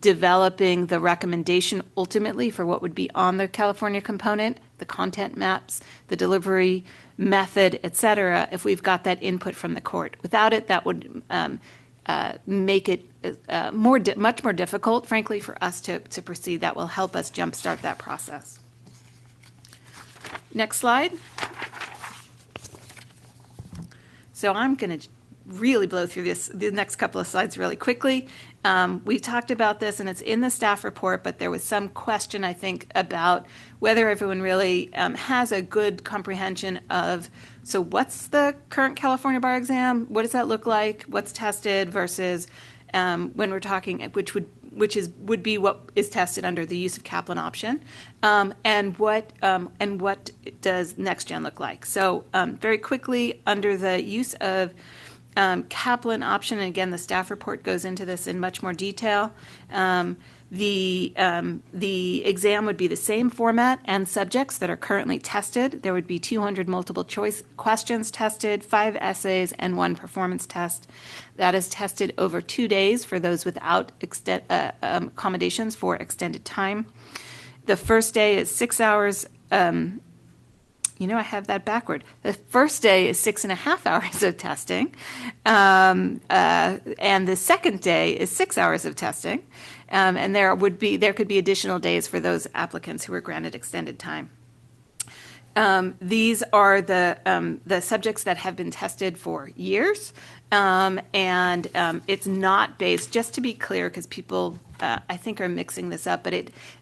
developing the recommendation ultimately for what would be on the California component, the content maps, the delivery method, et cetera, if we've got that input from the court. Without it, that would make it much more difficult, frankly, for us to proceed. That will help us jumpstart that process. Next slide. So I'm going to really blow through the next couple of slides really quickly. We've talked about this, and it's in the staff report, but there was some question, I think, about whether everyone really has a good comprehension of, so what's the current California bar exam? What does that look like? What's tested versus when we're talking, would be what is tested under the use of Kaplan option, and what does next gen look like? So very quickly, under the use of Kaplan option, and again, the staff report goes into this in much more detail. The exam would be the same format and subjects that are currently tested. There would be 200 multiple choice questions tested, 5 essays, and 1 performance test. That is tested over 2 days for those without accommodations for extended time. The first day is 6 hours. I have that backward. The first day is 6.5 hours of testing, and the second day is 6 hours of testing, and there could be additional days for those applicants who are granted extended time. These are the subjects that have been tested for years, and it's not based. Just to be clear, because people I think are mixing this up, but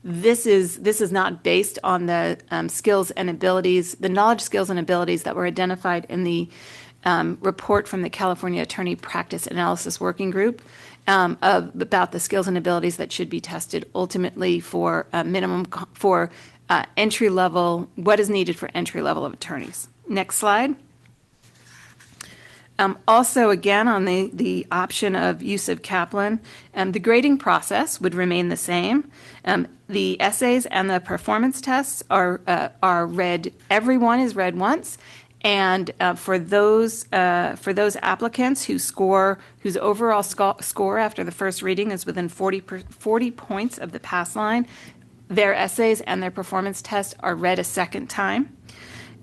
this is not based on the skills and abilities, the knowledge, skills, and abilities that were identified in the report from the California Attorney Practice Analysis Working Group about the skills and abilities that should be tested ultimately for entry level, what is needed for entry level of attorneys. Next slide. Also, again, on the option of use of Kaplan, the grading process would remain the same. The essays and the performance tests are read. Everyone is read once, and for those applicants whose overall score after the first reading is within 40 points of the pass line, their essays and their performance tests are read a second time.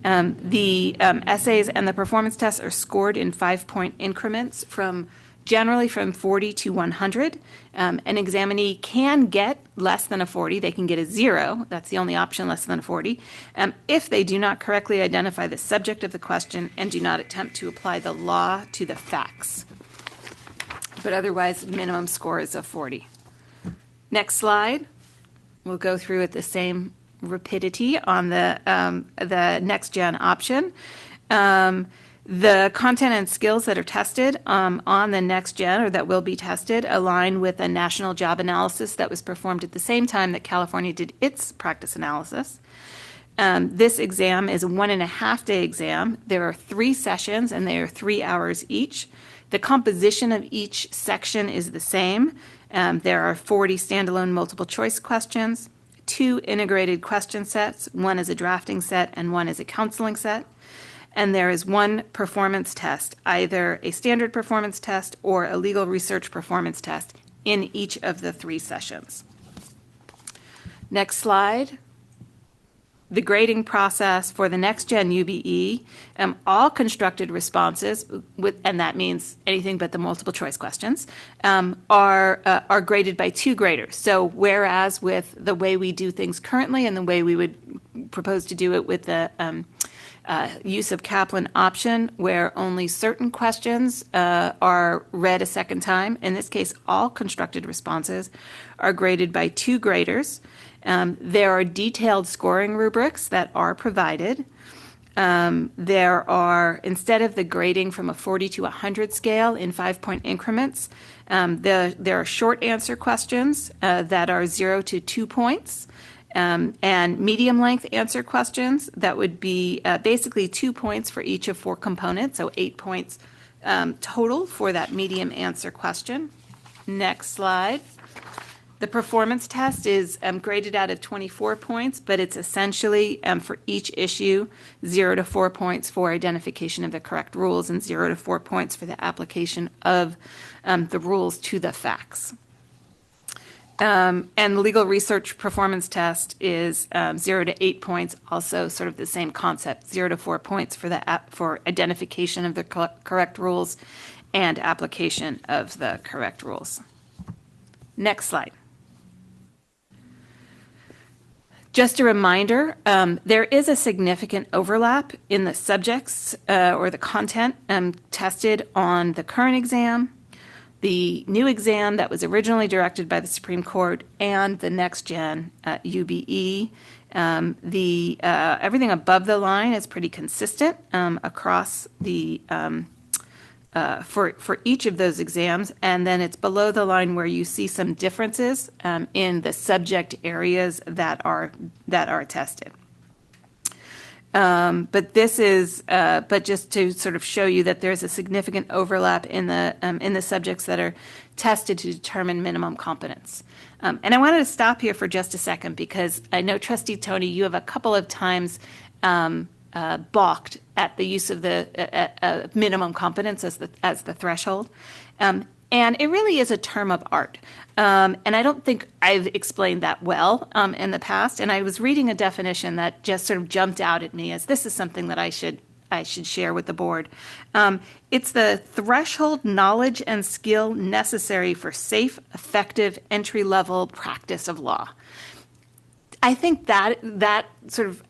The essays and the performance tests are scored in 5-point increments generally from 40 to 100. An examinee can get less than a 40. They can get a 0. That's the only option, less than a 40, if they do not correctly identify the subject of the question and do not attempt to apply the law to the facts. But otherwise, minimum score is a 40. Next slide. We'll go through at the same rapidity on the next gen option. The content and skills that are tested on the next gen, or that will be tested, align with a national job analysis that was performed at the same time that California did its practice analysis. This exam is a 1.5-day exam. There are 3 sessions, and they are 3 hours each. The composition of each section is the same. There are 40 standalone multiple choice questions, 2 integrated question sets. One is a drafting set and one is a counseling set. And there is 1 performance test, either a standard performance test or a legal research performance test in each of the 3 sessions. Next slide. The grading process for the next gen UBE, all constructed responses, and that means anything but the multiple choice questions, are graded by 2 graders. So whereas with the way we do things currently and the way we would propose to do it with the use of Kaplan option, where only certain questions are read a second time, in this case, all constructed responses are graded by 2 graders. There are detailed scoring rubrics that are provided. There are, instead of the grading from a 40 to 100 scale in 5-point increments, there are short answer questions that are 0 to 2 points, and medium length answer questions that would be basically 2 points for each of 4 components, so 8 points total for that medium answer question. Next slide. The performance test is graded out of 24 points, but it's essentially for each issue, 0 to 4 points for identification of the correct rules and 0 to 4 points for the application of the rules to the facts. And the legal research performance test is 0 to 8 points, also sort of the same concept, 0 to 4 points for identification of the correct rules and application of the correct rules. Next slide. Just a reminder, there is a significant overlap in the subjects or the content tested on the current exam, the new exam that was originally directed by the Supreme Court, and the next gen UBE. Everything above the line is pretty consistent across the for each of those exams, and then it's below the line where you see some differences in the subject areas that are tested. But just to sort of show you that there's a significant overlap in the subjects that are tested to determine minimum competence. And I wanted to stop here for just a second because I know, Trustee Tony, you have a couple of times balked at the use of the minimum competence as the threshold. And it really is a term of art. And I don't think I've explained that well in the past. And I was reading a definition that just sort of jumped out at me as this is something that I should share with the board. It's the threshold knowledge and skill necessary for safe, effective, entry-level practice of law. I think that sort of,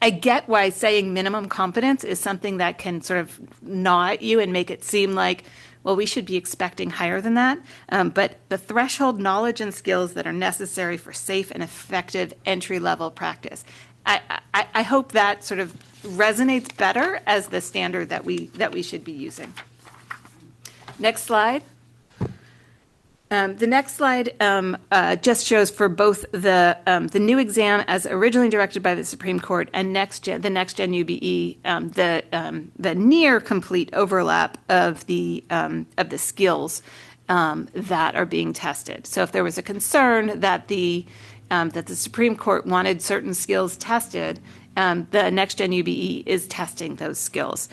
I get why saying minimum competence is something that can sort of gnaw at you and make it seem like, well, we should be expecting higher than that. But the threshold knowledge and skills that are necessary for safe and effective entry-level practice. I hope that sort of resonates better as the standard that we should be using. Next slide. The next slide just shows for both the new exam as originally directed by the Supreme Court and the next gen UBE, the near complete overlap of the skills that are being tested. So if there was a concern that the Supreme Court wanted certain skills tested, the next gen UBE is testing those skills.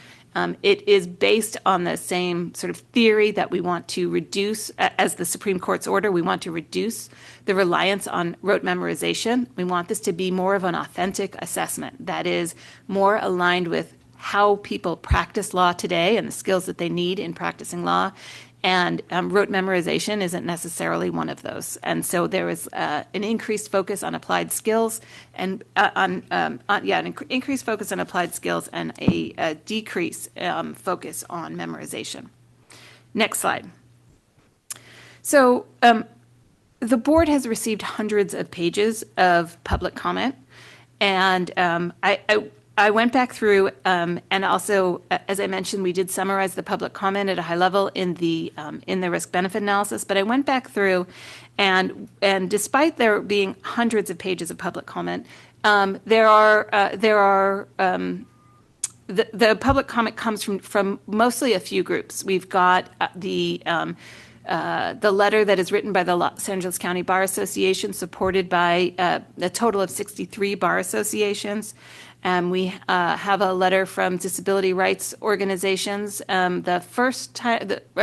It is based on the same sort of theory that we want to reduce, as the Supreme Court's order, we want to reduce the reliance on rote memorization. We want this to be more of an authentic assessment that is more aligned with how people practice law today and the skills that they need in practicing law. And rote memorization isn't necessarily one of those. And so there is an increased focus on applied skills and increased focus on applied skills and a decrease focus on memorization. Next slide. So the board has received hundreds of pages of public comment, and I went back through, and also, as I mentioned, we did summarize the public comment at a high level in the risk-benefit analysis. But I went back through, and despite there being hundreds of pages of public comment, the public comment comes from mostly a few groups. We've got the letter that is written by the Los Angeles County Bar Association, supported by a total of 63 bar associations. We have a letter from disability rights organizations. A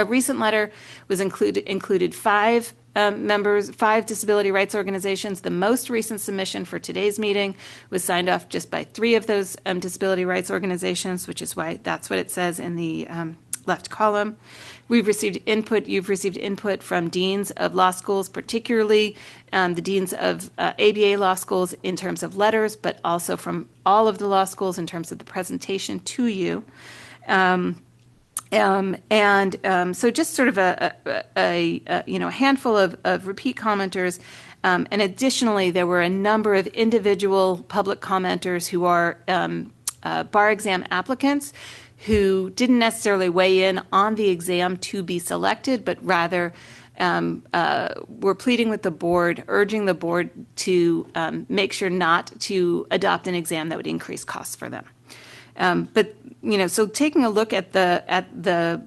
recent letter was included 5 members, 5 disability rights organizations. The most recent submission for today's meeting was signed off just by 3 of those disability rights organizations, which is why that's what it says in the left column. We've received input, you've received input from deans of law schools, particularly the deans of ABA law schools in terms of letters, but also from all of the law schools in terms of the presentation to you. So just sort of a handful of repeat commenters. And additionally, there were a number of individual public commenters who are bar exam applicants who didn't necessarily weigh in on the exam to be selected, but rather were pleading with the board, urging the board to make sure not to adopt an exam that would increase costs for them. But so taking a look at the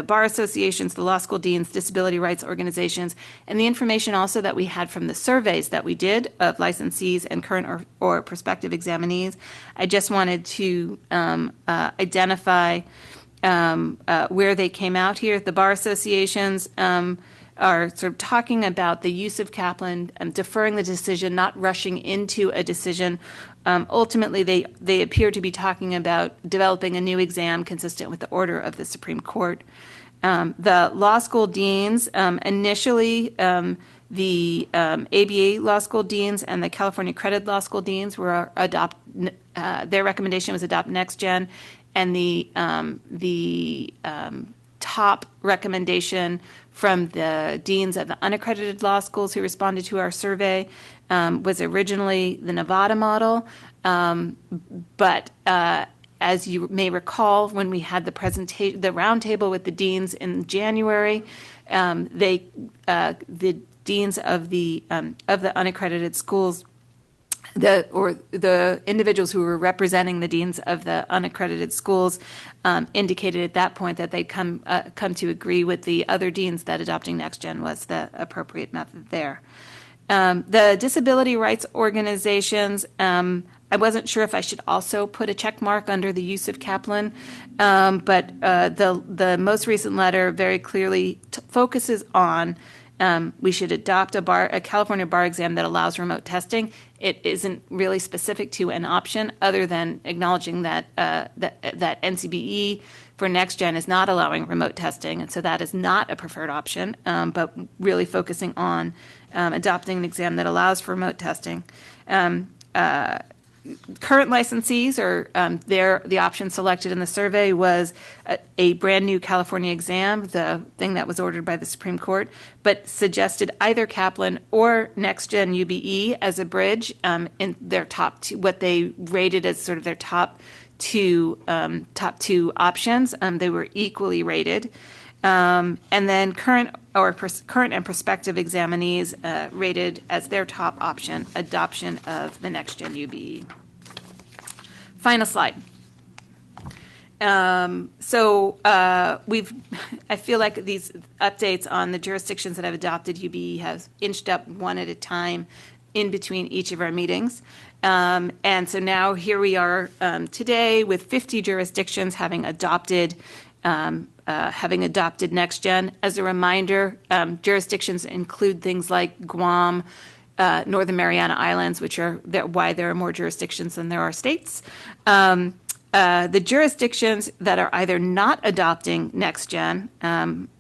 bar associations, the law school deans, disability rights organizations, and the information also that we had from the surveys that we did of licensees and current or prospective examinees, I just wanted to identify where they came out here. The bar associations are sort of talking about the use of Kaplan and deferring the decision, not rushing into a decision. Ultimately, they appear to be talking about developing a new exam consistent with the order of the Supreme Court. The law school deans, initially, the ABA law school deans and the California Accredited Law School deans were their recommendation was adopt next gen, and the top recommendation from the deans of the unaccredited law schools who responded to our survey was originally the Nevada model. But as you may recall, when we had the roundtable with the deans in January, the deans of the unaccredited schools, the individuals who were representing the deans of the unaccredited schools indicated at that point that they'd come to agree with the other deans that adopting next gen was the appropriate method there. The disability rights organizations, I wasn't sure if I should also put a check mark under the use of Kaplan, but the most recent letter very clearly focuses on we should adopt a California bar exam that allows remote testing. It isn't really specific to an option other than acknowledging that that NCBE for next gen is not allowing remote testing, and so that is not a preferred option, but really focusing on adopting an exam that allows for remote testing. Current licensees are the option selected in the survey was a brand new California exam, the thing that was ordered by the Supreme Court, but suggested either Kaplan or Next Gen UBE as a bridge in their top two, what they rated as sort of their top two options. They were equally rated. And then current and prospective examinees rated as their top option adoption of the Next Gen UBE. Final slide. I feel like these updates on the jurisdictions that have adopted UBE have inched up one at a time in between each of our meetings. And so now here we are today with 50 jurisdictions having adopted Next Gen. As a reminder, jurisdictions include things like Guam, Northern Mariana Islands, which are why there are more jurisdictions than there are states. The jurisdictions that are either not adopting Next Gen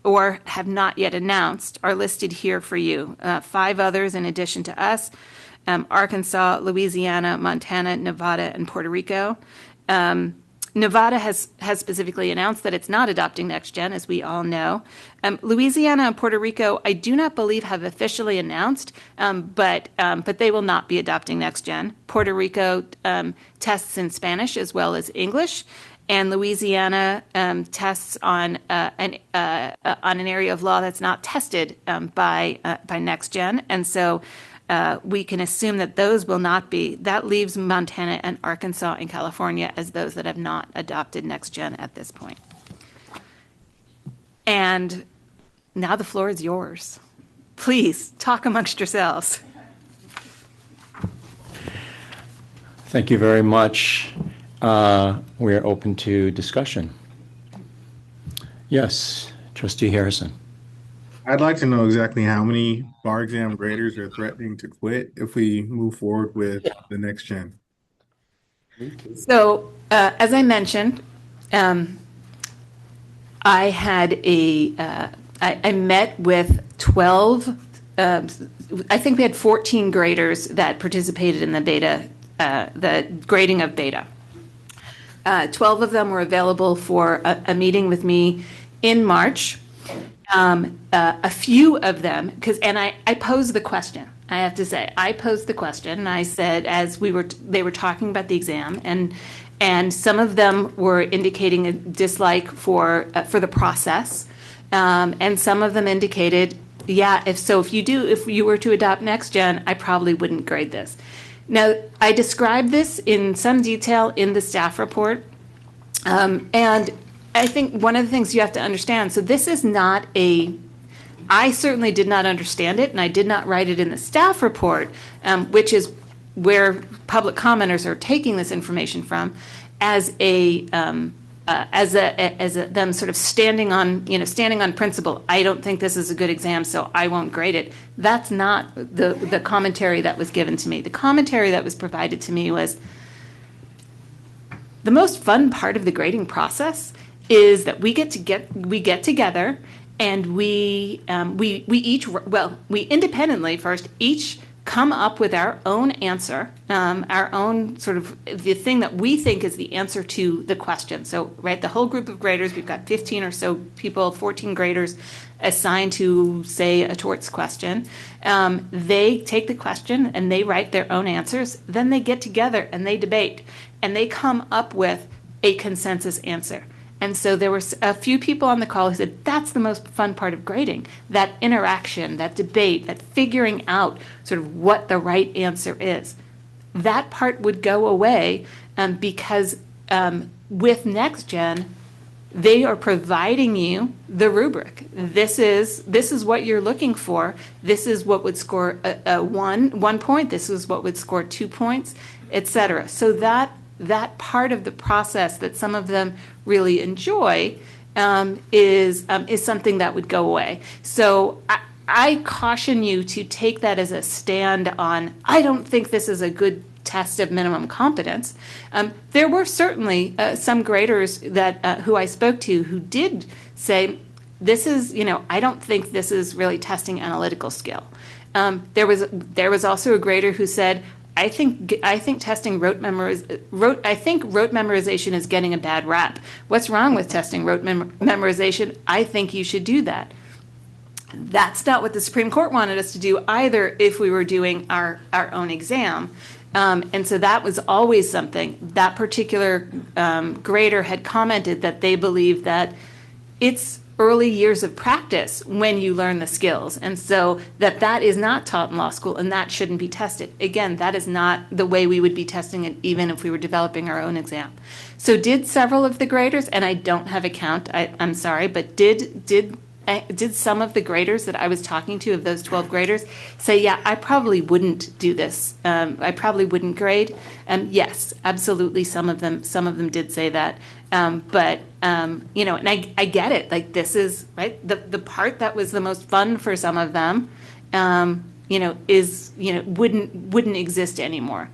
or have not yet announced are listed here for you. 5 others in addition to us: Arkansas, Louisiana, Montana, Nevada, and Puerto Rico. Nevada has specifically announced that it's not adopting Next Gen, as we all know. Louisiana and Puerto Rico, I do not believe have officially announced, but they will not be adopting Next Gen. Puerto Rico tests in Spanish as well as English, and Louisiana tests on an area of law that's not tested by Next Gen, and so we can assume that those will not be. That leaves Montana and Arkansas and California as those that have not adopted Next Gen at this point. And now the floor is yours. Please talk amongst yourselves. Thank you very much. We're open to discussion. Yes, Trustee Harrison. I'd like to know exactly how many bar exam graders are threatening to quit if we move forward with the Next Gen. So, as I mentioned, I met with 12, I think we had 14 graders that participated in the beta, the grading of beta. 12 of them were available for a meeting with me in March. A few of them, I posed the question. I have to say, I posed the question, and I said, as they were talking about the exam, and some of them were indicating a dislike for the process, and some of them indicated, yeah, if you were to adopt Next Gen, I probably wouldn't grade this. Now, I described this in some detail in the staff report. And I think one of the things you have to understand, so this is not I certainly did not understand it, and I did not write it in the staff report, which is where public commenters are taking this information from, as them sort of standing on principle. I don't think this is a good exam, so I won't grade it. That's not the commentary that was given to me. The commentary that was provided to me was, the most fun part of the grading process is that we get together and we independently first each come up with our own answer, our own sort of the thing that we think is the answer to the question. So, right, the whole group of graders, we've got 15 or so people, 14 graders assigned to, say, a torts question. They take the question and they write their own answers. Then they get together and they debate and they come up with a consensus answer. And so there were a few people on the call who said that's the most fun part of grading, that interaction, that debate, that figuring out sort of what the right answer is. That part would go away because with NextGen, they are providing you the rubric. This is what you're looking for. This is what would score one point. This is what would score 2 points, etc. So that part of the process that some of them really enjoy is something that would go away. So I caution you to take that as a stand on, I don't think this is a good test of minimum competence. There were certainly some graders that who I spoke to who did say, this is, I don't think this is really testing analytical skill. There was also a grader who said, I think testing rote memorization is getting a bad rap. What's wrong with testing rote memorization? I think you should do that. That's not what the Supreme Court wanted us to do either if we were doing our own exam. And so that was always something. That particular grader had commented that they believe that it's early years of practice when you learn the skills. And so that is not taught in law school and that shouldn't be tested. Again, that is not the way we would be testing it even if we were developing our own exam. So did several of the graders, and I don't have a count, I'm sorry, but did some of the graders that I was talking to, of those 12 graders, say, yeah, I probably wouldn't do this. I probably wouldn't grade. Yes, absolutely. Some of them did say that. But and I get it. Like, this is right. The part that was the most fun for some of them, wouldn't exist anymore.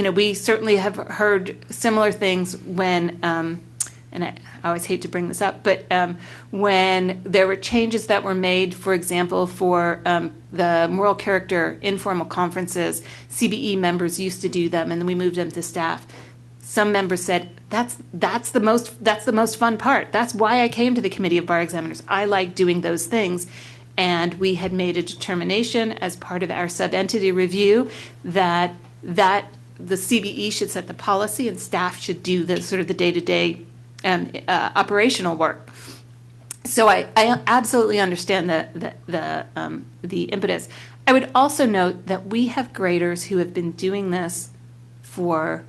We certainly have heard similar things when, and I always hate to bring this up, but when there were changes that were made, for example, for the moral character informal conferences, CBE members used to do them, and then we moved them to staff. Some members said, that's the most fun part. That's why I came to the Committee of Bar Examiners. I like doing those things. And we had made a determination as part of our sub-entity review that the CBE should set the policy and staff should do the sort of the day-to-day operational work. So I absolutely understand the impetus. I would also note that we have graders who have been doing this for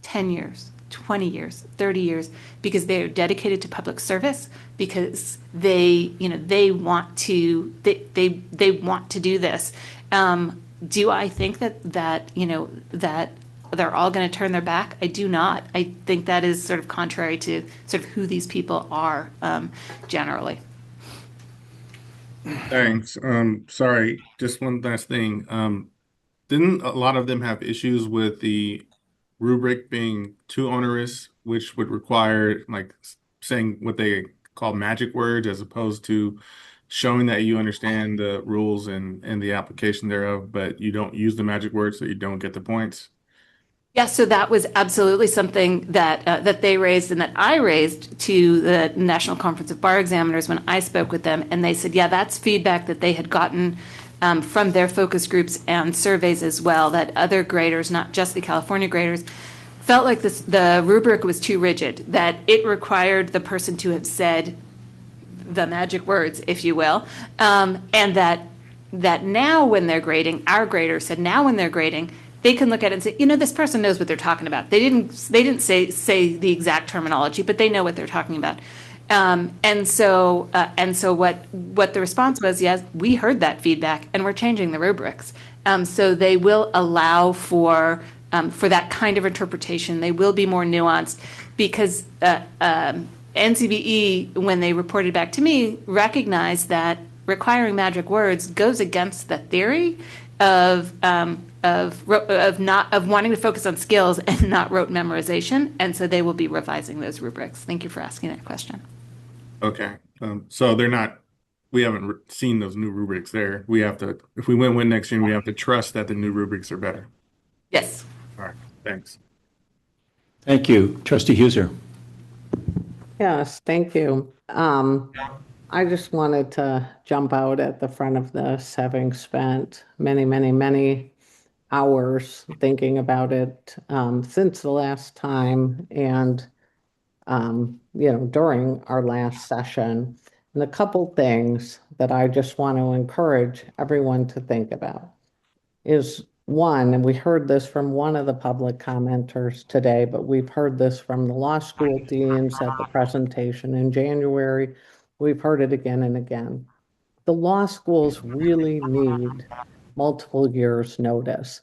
10 years, 20 years, 30 years, because they are dedicated to public service, because they want to do this. Do I think that they're all going to turn their back? I do not. I think that is sort of contrary to sort of who these people are generally. Thanks. Sorry, just one last thing. Didn't a lot of them have issues with the rubric being too onerous, which would require like saying what they call magic words as opposed to showing that you understand the rules and the application thereof, but you don't use the magic words, so you don't get the points? Yes, so that was absolutely something that they raised and that I raised to the National Conference of Bar Examiners when I spoke with them, and they said, yeah, that's feedback that they had gotten from their focus groups and surveys as well, that other graders, not just the California graders, felt like the rubric was too rigid, that it required the person to have said the magic words, if you will, and that now when they're grading, our graders said now when they're grading, they can look at it and say, this person knows what they're talking about. They didn't say the exact terminology, but they know what they're talking about. And so what the response was, yes, we heard that feedback and we're changing the rubrics. So they will allow for that kind of interpretation. They will be more nuanced because NCBE, when they reported back to me, recognized that requiring magic words goes against the theory of wanting to focus on skills and not rote memorization, and so they will be revising those rubrics. Thank you for asking that question. Okay, so they're not. We haven't seen those new rubrics there. We have to, if we win next year, we have to trust that the new rubrics are better. Yes. All right. Thanks. Thank you, Trustee Huser. Yes, thank you. I just wanted to jump out at the front of this, having spent many, many, many hours thinking about it since the last time and, during our last session. And a couple things that I just want to encourage everyone to think about is one, and we heard this from one of the public commenters today, but we've heard this from the law school deans at the presentation in January. We've heard it again and again. The law schools really need multiple years' notice.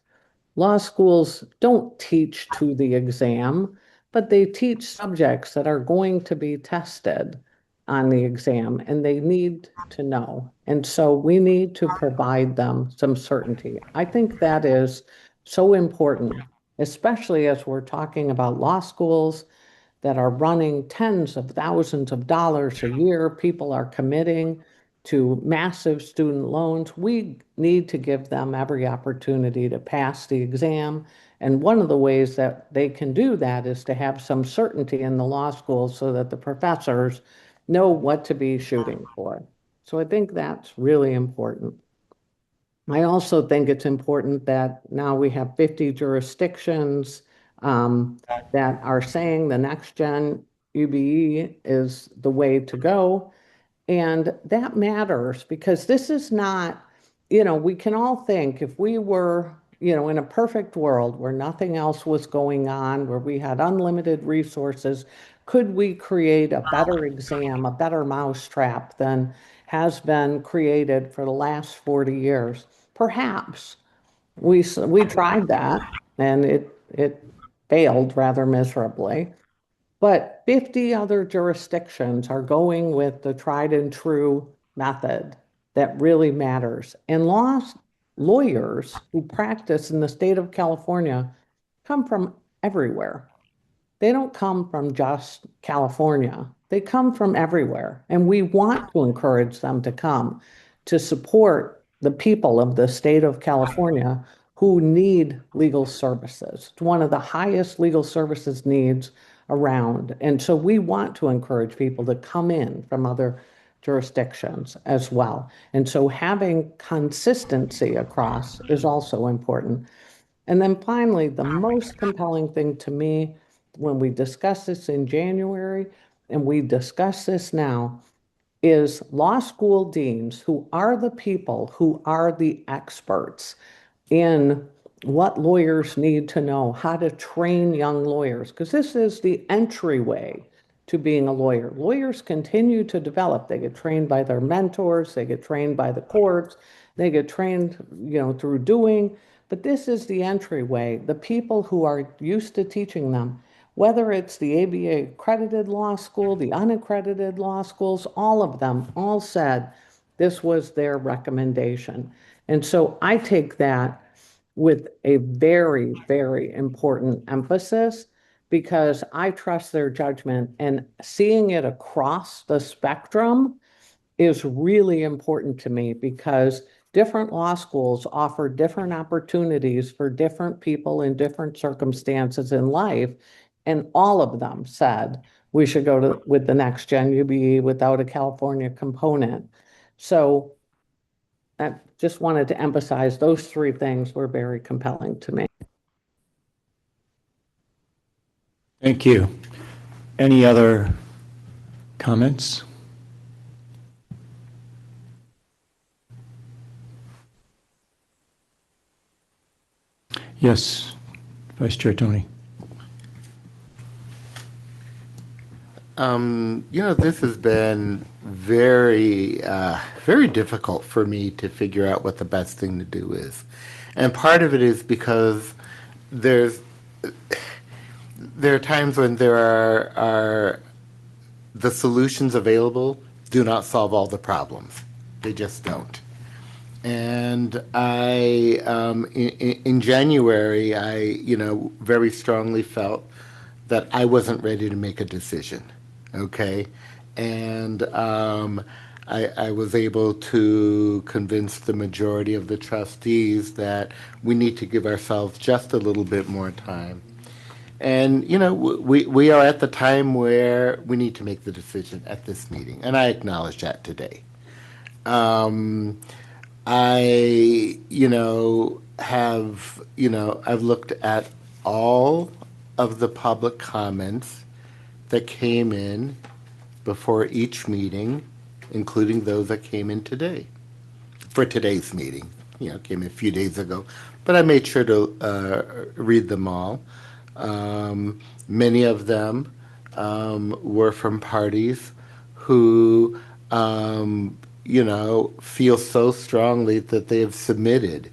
Law schools don't teach to the exam, but they teach subjects that are going to be tested on the exam, and they need to know. And so we need to provide them some certainty. I think that is so important, especially as we're talking about law schools that are running tens of thousands of dollars a year. People are committing to massive student loans. We need to give them every opportunity to pass the exam. And one of the ways that they can do that is to have some certainty in the law school so that the professors know what to be shooting for. So I think that's really important. I also think it's important that now we have 50 jurisdictions that are saying the next gen UBE is the way to go. And that matters because this is not, we can all think if we were, in a perfect world where nothing else was going on, where we had unlimited resources, could we create a better exam, a better mousetrap than has been created for the last 40 years? Perhaps. We tried that and it failed rather miserably. But 50 other jurisdictions are going with the tried and true method that really matters. And lawyers who practice in the state of California come from everywhere. They don't come from just California. They come from everywhere. And we want to encourage them to come to support the people of the state of California who need legal services. It's one of the highest legal services needs around. And so we want to encourage people to come in from other jurisdictions as well. And so having consistency across is also important. And then finally, the most compelling thing to me when we discussed this in January and we discuss this now is law school deans, who are the people who are the experts in what lawyers need to know, how to train young lawyers, because this is the entryway to being a lawyer. Lawyers continue to develop. They get trained by their mentors, they get trained by the courts, they get trained, through doing, but this is the entryway. The people who are used to teaching them, whether it's the ABA accredited law school, the unaccredited law schools, all of them all said this was their recommendation. And so I take that with a very, very important emphasis because I trust their judgment, and seeing it across the spectrum is really important to me because different law schools offer different opportunities for different people in different circumstances in life. And all of them said we should go with the next gen UBE without a California component. So I just wanted to emphasize those three things were very compelling to me. Thank you. Any other comments? Yes, Vice Chair Tony. This has been very, very difficult for me to figure out what the best thing to do is. And part of it is because there are times when there are the solutions available do not solve all the problems. They just don't. And in January, I very strongly felt that I wasn't ready to make a decision. Okay, and I was able to convince the majority of the trustees that we need to give ourselves just a little bit more time. And, we are at the time where we need to make the decision at this meeting, and I acknowledge that today. I've looked at all of the public comments that came in before each meeting, including those that came in today, for today's meeting. Came in a few days ago, but I made sure to read them all. Many of them were from parties who, feel so strongly that they have submitted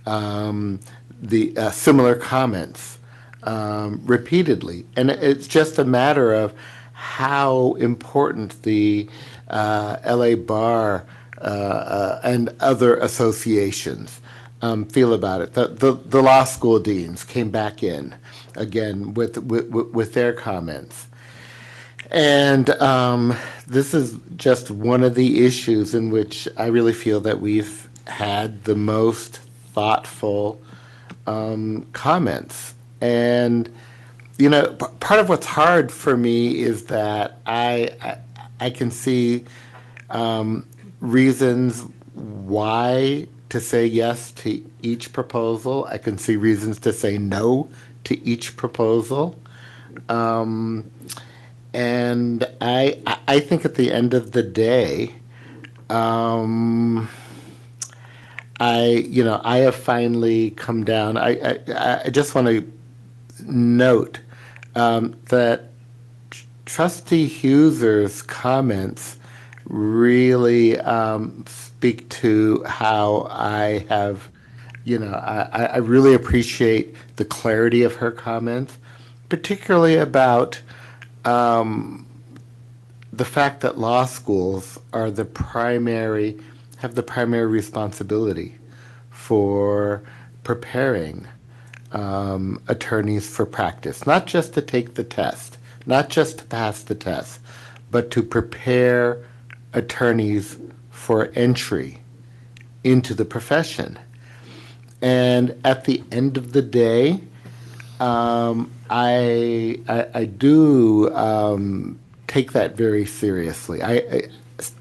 the similar comments repeatedly. And it's just a matter of how important the LA Bar and other associations feel about it. The law school deans came back in again with their comments. And this is just one of the issues in which I really feel that we've had the most thoughtful comments. And part of what's hard for me is that I can see reasons why to say yes to each proposal. I can see reasons to say no to each proposal. And I think at the end of the day, I have finally come down. I just want to note that Trustee Huser's comments really speak to how I have, I really appreciate the clarity of her comments, particularly about the fact that law schools are have the primary responsibility for preparing attorneys for practice, not just to take the test, not just to pass the test, but to prepare attorneys for entry into the profession. And at the end of the day, I do take that very seriously. I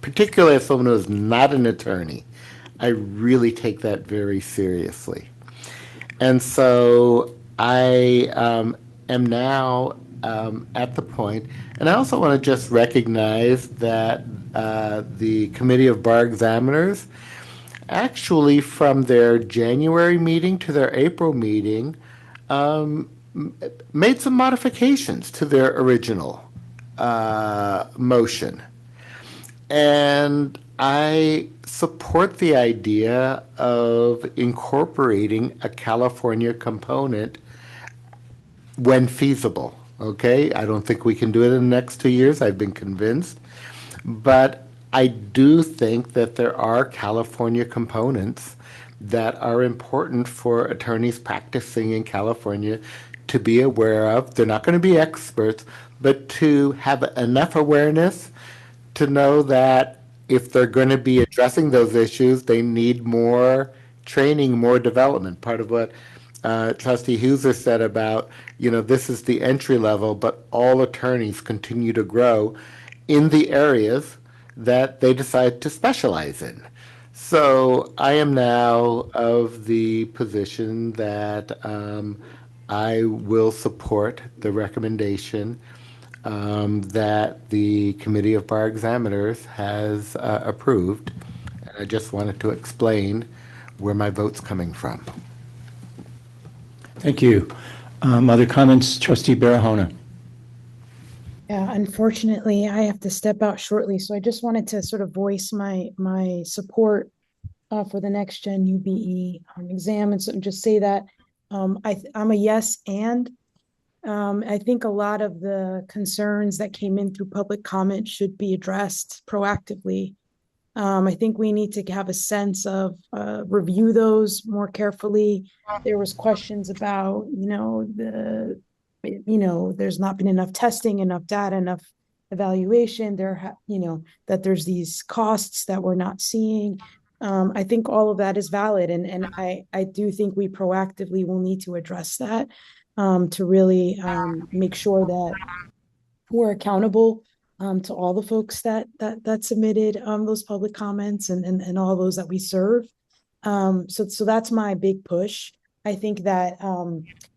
particularly as someone who is not an attorney, I really take that very seriously. And so I am now at the point, and I also want to just recognize that the Committee of Bar Examiners, actually from their January meeting to their April meeting, made some modifications to their original motion. And I support the idea of incorporating a California component when feasible. Okay, I don't think we can do it in the next 2 years. I've been convinced. But I do think that there are California components that are important for attorneys practicing in California to be aware of. They're not going to be experts, but to have enough awareness to know that if they're going to be addressing those issues, they need more training, more development. Part of what Trustee Huser said about, this is the entry level, but all attorneys continue to grow in the areas that they decide to specialize in. So I am now of the position that I will support the recommendation that the Committee of Bar Examiners has approved. And I just wanted to explain where my vote's coming from. Thank you. Other comments, Trustee Barahona? Yeah, unfortunately, I have to step out shortly, so I just wanted to sort of voice my support for the next gen UBE exam, and so just say that I'm a yes, and I think a lot of the concerns that came in through public comment should be addressed proactively. I think we need to have a sense of review those more carefully. There was questions about, there's not been enough testing, enough data, enough evaluation. That there's these costs that we're not seeing. I think all of that is valid, and I do think we proactively will need to address that to really make sure that we're accountable to all the folks that submitted those public comments and all those that we serve. So that's my big push. I think that,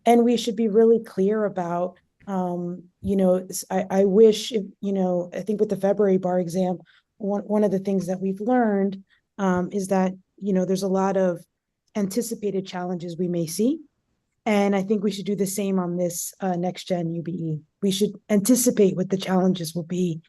and we should be really clear about, I wish, I think with the February bar exam, one of the things that we've learned is that, there's a lot of anticipated challenges we may see. And I think we should do the same on this next gen UBE. We should anticipate what the challenges will be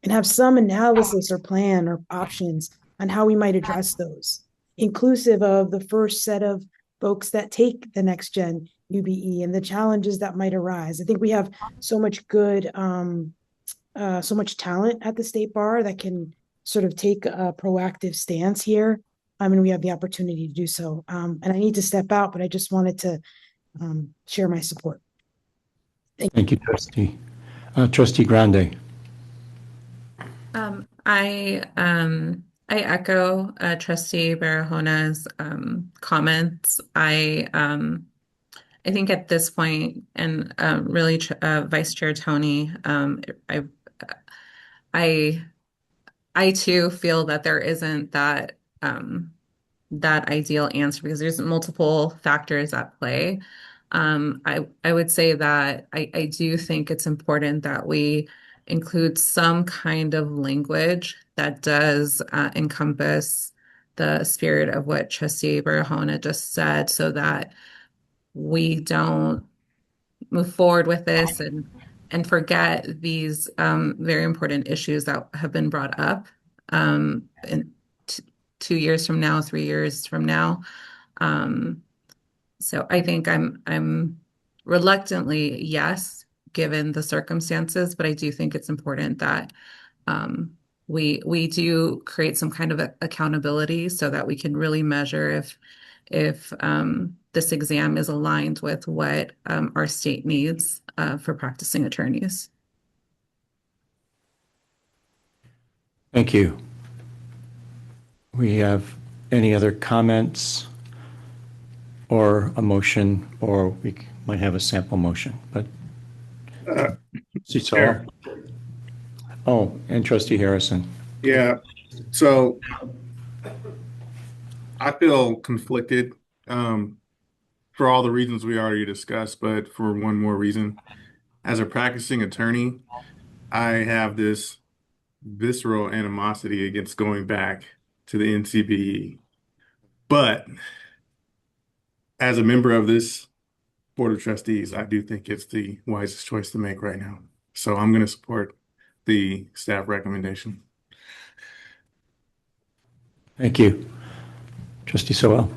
and have some analysis or plan or options on how we might address those, inclusive of the first set of folks that take the next gen UBE and the challenges that might arise. I think we have so much good, so much talent at the state bar that can sort of take a proactive stance here. And we have the opportunity to do so. And I need to step out, but I just wanted to share my support. Thank you, Trustee. Trustee Grande. I echo Trustee Barahona's comments. I think at this point, and really, Vice Chair Tony, I too feel that there isn't that ideal answer because there's multiple factors at play. I would say that I do think it's important that we include some kind of language that does encompass the spirit of what Trustee Barahona just said so that we don't move forward with this and forget these very important issues that have been brought up in 2 years from now, 3 years from now. So I think I'm reluctantly yes, given the circumstances, but I do think it's important that we do create some kind of accountability so that we can really measure if this exam is aligned with what our state needs for practicing attorneys. Thank you. We have any other comments or a motion, or we might have a sample motion, but oh, and Trustee Harrison. Yeah, so I feel conflicted for all the reasons we already discussed, but for one more reason. As a practicing attorney, I have this visceral animosity against going back to the NCBE. But as a member of this Board of Trustees, I do think it's the wisest choice to make right now. So I'm going to support the staff recommendation. Thank you. Trustee Sowell.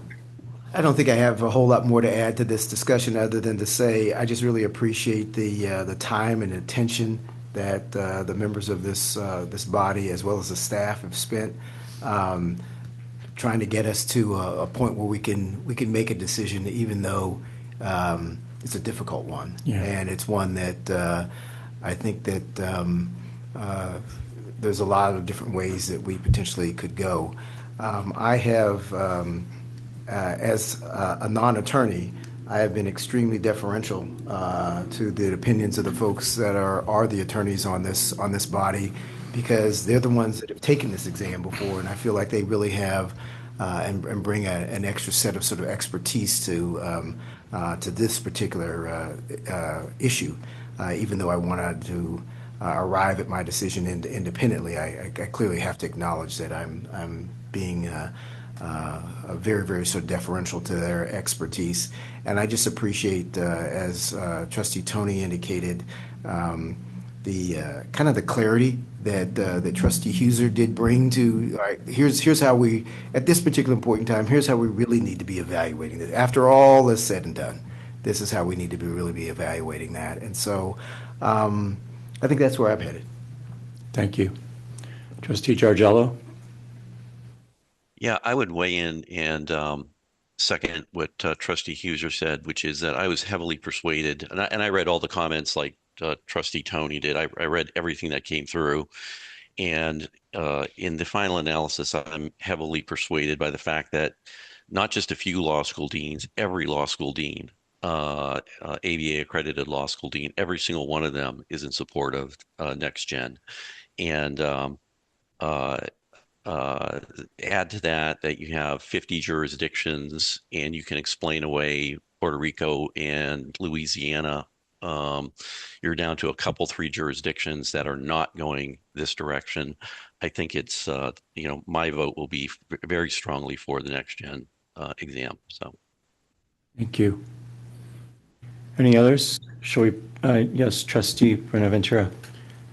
I don't think I have a whole lot more to add to this discussion other than to say I just really appreciate the time and attention that the members of this body as well as the staff have spent trying to get us to a point where we can make a decision, even though it's a difficult one. Yeah. And it's one that I think that there's a lot of different ways that we potentially could go. I have, as a non-attorney, I have been extremely deferential to the opinions of the folks that are the attorneys on this body, because they're the ones that have taken this exam before, and I feel like they really have and bring an extra set of sort of expertise to this particular issue. Even though I wanted to arrive at my decision independently, I clearly have to acknowledge that I'm being very, very sort of deferential to their expertise. And I just appreciate, as Trustee Tony indicated, the kind of the clarity that Trustee Huser did bring to, all right, here's how we, at this particular point in time, here's how we really need to be evaluating it. After all is said and done, this is how we need to really be evaluating that. And so I think that's where I'm headed. Thank you. Trustee Giargello? Yeah, I would weigh in and second what Trustee Huser said, which is that I was heavily persuaded, and I read all the comments like Trustee Tony did. I read everything that came through, and in the final analysis, I'm heavily persuaded by the fact that not just a few law school deans, every law school dean, ABA accredited law school dean, every single one of them is in support of Next Gen, and add to that you have 50 jurisdictions and you can explain away Puerto Rico and Louisiana. You're down to a couple, 3 jurisdictions that are not going this direction. I think it's, my vote will be very strongly for the Next Gen exam. So, Thank you. Any others? Shall we? Yes, Trustee Buenaventura.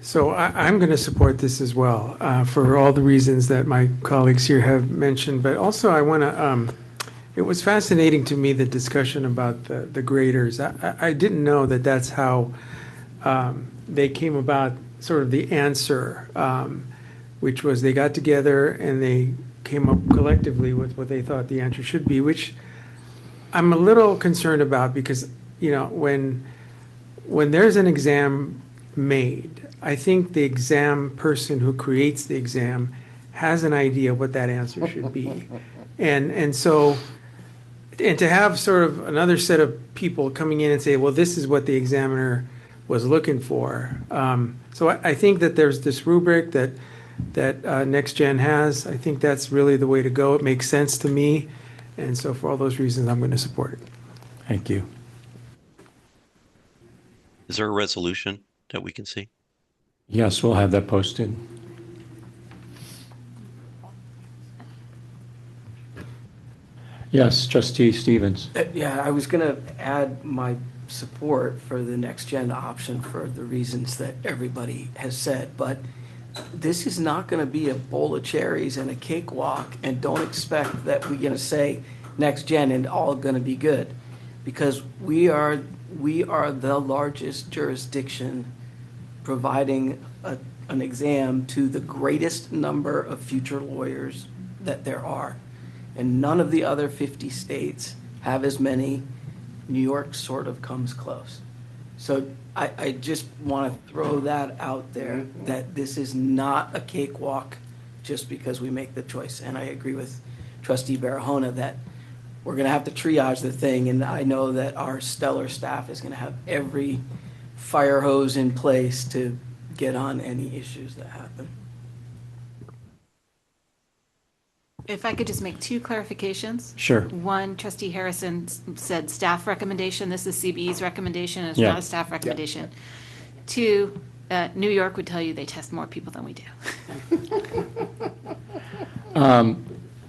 So I'm going to support this as well for all the reasons that my colleagues here have mentioned. But also I want to, it was fascinating to me, the discussion about the graders. I didn't know that that's how they came about sort of the answer, which was they got together and they came up collectively with what they thought the answer should be, which I'm a little concerned about because, when there's an exam made, I think the exam person who creates the exam has an idea what that answer should be. And so, and to have sort of another set of people coming in and say, well, this is what the examiner was looking for. So I think that there's this rubric that Next Gen has. I think that's really the way to go. It makes sense to me. And so for all those reasons, I'm going to support it. Thank you. is there a resolution that we can see? Yes, we'll have that posted. Yes, Trustee Stevens. Yeah, I was going to add my support for the Next Gen option for the reasons that everybody has said, but this is not going to be a bowl of cherries and a cakewalk, and don't expect that we're going to say Next Gen and all going to be good, because we are the largest jurisdiction providing an exam to the greatest number of future lawyers that there are. And none of the other 50 states have as many. New York sort of comes close. So I just want to throw that out there, that this is not a cakewalk just because we make the choice. And I agree with Trustee Barahona that we're going to have to triage the thing. And I know that our stellar staff is going to have every fire hose in place to get on any issues that happen. If I could just make 2 clarifications. Sure. One, Trustee Harrison said staff recommendation. This is CBE's recommendation. It's Yeah. not a staff recommendation. 2, New York would tell you they test more people than we do.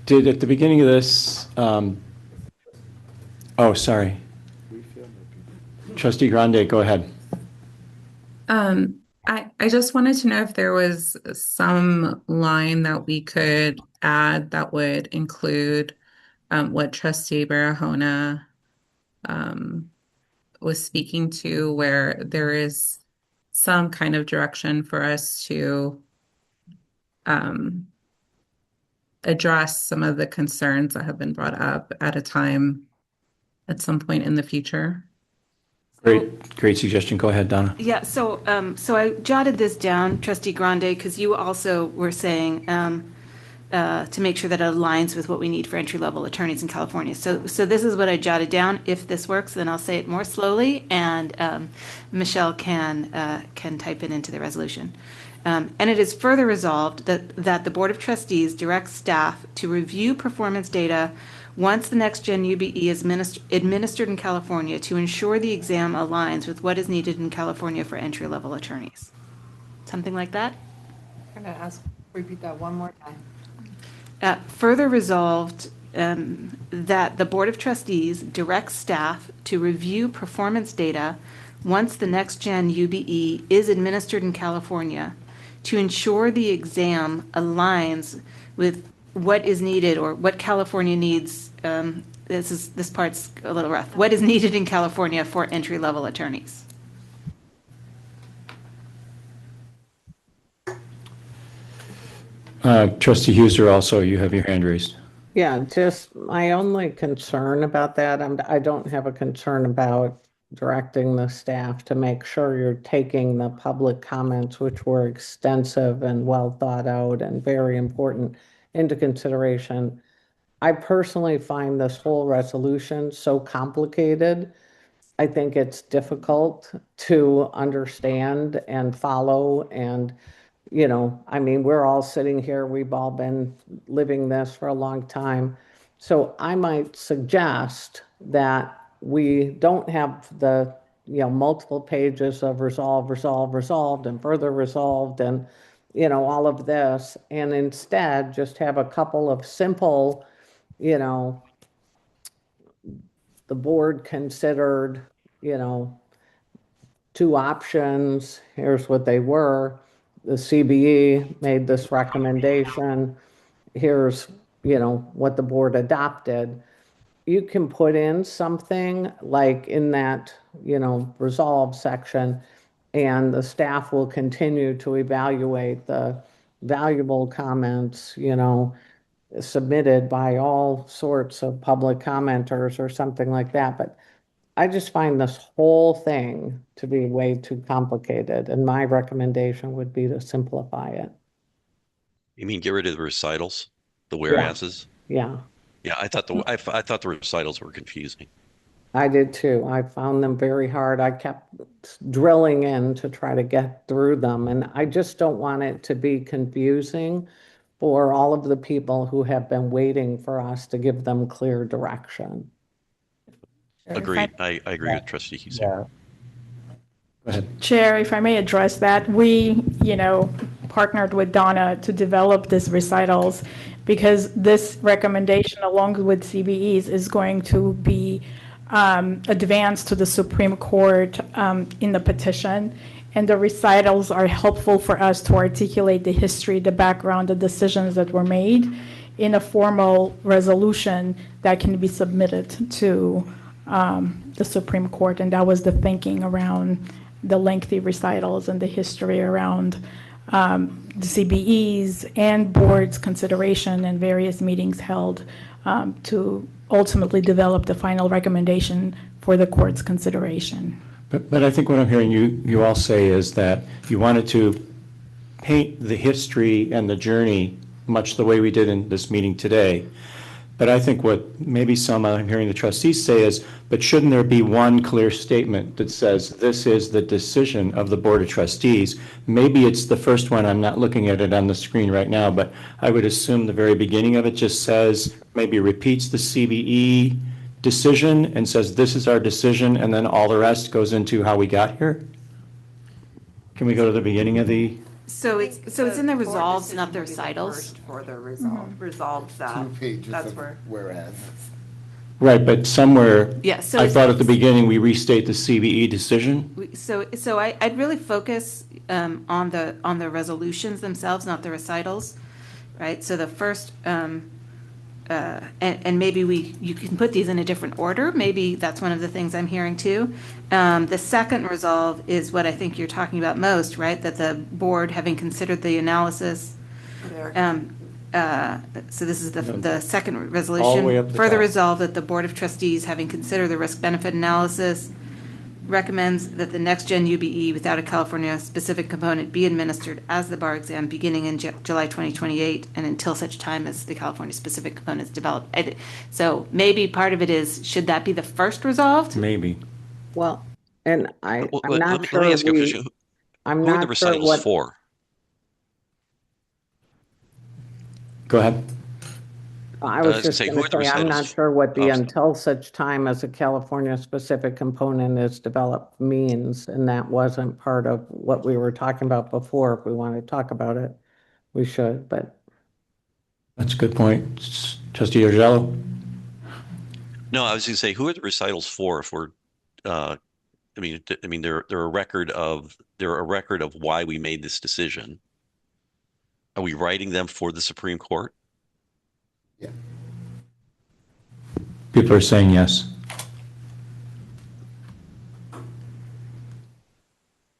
Did at the beginning of this, oh, sorry. Trustee Grande, go ahead. I just wanted to know if there was some line that we could add that would include what Trustee Barahona was speaking to, where there is some kind of direction for us to address some of the concerns that have been brought up at some point in the future. Great suggestion. Go ahead, Donna. Yeah, so I jotted this down, Trustee Grande, because you also were saying to make sure that it aligns with what we need for entry-level attorneys in California. So this is what I jotted down. If this works, then I'll say it more slowly, and Michelle can type it into the resolution. And it is further resolved that the Board of Trustees directs staff to review performance data once the Next Gen UBE is administered in California to ensure the exam aligns with what is needed in California for entry-level attorneys. Something like that? I'm going to repeat that one more time. Further resolved that the Board of Trustees directs staff to review performance data once the next gen UBE is administered in California to ensure the exam aligns with what is needed or what California needs. This part's a little rough. What is needed in California for entry-level attorneys? Trustee Huser, also, you have your hand raised. Yeah, just my only concern about that, I don't have a concern about directing the staff to make sure you're taking the public comments, which were extensive and well thought out and very important, into consideration. I personally find this whole resolution so complicated. I think it's difficult to understand and follow. And, I mean, we're all sitting here, we've all been living this for a long time. So I might suggest that we don't have the, multiple pages of resolved, and further resolved, and, all of this, and instead just have a couple of simple, the board considered, two options. Here's what they were. The CBE made this recommendation. Here's, what the board adopted. You can put in something like in that, resolve section, and the staff will continue to evaluate the valuable comments, submitted by all sorts of public commenters or something like that. But I just find this whole thing to be way too complicated, and my recommendation would be to simplify it. You mean get rid of the recitals, the whereases? Yeah, Yeah, I thought the recitals were confusing. I did too. I found them very hard. I kept drilling in to try to get through them, and I just don't want it to be confusing for all of the people who have been waiting for us to give them clear direction. Agreed. I agree with Trustee Huser. Yeah. Go ahead. Chair, if I may address that, we, partnered with Donna to develop these recitals because this recommendation, along with CBE's, is going to be advanced to the Supreme Court in the petition. And the recitals are helpful for us to articulate the history, the background, the decisions that were made in a formal resolution that can be submitted to the Supreme Court. And that was the thinking around the lengthy recitals and the history around the CBE's and board's consideration and various meetings held to ultimately develop the final recommendation for the court's consideration. But I think what I'm hearing you all say is that you wanted to paint the history and the journey much the way we did in this meeting today. But I think what maybe some I'm hearing the trustees say is, but shouldn't there be one clear statement that says this is the decision of the Board of Trustees? Maybe it's the first one. I'm not looking at it on the screen right now, but I would assume the very beginning of it just says, maybe repeats the CBE decision and says this is our decision, and then all the rest goes into how we got here. Can we go to the beginning of the? So it's in the resolves, not the recitals. For the resolves that. 2 pages That's of where. whereas. Right, but somewhere, Yeah, so I thought at the beginning we restate the CBE decision. I'd really focus on the resolutions themselves, not the recitals, right? So the first, and maybe you can put these in a different order. Maybe that's one of the things I'm hearing too. The second resolve is what I think you're talking about most, right? That the board, having considered the analysis, so this is the second resolution. All the way up the Further top. resolve that the Board of Trustees, having considered the risk-benefit analysis, recommends that the next gen UBE without a California specific component be administered as the bar exam beginning in July 2028 and until such time as the California specific component is developed. So maybe part of it is, should that be the first resolved? Maybe. Well, and I'm Let not me sure ask you a question. I'm Who are the not sure recitals what. for? Go ahead. I was gonna just say, going who are to the say, I'm not recitals? sure what the Oh, until such time as a California-specific component is developed means, and that wasn't part of what we were talking about before. If we want to talk about it, we should, but That's a good point. Trustee Urgello? No, I was going to say, who are the recitals for? If we're, they're a record of why we made this decision. Are we writing them for the Supreme Court? Yeah. People are saying yes.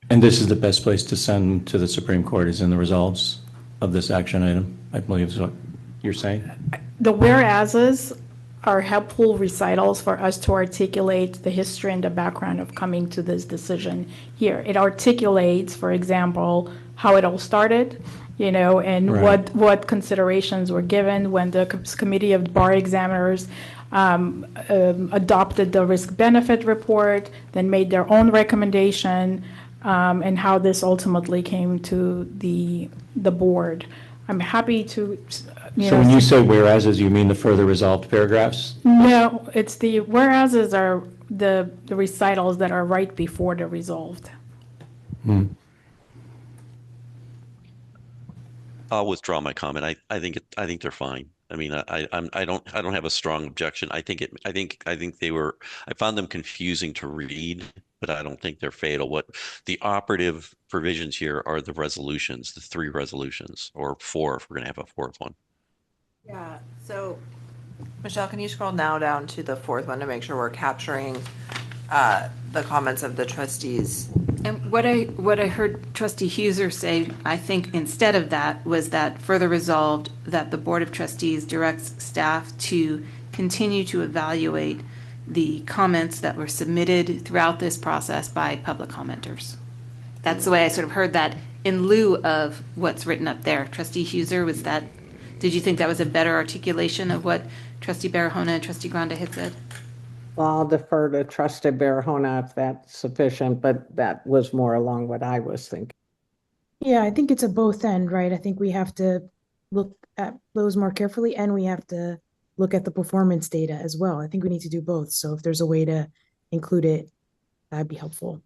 And this is the best place to send to the Supreme Court, is in the resolves of this action item, I believe is what you're saying. The whereases are helpful recitals for us to articulate the history and the background of coming to this decision here. It articulates, for example, how it all started, and Right. what considerations were given when the Committee of Bar Examiners adopted the risk-benefit report, then made their own recommendation, and how this ultimately came to the board. I'm happy to, So when you say whereases, you mean the further resolved paragraphs? No, it's the whereases are the recitals that are right before the resolved. I'll withdraw my comment. I think they're fine. I mean, I don't have a strong objection. I think I found them confusing to read, but I don't think they're fatal. What the operative provisions here are the resolutions, the 3 resolutions, or 4 if we're going to have a 4th one. Yeah, so, Michelle, can you scroll now down to the 4th one to make sure we're capturing the comments of the trustees? And what I heard Trustee Huser say, I think instead of that, was that further resolved that the Board of Trustees directs staff to continue to evaluate the comments that were submitted throughout this process by public commenters. That's the way I sort of heard that in lieu of what's written up there. Trustee Huser, did you think that was a better articulation of what Trustee Barahona and Trustee Granda had said? Well, I'll defer to Trustee Barahona if that's sufficient, but that was more along what I was thinking. Yeah, I think it's a both end, right? I think we have to look at those more carefully, and we have to look at the performance data as well. I think we need to do both. So if there's a way to include it, that'd be helpful.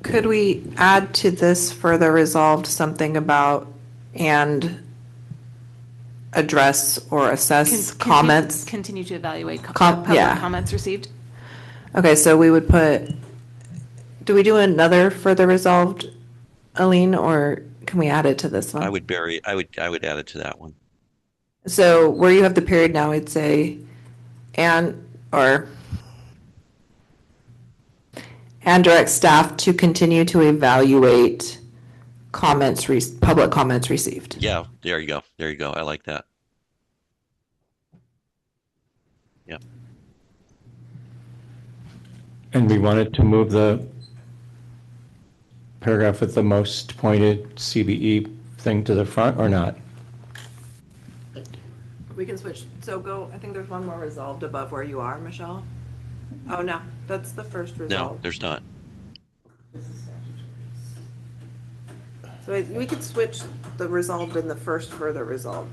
Could we add to this further resolved something about and address or assess comments? Continue to evaluate public comments received? Okay, so we would do we do another further resolved, Aline, or can we add it to this one? I would add it to that one. So where you have the period now, I'd say, and direct staff to continue to evaluate public comments received. Yeah, there you go. I like that. Yeah. And we wanted to move the paragraph with the most pointed CBE thing to the front or not? We can switch. So I think there's one more resolved above where you are, Michelle. Oh, no, that's the first resolved. No, there's not. So we could switch the resolved and the first further resolved